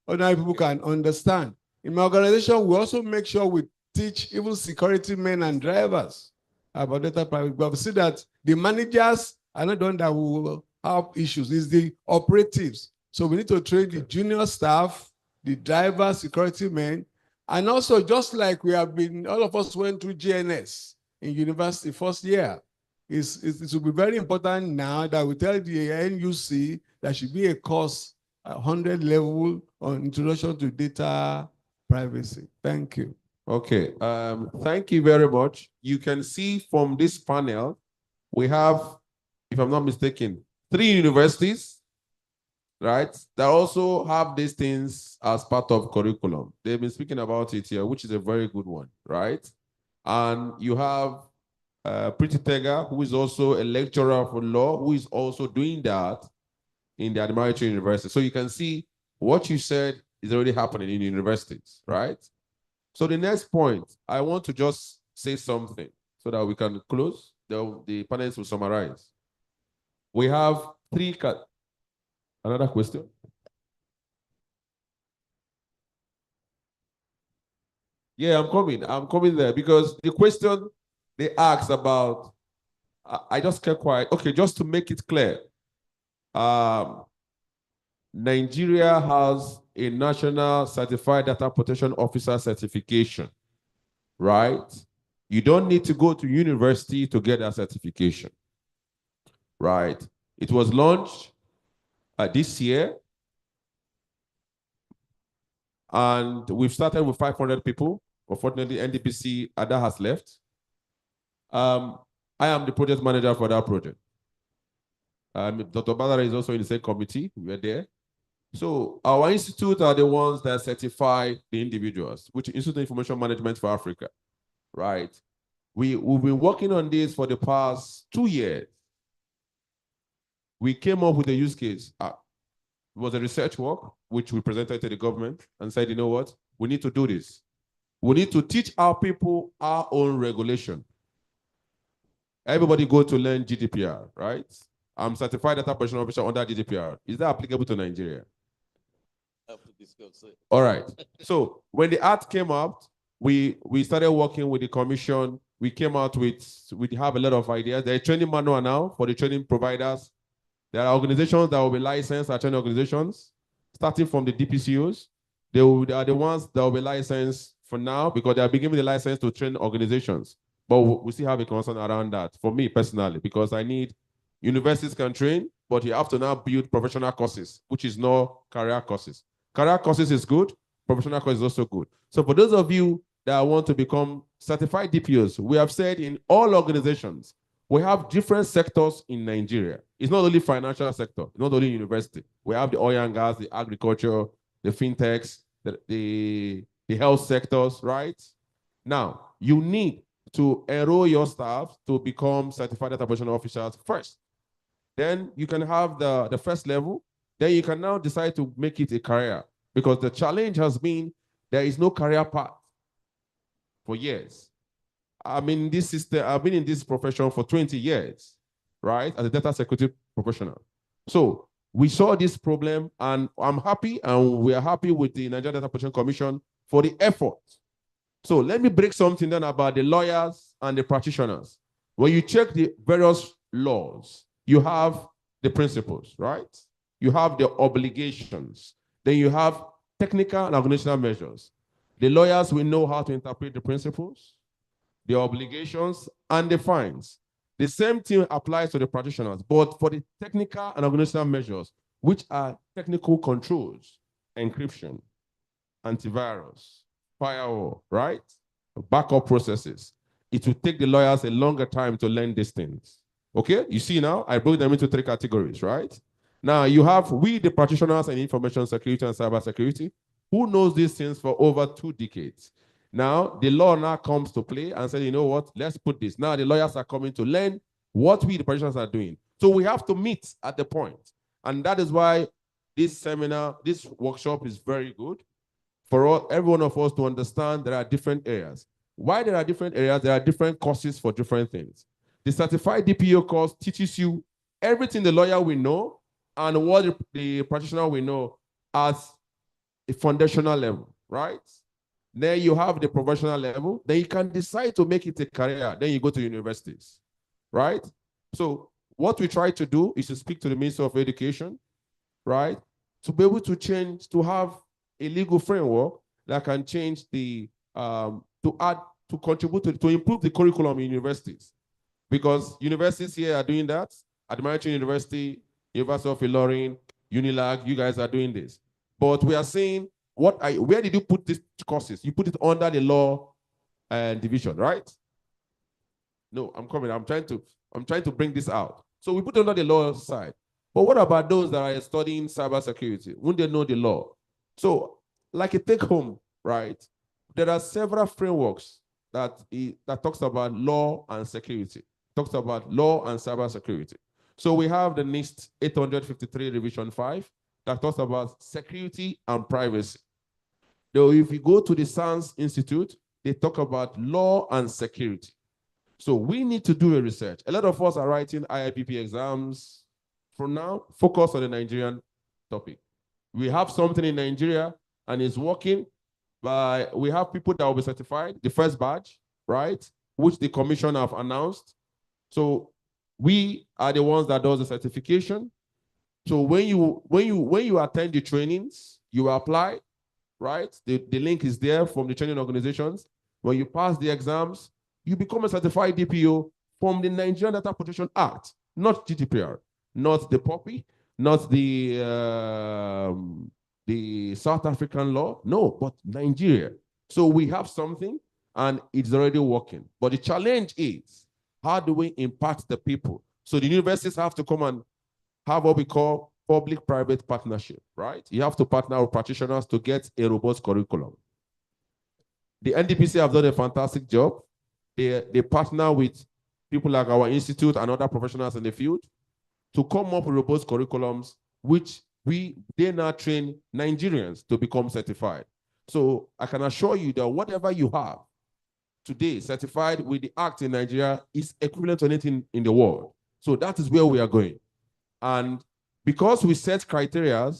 ordinary people can understand. In my organization, we also make sure we teach even security men and drivers about data privacy. But we see that the managers are not the ones that will have issues. It's the operatives. So we need to train the junior staff, the drivers, security men, and also just like all of us went through GNS in university first year. It will be very important now that we tell the NUC there should be a course 100 level on introduction to data privacy. Thank you. Okay, thank you very much. You can see from this panel, we have, if I'm not mistaken, 3 universities, right, that also have these things as part of curriculum. They've been speaking about it here, which is a very good one, right? And you have Pretty Tega, who is also a lecturer for law, who is also doing that in the Admiralty University. So you can see what you said is already happening in universities, right? So the next point, I want to just say something so that we can close. The panelists will summarize. We have 3 Another question? Yeah, I'm coming there because the question they asked about, I just kept quiet. Okay, just to make it clear, Nigeria has a National Certified Data Protection Officer certification, right? You don't need to go to university to get that certification, right? It was launched this year, and we've started with 500 people. Unfortunately, NDPC Ada has left. I am the project manager for that project. Dr. Badara is also in the same committee. We're there. So our institute are the ones that certify the individuals, which is Institute of Information Management for Africa, right? We've been working on this for the past 2 years. We came up with a use case. It was a research work, which we presented to the government and said, you know what? We need to do this. We need to teach our people our own regulation. Everybody go to learn GDPR, right? I'm certified data protection officer under GDPR. Is that applicable to Nigeria? All right. So when the act came out, we started working with the commission. We came out we have a lot of ideas. There's a training manual now for the training providers. There are organizations that will be licensed as training organizations, starting from the DPCOs. They are the ones that will be licensed for now because they are beginning the license to train organizations. But we still have a concern around that for me personally, because I need universities can train, but you have to now build professional courses, which is no career courses. Career courses is good, professional courses is also good. So for those of you that want to become certified DPOs, we have said in all organizations, we have different sectors in Nigeria. It's not only financial sector, it's not only university. We have the oil and gas, the agriculture, the fintechs, the health sectors, right? Now, you need to enroll your staff to become certified data protection officers first. Then you can have the first level, then you can now decide to make it a career, because the challenge has been there is no career path for years. I've been in this profession for 20 years, right, as a data security professional. So we saw this problem, and I'm happy, and we are happy with the Nigerian Data Protection Commission for the effort. So let me break something down about the lawyers and the practitioners. When you check the various laws, you have the principles, right? You have the obligations. Then you have technical and organizational measures. The lawyers will know how to interpret the principles, the obligations, and the fines. The same thing applies to the practitioners, but for the technical and organizational measures, which are technical controls, encryption, antivirus, firewall, right? Backup processes. It will take the lawyers a longer time to learn these things. Okay, you see now, I broke them into 3 categories, right? Now you have the practitioners in information security and cybersecurity, who knows these things for over 2 decades. Now the law now comes to play and says, you know what, let's put this. Now the lawyers are coming to learn what the practitioners are doing. So we have to meet at the point. And that is why this seminar, this workshop is very good for every one of us to understand there are different areas. Why there are different areas? There are different courses for different things. The certified DPO course teaches you everything the lawyer will know and what the practitioner will know as a foundational level, right? Then you have the professional level. Then you can decide to make it a career. Then you go to universities, right? So what we try to do is to speak to the Minister of Education, right? To be able to change, to have a legal framework that can change the, to contribute to improve the curriculum in universities. Because universities here are doing that. Admiralty University, University of Ilorin, Unilag, you guys are doing this. But we are saying, where did you put these courses? You put it under the law division, right? No, I'm coming. I'm trying to bring this out. So we put it under the law side. But what about those that are studying cybersecurity? Wouldn't they know the law? So, like a take-home, right? There are several frameworks that talks about law and security. Talks about law and cybersecurity. So we have the NIST 853 Revision 5 that talks about security and privacy. Though if you go to the Science Institute, they talk about law and security. So we need to do a research. A lot of us are writing IIPP exams. For now, focus on the Nigerian topic. We have something in Nigeria and it's working, but we have people that will be certified, the first batch, right? Which the commission have announced. So we are the ones that does the certification. So when you attend the trainings, you apply, right? The link is there from the training organizations. When you pass the exams, you become a certified DPO from the Nigerian Data Protection Act, not GDPR, not the POPI, not the South African law, no, but Nigeria. So we have something and it's already working. But the challenge is, how do we impact the people? So the universities have to come and have what we call public-private partnership, right? You have to partner with practitioners to get a robust curriculum. The NDPC have done a fantastic job. They partner with people like our institute and other professionals in the field to come up with robust curriculums, which they now train Nigerians to become certified. So I can assure you that whatever you have today certified with the act in Nigeria is equivalent to anything in the world. So that is where we are going. And because we set criteria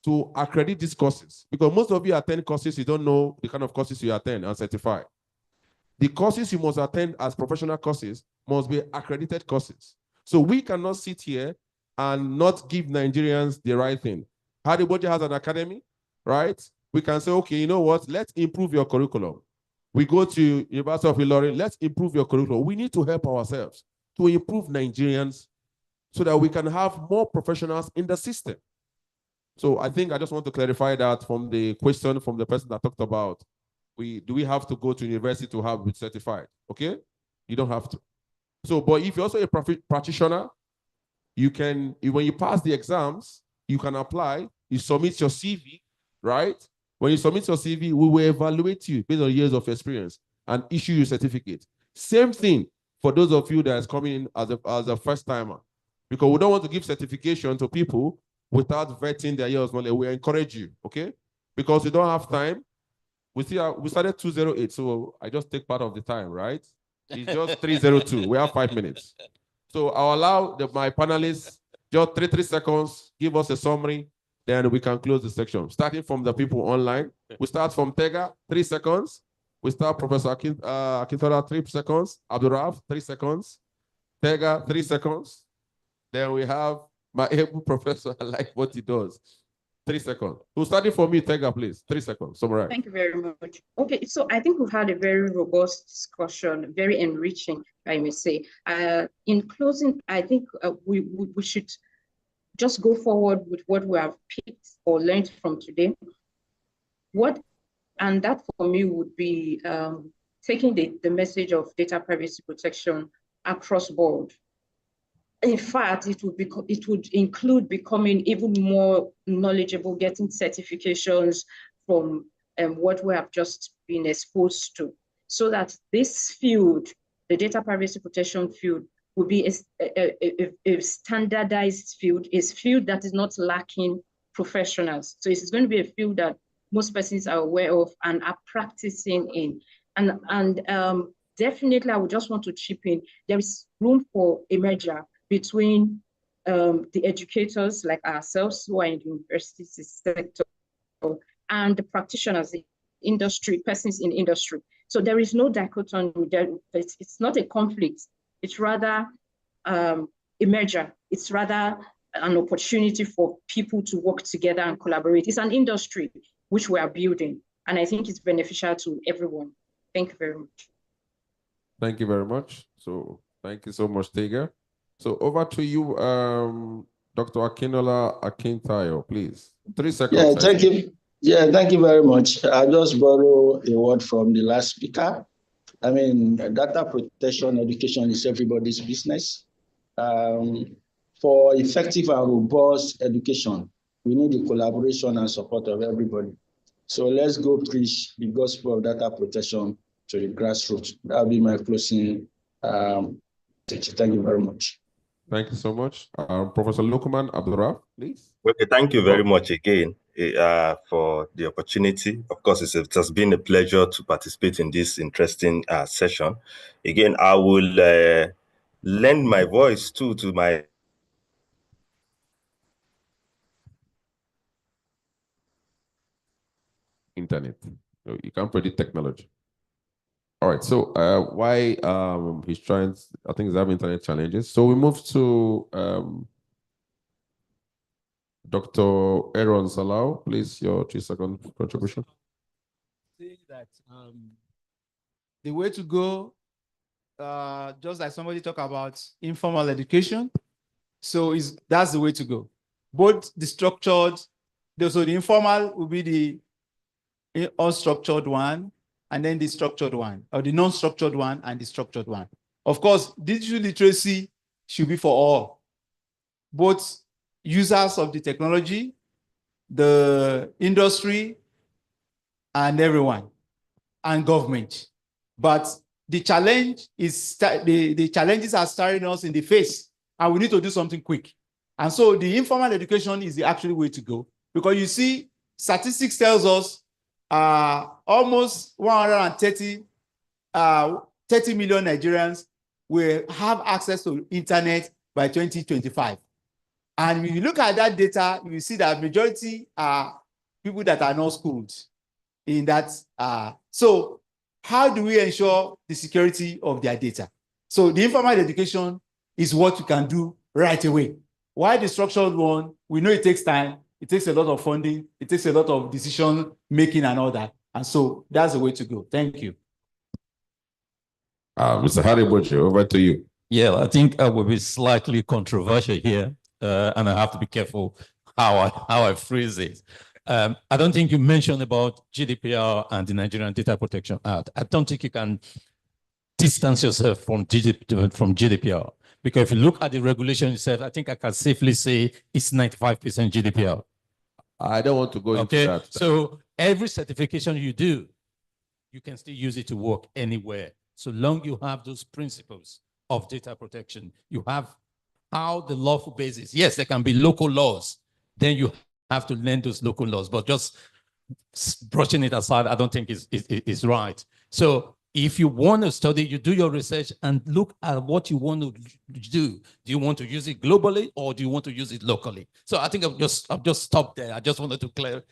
to accredit these courses, because most of you attend courses, you don't know the kind of courses you attend and certify. The courses you must attend as professional courses must be accredited courses. So we cannot sit here and not give Nigerians the right thing. Haribodi has an academy, right? We can say, okay, you know what? Let's improve your curriculum. We go to University of Ilorin, let's improve your curriculum. We need to help ourselves to improve Nigerians so that we can have more professionals in the system. So I think I just want to clarify that from the question from the person that talked about, do we have to go to university to have it certified? Okay, you don't have to. So, but if you're also a practitioner, you can, when you pass the exams, you can apply, you submit your CV, right? When you submit your CV, we will evaluate you based on years of experience and issue you a certificate. Same thing for those of you that is coming in as a first timer, because we don't want to give certification to people without vetting their years knowledge. We encourage you, okay? Because we don't have time. We started 2:08, so I just take part of the time, right? It's just 3:02. We have 5 minutes. So I'll allow my panelists just 3 seconds, give us a summary, then we can close the section. Starting from the people online. We start from Tega, 3 seconds. We start Professor Akintola, 3 seconds. Abdurraf, 3 seconds. Tega, 3 seconds. Then we have my able professor. I like what he does. 3 seconds. Who's starting for me, Tega, please? 3 seconds. Summarize. Thank you very much. Okay, so I think we've had a very robust discussion, very enriching, I may say. In closing, I think we should just go forward with what we have picked or learned from today. And that for me would be taking the message of data privacy protection across board. In fact, it would include becoming even more knowledgeable, getting certifications from what we have just been exposed to, so that this field, the data privacy protection field, will be a standardized field, a field that is not lacking professionals. So it's going to be a field that most persons are aware of and are practicing in. And definitely, I would just want to chip in, there is room for a merger between the educators like ourselves who are in the university sector and the practitioners, the industry, persons in industry. So there is no dichotomy. It's not a conflict. It's rather a merger. It's rather an opportunity for people to work together and collaborate. It's an industry which we are building, and I think it's beneficial to everyone. Thank you very much. Thank you very much. So thank you so much, Tega. So over to you, Dr. Akinola Akintayo, please. 3 seconds. Yeah, thank you. Yeah, thank you very much. I just borrow a word from the last speaker. I mean, data protection education is everybody's business. For effective and robust education, we need the collaboration and support of everybody. So let's go preach the gospel of data protection to the grassroots. That'll be my closing. Thank you very much. Thank you so much. Professor Lukman Abdurraf, please. Okay, thank you very much again for the opportunity. Of course, it has been a pleasure to participate in this interesting session. Again, I will lend my voice to my internet. You can't predict technology. All right, so why he's trying, I think he's having internet challenges. So we move to Dr. Aaron Salau, please, your 3-second contribution. Saying that the way to go, just like somebody talked about informal education, so that's the way to go. Both the structured, so the informal will be the unstructured one, and then the structured one, or the non-structured one and the structured one. Of course, digital literacy should be for all, both users of the technology, the industry, and everyone, and government. But the challenge is, the challenges are staring us in the face, and we need to do something quick. And so the informal education is the actual way to go, because you see, statistics tells us almost 30 million Nigerians will have access to internet by 2025. And when you look at that data, you will see that majority are people that are not schooled in that. So how do we ensure the security of their data? So the informal education is what you can do right away. While the structured one, we know it takes time, it takes a lot of funding, it takes a lot of decision making and all that. And so that's the way to go. Thank you. Mr. Haribochi, over to you. Yeah, I think I will be slightly controversial here, and I have to be careful how I phrase it. I don't think you mentioned about GDPR and the Nigerian Data Protection Act. I don't think you can distance yourself from GDPR, because if you look at the regulation itself, I think I can safely say it's 95% GDPR. I don't want to go into that. So every certification you do, you can still use it to work anywhere, so long you have those principles of data protection. You have how the lawful basis. Yes, there can be local laws, then you have to learn those local laws. But just brushing it aside, I don't think is right. So if you want to study, you do your research and look at what you want to do. Do you want to use it globally or do you want to use it locally? So I think I've just stopped there. I just wanted to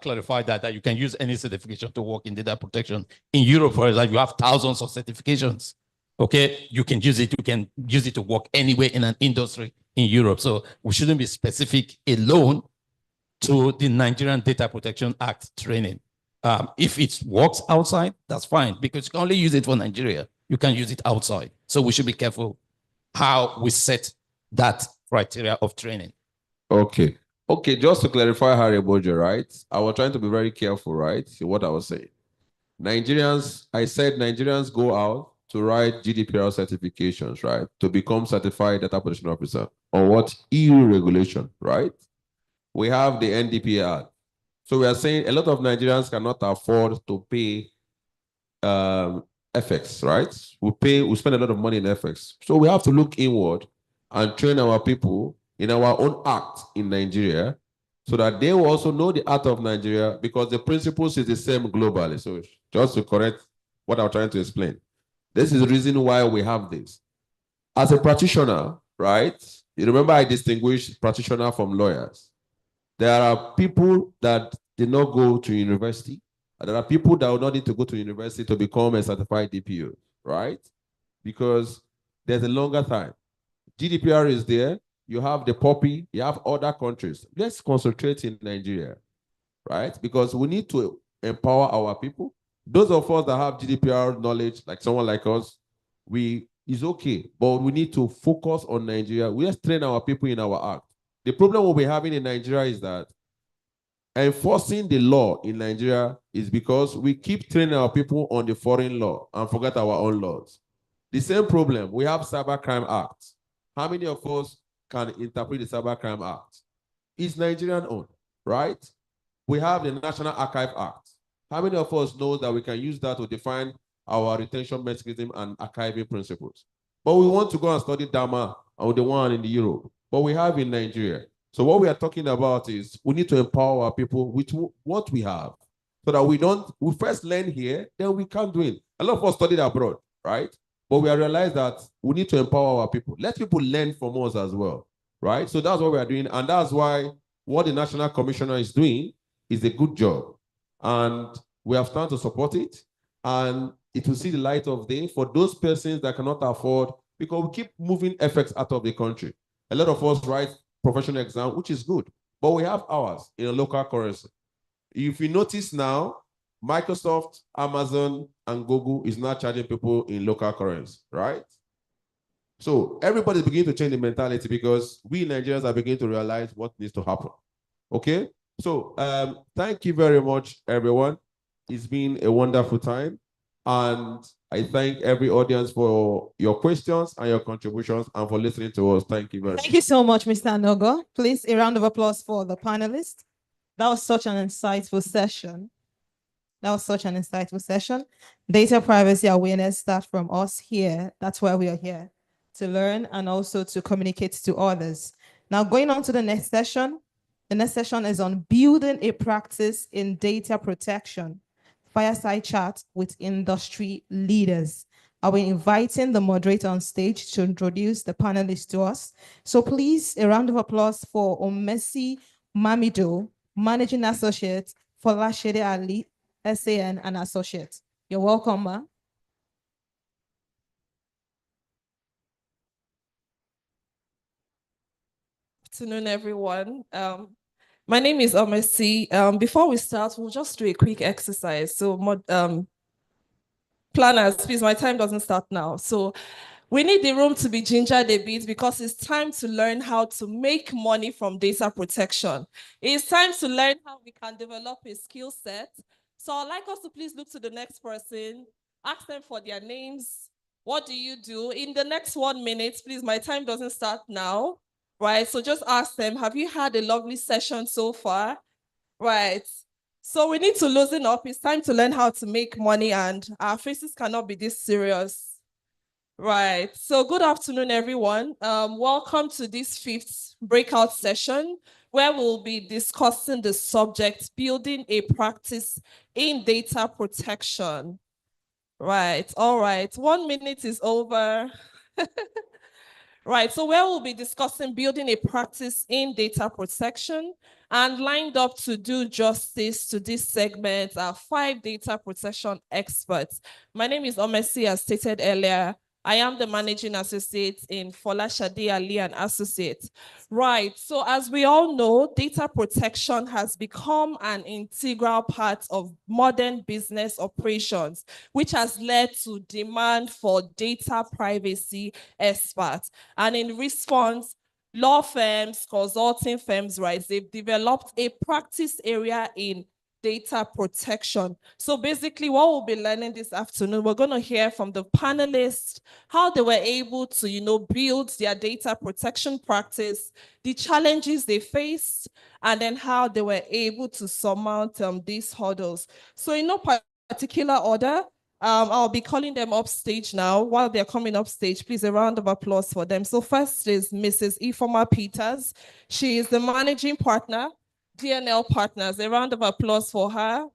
clarify that you can use any certification to work in data protection. In Europe, for example, you have thousands of certifications. Okay, you can use it to work anywhere in an industry in Europe. So we shouldn't be specific alone to the Nigerian Data Protection Act training. If it works outside, that's fine, because you can only use it for Nigeria. You can use it outside. So we should be careful how we set that criteria of training. Okay. Okay, just to clarify, Harry Bojo, right? I was trying to be very careful, right? What I was saying. I said Nigerians go out to write GDPR certifications, right? To become certified data protection officer on what EU regulation, right? We have the NDPR. So we are saying a lot of Nigerians cannot afford to pay FX, right? We spend a lot of money in FX. So we have to look inward and train our people in our own act in Nigeria so that they will also know the art of Nigeria, because the principles is the same globally. So just to correct what I'm trying to explain. This is the reason why we have this. As a practitioner, right? You remember I distinguish practitioner from lawyers. There are people that did not go to university. And there are people that will not need to go to university to become a certified DPO, right? Because there's a longer time. GDPR is there. You have the POPI. You have other countries. Let's concentrate in Nigeria, right? Because we need to empower our people. Those of us that have GDPR knowledge, like someone like us, it's okay, but we need to focus on Nigeria. We just train our people in our act. The problem we're having in Nigeria is that enforcing the law in Nigeria is because we keep training our people on the foreign law and forget our own laws. The same problem, we have Cybercrime Act. How many of us can interpret the Cybercrime Act? It's Nigerian owned, right? We have the National Archive Act. How many of us know that we can use that to define our retention mechanism and archiving principles? But we want to go and study DAMA or the one in Europe, but we have in Nigeria. So what we are talking about is we need to empower our people with what we have so that we first learn here, then we can do it. A lot of us studied abroad, right? But we have realized that we need to empower our people. Let people learn from us as well, right? So that's what we are doing. And that's why what the National Commissioner is doing is a good job. And we have started to support it. And it will see the light of day for those persons that cannot afford, because we keep moving FX out of the country. A lot of us write professional exam, which is good, but we have ours in a local currency. If you notice now, Microsoft, Amazon, and Google is now charging people in local currency, right? So everybody's beginning to change the mentality because we Nigerians are beginning to realize what needs to happen. Okay? So thank you very much, everyone. It's been a wonderful time. And I thank every audience for your questions and your contributions and for listening to us. Thank you very much. Thank you so much, Mr. Anogo. Please, a round of applause for the panelists. That was such an insightful session. Data privacy awareness starts from us here. That's why we are here, to learn and also to communicate to others. Now, going on to the next session. The next session is on building a practice in data protection. Fireside chat with industry leaders. I'll be inviting the moderator on stage to introduce the panelists to us. So please, a round of applause for Omesi Mamido, Managing Associate for Lashede Ali, SAN and Associate. You're welcome, ma. Good afternoon, everyone. My name is Omesi. Before we start, we'll just do a quick exercise. So, planners, please, my time doesn't start now. So we need the room to be gingered a bit because it's time to learn how to make money from data protection. It's time to learn how we can develop a skill set. So I'd like us to please look to the next person, ask them for their names. What do you do? In the next 1 minute, please, my time doesn't start now. Right, so just ask them, have you had a lovely session so far? Right, so we need to loosen up. It's time to learn how to make money and our faces cannot be this serious. Right, so good afternoon, everyone. Welcome to this 5th breakout session. where we'll be discussing the subject, building a practice in data protection. Right, all right, 1 minute is over. Right, so where we'll be discussing building a practice in data protection, and lined up to do justice to this segment are 5 data protection experts. My name is Omesi, as stated earlier. I am the managing associate in Folashade Ali and Associates. Right, so as we all know, data protection has become an integral part of modern business operations, which has led to demand for data privacy experts. And in response, law firms, consulting firms, right, they've developed a practice area in data protection. So basically what we'll be learning this afternoon, we're going to hear from the panelists how they were able to, build their data protection practice, the challenges they faced, and then how they were able to surmount these hurdles. So in no particular order, I'll be calling them up stage now. While they're coming up stage, please, a round of applause for them. So first is Mrs. Ifoma Peters. She is the managing partner, DNL Partners. A round of applause for her.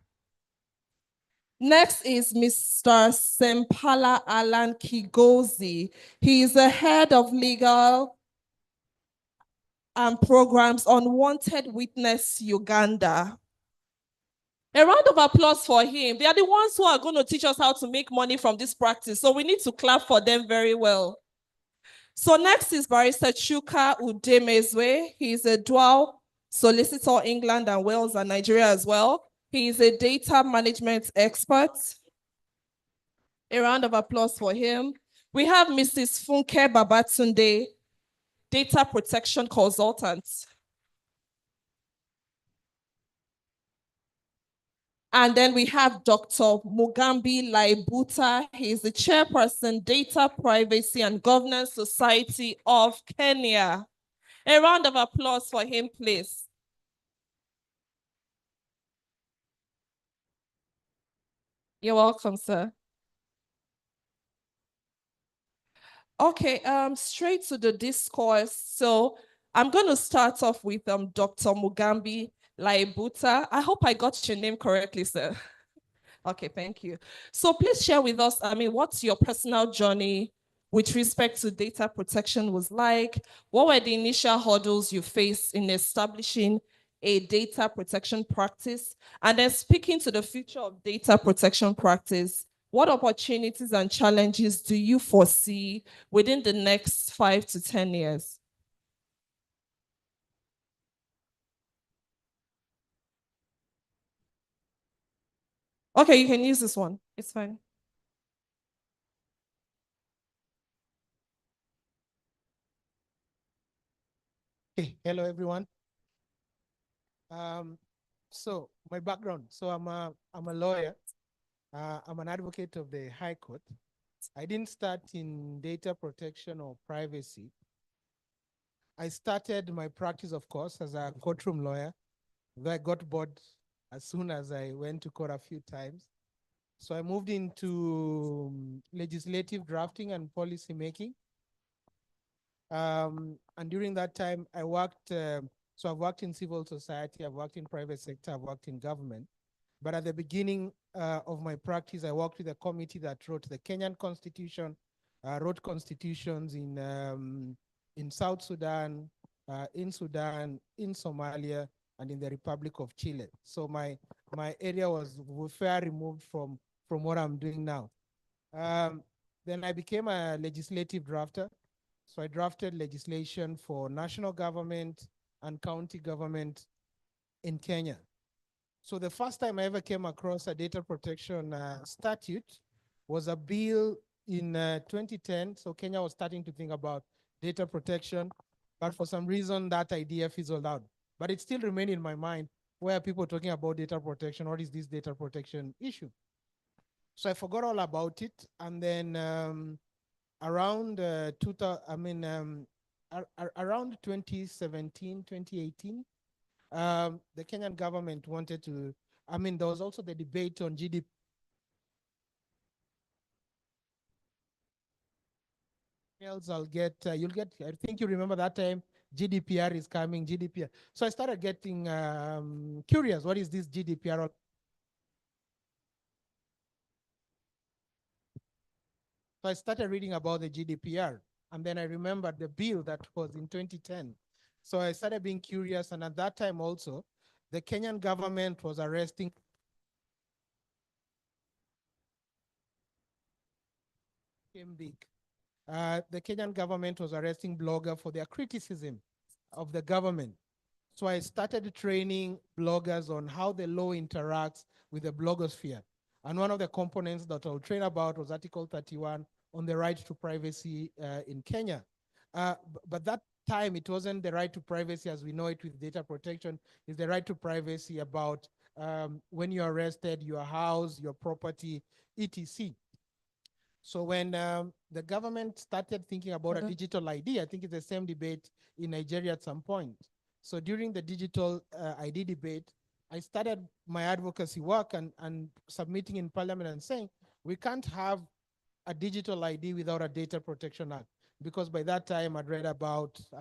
Next is Mr. Sempala Alan Kigozi. He is the head of legal and programs on Wanted Witness Uganda. A round of applause for him. They are the ones who are going to teach us how to make money from this practice. So we need to clap for them very well. So next is Barrister Chuka Udemezwe. He is a dual solicitor, England and Wales and Nigeria as well. He is a data management expert. A round of applause for him. We have Mrs. Funke Babatunde, data protection consultant. And then we have Dr. Mugambi Laibuta. He is the chairperson, Data Privacy and Governance Society of Kenya. A round of applause for him, please. You're welcome, sir. Okay, straight to the discourse. So I'm going to start off with Dr. Mugambi Laibuta. I hope I got your name correctly, sir. Okay, thank you. So please share with us, what's your personal journey with respect to data protection was like? What were the initial hurdles you faced in establishing a data protection practice? And then speaking to the future of data protection practice, what opportunities and challenges do you foresee within the next 5 to 10 years? Okay, you can use this one. It's fine. Okay, hello everyone. So my background. So I'm a lawyer. I'm an advocate of the High Court. I didn't start in data protection or privacy. I started my practice, of course, as a courtroom lawyer. I got bored as soon as I went to court a few times. So I moved into legislative drafting and policy making. And during that time, I worked, so I've worked in civil society, I've worked in private sector, I've worked in government. But at the beginning of my practice, I worked with a committee that wrote the Kenyan Constitution, wrote constitutions in South Sudan, in Somalia, and in the Republic of Chile. So my area was far removed from what I'm doing now. Then I became a legislative drafter. So I drafted legislation for national government and county government in Kenya. So the first time I ever came across a data protection statute was a bill in 2010. So Kenya was starting to think about data protection, but for some reason that idea fizzled out. But it still remained in my mind, where are people talking about data protection? What is this data protection issue? So I forgot all about it. And then around around 2017, 2018, the Kenyan government wanted to, there was also the debate on GDP. I'll get, you'll get, I think you remember that time, GDPR is coming, GDPR. So I started getting curious, what is this GDPR? So I started reading about the GDPR, and then I remembered the bill that was in 2010. So I started being curious, and at that time also, the Kenyan government was arresting big. The Kenyan government was arresting bloggers for their criticism of the government. So I started training bloggers on how the law interacts with the blogosphere. And one of the components that I'll train about was Article 31 on the right to privacy in Kenya. But that time, it wasn't the right to privacy as we know it with data protection. It's the right to privacy about when you're arrested, your house, your property, etc. So when the government started thinking about a digital ID, I think it's the same debate in Nigeria at some point. So during the digital ID debate, I started my advocacy work and submitting in parliament and saying, we can't have a digital ID without a data protection act. Because by that time I'd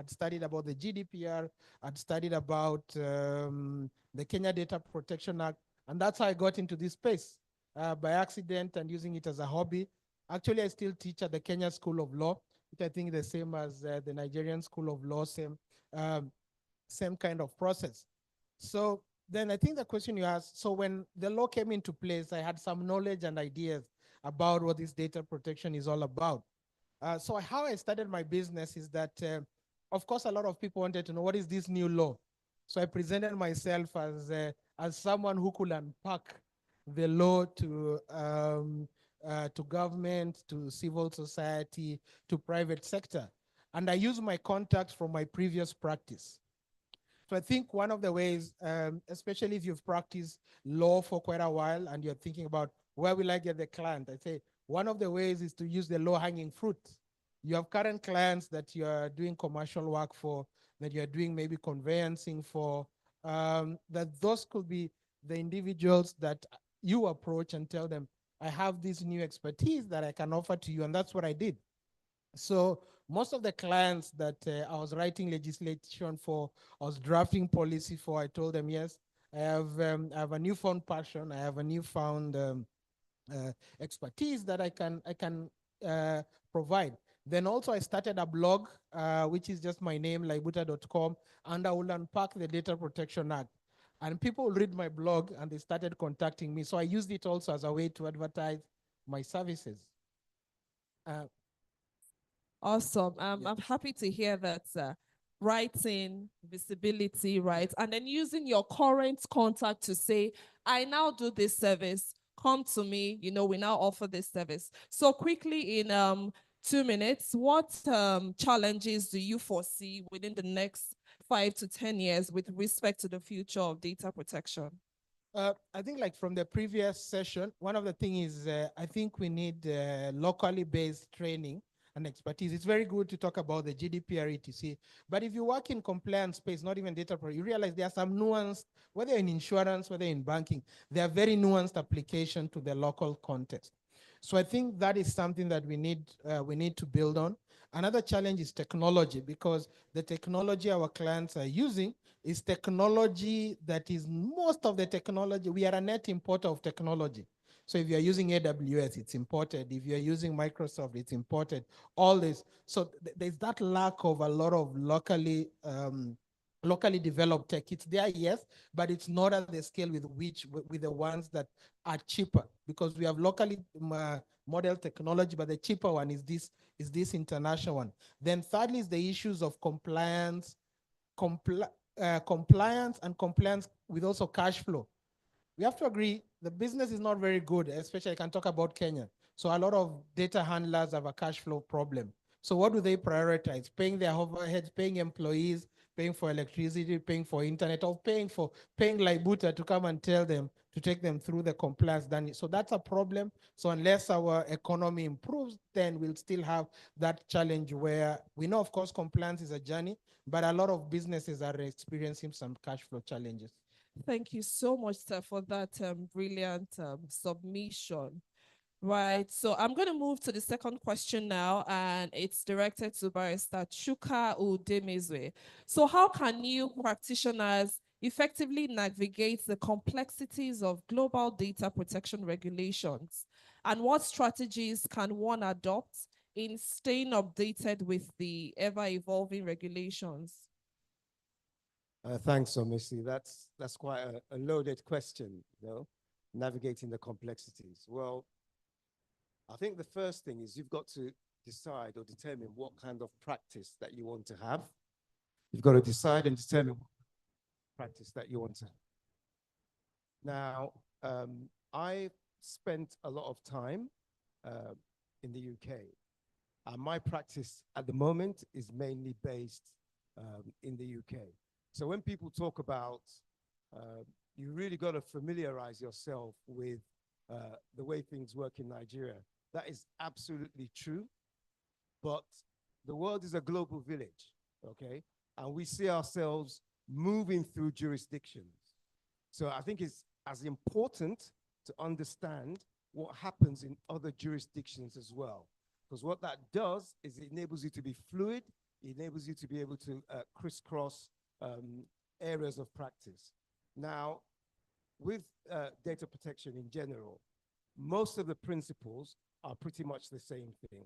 studied about the GDPR, I'd studied about the Kenya Data Protection Act, and that's how I got into this space by accident and using it as a hobby. Actually, I still teach at the Kenya School of Law, which I think is the same as the Nigerian School of Law, same kind of process. So then I think the question you asked, so when the law came into place, I had some knowledge and ideas about what this data protection is all about. So how I started my business is that, of course, a lot of people wanted to know what is this new law. So I presented myself as someone who could unpack the law to government, to civil society, to private sector. And I use my contacts from my previous practice. So I think one of the ways, especially if you've practiced law for quite a while and you're thinking about where will I get the client, I say one of the ways is to use the low-hanging fruit. You have current clients that you're doing commercial work for, that you're doing maybe conveyancing for, that those could be the individuals that you approach and tell them, I have this new expertise that I can offer to you, and that's what I did. So most of the clients that I was writing legislation for, I was drafting policy for, I told them, yes, I have a newfound passion, I have a newfound expertise that I can provide. Then also I started a blog, which is just my name, laibuta.com, and I will unpack the Data Protection Act. And people will read my blog and they started contacting me. So I used it also as a way to advertise my services. Awesome. I'm happy to hear that writing, visibility, right? And then using your current contact to say, I now do this service, come to me, we now offer this service. So quickly in 2 minutes, what challenges do you foresee within the next 5 to 10 years with respect to the future of data protection? I think like from the previous session, one of the things is I think we need locally based training and expertise. It's very good to talk about the GDPR, etc. But if you work in compliance space, not even data, you realize there are some nuanced, whether in insurance, whether in banking, there are very nuanced application to the local context. So I think that is something that we need to build on. Another challenge is technology, because the technology our clients are using is technology that is most of the technology. We are a net importer of technology. So if you're using AWS, it's imported. If you're using Microsoft, it's imported. All this. So there's that lack of a lot of locally developed tech. It's there, yes, but it's not at the scale with the ones that are cheaper, because we have locally model technology, but the cheaper one is this international one. Then thirdly is the issues of compliance and compliance with also cash flow. We have to agree the business is not very good, especially I can talk about Kenya. So a lot of data handlers have a cash flow problem. So what do they prioritize? Paying their overheads, paying employees, paying for electricity, paying for internet, or paying Laibuta to come and tell them to take them through the compliance done. So that's a problem. So unless our economy improves, then we'll still have that challenge where we know, of course, compliance is a journey, but a lot of businesses are experiencing some cash flow challenges. Thank you so much, sir, for that brilliant submission. Right. So I'm going to move to the second question now, and it's directed to Barrister Chuka Udemezwe. So how can new practitioners effectively navigate the complexities of global data protection regulations? And what strategies can one adopt in staying updated with the ever-evolving regulations? Thanks, Omisi. That's quite a loaded question, navigating the complexities. Well, I think the first thing is you've got to decide or determine what kind of practice that you want to have. You've got to decide and determine what practice that you want to have. Now, I spent a lot of time in the UK, and my practice at the moment is mainly based in the UK. So when people talk about, you really got to familiarize yourself with the way things work in Nigeria. That is absolutely true, but the world is a global village, okay? And we see ourselves moving through jurisdictions. So I think it's as important to understand what happens in other jurisdictions as well. Because what that does is it enables you to be fluid, it enables you to be able to crisscross areas of practice. Now, with data protection in general, most of the principles are pretty much the same thing,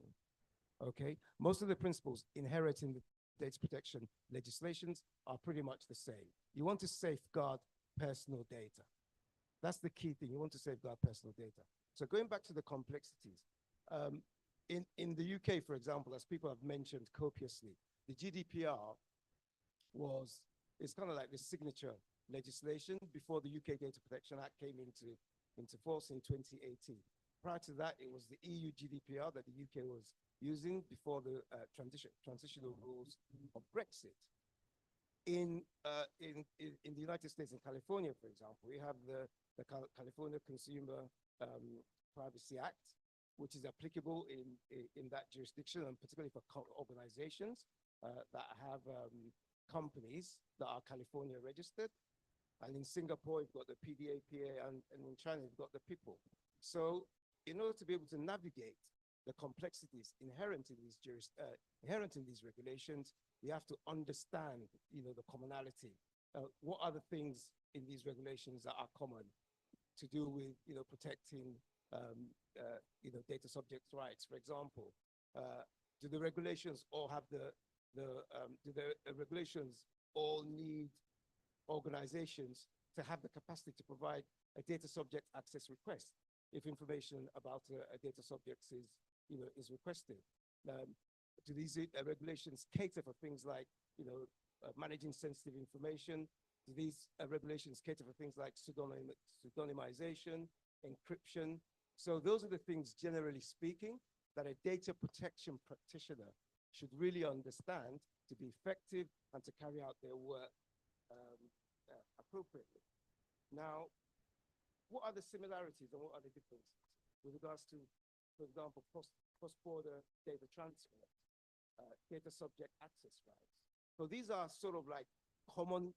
okay? Most of the principles inherent in the data protection legislations are pretty much the same. You want to safeguard personal data. That's the key thing. You want to safeguard personal data. So going back to the complexities, in the UK, for example, as people have mentioned copiously, the GDPR it's kind of like the signature legislation before the UK Data Protection Act came into force in 2018. Prior to that, it was the EU GDPR that the UK was using before the transitional rules of Brexit. In the United States, in California, for example, we have the California Consumer Privacy Act, which is applicable in that jurisdiction, and particularly for organizations that have companies that are California registered. And in Singapore, you've got the PDAPA, and in China, you've got the people. So in order to be able to navigate the complexities inherent in these regulations, you have to understand, the commonality. What are the things in these regulations that are common to do with, protecting, data subject rights? For example, do the regulations all have do the regulations all need organizations to have the capacity to provide a data subject access request if information about a data subject is requested? Do these regulations cater for things like, managing sensitive information? Do these regulations cater for things like pseudonymization, encryption? So those are the things, generally speaking, that a data protection practitioner should really understand to be effective and to carry out their work appropriately. Now, what are the similarities and what are the differences with regards to, for example, cross-border data transfer, data subject access rights? So these are sort of like common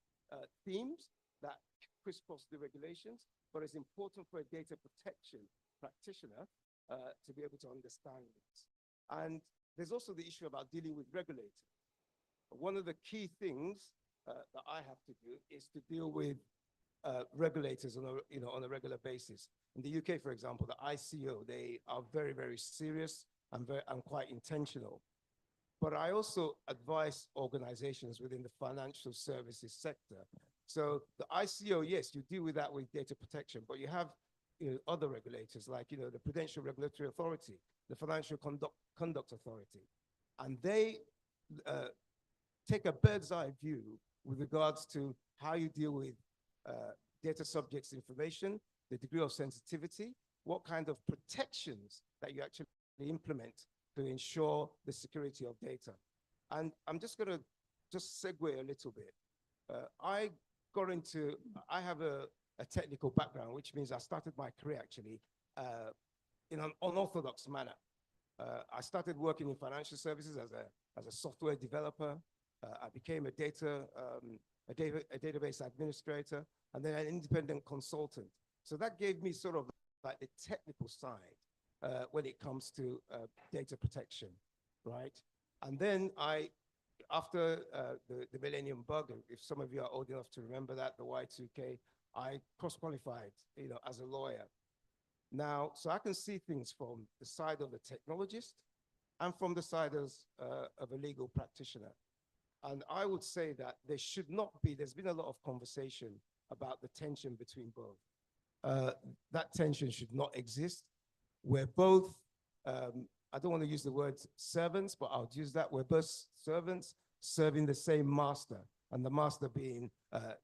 themes that crisscross the regulations, but it's important for a data protection practitioner to be able to understand this. And there's also the issue about dealing with regulators. One of the key things that I have to do is to deal with regulators on a regular basis. In the UK, for example, the ICO, they are very, very serious and quite intentional. But I also advise organizations within the financial services sector. So the ICO, yes, you deal with that with data protection, but you have other regulators like the Prudential Regulatory Authority, the Financial Conduct Authority, and they take a bird's eye view with regards to how you deal with data subjects information, the degree of sensitivity, what kind of protections that you actually implement to ensure the security of data. And I'm just going to segue a little bit. I have a technical background, which means I started my career actually in an unorthodox manner. I started working in financial services as a software developer. I became a database administrator, and then an independent consultant. So that gave me sort of like the technical side when it comes to data protection, right? And then after the Millennium Bug, if some of you are old enough to remember that, the Y2K, I cross-qualified, as a lawyer. Now, so I can see things from the side of the technologist and from the side of a legal practitioner. And I would say that there's been a lot of conversation about the tension between both. That tension should not exist. We're both, I don't want to use the word servants, but I'll use that. We're both servants serving the same master, and the master being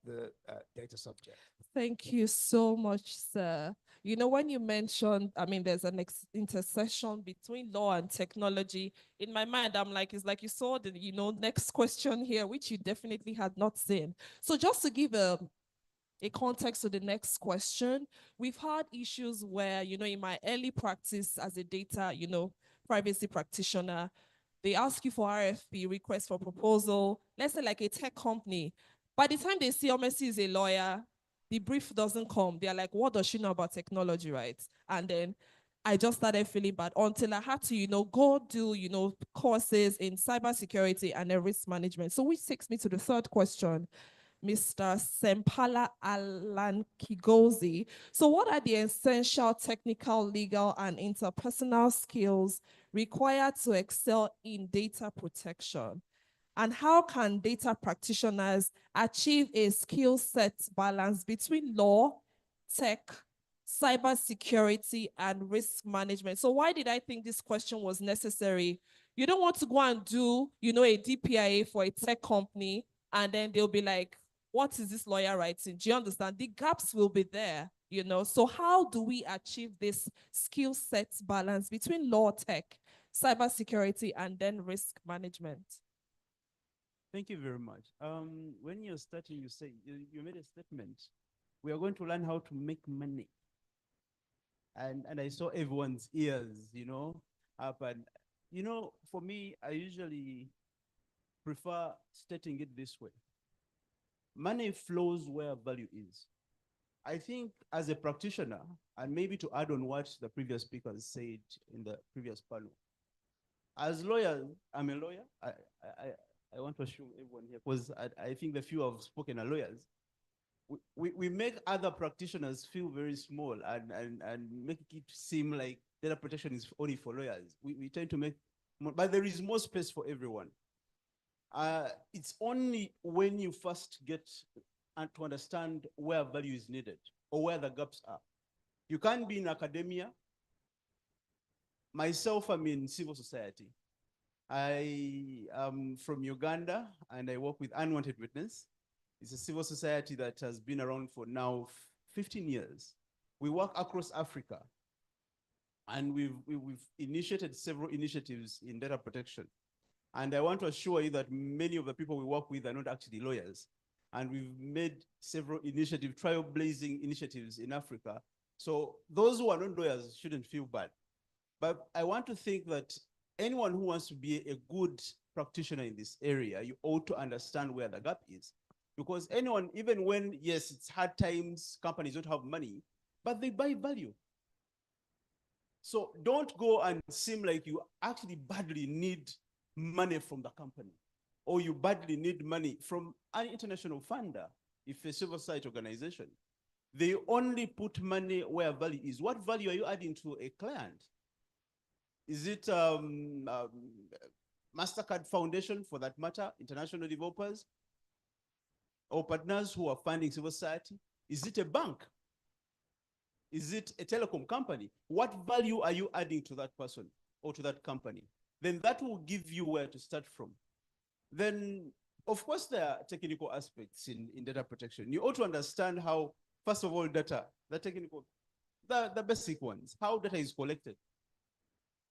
the data subject. Thank you so much, sir. When you mentioned, there's an intersection between law and technology. In my mind, I'm like, it's like you saw the, next question here, which you definitely had not seen. So just to give a context to the next question, we've had issues where, in my early practice as a data, privacy practitioner, they ask you for RFP, request for proposal, let's say like a tech company. By the time they see Omesi is a lawyer, the brief doesn't come. They're like, what does she know about technology, right? And then I just started feeling bad until I had to, go do, courses in cybersecurity and risk management. So which takes me to the third question, Mr. Sempala Alan Kigozi. So what are the essential technical, legal, and interpersonal skills required to excel in data protection? And how can data practitioners achieve a skill set balance between law, tech, cybersecurity, and risk management? So why did I think this question was necessary? You don't want to go and do, a DPIA for a tech company, and then they'll be like, what is this lawyer writing? Do you understand? The gaps will be there, So how do we achieve this skill set balance between law, tech, cybersecurity, and then risk management? Thank you very much. When you're starting, you made a statement. We are going to learn how to make money. And I saw everyone's ears, up. And, for me, I usually prefer stating it this way. Money flows where value is. I think as a practitioner, and maybe to add on what the previous speakers said in the previous panel, as lawyers, I'm a lawyer. I want to assure everyone here, because I think the few have spoken are lawyers. We make other practitioners feel very small and make it seem like data protection is only for lawyers. We tend to make more, but there is more space for everyone. It's only when you first get to understand where value is needed or where the gaps are. You can't be in academia. Myself, I'm in civil society. I am from Uganda, and I work with Unwanted Witness. It's a civil society that has been around for now 15 years. We work across Africa, and we've initiated several initiatives in data protection. And I want to assure you that many of the people we work with are not actually lawyers. And we've made several initiatives, trailblazing initiatives in Africa. So those who are not lawyers shouldn't feel bad. But I want to think that anyone who wants to be a good practitioner in this area, you ought to understand where the gap is. Because anyone, even when, yes, it's hard times, companies don't have money, but they buy value. So don't go and seem like you actually badly need money from the company, or you badly need money from an international funder, if a civil society organization. They only put money where value is. What value are you adding to a client? Is it MasterCard Foundation, for that matter, international developers, or partners who are funding civil society? Is it a bank? Is it a telecom company? What value are you adding to that person or to that company? Then that will give you where to start from. Then, of course, there are technical aspects in data protection. You ought to understand how, first of all, data, the technical, the basic ones, how data is collected.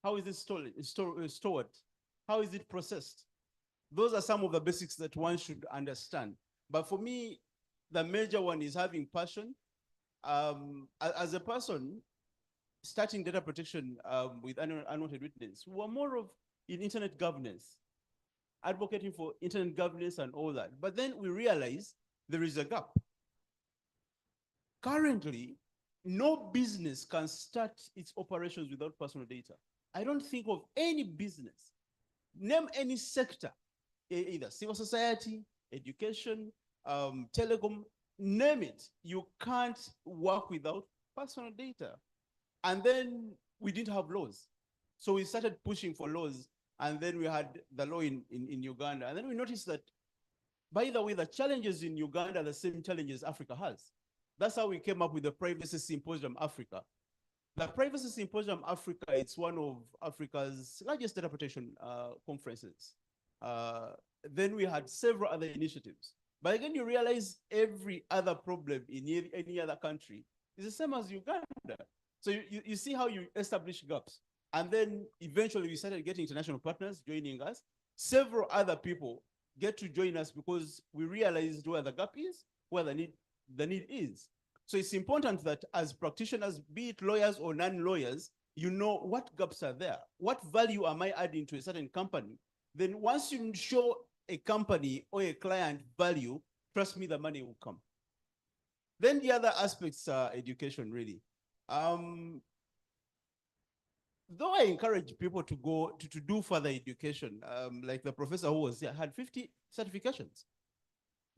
How is it stored? How is it processed? Those are some of the basics that one should understand. But for me, the major one is having passion. As a person, starting data protection with Unwanted Witness, we were more of in internet governance, advocating for internet governance and all that. But then we realized there is a gap. Currently, no business can start its operations without personal data. I don't think of any business, name any sector, either civil society, education, telecom, name it. You can't work without personal data. And then we didn't have laws. So we started pushing for laws, and then we had the law in Uganda. And then we noticed that, by the way, the challenges in Uganda are the same challenges Africa has. That's how we came up with the Privacy Symposium Africa. The Privacy Symposium Africa, it's one of Africa's largest data protection conferences. Then we had several other initiatives. But again, you realize every other problem in any other country is the same as Uganda. So you see how you establish gaps. And then eventually we started getting international partners joining us. Several other people get to join us because we realized where the gap is, where the need is. So it's important that as practitioners, be it lawyers or non-lawyers, you know what gaps are there. What value am I adding to a certain company? Then once you show a company or a client value, trust me, the money will come. Then the other aspects are education, really. Though I encourage people to go to do further education, like the professor who was here had 50 certifications.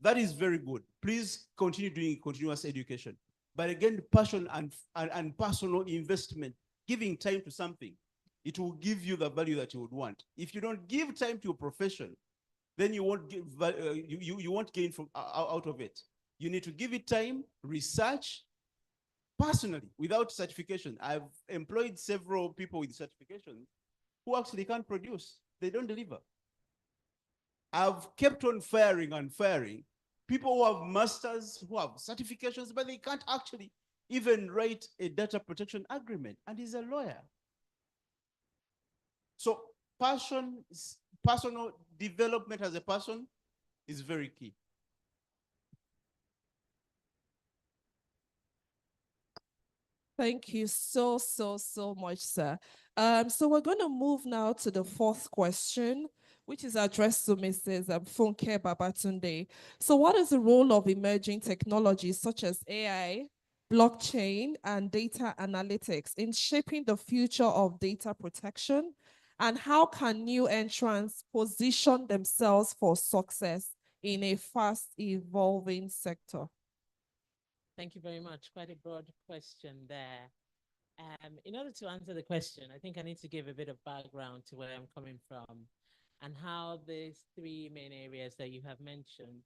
That is very good. Please continue doing continuous education. But again, passion and personal investment, giving time to something, it will give you the value that you would want. If you don't give time to your profession, then you won't give, you won't gain from out of it. You need to give it time, research. Personally, without certification, I've employed several people with certifications who actually can't produce. They don't deliver. I've kept on firing and firing people who have masters, who have certifications, but they can't actually even write a data protection agreement, and he's a lawyer. So personal development as a person is very key. Thank you so much, sir. So we're going to move now to the fourth question, which is addressed to Mrs. Funke Babatunde. So what is the role of emerging technologies such as AI, blockchain, and data analytics in shaping the future of data protection? And how can new entrants position themselves for success in a fast evolving sector? Thank you very much. Quite a broad question there. In order to answer the question, I think I need to give a bit of background to where I'm coming from and how these three main areas that you have mentioned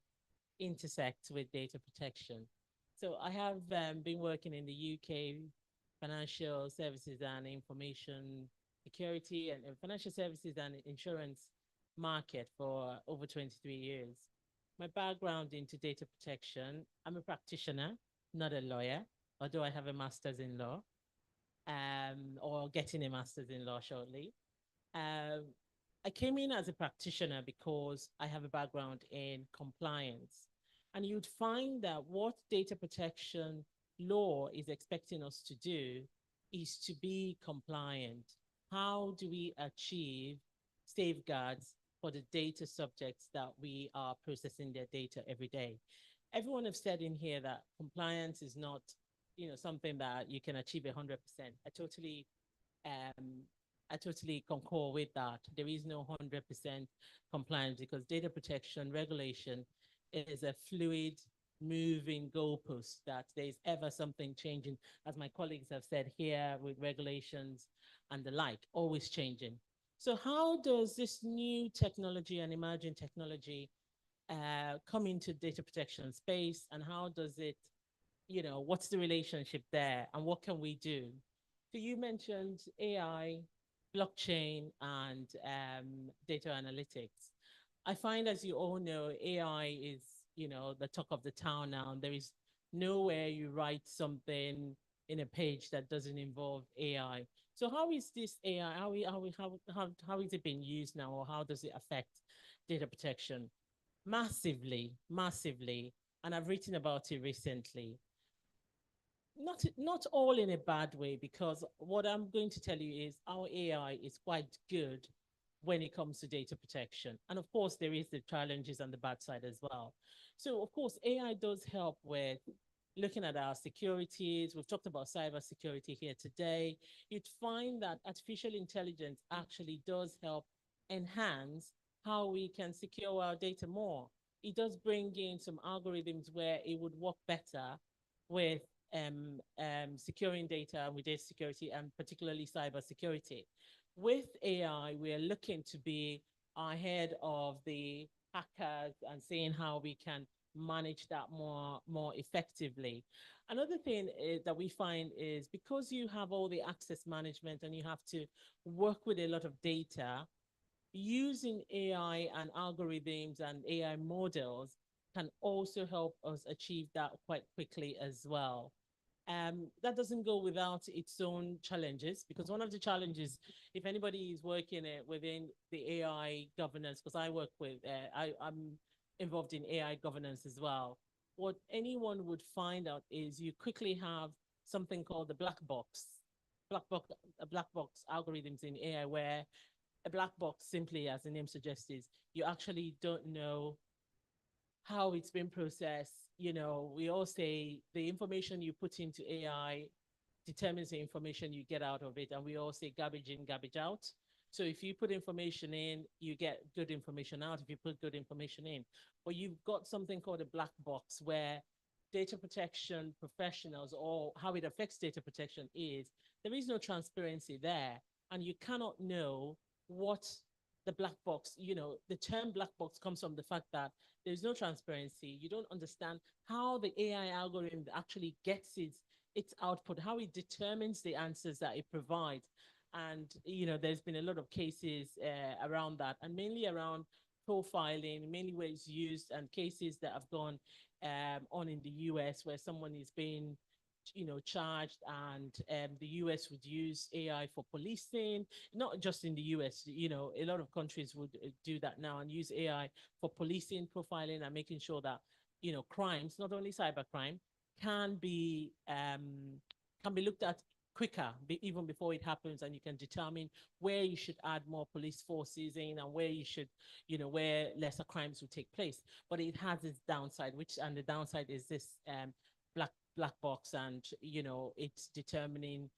intersect with data protection. So I have been working in the UK financial services and information security and financial services and insurance market for over 23 years. My background into data protection, I'm a practitioner, not a lawyer, although I have a master's in law, or getting a master's in law shortly. I came in as a practitioner because I have a background in compliance. And you'd find that what data protection law is expecting us to do is to be compliant. How do we achieve safeguards for the data subjects that we are processing their data every day? Everyone has said in here that compliance is not, something that you can achieve 100%. I totally concur with that. There is no 100% compliance because data protection regulation is a fluid, moving goalpost that there's ever something changing, as my colleagues have said here with regulations and the like, always changing. So how does this new technology and emerging technology come into data protection space, and how does it, what's the relationship there and what can we do? So you mentioned AI, blockchain, and data analytics. I find, as you all know, AI is, the talk of the town now. There is nowhere you write something in a page that doesn't involve AI. So how is this AI, how is it being used now, or how does it affect data protection? Massively, massively. And I've written about it recently. Not all in a bad way, because what I'm going to tell you is our AI is quite good when it comes to data protection. And of course, there is the challenges on the bad side as well. So of course, AI does help with looking at our securities, we've talked about cybersecurity here today, you'd find that artificial intelligence actually does help enhance how we can secure our data more. It does bring in some algorithms where it would work better with securing data with data security and particularly cybersecurity. With AI, we are looking to be ahead of the hackers and seeing how we can manage that more effectively. Another thing that we find is because you have all the access management and you have to work with a lot of data, using AI and algorithms and AI models can also help us achieve that quite quickly as well. That doesn't go without its own challenges, because one of the challenges, if anybody is working within the AI governance, because I work with, I'm involved in AI governance as well, what anyone would find out is you quickly have something called the black box algorithms in AI, where a black box, simply as the name suggests, is you actually don't know how it's been processed. You know, we all say the information you put into AI determines the information you get out of it. And we all say garbage in, garbage out. So if you put information in, you get good information out if you put good information in. But you've got something called a black box where data protection professionals, or how it affects data protection, is there is no transparency there. And you cannot know what the black box, you know, the term black box comes from the fact that there's no transparency. You don't understand how the AI algorithm actually gets its output, how it determines the answers that it provides. And, you know, there's been a lot of cases around that, and mainly around profiling, mainly where it's used, and cases that have gone on in the US where someone is being, you know, charged, and the US would use AI for policing, not just in the US, you know, a lot of countries would do that now and use AI for policing, profiling, and making sure that, you know, crimes, not only cybercrime, can be looked at quicker, even before it happens, and you can determine where you should add more police forces in and where you should, you know, where lesser crimes will take place. But it has its downside, and the downside is this black box, and, you know, it's determining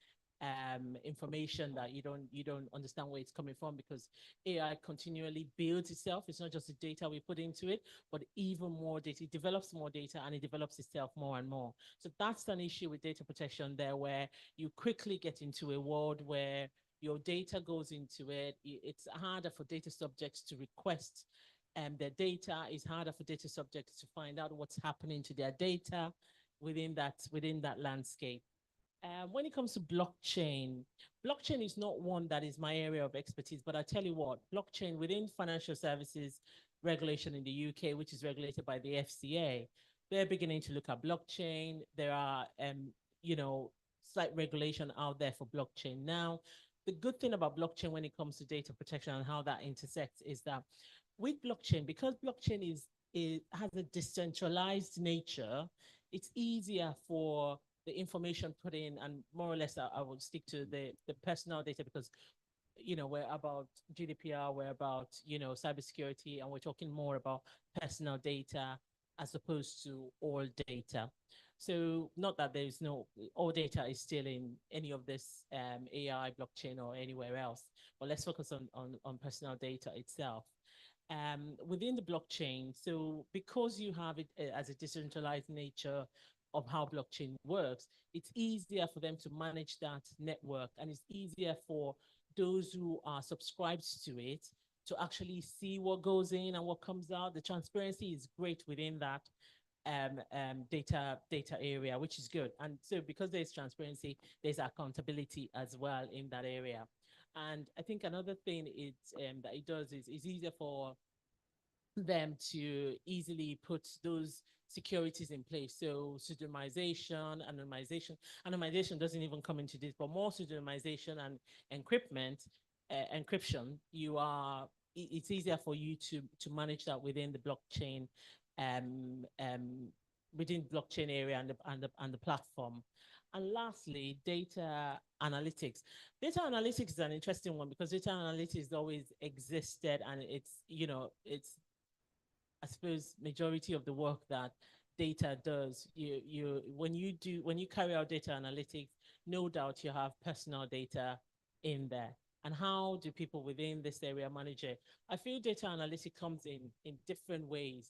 information that you don't understand where it's coming from, because AI continually builds itself. It's not just the data we put into it, but even more data. It develops more data, and it develops itself more and more. So that's an issue with data protection there, where you quickly get into a world where your data goes into it. It's harder for data subjects to request their data. It's harder for data subjects to find out what's happening to their data within that landscape. When it comes to blockchain is not one that is my area of expertise, but I tell you what, blockchain within financial services regulation in the UK, which is regulated by the FCA, they're beginning to look at blockchain. There are, you know, slight regulation out there for blockchain now. The good thing about blockchain when it comes to data protection and how that intersects is that with blockchain, because blockchain has a decentralized nature, it's easier for the information put in, and more or less I will stick to the personal data, because, you know, we're about GDPR, we're about, you know, cybersecurity, and we're talking more about personal data as opposed to all data. So not that there's no, all data is still in any of this AI, blockchain, or anywhere else, but let's focus on personal data itself. Within the blockchain, so because you have it as a decentralized nature of how blockchain works, it's easier for them to manage that network, and it's easier for those who are subscribed to it to actually see what goes in and what comes out. The transparency is great within that data area, which is good. And so because there's transparency, there's accountability as well in that area. And I think another thing that it does is it's easier for them to easily put those securities in place. So pseudonymization, anonymization doesn't even come into this, but more pseudonymization and encryption, it's easier for you to manage that within the blockchain, within blockchain area and the platform. And lastly, data analytics. Data analytics is an interesting one, because data analytics always existed, and it's, you know, it's, I suppose, majority of the work that data does. When you carry out data analytics, no doubt you have personal data in there. And how do people within this area manage it? I feel data analytics comes in different ways.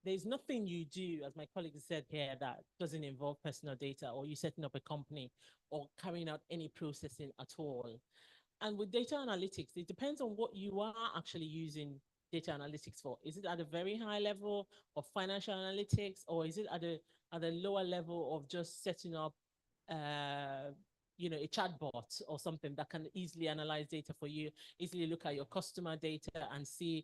There's nothing you do, as my colleague said here, that doesn't involve personal data, or you setting up a company or carrying out any processing at all. And with data analytics, it depends on what you are actually using data analytics for. Is it at a very high level of financial analytics, or is it at a lower level of just setting up a chatbot or something that can easily analyze data for you, easily look at your customer data and see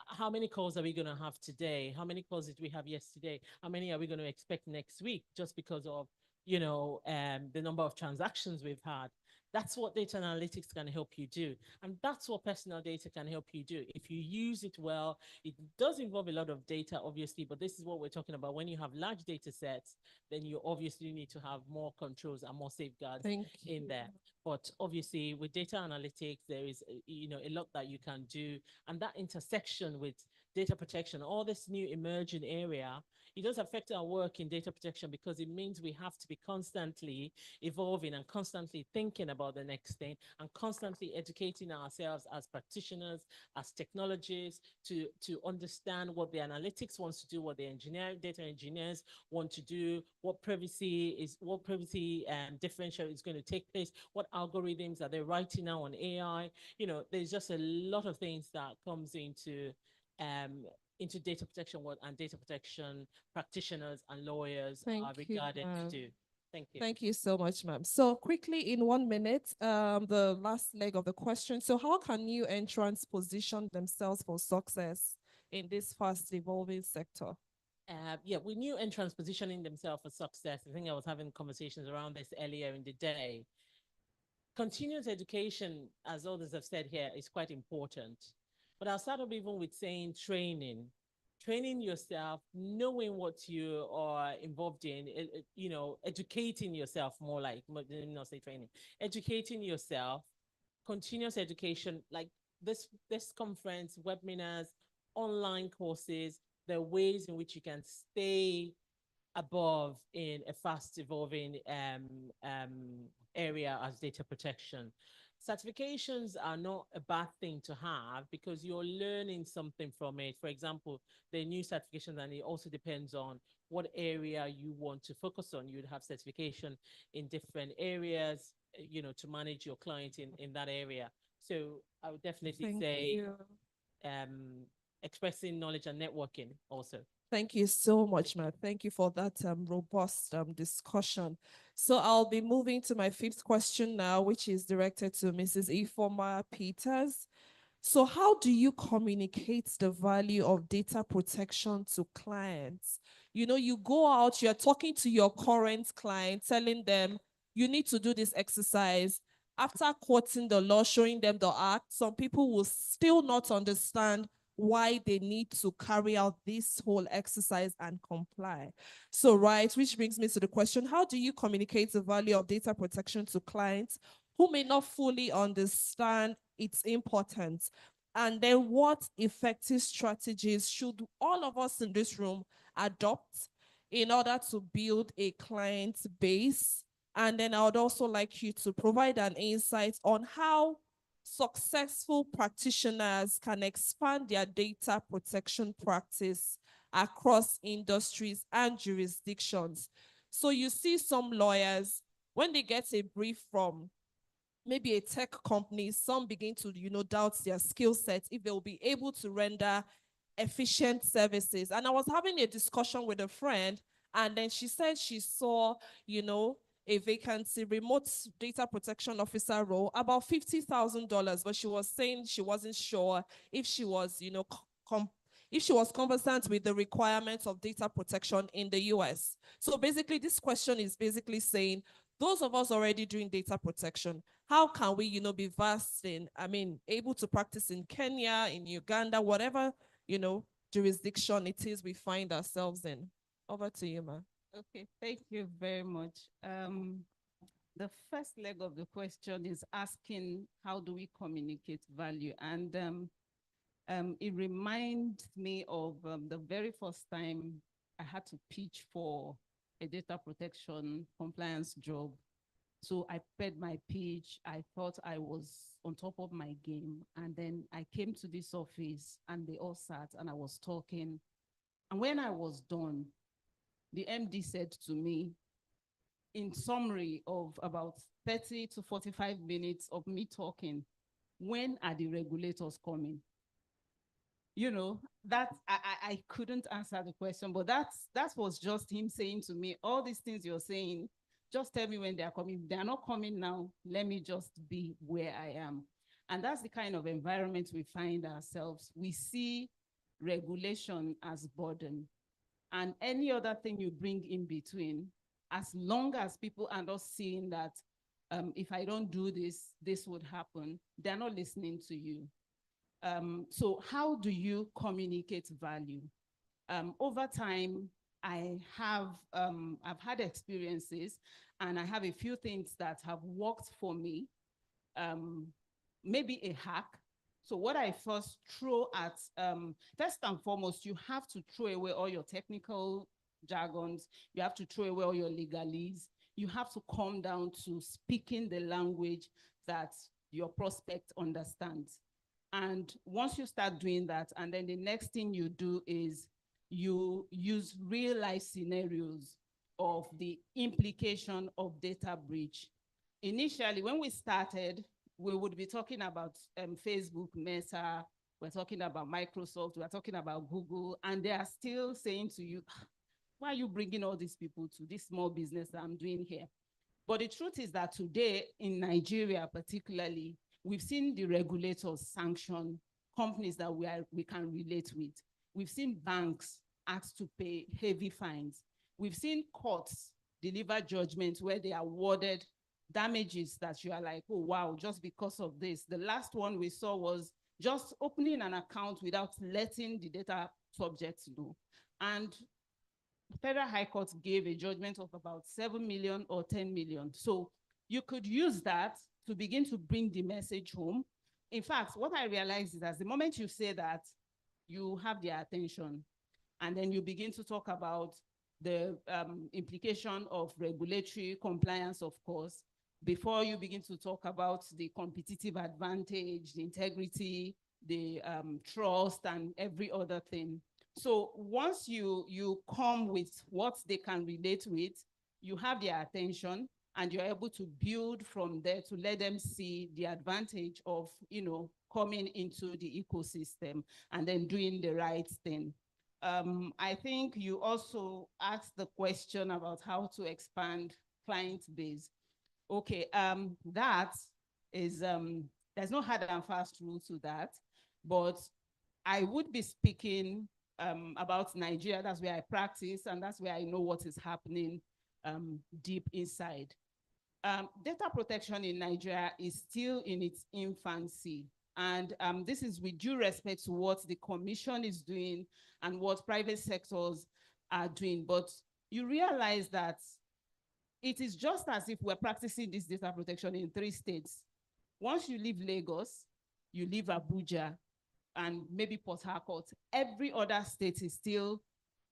how many calls are we going to have today? How many calls did we have yesterday? How many are we going to expect next week, just because of, the number of transactions we've had? That's what data analytics can help you do. And that's what personal data can help you do. If you use it well, it does involve a lot of data, obviously, but this is what we're talking about. When you have large data sets, then you obviously need to have more controls and more safeguards in there. But obviously with data analytics, there is, a lot that you can do. And that intersection with data protection, all this new emerging area, it does affect our work in data protection, because it means we have to be constantly evolving and constantly thinking about the next thing and constantly educating ourselves as practitioners, as technologists, to understand what the analytics wants to do, what the data engineers want to do, what privacy differential is going to take place, what algorithms are they writing now on AI. There's just a lot of things that comes into data protection work, and data protection practitioners and lawyers are regarded to do. Thank you. Thank you so much, ma'am. So quickly, in 1 minute, the last leg of the question. So how can new entrants position themselves for success in this fast evolving sector? With new entrants positioning themselves for success, I think I was having conversations around this earlier in the day. Continuous education, as others have said here, is quite important. But I'll start off even with saying training yourself, knowing what you are involved in, educating yourself more, like, not say training, educating yourself, continuous education, like this conference, webinars, online courses, the ways in which you can stay above in a fast evolving area as data protection. Certifications are not a bad thing to have, because you're learning something from it. For example, the new certifications, and it also depends on what area you want to focus on. You'd have certification in different areas, to manage your client in that area. So I would definitely say expressing knowledge and networking also. Thank you so much, ma'am. Thank you for that robust discussion. So I'll be moving to my 5th question now, which is directed to Mrs. Ifoma Peters. So how do you communicate the value of data protection to clients? You go out, you're talking to your current client, telling them you need to do this exercise. After quoting the law, showing them the act, some people will still not understand why they need to carry out this whole exercise and comply. So, which brings me to the question, how do you communicate the value of data protection to clients who may not fully understand its importance? And then what effective strategies should all of us in this room adopt in order to build a client base? And then I would also like you to provide an insight on how successful practitioners can expand their data protection practice across industries and jurisdictions. So you see some lawyers, when they get a brief from maybe a tech company, some begin to, doubt their skill set, if they'll be able to render efficient services. And I was having a discussion with a friend, and then she said she saw, a vacancy, remote data protection officer role, about $50,000, but she was saying she wasn't sure if she was, if she was conversant with the requirements of data protection in the US. So basically, this question is basically saying, those of us already doing data protection, how can we, be versed in, able to practice in Kenya, in Uganda, whatever, jurisdiction it is we find ourselves in? Over to you, ma'am. Okay, thank you very much. The first leg of the question is asking, how do we communicate value? And it reminds me of the very first time I had to pitch for a data protection compliance job. So I prepared my pitch. I thought I was on top of my game. And then I came to this office and they all sat and I was talking. And when I was done, the MD said to me, in summary of about 30 to 45 minutes of me talking, when are the regulators coming? You know, that I couldn't answer the question, but that was just him saying to me, all these things you're saying, just tell me when they're coming. If they're not coming now, let me just be where I am. And that's the kind of environment we find ourselves. We see regulation as burden, and any other thing you bring in between, as long as people are not seeing that if I don't do this, this would happen, they're not listening to you. So how do you communicate value? Over time, I've had experiences and I have a few things that have worked for me. Maybe a hack. So what I first throw at, first and foremost, you have to throw away all your technical jargons. You have to throw away all your legalese. You have to come down to speaking the language that your prospect understands. And once you start doing that, and then the next thing you do is you use real life scenarios of the implication of data breach. Initially, when we started, we would be talking about Facebook, Meta, we're talking about Microsoft, we're talking about Google, and they are still saying to you, why are you bringing all these people to this small business that I'm doing here? But the truth is that today, in Nigeria particularly, we've seen the regulators sanction companies that we can relate with. We've seen banks asked to pay heavy fines. We've seen courts deliver judgments where they awarded damages that you are like, oh, wow, just because of this. The last one we saw was just opening an account without letting the data subjects know. And Federal High Court gave a judgment of about 7 million or 10 million. So you could use that to begin to bring the message home. In fact, what I realized is that the moment you say that, you have their attention. And then you begin to talk about the implication of regulatory compliance, of course, before you begin to talk about the competitive advantage, the integrity, the trust, and every other thing. So once you come with what they can relate with, you have their attention, and you're able to build from there to let them see the advantage of, you know, coming into the ecosystem and then doing the right thing. I think you also asked the question about how to expand client base. Okay, that is, there's no hard and fast rule to that, but I would be speaking about Nigeria. That's where I practice, and that's where I know what is happening deep inside. Data protection in Nigeria is still in its infancy. And this is with due respect to what the Commission is doing and what private sectors are doing. But you realize that it is just as if we're practicing this data protection in 3 states. Once you leave Lagos, you leave Abuja, and maybe Port Harcourt, every other state is still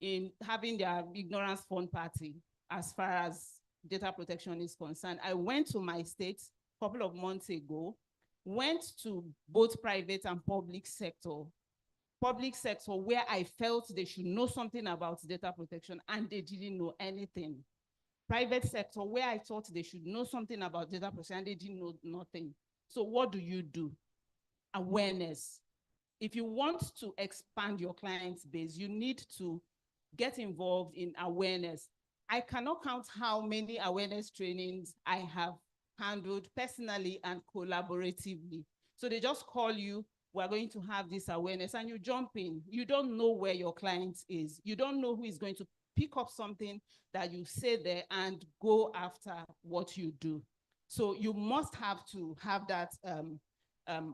in having their ignorance fun party as far as data protection is concerned. I went to my state a couple of months ago, went to both private and public sector where I felt they should know something about data protection and they didn't know anything. Private sector where I thought they should know something about data protection and they didn't know nothing. So what do? Awareness. If you want to expand your client base, you need to get involved in awareness. I cannot count how many awareness trainings I have handled personally and collaboratively. So they just call you, we're going to have this awareness, and you jump in. You don't know where your client is. You don't know who is going to pick up something that you say there and go after what you do. So you must have to have that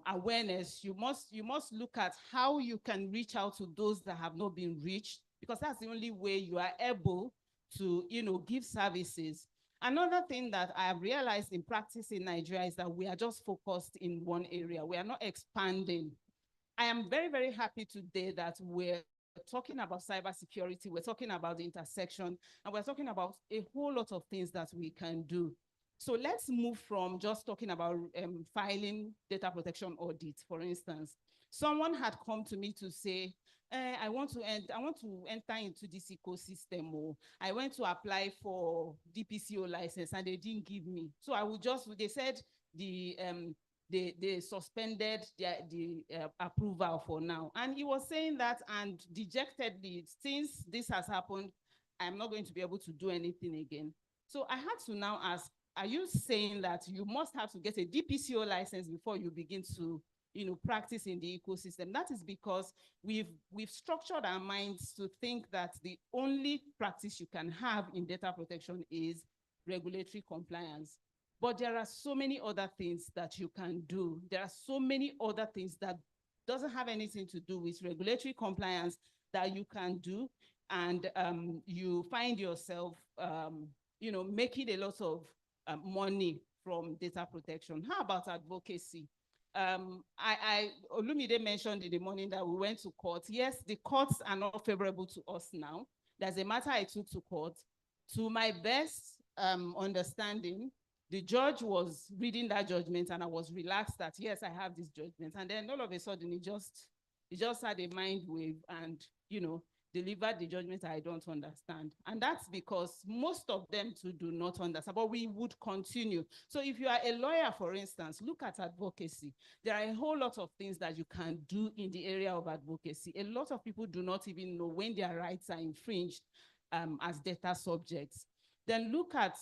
awareness. You must look at how you can reach out to those that have not been reached, because that's the only way you are able to, you know, give services. Another thing that I have realized in practice in Nigeria is that we are just focused in one area. We are not expanding. I am very, very happy today that we're talking about cybersecurity, we're talking about the intersection, and we're talking about a whole lot of things that we can do. So let's move from just talking about filing data protection audits, for instance. Someone had come to me to say, I want to enter into this ecosystem. Or I went to apply for DPCO license and they didn't give me. So they said they suspended the approval for now. And he was saying that, and dejectedly, since this has happened, I'm not going to be able to do anything again. So I had to now ask, are you saying that you must have to get a DPCO license before you begin to practice in the ecosystem? That is because we've structured our minds to think that the only practice you can have in data protection is regulatory compliance. But there are so many other things that you can do. There are so many other things that doesn't have anything to do with regulatory compliance that you can do. And you find yourself, making a lot of money from data protection. How about advocacy? Olumide mentioned in the morning that we went to court. Yes, the courts are not favorable to us now. There's a matter I took to court. To my best understanding, the judge was reading that judgment and I was relaxed that, yes, I have this judgment. And then all of a sudden, it just had a mind wave and, delivered the judgment I don't understand. And that's because most of them too do not understand, but we would continue. So if you are a lawyer, for instance, look at advocacy. There are a whole lot of things that you can do in the area of advocacy. A lot of people do not even know when their rights are infringed as data subjects. Then look at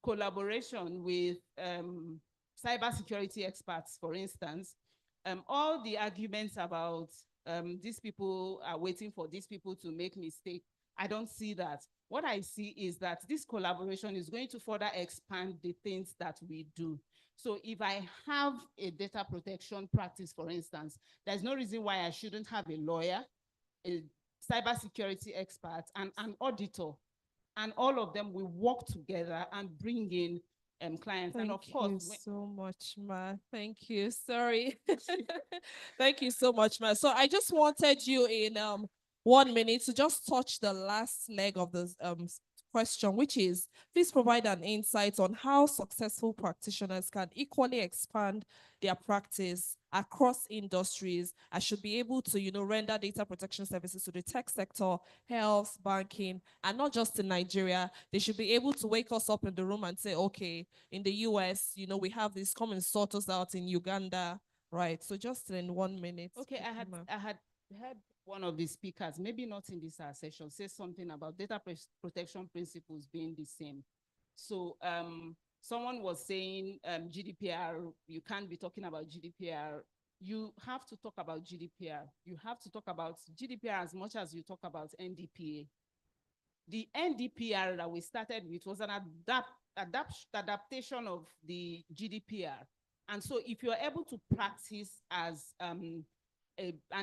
collaboration with cybersecurity experts, for instance. All the arguments about these people are waiting for these people to make mistakes, I don't see that. What I see is that this collaboration is going to further expand the things that we do. So if I have a data protection practice, for instance, there's no reason why I shouldn't have a lawyer, a cybersecurity expert, and an auditor. And all of them will work together and bring in clients. Thank and of course, you so much, Ma. Thank you. Sorry. Thank you so much, Ma. So I just wanted you in 1 minute to just touch the last leg of the question, which is, please provide an insight on how successful practitioners can equally expand their practice across industries. I should be able to, render data protection services to the tech sector, health, banking, and not just in Nigeria. They should be able to wake us up in the room and say, okay, in the US, we have this, come and sort us out in Uganda, right? So just in 1 minute. Okay, I had heard one of the speakers, maybe not in this session, say something about data protection principles being the same. So someone was saying GDPR, you can't be talking about GDPR. You have to talk about GDPR. You have to talk about GDPR as much as you talk about NDPA. The NDPR that we started with was an adaptation of the GDPR. And so if you're able to practice as an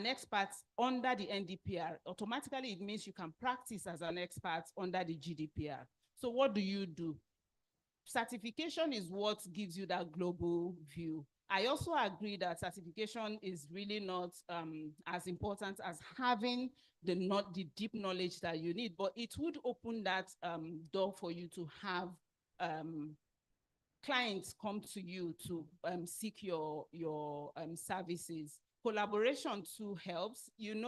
expert under the NDPR, automatically it means you can practice as an expert under the GDPR. So what do? Certification is what gives you that global view. I also agree that certification is really not as important as having the deep knowledge that you need, but it would open that door for you to have clients come to you to seek your services. Collaboration too helps. The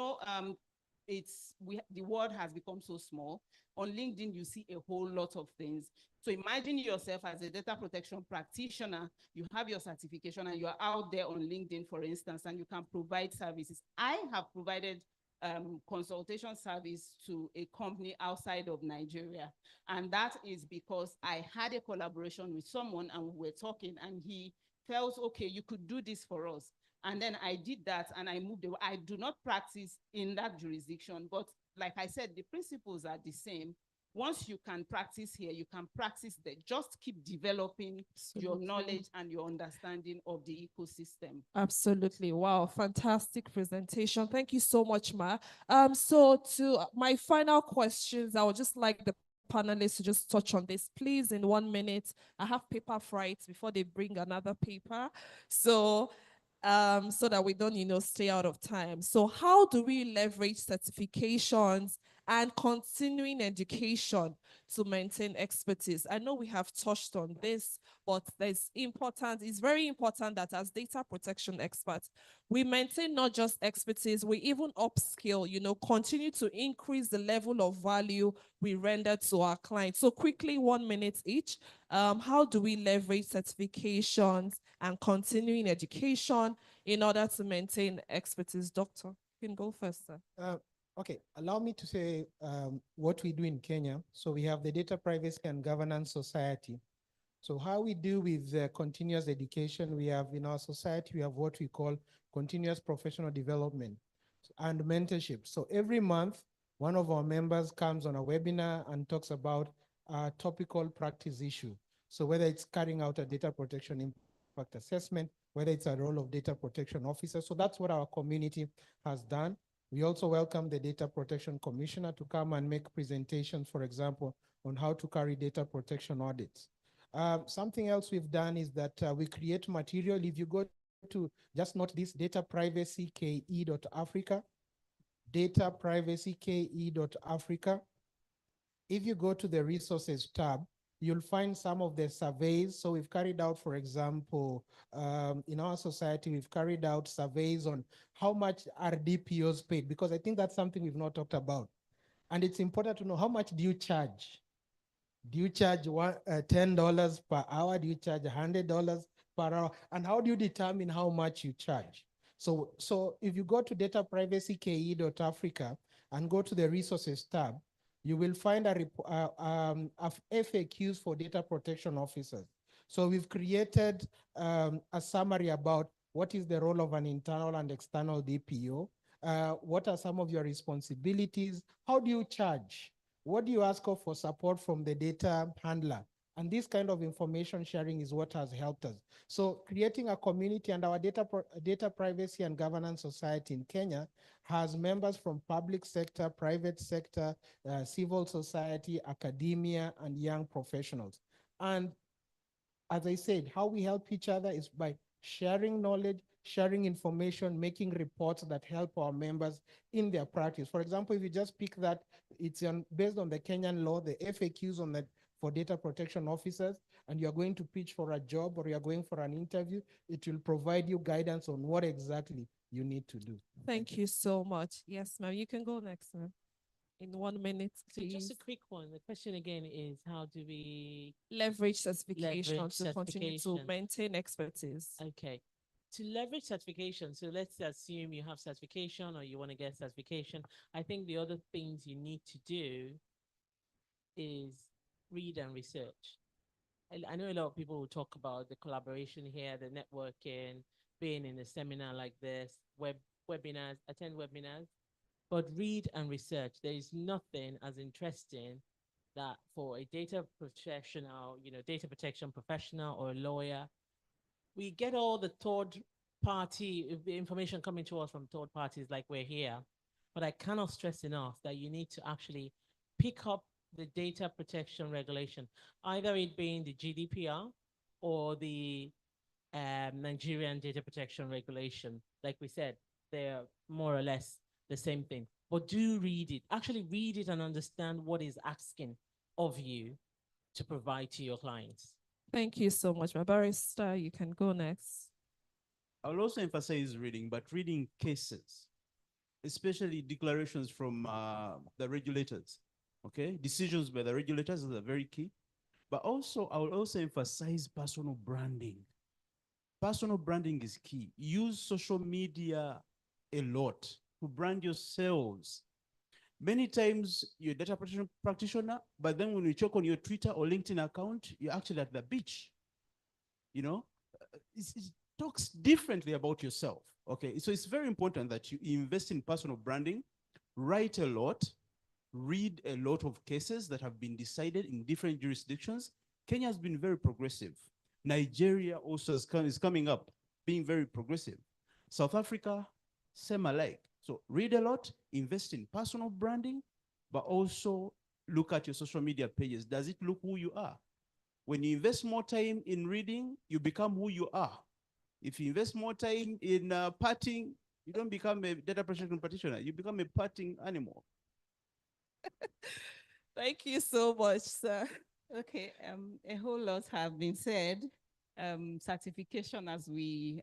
world has become so small. On LinkedIn, you see a whole lot of things. So imagine yourself as a data protection practitioner, you have your certification and you're out there on LinkedIn, for instance, and you can provide services. I have provided consultation service to a company outside of Nigeria. And that is because I had a collaboration with someone and we were talking and he felt, okay, you could do this for us. And then I did that and I moved away. I do not practice in that jurisdiction, but like I said, the principles are the same. Once you can practice here, you can practice there. Just keep developing your knowledge and your understanding of the ecosystem. Absolutely. Wow. Fantastic presentation. Thank you so much, Ma. So to my final questions, I would just like the panelists to just touch on this, please, in 1 minute. I have paper fright before they bring another paper. So so that we don't, stay out of time. So how do we leverage certifications and continuing education to maintain expertise? I know we have touched on this, but it's very important that as data protection experts, we maintain not just expertise, we even upskill, continue to increase the level of value we render to our clients. So quickly, 1 minute each. How do we leverage certifications and continuing education in order to maintain expertise? Doctor, you can go first, sir. Okay, allow me to say what we do in Kenya. So we have the Data Privacy and Governance Society. So how we do with continuous education, we have in our society, we have what we call continuous professional development and mentorship. So every month, one of our members comes on a webinar and talks about a topical practice issue. So whether it's carrying out a data protection impact assessment, whether it's a role of data protection officer. So that's what our community has done. We also welcome the Data Protection Commissioner to come and make presentations, for example, on how to carry data protection audits. Something else we've done is that we create material. If you go to just not this dataprivacyke.africa, dataprivacyke.africa, if you go to the resources tab, you'll find some of the surveys. So we've carried out, for example, in our society, we've carried out surveys on how much are DPOs paid, because I think that's something we've not talked about. And it's important to know, how much do you charge? Do you charge $10 per hour? Do you charge $100 per hour? And how do you determine how much you charge? So if you go to dataprivacyke.africa and go to the resources tab, you will find FAQs for data protection officers. So we've created a summary about what is the role of an internal and external DPO. What are some of your responsibilities? How do you charge? What do you ask for support from the data handler? And this kind of information sharing is what has helped us. So creating a community, and our Data Privacy and Governance Society in Kenya has members from public sector, private sector, civil society, academia, and young professionals. And as I said, how we help each other is by sharing knowledge, sharing information, making reports that help our members in their practice. For example, if you just pick that, it's based on the Kenyan law, the FAQs on that for data protection officers, and you're going to pitch for a job or you're going for an interview, it will provide you guidance on what exactly you need to do. Thank you so much. Yes, ma'am, you can go next, ma'am. In 1 minute, please. So just a quick one. The question again is, how do we leverage certification to continue to maintain expertise? Okay. To leverage certification, so let's assume you have certification or you want to get certification. I think the other things you need to do is read and research. I know a lot of people will talk about the collaboration here, the networking, being in a seminar like this, webinars, attend webinars, but read and research. There is nothing as interesting that for a data professional, data protection professional or a lawyer, we get all the third party information coming to us from third parties like we're here. But I cannot stress enough that you need to actually pick up the data protection regulation, either it being the GDPR or the Nigerian data protection regulation. Like we said, they're more or less the same thing. But do read it. Actually read it and understand what is asking of you to provide to your clients. Thank you so much, my barrister. You can go next. I will also emphasize reading, but reading cases, especially declarations from the regulators. Okay, decisions by the regulators are very key. But also, I will also emphasize personal branding. Personal branding is key. Use social media a lot to brand yourselves. Many times you're a data protection practitioner, but then when you check on your Twitter or LinkedIn account, you're actually at the beach. It talks differently about yourself. Okay, so it's very important that you invest in personal branding, write a lot, read a lot of cases that have been decided in different jurisdictions. Kenya has been very progressive. Nigeria also is coming up, being very progressive. South Africa, same alike. So read a lot, invest in personal branding, but also look at your social media pages. Does it look who you are? When you invest more time in reading, you become who you are. If you invest more time in patting, you don't become a data protection practitioner. You become a patting animal. Thank you so much, sir. Okay, a whole lot have been said. Certification, as we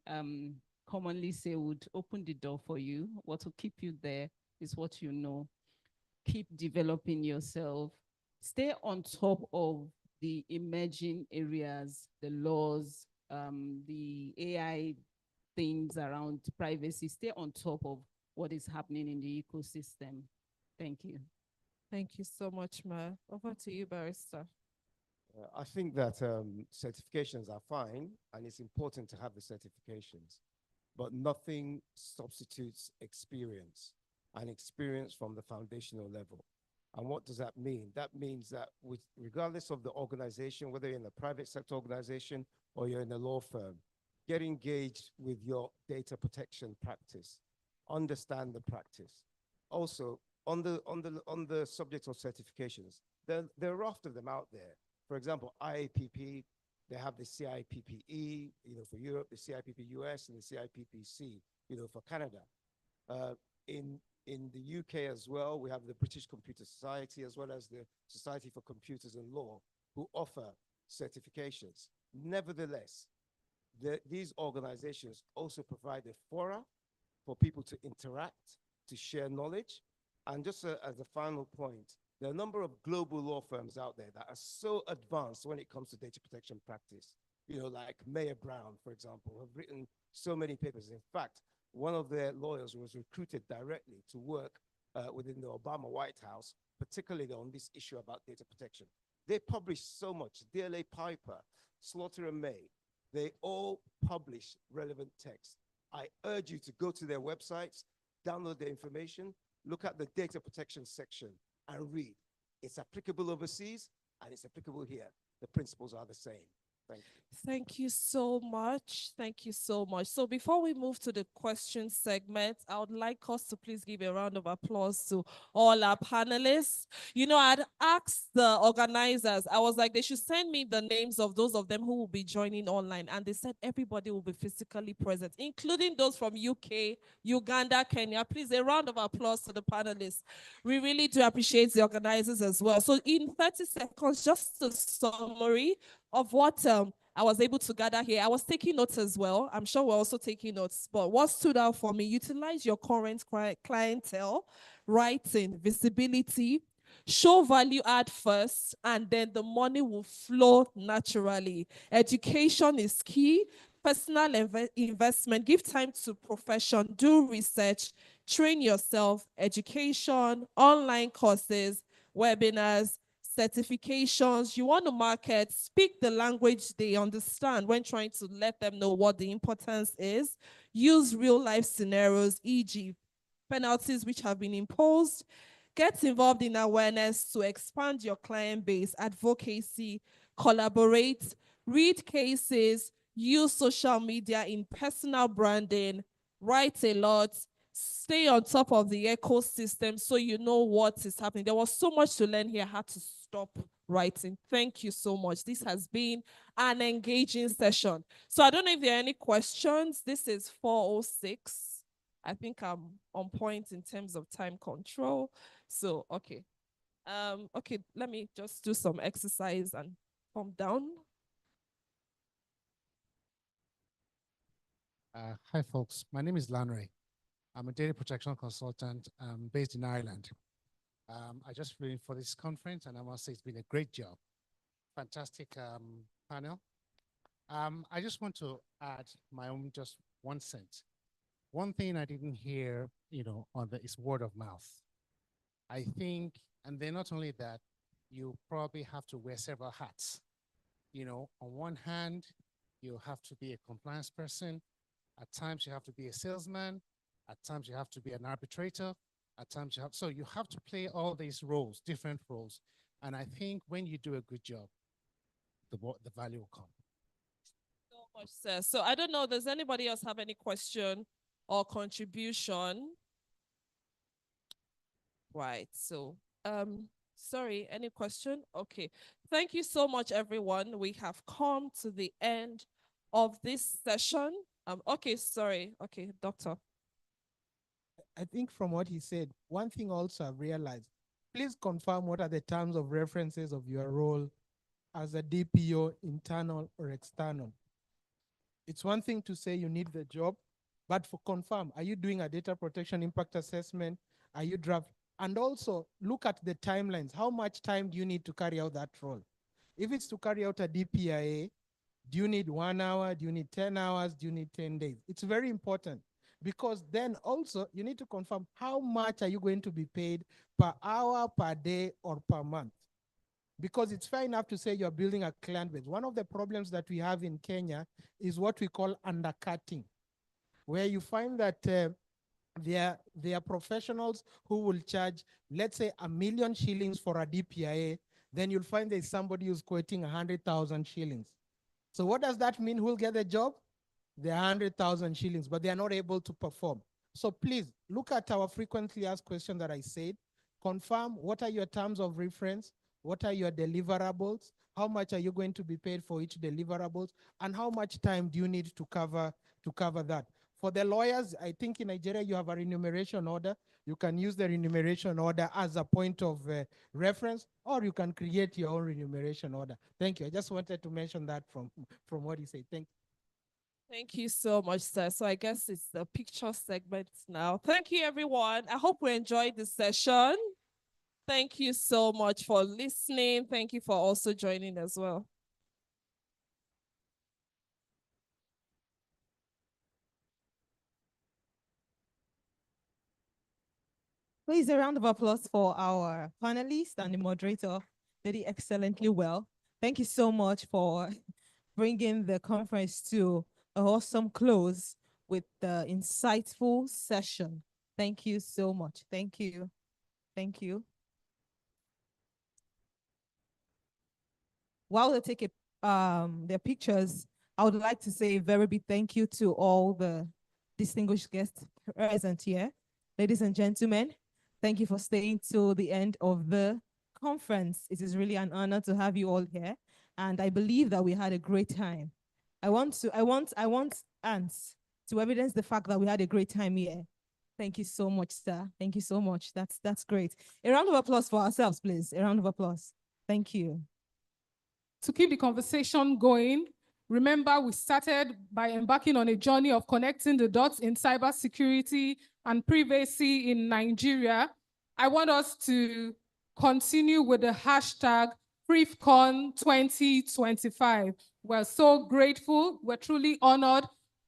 commonly say, would open the door for you. What will keep you there is what you know. Keep developing yourself. Stay on top of the emerging areas, the laws, the AI things around privacy. Stay on top of what is happening in the ecosystem. Thank you. Thank you so much, Ma. Over to you, Barrister. I think that certifications are fine, and it's important to have the certifications, but nothing substitutes experience, and experience from the foundational level. And what does that mean? That means that regardless of the organization, whether you're in a private sector organization or you're in a law firm, get engaged with your data protection practice, understand the practice. Also, on the subject of certifications, there are a raft of them out there. For example, IAPP, they have the CIPPE, for Europe, the CIPP US, and the CIPPC, for Canada. In the UK as well, we have the British Computer Society, as well as the Society for Computers and Law, who offer certifications. Nevertheless, these organizations also provide a forum for people to interact, to share knowledge. And just as a final point, there are a number of global law firms out there that are so advanced when it comes to data protection practice. Like Mayer Brown, for example, have written so many papers. In fact, one of their lawyers was recruited directly to work within the Obama White House, particularly on this issue about data protection. They publish so much. DLA Piper, Slaughter and May, they all publish relevant text. I urge you to go to their websites, download their information, look at the data protection section and read. It's applicable overseas and it's applicable here. The principles are the same. Thank you. Thank you so much. Thank you so much. So before we move to the question segment, I would like us to please give a round of applause to all our panelists. I'd asked the organizers, I was like, they should send me the names of those of them who will be joining online. And they said everybody will be physically present, including those from UK, Uganda, Kenya. Please, a round of applause to the panelists. We really do appreciate the organizers as well. So in 30 seconds, just a summary of what I was able to gather here. I was taking notes as well. I'm sure we're also taking notes. But what stood out for me, utilize your current clientele, writing, visibility, show value add first, and then the money will flow naturally. Education is key. Personal investment, give time to profession, do research, train yourself, education, online courses, webinars, certifications. You want to market, speak the language they understand when trying to let them know what the importance is. Use real life scenarios, e.g. penalties which have been imposed. Get involved in awareness to expand your client base, advocacy, collaborate, read cases, use social media in personal branding, write a lot, stay on top of the ecosystem so you know what is happening. There was so much to learn here. I had to stop writing. Thank you so much. This has been an engaging session. So I don't know if there are any questions. This is 4:06. I think I'm on point in terms of time control. So, okay. Okay, let me just do some exercise and calm down. Hi, folks. My name is Lanre. I'm a data protection consultant based in Ireland. I just flew in for this conference, and I must say it's been a great job. Fantastic panel. I just want to add my own just 1 cent. One thing I didn't hear, is word of mouth. I think, and then not only that, you probably have to wear several hats. On one hand, you have to be a compliance person. At times you have to be a salesman. At times you have to be an arbitrator. At times so you have to play all these roles, different roles. And I think when you do a good job, the value will come. So much, sir. So I don't know, does anybody else have any question or contribution? Right, so, sorry, any question? Okay, thank you so much, everyone. We have come to the end of this session. Okay, sorry. Okay, doctor. I think from what he said, one thing also I've realized, please confirm what are the terms of references of your role as a DPO, internal or external. It's one thing to say you need the job, but for confirm, are you doing a data protection impact assessment? Are you draft? And also look at the timelines. How much time do you need to carry out that role? If it's to carry out a DPIA, do you need 1 hour? Do you need 10 hours? Do you need 10 days? It's very important because then also you need to confirm how much are you going to be paid per hour, per day, or per month. Because it's fair enough to say you're building a client base. One of the problems that we have in Kenya is what we call undercutting, where you find that there are professionals who will charge, let's say, 1 million shillings for a DPIA. Then you'll find there's somebody who's quoting 100,000 shillings. So what does that mean? Who'll get the job? The 100,000 shillings, but they are not able to perform. So please look at our frequently asked question that I said. Confirm what are your terms of reference, what are your deliverables, how much are you going to be paid for each deliverables, and how much time do you need to cover that. For the lawyers, I think in Nigeria you have a remuneration order. You can use the remuneration order as a point of reference, or you can create your own remuneration order. Thank you. I just wanted to mention that from what you said. Thank you. Thank you so much, sir. So I guess it's the picture segment now. Thank you, everyone. I hope we enjoyed this session. Thank you so much for listening. Thank you for also joining as well. Please, a round of applause for our panelists and the moderator. They did excellently well. Thank you so much for bringing the conference to an awesome close with the insightful session. Thank you so much. Thank you. Thank you. While they take their pictures, I would like to say a very big thank you to all the distinguished guests present here. Ladies and gentlemen, thank you for staying till the end of the conference. It is really an honor to have you all here, and I believe that we had a great time. I want Ants to evidence the fact that we had a great time here. Thank you so much, sir. Thank you so much. That's great. A round of applause for ourselves, please. A round of applause. Thank you. To keep the conversation going, remember we started by embarking on a journey of connecting the dots in cybersecurity and privacy in Nigeria. I want us to continue with the hashtag PrivCon 2025. We're so grateful. We're truly honored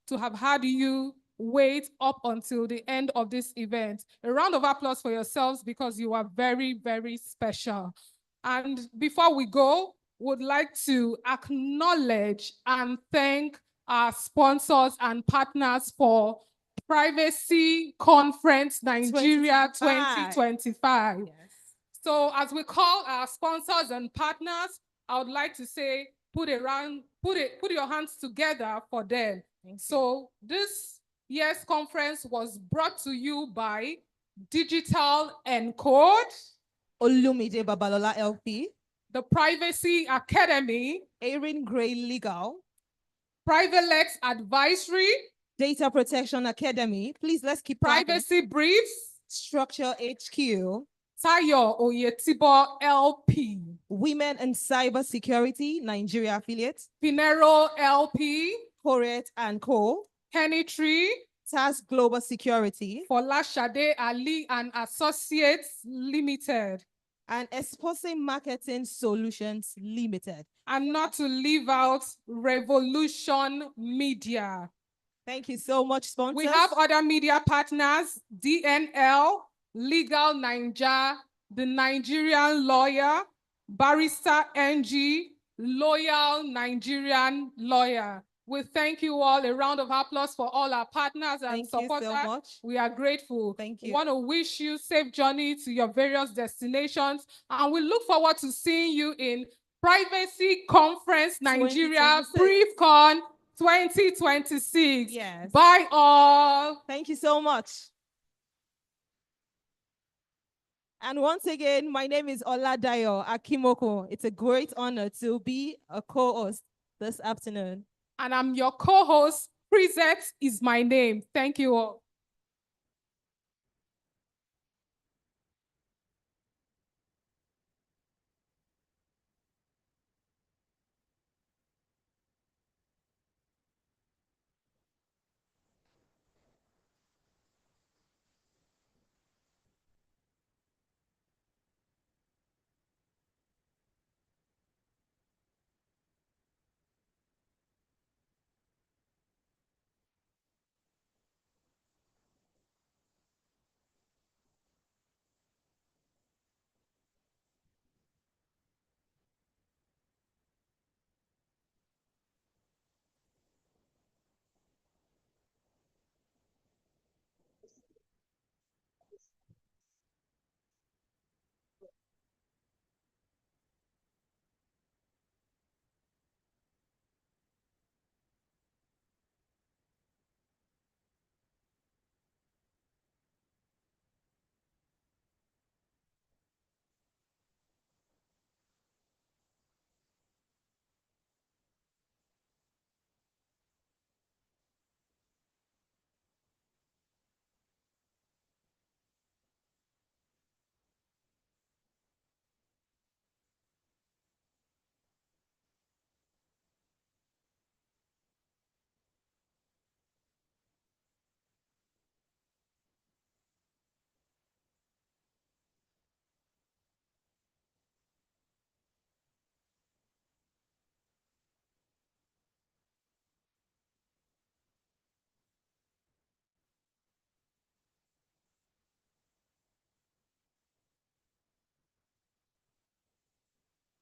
to have had you wait up until the end of this event. A round of applause for yourselves because you are very, very special. And before we go, would like to acknowledge and thank our sponsors and partners for Privacy Conference Nigeria 2025. Yes. So as we call our sponsors and partners, I would like to say, put your hands together for them. So this year's conference was brought to you by Digital Encode, Olumide Babalola LP, the Privacy Academy, Erin Gray Legal, PrivaLex Advisory, Data Protection Academy. Please, let's keep Privacy Briefs, Structure HQ, Tayo Oyetibo LP, Women and Cybersecurity Nigeria Affiliate, Pinero LP, Corette and Co, Henny Tree, Task Global Security, Folashade Ali and Associates Limited, and Exposing Marketing Solutions Limited. And not to leave out Revolution Media. Thank you so much, sponsors. We have other media partners, DNL, Legal Ninja, The Nigerian Lawyer, Barrister NG, Loyal Nigerian Lawyer. We thank you all. A round of applause for all our partners and supporters. Thank you so much. We are grateful. Thank you. We want to wish you safe journey to your various destinations. And we look forward to seeing you in Privacy Conference Nigeria PrivCon 2026. Yes. Bye all. Thank you so much. And once again, my name is Oladayo Akimoko. It's a great honor to be a co-host this afternoon. And I'm your co-host, Krizet is my name. Thank you all.